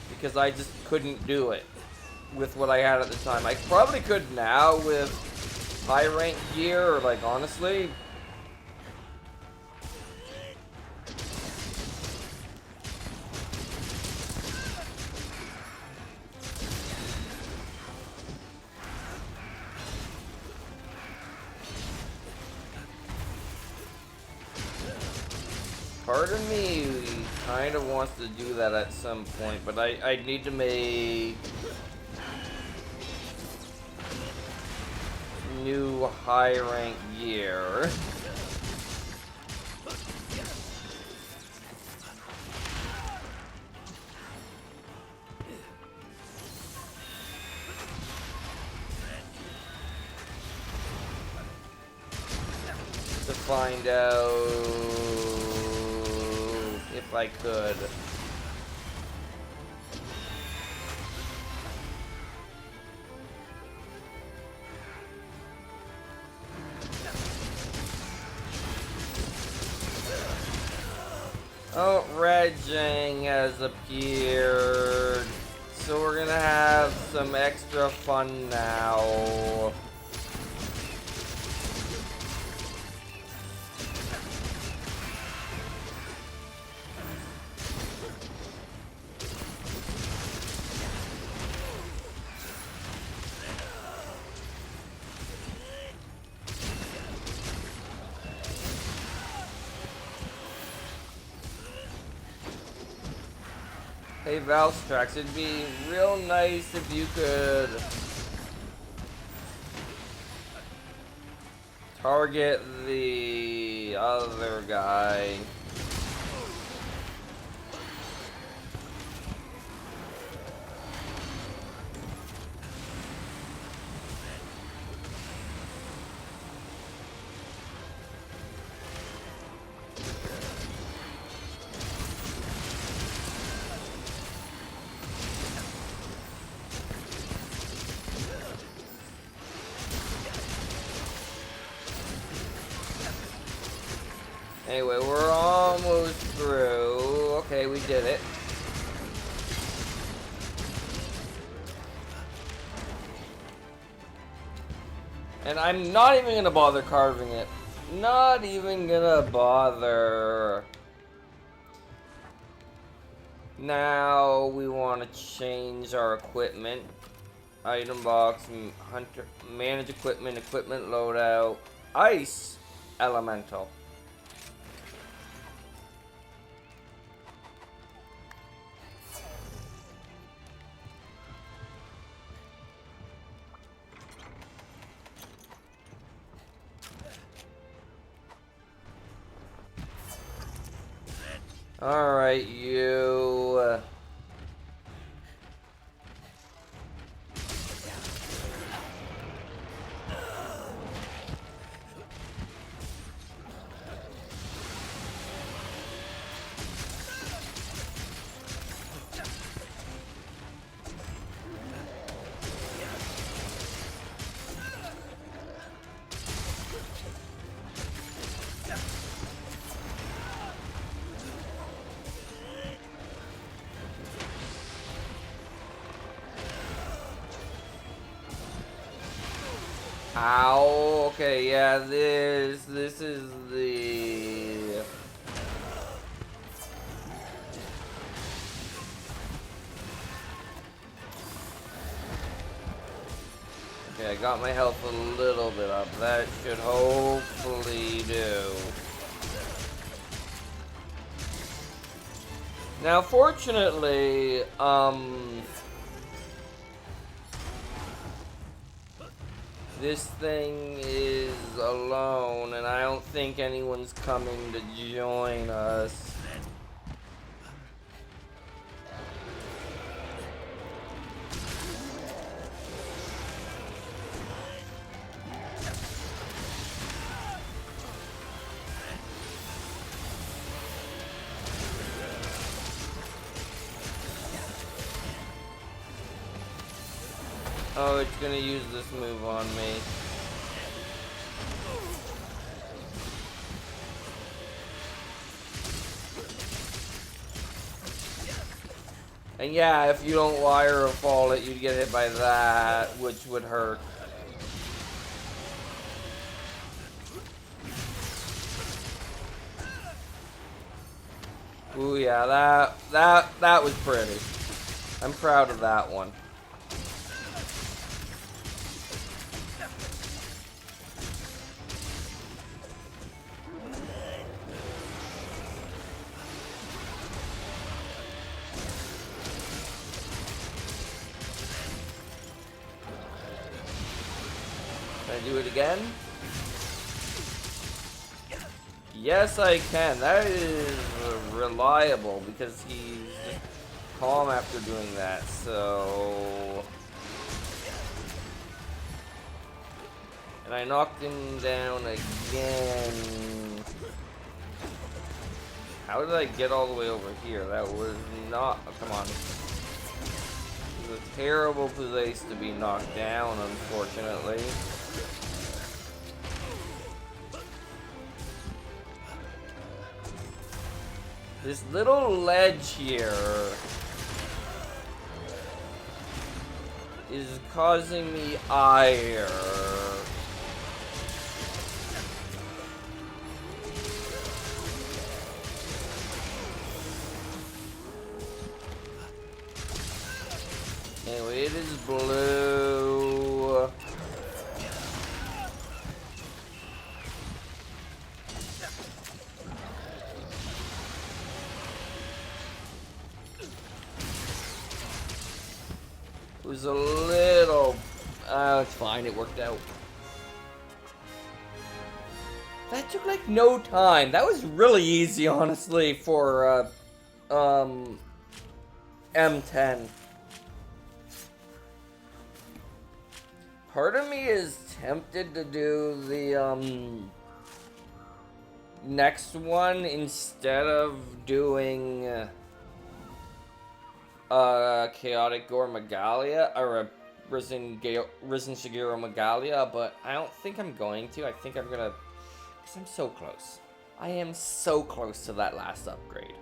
L: Because I just couldn't do it with what I had at the time. I probably could now with high rank gear, or like, honestly. Part of me kind of wants to do that at some point, but I need to make new high rank gear. To find out if I could. Oh, Red Jang has appeared. So we're gonna have some extra fun now. Hey Valstrax, it'd be real nice if you could target the other guy. Anyway, we're almost through. Okay, we did it. And I'm not even gonna bother carving it. Not even gonna bother. Now we want to change our equipment. Item box, hunter, manage equipment, equipment loadout, ice, elemental. Alright, you. Ow, okay, yeah, this is the... Okay, I got my health a little bit up. That should hopefully do. Now, fortunately, this thing is alone, and I don't think anyone's coming to join us. Oh, it's gonna use this move on me. And yeah, if you don't wire or fall it, you'd get hit by that, which would hurt. Ooh, yeah, that was pretty. I'm proud of that one. Can I do it again? Yes, I can. That is reliable because he's calm after doing that, so... And I knocked him down again. How did I get all the way over here? That was not... Oh, come on. It was a terrible place to be knocked down, unfortunately. This little ledge here is causing me ire. Anyway, it is blue. It was a little... it's fine, it worked out. That took like no time. That was really easy, honestly, for M10. Part of me is tempted to do the next one instead of doing Chaotic Gore Magalia or Risen Shigeru Magalia, but I don't think I'm going to. I think I'm gonna, because I'm so close. I am so close to that last upgrade.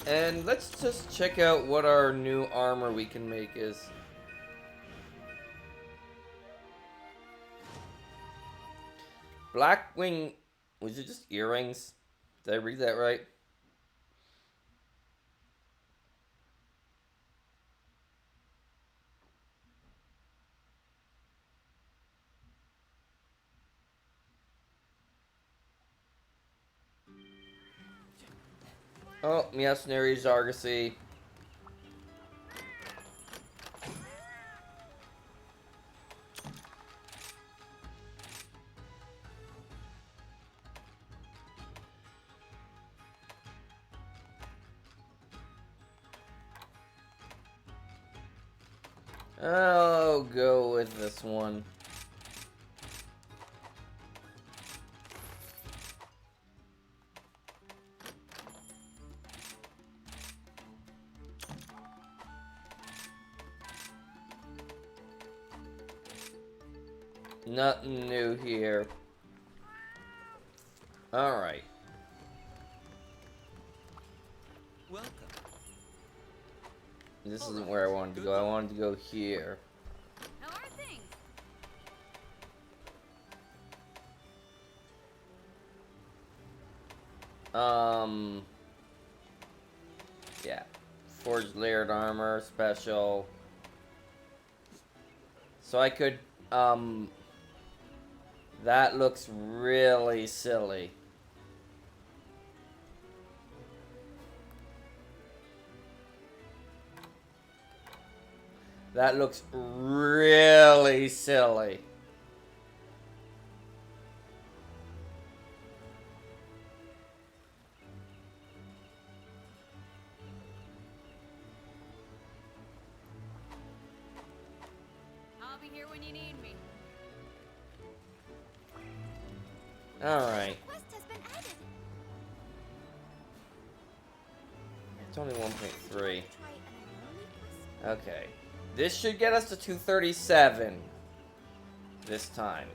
L: And let's just check out what our new armor we can make is. Blackwing... Was it just earrings? Did I read that right? Oh, Mercenaries Argosy. I'll go with this one. Nothing new here. Alright.
J: Welcome.
L: This isn't where I wanted to go. I wanted to go here.
C: How are things?
L: Yeah. Forged layered armor, special. So I could, that looks really silly. That looks really silly.
C: I'll be here when you need me.
L: Alright.
H: Quest has been added.
L: It's only 1.3.
H: Try an anomaly quest.
L: Okay. This should get us to 237 this time.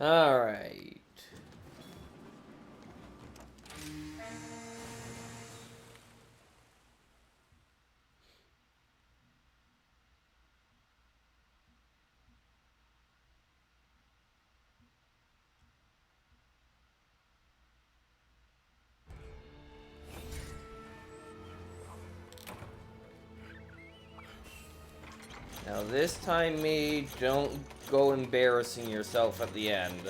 A: Alright. Now this time, me, don't go embarrassing yourself at the end.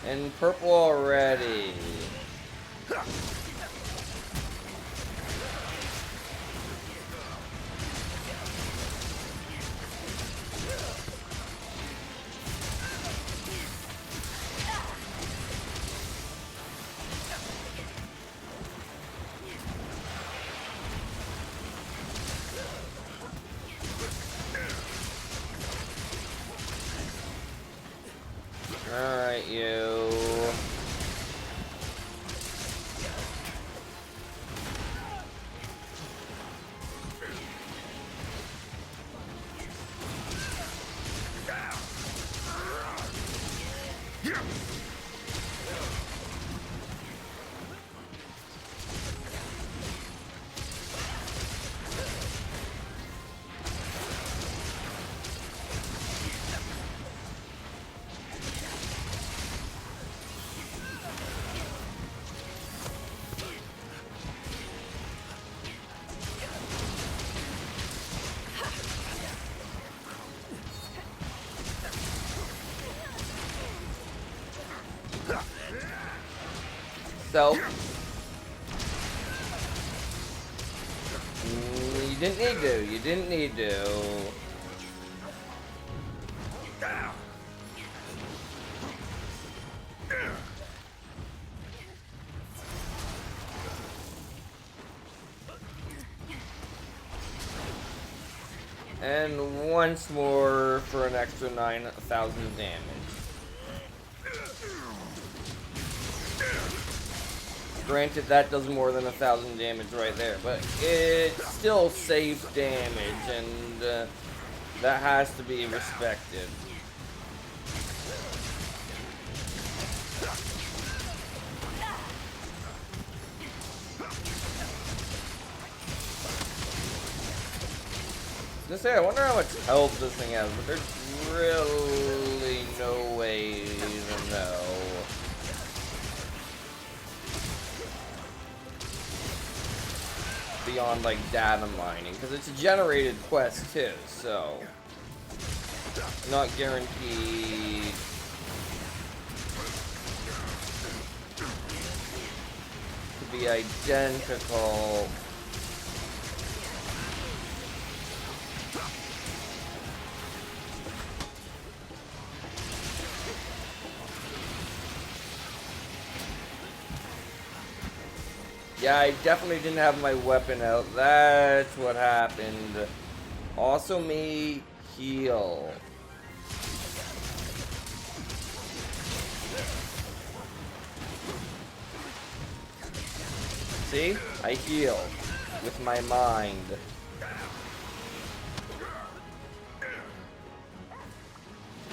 A: And purple already. Alright, you. So, you didn't need to. You didn't need to. And once more for an extra 9,000 damage. Granted, that does more than 1,000 damage right there, but it still saves damage, and that has to be respected. Just say, I wonder how much health this thing has, but there's really no way to know. Beyond like data mining, because it's a generated quest too, so not guaranteed to be identical. Yeah, I definitely didn't have my weapon out. That's what happened. Also, me heal. See? I heal with my mind.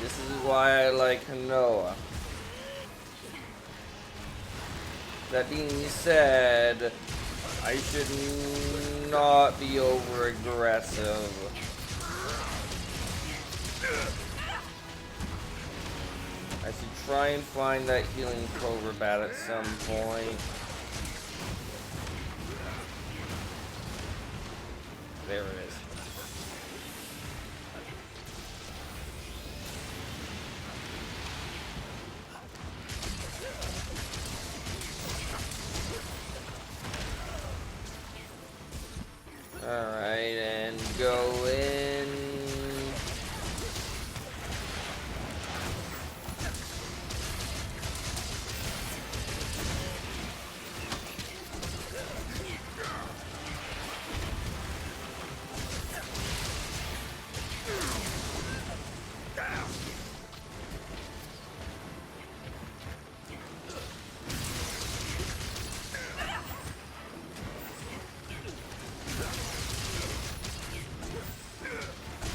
A: This is why I like Hanoa. That being said, I should not be over aggressive. I should try and find that healing clover bat at some point. There it is. Alright, and go in.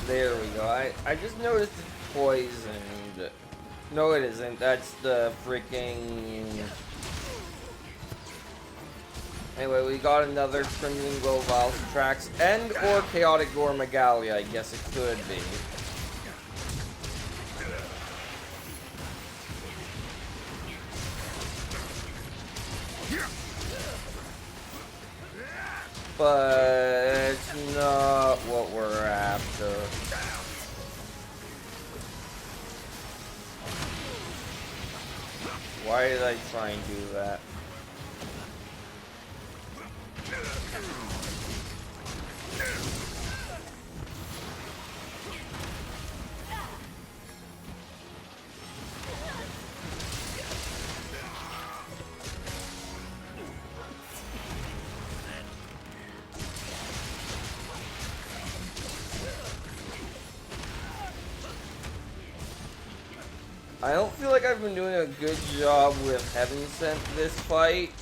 L: There we go. I just noticed it's poisoned. No, it isn't. That's the freaking... Anyway, we got another Crimson Glow Vial Tracks and or Chaotic Gormagalia, I guess it could be. But it's not what we're after. Why did I try and do that? I don't feel like I've been doing a good job with Heaven Sent this fight.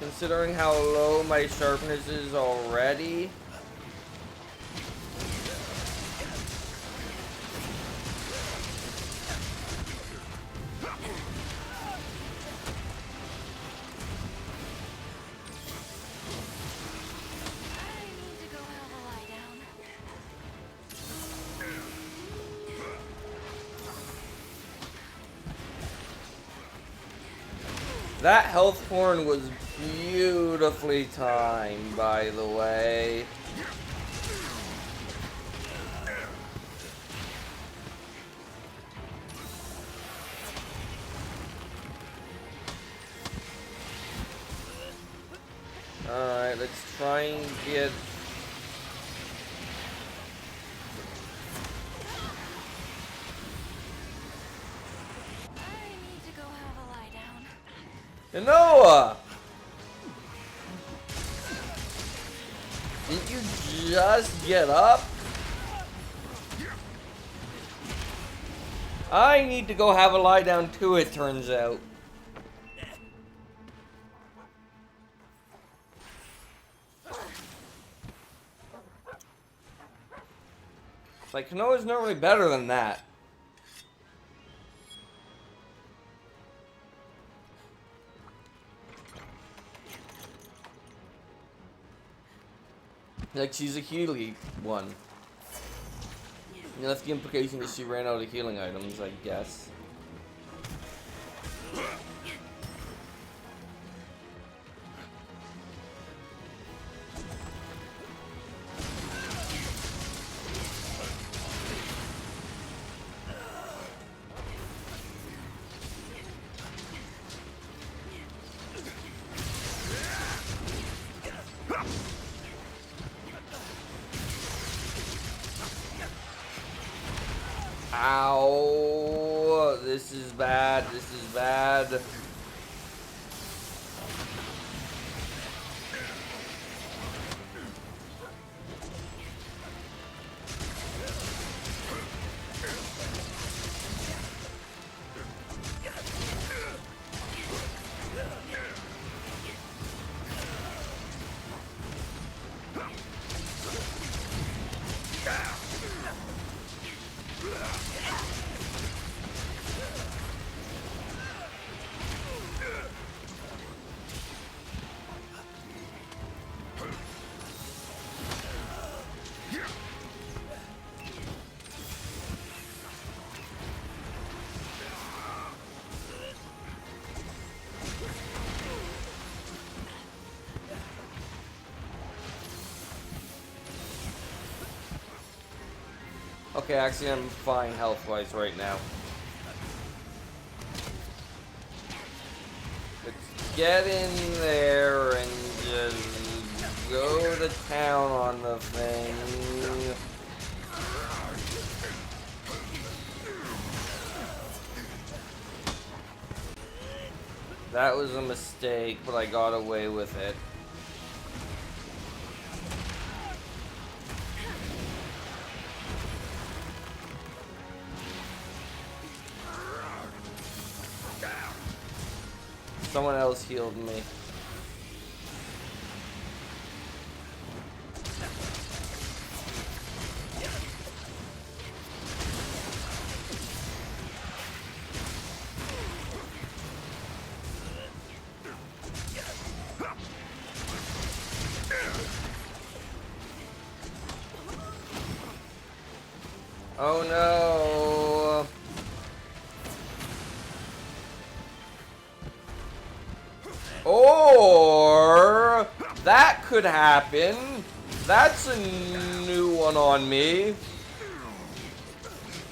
L: Considering how low my sharpness is already. That health horn was beautifully timed, by the way. Alright, let's try and get... Noah! Did you just get up? I need to go have a lie down too, it turns out. Like, Kanoa's normally better than that. Like, she's a healy one. And that's the implication that she ran out of healing items, I guess. Ow! This is bad. This is bad. Okay, actually, I'm fine health-wise right now. Let's get in there and just go to town on the thing. That was a mistake, but I got away with it. someone else healed me. Oh no. Or that could happen. That's a new one on me.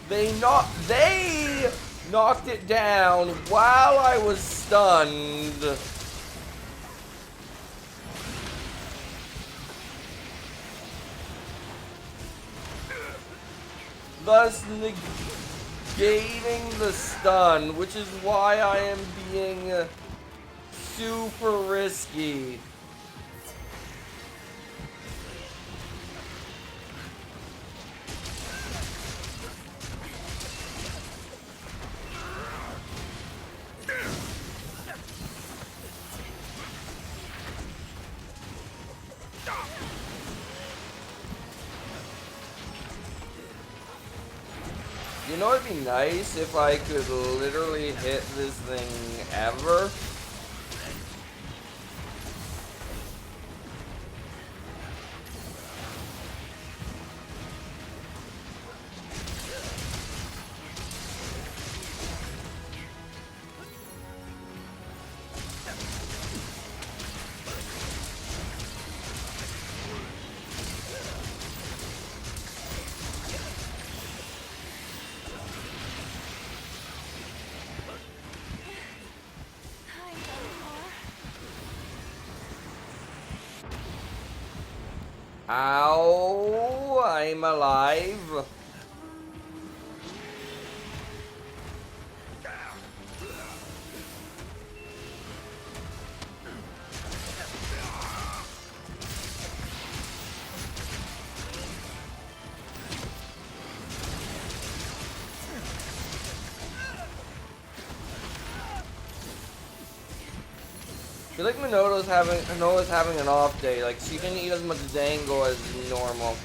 L: They knocked it down while I was stunned. Thus negating the stun, which is why I am being super risky. You know, it'd be nice if I could literally hit this thing ever. Ow, I'm alive. I feel like Minota's having an off day. Like, she didn't eat as much Dango as normal.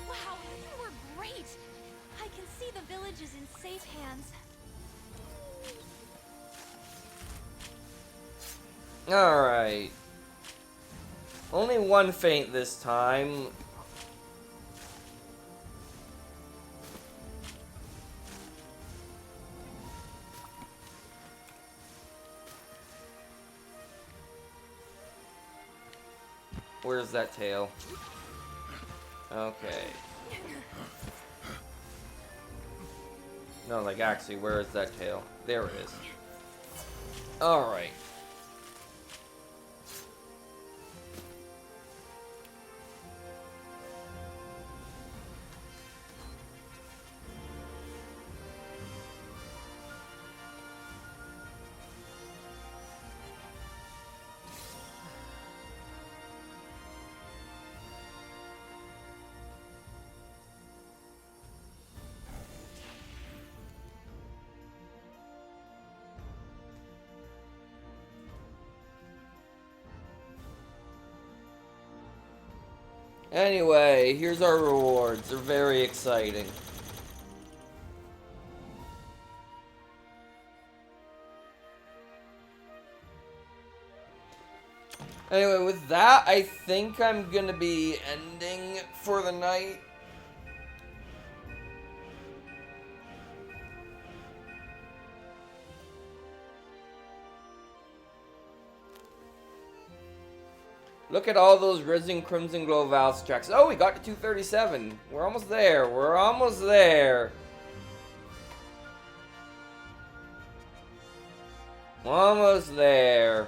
H: Wow, you were great! I can see the village is in safe hands.
L: Alright. Only one feint this time. Where's that tail? Okay. No, like actually, where is that tail? There it is. Alright. Anyway, here's our rewards. They're very exciting. Anyway, with that, I think I'm gonna be ending for the night. Look at all those Risen Crimson Glow Valves checks. Oh, we got to 237. We're almost there. We're almost there. Almost there.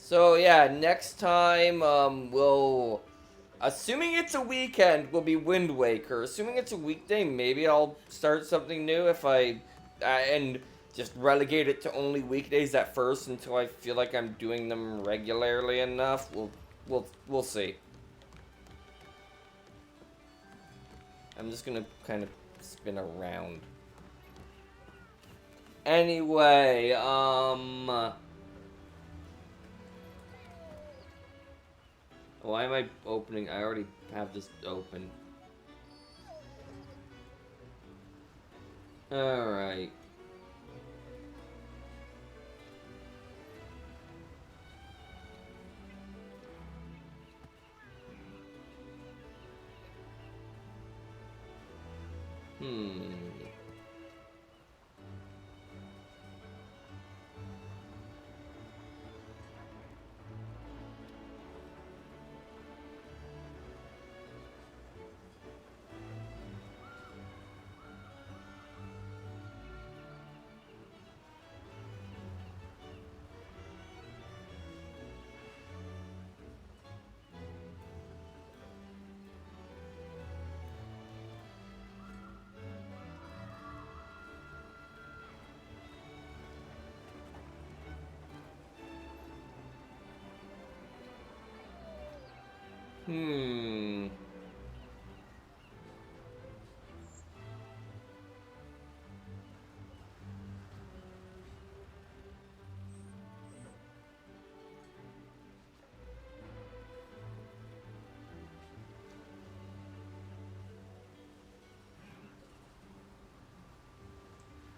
L: So yeah, next time we'll, assuming it's a weekend, will be Wind Waker. Assuming it's a weekday, maybe I'll start something new if and just relegate it to only weekdays at first until I feel like I'm doing them regularly enough. We'll see. I'm just gonna kind of spin around. Anyway, why am I opening? I already have this open. Alright.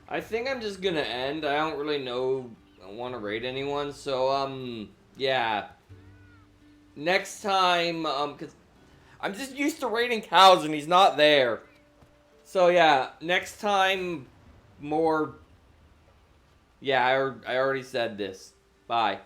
L: I think I'm just gonna end. I don't really know, I want to raid anyone, so, yeah. Next time, because I'm just used to raiding cows and he's not there. So, yeah, next time, more, yeah, I already said this. Bye.